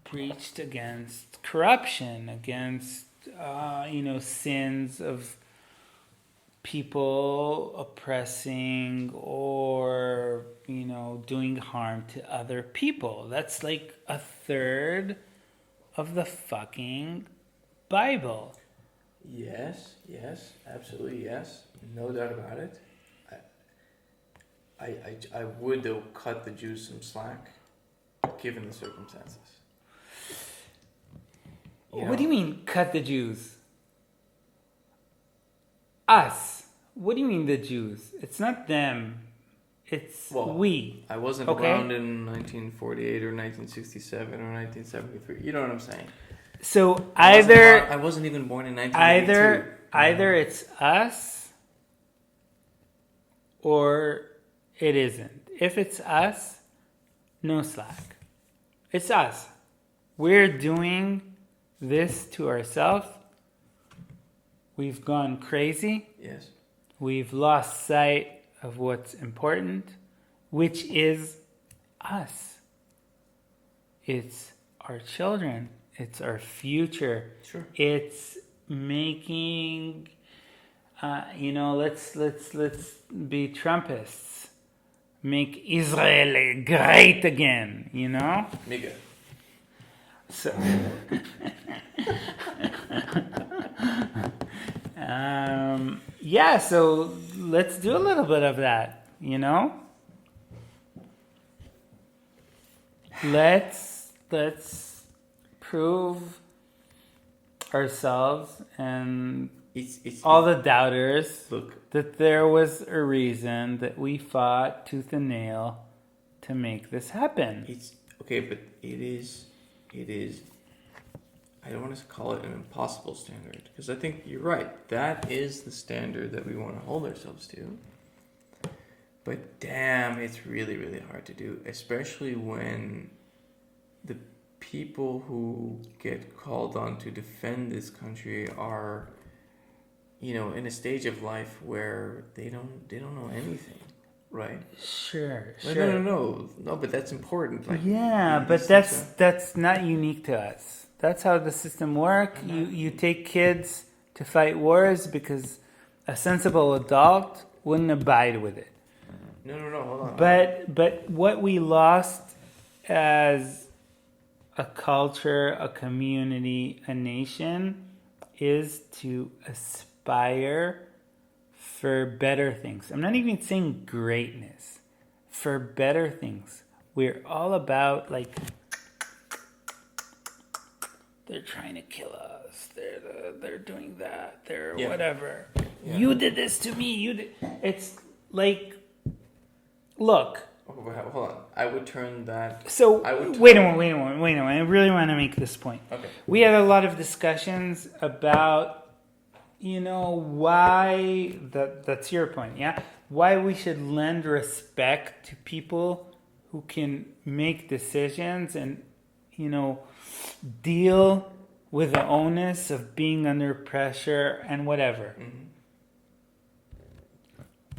preached against corruption, against sins of people oppressing or doing harm to other people. That's like a third of the fucking Bible. Yes, absolutely yes. No doubt about it. I would, though, cut the Jews some slack, given the circumstances. What do you mean, cut the Jews? Us. What do you mean, the Jews? It's not them. It's we. I wasn't around in 1948 or 1967 or 1973. You know what I'm saying? So I wasn't even born in 1982. Either it's us or it isn't. If it's us, no slack. It's us. We're doing this to ourselves. We've gone crazy. Yes. We've lost sight of what's important, which is us. It's our children. It's our future. Sure. It's making, let's be Trumpists. Make Israel great again, Mega. So, so let's do a little bit of that, Let's prove ourselves and all the doubters that there was a reason that we fought tooth and nail to make this happen. It's okay, but it is. I don't want to call it an impossible standard, because I think you're right. That is the standard that we want to hold ourselves to. But damn, it's really, really hard to do, especially when the people who get called on to defend this country are, in a stage of life where they don't know anything, right? Sure. No, but that's important. But that's not unique to us. That's how the system works. You take kids to fight wars because a sensible adult wouldn't abide with it. No, hold on. But what we lost as a culture, a community, a nation, is to aspire for better things. I'm not even saying greatness. For better things. We're all about they're trying to kill us. They're doing that. They're Yeah. whatever. Yeah. You did this to me. You did. It's like, look. Oh, wait, hold on. I would turn that. So wait a moment. I really want to make this point. Okay. We had a lot of discussions about, why that's your point, yeah? Why we should lend respect to people who can make decisions and, deal with the onus of being under pressure and whatever. Mm-hmm.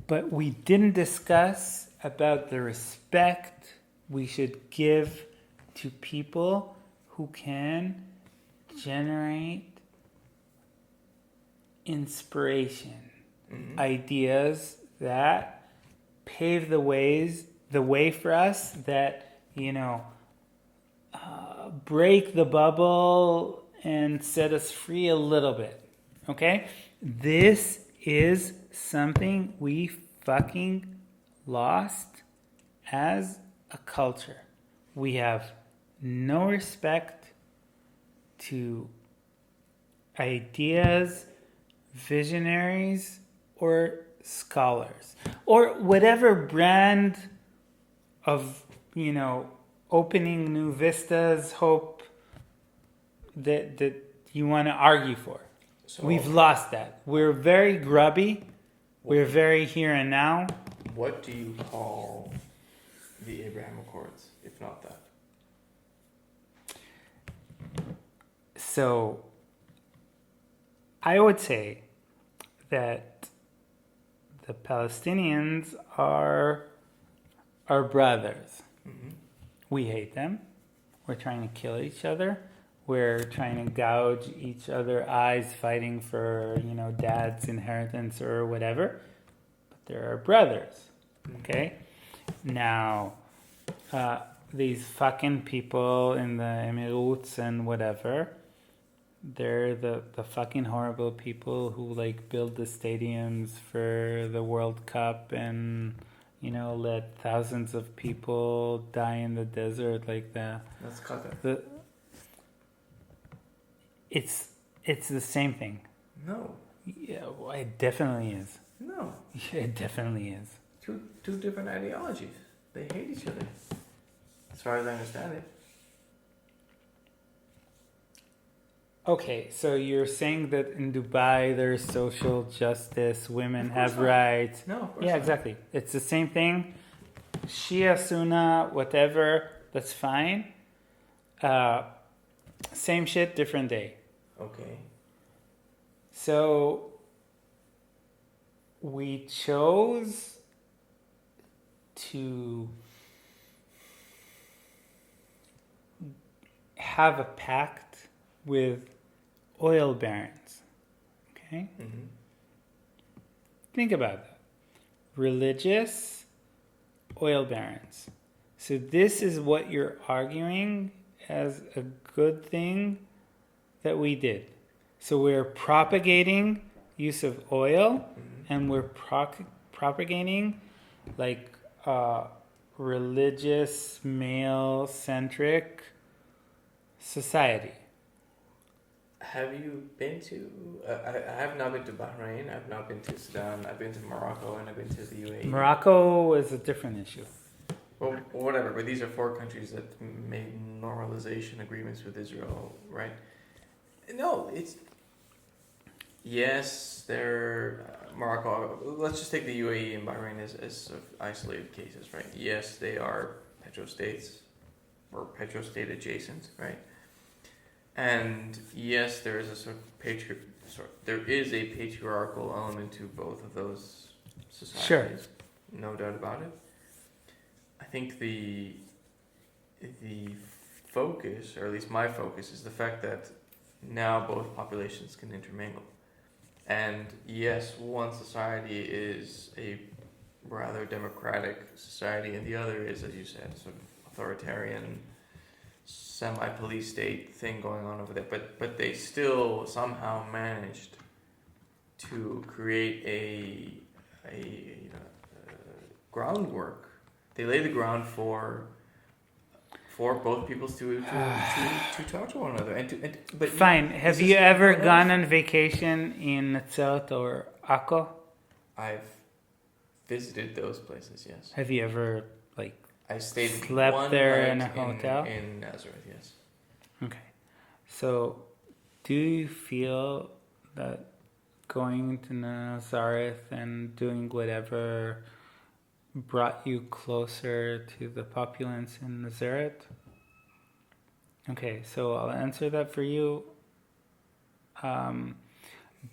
But we didn't discuss about the respect we should give to people who can generate inspiration, ideas that pave the way for us, that break the bubble and set us free a little bit. Okay, this is something we fucking lost as a culture. We have no respect to ideas, visionaries, or scholars, or whatever brand of, opening new vistas, hope that you want to argue for. So We've lost that. We're very grubby. We're very here and now. what do you call the Abraham Accords, if not that? So I would say that the Palestinians are our brothers. Mm-hmm. We hate them. We're trying to kill each other. We're trying to gouge each other eyes, fighting for, dad's inheritance or whatever. But they're our brothers. Okay? Now, these fucking people in the Emirates and whatever, they're the fucking horrible people who build the stadiums for the World Cup and let thousands of people die in the desert That's Qatar. It's the same thing. No. Yeah, well, it definitely is. No. Yeah, it definitely is. Two different ideologies. They hate each other. As far as I understand it. Okay, so you're saying that in Dubai there's social justice, women Of course have not. rights. No, of course Yeah, not. exactly. It's the same thing. Shia, Sunna, whatever, that's fine. Same shit, different day. Okay. So we chose to have a pact with oil barons. Okay? Mm-hmm. Think about that. Religious oil barons. So this is what you're arguing as a good thing that we did. So we're propagating use of oil, and we're propagating religious male-centric society. Have you been to? I have not been to Bahrain. I've not been to Sudan. I've been to Morocco and I've been to the UAE. Morocco is a different issue. Well, whatever. But these are four countries that made normalization agreements with Israel, right? No, it's yes. They're Morocco. Let's just take the UAE and Bahrain as sort of isolated cases, right? Yes, they are petrostates or petrostate adjacent, right? And yes, there is a sort of there is a patriarchal element to both of those societies. Sure. No doubt about it. I think the focus, or at least my focus, is the fact that now both populations can intermingle. And yes, one society is a rather democratic society, and the other is, as you said, sort of authoritarian, semi-police state thing going on over there. But they still somehow managed to create a groundwork. They lay the ground for both peoples to talk to one another but Fine. Have you ever gone on vacation in Natsat or Akko? I've visited those places, yes. Have you ever I stayed slept one there night in a hotel? in Nazareth, yes. Okay. So, do you feel that going to Nazareth and doing whatever brought you closer to the populace in Nazareth? Okay, so I'll answer that for you.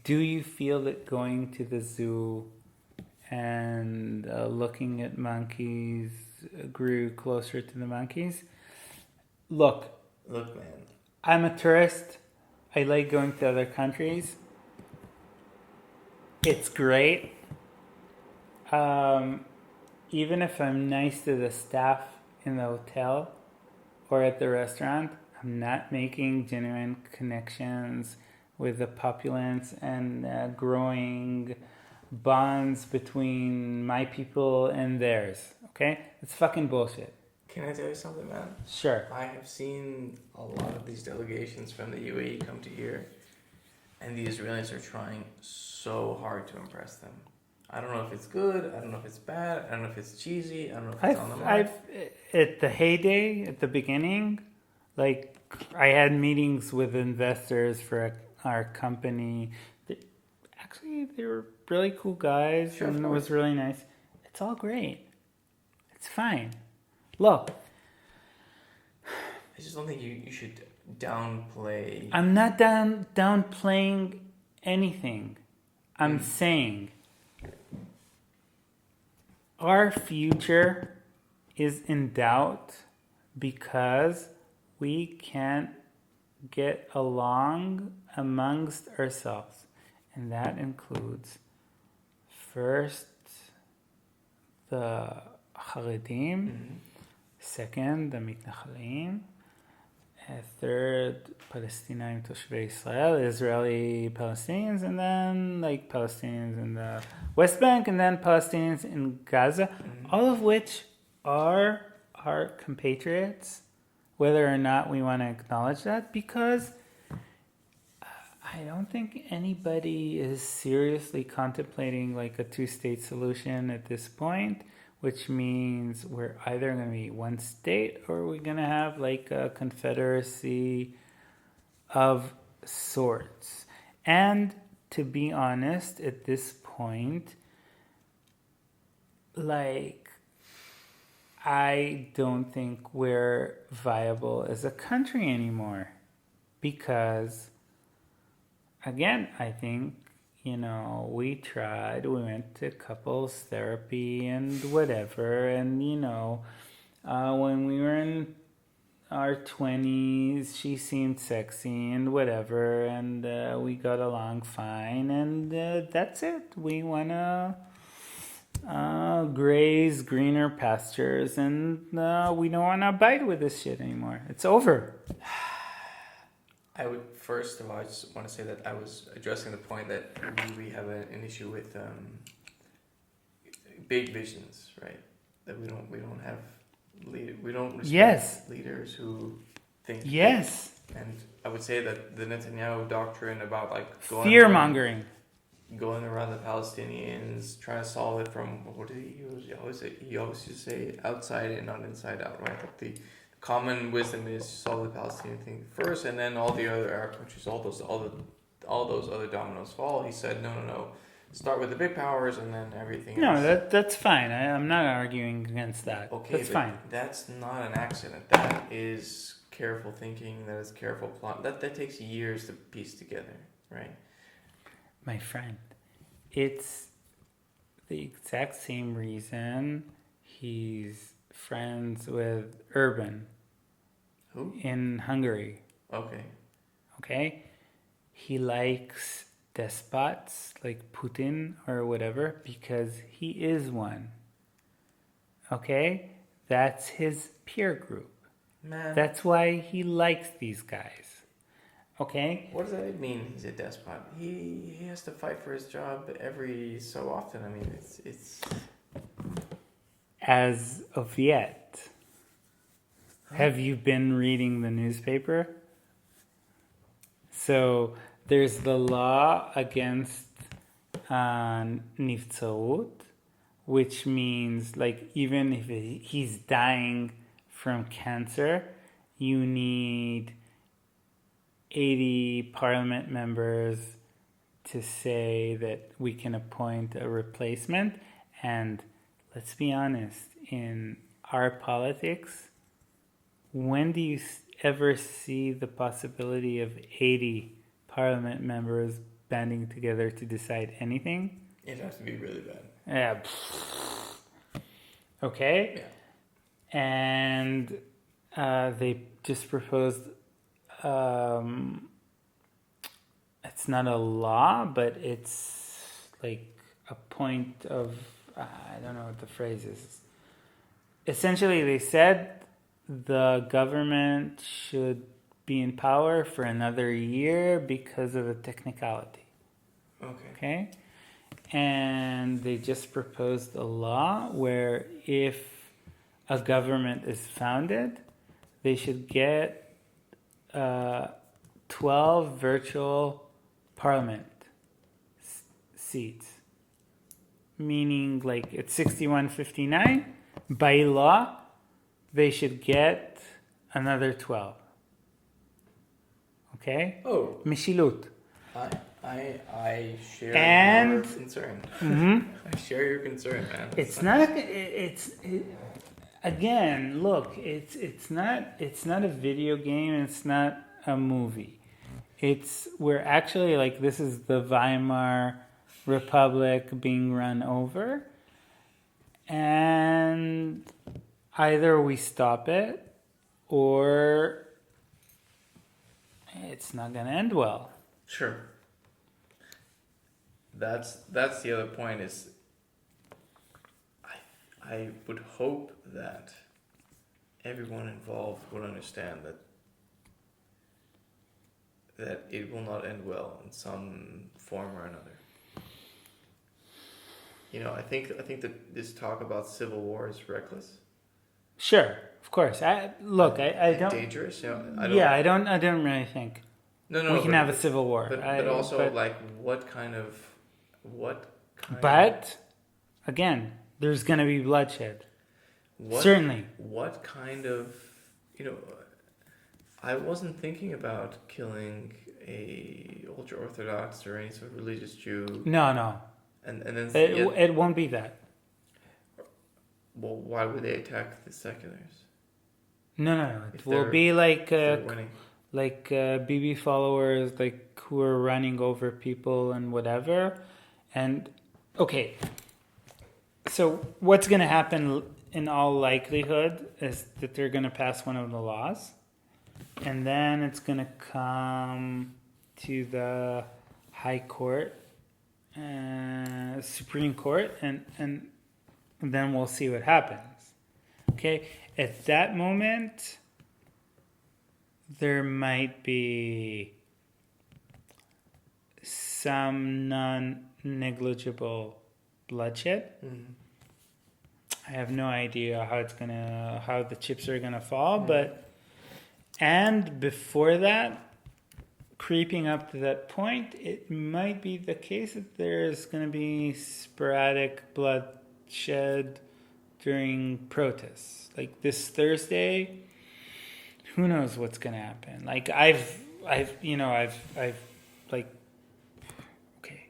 Do you feel that going to the zoo and looking at monkeys grew closer to the monkeys? Look, Man. I'm a tourist. I like going to other countries. It's great. Even if I'm nice to the staff in the hotel or at the restaurant, I'm not making genuine connections with the populace and growing bonds between my people and theirs. Okay? It's fucking bullshit. Can I tell you something, man? Sure. I have seen a lot of these delegations from the UAE come to here, and the Israelis are trying so hard to impress them. I don't know if it's good, I don't know if it's bad, I don't know if it's cheesy, I don't know if it's on the mark. At the heyday, at the beginning, I had meetings with investors for our company. Actually, they were really cool guys, Sure, and it was really nice. It's all great. It's fine. Look, I just don't think you should downplay. I'm not downplaying anything. I'm saying our future is in doubt because we can't get along amongst ourselves. And that includes first the Haredim, second the Mitnachalim, third Palestinian Toshvei Israel, Israeli Palestinians, and then Palestinians in the West Bank, and then Palestinians in Gaza, all of which are our compatriots, whether or not we want to acknowledge that, because I don't think anybody is seriously contemplating a two-state solution at this point, which means we're either going to be one state or we're going to have a confederacy of sorts. And to be honest, at this point, I don't think we're viable as a country anymore. Because, again, I think, we tried, we went to couples therapy and whatever, and, when we were in our 20s, she seemed sexy and whatever, and we got along fine, and that's it. We want to graze greener pastures, and we don't want to abide with this shit anymore. It's over. I would first of all, I just want to say that I was addressing the point that we have an issue with big visions, right? That we don't have we don't respect leaders who think. Yes. And I would say that the Netanyahu doctrine about fear mongering, going around the Palestinians, trying to solve it from what did he use? He always used to say outside and not inside out, right? The common wisdom is solve the Palestinian thing first, and then all the other Arab countries, all those other dominoes fall. He said, no. Start with the big powers, and then everything. No, that's fine. I'm not arguing against that. Okay, that's fine. That's not an accident. That is careful thinking. That is careful plot. That takes years to piece together, right? My friend, it's the exact same reason he's friends with Urban. Who? In Hungary. Okay? He likes despots like Putin or whatever because he is one. Okay? That's his peer group. Man. That's why he likes these guys. Okay? What does that mean, he's a despot? He has to fight for his job every so often. I mean, it's... As of yet. Have you been reading the newspaper? So there's the law against niftza'ut, which means like even if he's dying from cancer, you need 80 parliament members to say that we can appoint a replacement. And let's be honest, in our politics, when do you ever see the possibility of 80 parliament members banding together to decide anything? It has to be really bad. Yeah. Okay. Yeah. And they just proposed, it's not a law, but it's like a point of, I don't know what the phrase is. Essentially, they said the government should be in power for another year because of a technicality. Okay? And they just proposed a law where if a government is founded, they should get 12 virtual parliament seats. Meaning like it's 61-59. By law, they should get another 12. Okay? Oh. Mishilut. I share And- your concern. Mm-hmm. I share your concern, man. Again, look, it's not a video game, it's not a movie. We're actually like, this is the Weimar Republic being run over, and either we stop it or it's not going to end well. Sure. That's the other point is I would hope that everyone involved would understand that it will not end well in some form or another. You know, I think that this talk about civil war is reckless. Sure, of course. I don't. Dangerous. You know, I don't really think No. we can have a civil war. But also, like, what kind of. But again, there's going to be bloodshed. Certainly. What kind of, I wasn't thinking about killing a ultra orthodox or any sort of religious Jew. No. And then it won't be that. Well, why would they attack the seculars? No. It will be like winning. like BB followers, like who are running over people and whatever. And okay, so what's going to happen in all likelihood is that they're going to pass one of the laws, and then it's going to come to the High Court, Supreme Court, and then we'll see what happens. Okay, at that moment, there might be some non-negligible bloodshed. Mm-hmm. I have no idea how the chips are gonna fall, and before that, creeping up to that point, it might be the case that there's gonna be sporadic bloodshed during protests. Like this Thursday, who knows what's gonna happen? Like I've like, okay,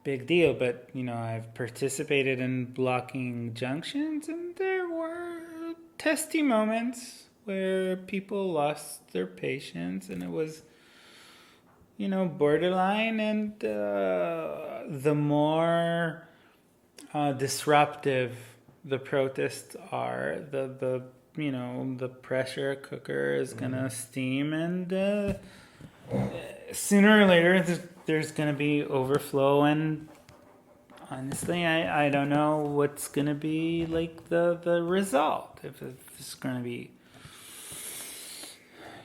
big deal, but I've participated in blocking junctions, and there were testy moments where people lost their patience, and it was borderline. And the more disruptive the protests are, the pressure cooker is gonna steam, and sooner or later there's gonna be overflow. And honestly, I don't know what's gonna be like the result. If it's gonna be,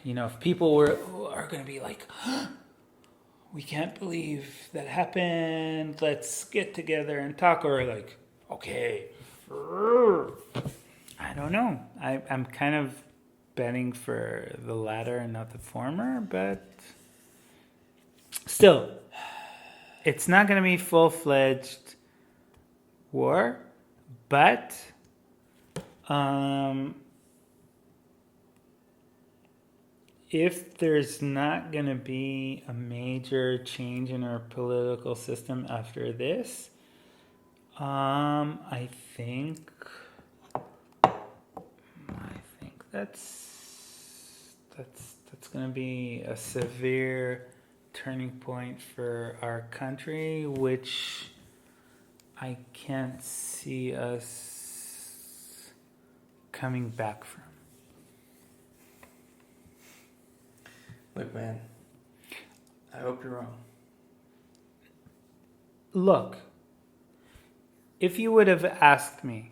if people are gonna be like, we can't believe that happened, let's get together and talk, or like, okay, I don't know. I'm kind of betting for the latter and not the former, but still, it's not going to be full-fledged war, but if there's not going to be a major change in our political system after this, I think that's going to be a severe turning point for our country, which I can't see us coming back from. Look, man, I hope you're wrong. Look, if you would have asked me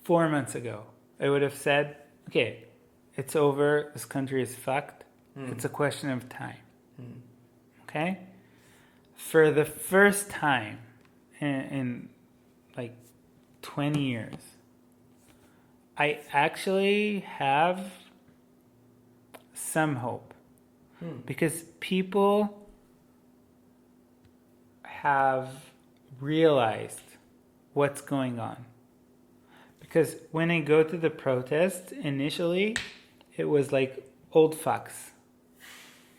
4 months ago, I would have said, okay, it's over, this country is fucked. It's a question of time. Okay? For the first time in like 20 years, I actually have some hope. Because people have realized what's going on. Because when I go to the protest, initially, it was like old fucks.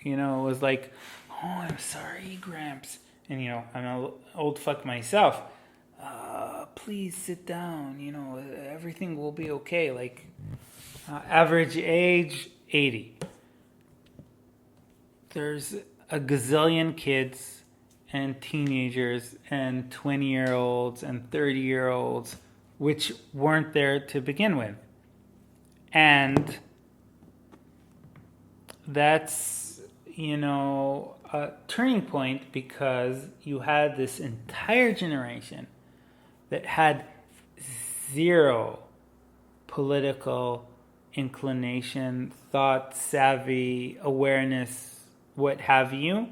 You know, it was like, oh, I'm sorry, Gramps. And, you know, I'm an old fuck myself. Please sit down. You know, everything will be okay. Like, average age, 80. There's a gazillion kids and teenagers and 20-year-olds and 30-year-olds which weren't there to begin with. And that's, you know, a turning point because you had this entire generation that had zero political inclination, thought, savvy, awareness, what have you.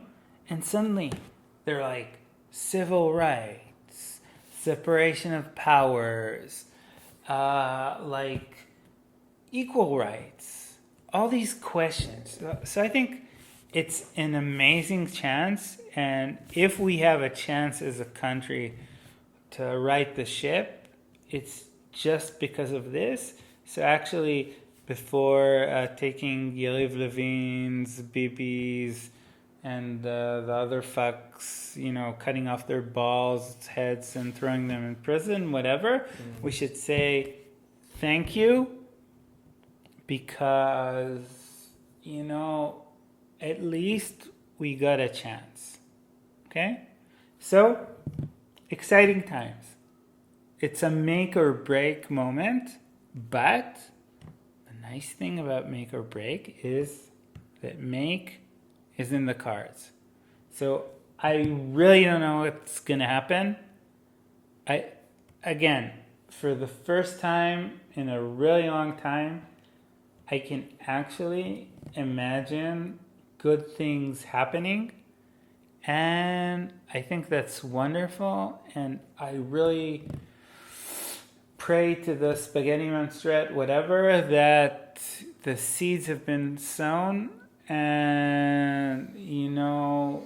And suddenly they're like, civil rights, separation of powers, like equal rights, all these questions. So I think it's an amazing chance, and if we have a chance as a country to right the ship, it's just because of this. So actually, before taking Yariv Levin's, Bibi's, and the other fucks, you know, cutting off their balls, heads, and throwing them in prison, whatever, we should say thank you because, you know, at least we got a chance. Okay? So, exciting times. It's a make or break moment, but the nice thing about make or break is that make is in the cards. So I really don't know what's going to happen. Again, for the first time in a really long time, I can actually imagine good things happening. And I think that's wonderful. And I really pray to the spaghetti monstrette, whatever, that the seeds have been sown. And, you know,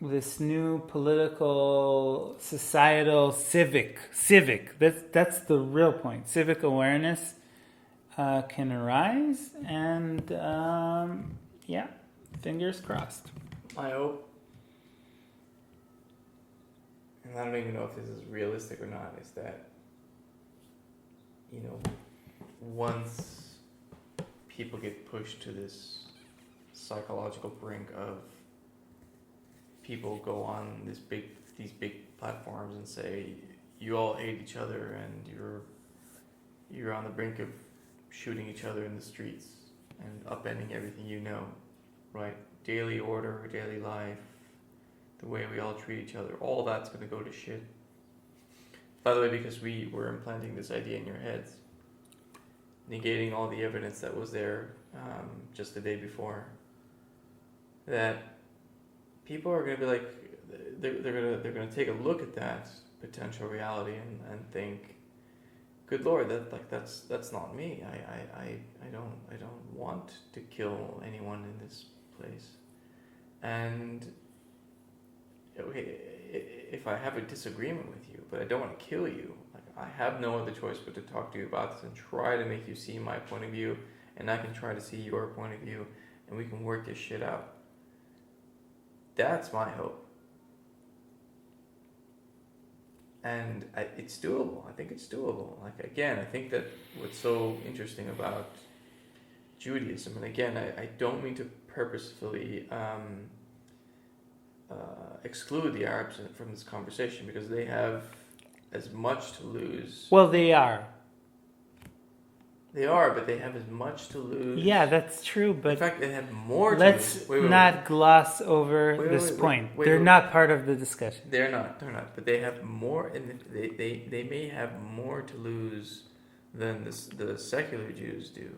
this new political, societal, civic, that's the real point. Civic awareness can arise, and yeah, fingers crossed. I hope, and I don't even know if this is realistic or not, is that, you know, once people get pushed to this psychological brink of people go on these big platforms and say you all hate each other and you're on the brink of shooting each other in the streets and upending everything you know, right? Daily order, daily life, the way we all treat each other, all that's going to go to shit. By the way, because we were implanting this idea in your heads, negating all the evidence that was there just the day before, that people are going to be like, they're going to take a look at that potential reality and think, good Lord, that's not me. I don't want to kill anyone in this place. And okay, if I have a disagreement with you, but I don't want to kill you, like I have no other choice but to talk to you about this and try to make you see my point of view, and I can try to see your point of view, and we can work this shit out. That's my hope. And it's doable. I think it's doable. Like, again, I think that what's so interesting about Judaism, and again, I don't mean to purposefully exclude the Arabs from this conversation, because they have as much to lose. Well, they are. They are, but they have as much to lose. Yeah, that's true, but in fact, they have more to let's lose. not gloss over this point. They're not part of the discussion. They're not. But they have more, and they may have more to lose than the secular Jews do,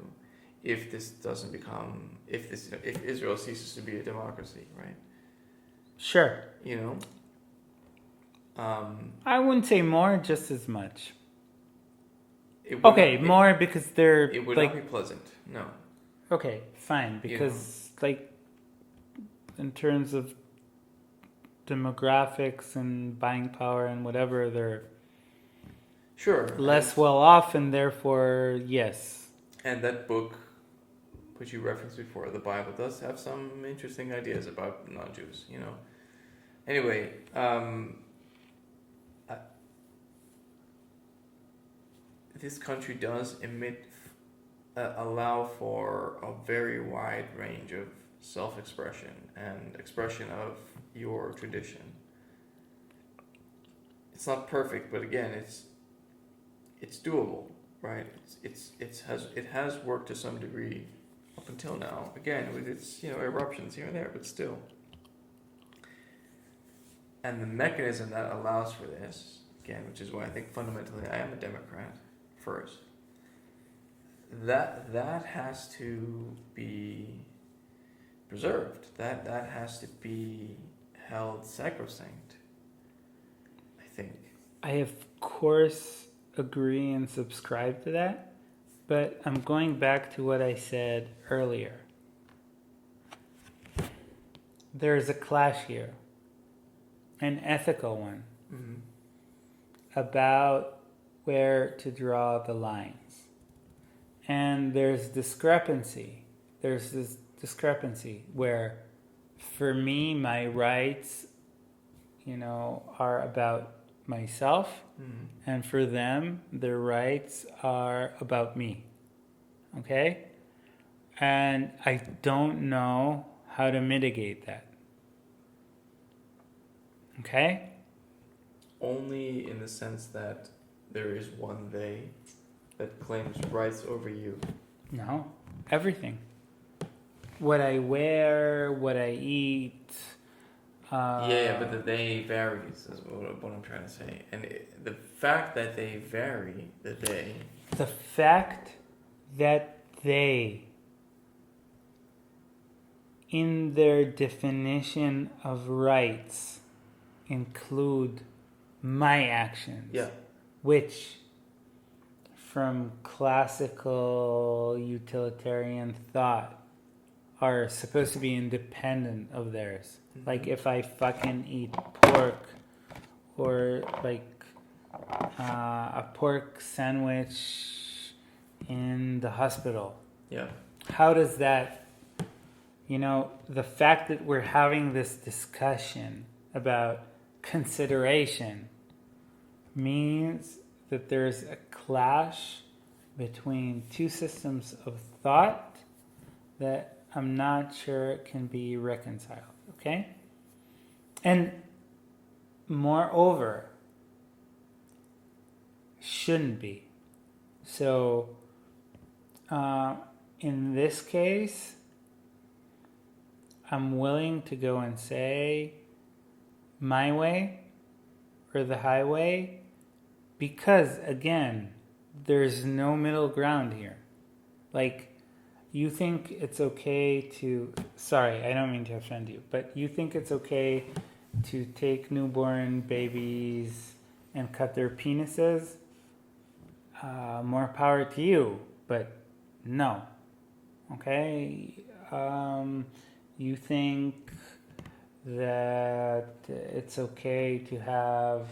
if this doesn't become, if Israel ceases to be a democracy, right? Sure. You know. I wouldn't say more, just as much. More because they're it would like, not be pleasant. No. Okay, fine, because like in terms of demographics and buying power and whatever, they're less well off, and therefore yes. And that book, which you referenced before, the Bible, does have some interesting ideas about non-Jews. You know. Anyway. This country does allow for a very wide range of self-expression and expression of your tradition. It's not perfect, but again, it's doable, right? It has worked to some degree up until now. Again, with its eruptions here and there, but still. And the mechanism that allows for this, again, which is why I think fundamentally I am a Democrat. First, that has to be preserved. That has to be held sacrosanct, I think. I of course agree and subscribe to that, but I'm going back to what I said earlier. There's a clash here, an ethical one, about where to draw the lines. And there's discrepancy. There's this discrepancy where, for me, my rights, are about myself, and for them, their rights are about me. Okay? And I don't know how to mitigate that. Okay? Only in the sense that there is one they that claims rights over you. No, everything. What I wear, what I eat. But the they varies is what I'm trying to say. And the fact that they vary, the fact that they, in their definition of rights, include my actions. Yeah. Which, from classical utilitarian thought, are supposed to be independent of theirs. Mm-hmm. Like if I fucking eat pork, or like a pork sandwich in the hospital. Yeah. How does that, the fact that we're having this discussion about consideration means that there's a clash between two systems of thought that I'm not sure can be reconciled, okay? And moreover, shouldn't be. So, in this case, I'm willing to go and say my way or the highway, because again, there's no middle ground here. Like, you think it's okay to, sorry, I don't mean to offend you, but you think it's okay to take newborn babies and cut their penises? more power to you. But no. Okay? You think that it's okay to have,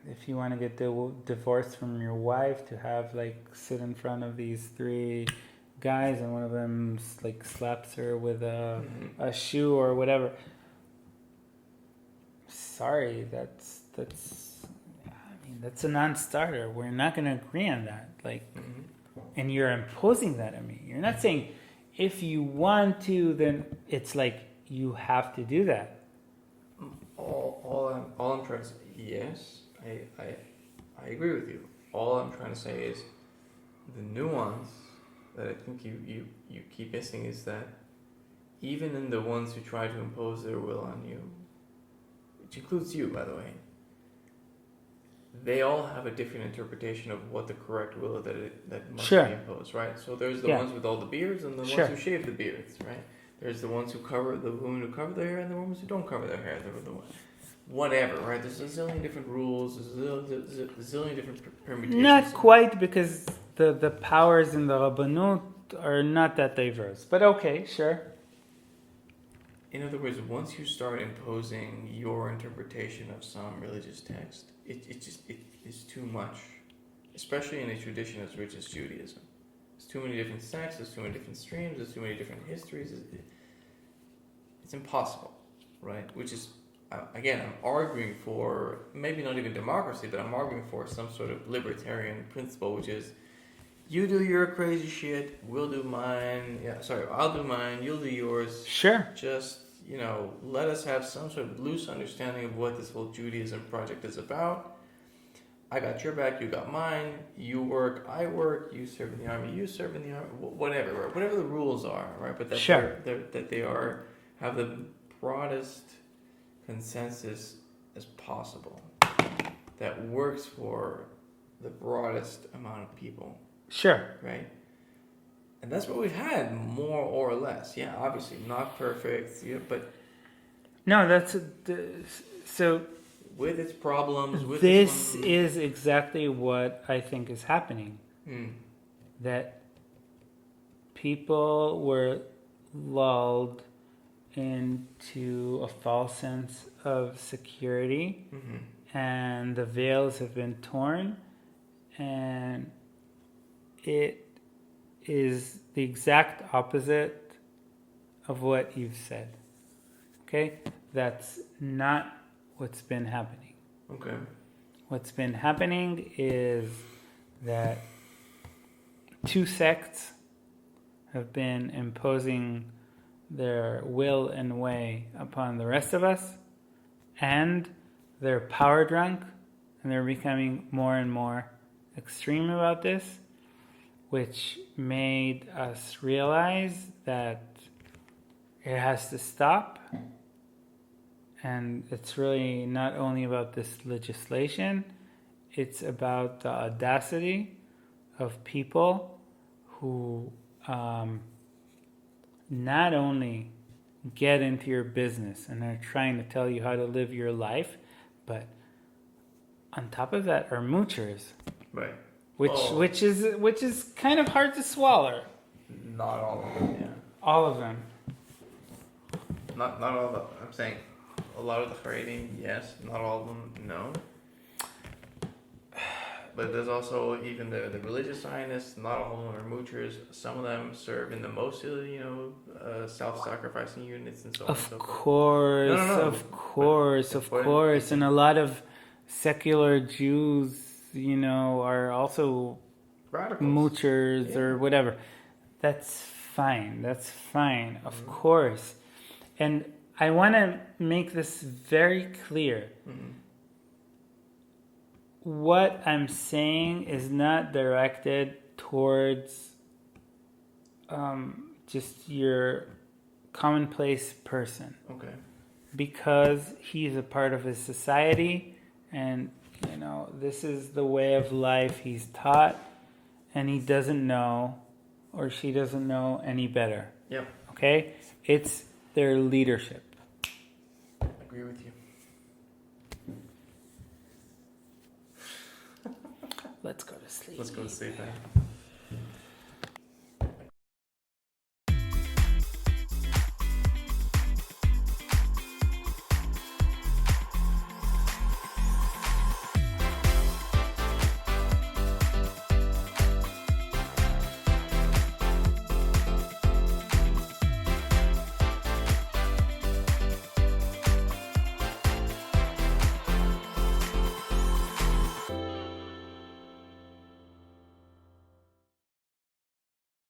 if you want to get divorced from your wife, to have like sit in front of these three guys and one of them like slaps her with a shoe or whatever. Sorry, that's a non-starter. We're not going to agree on that. Like, and you're imposing that on me. You're not saying if you want to, then it's like you have to do that. All I'm trying to say, yes, I agree with you. All I'm trying to say is the nuance that I think you keep missing is that even in the ones who try to impose their will on you, which includes you, by the way, they all have a different interpretation of what the correct will that must be imposed, right? So there's the ones with all the beards and the ones who shave the beards, right? There's the ones who cover the women who cover their hair and the ones who don't cover their hair. Whatever, right? There's a zillion different rules. There's a zillion different permutations. Not quite, because the powers in the Rabbanut are not that diverse. But okay, sure. In other words, once you start imposing your interpretation of some religious text, it is too much, especially in a tradition as rich as Judaism. There's too many different sects, there's too many different streams, there's too many different histories. It's impossible, right? Which is, again, I'm arguing for, maybe not even democracy, but I'm arguing for some sort of libertarian principle, which is, you do your crazy shit, we'll do mine. I'll do mine, you'll do yours. Sure. Just, let us have some sort of loose understanding of what this whole Judaism project is about. I got your back, you got mine. You work, I work. You serve in the army, you serve in the army. Whatever, right? Whatever the rules are, right? But that they have the broadest consensus as possible that works for the broadest amount of people. Sure. Right? And that's what we've had, more or less. Yeah, obviously not perfect, but... No, so... With its problems, this is exactly what I think is happening. That people were lulled into a false sense of security, and the veils have been torn, and it is the exact opposite of what you've said. Okay? That's not what's been happening. Okay. What's been happening is that two sects have been imposing their will and way upon the rest of us, and they're power drunk, and they're becoming more and more extreme about this, which made us realize that it has to stop. And it's really not only about this legislation, it's about the audacity of people who not only get into your business and are trying to tell you how to live your life, but on top of that are moochers. Right. Which is kind of hard to swallow. Not all of them, yeah. All of them. Not all of them. I'm saying a lot of the Haredim, yes. Not all of them, no. But there's also even the religious Zionists. Not all of them are moochers. Some of them serve in the most, self-sacrificing units and so on and so forth. Of course. And a lot of secular Jews, are also radicals, moochers or whatever. That's fine. Of course. And I want to make this very clear. What I'm saying is not directed towards just your commonplace person. Okay. Because he's a part of his society, and this is the way of life he's taught, and he doesn't know, or she doesn't know any better. Yep. Okay? It's their leadership. I agree with you. Let's go to sleep. Let's go to sleep.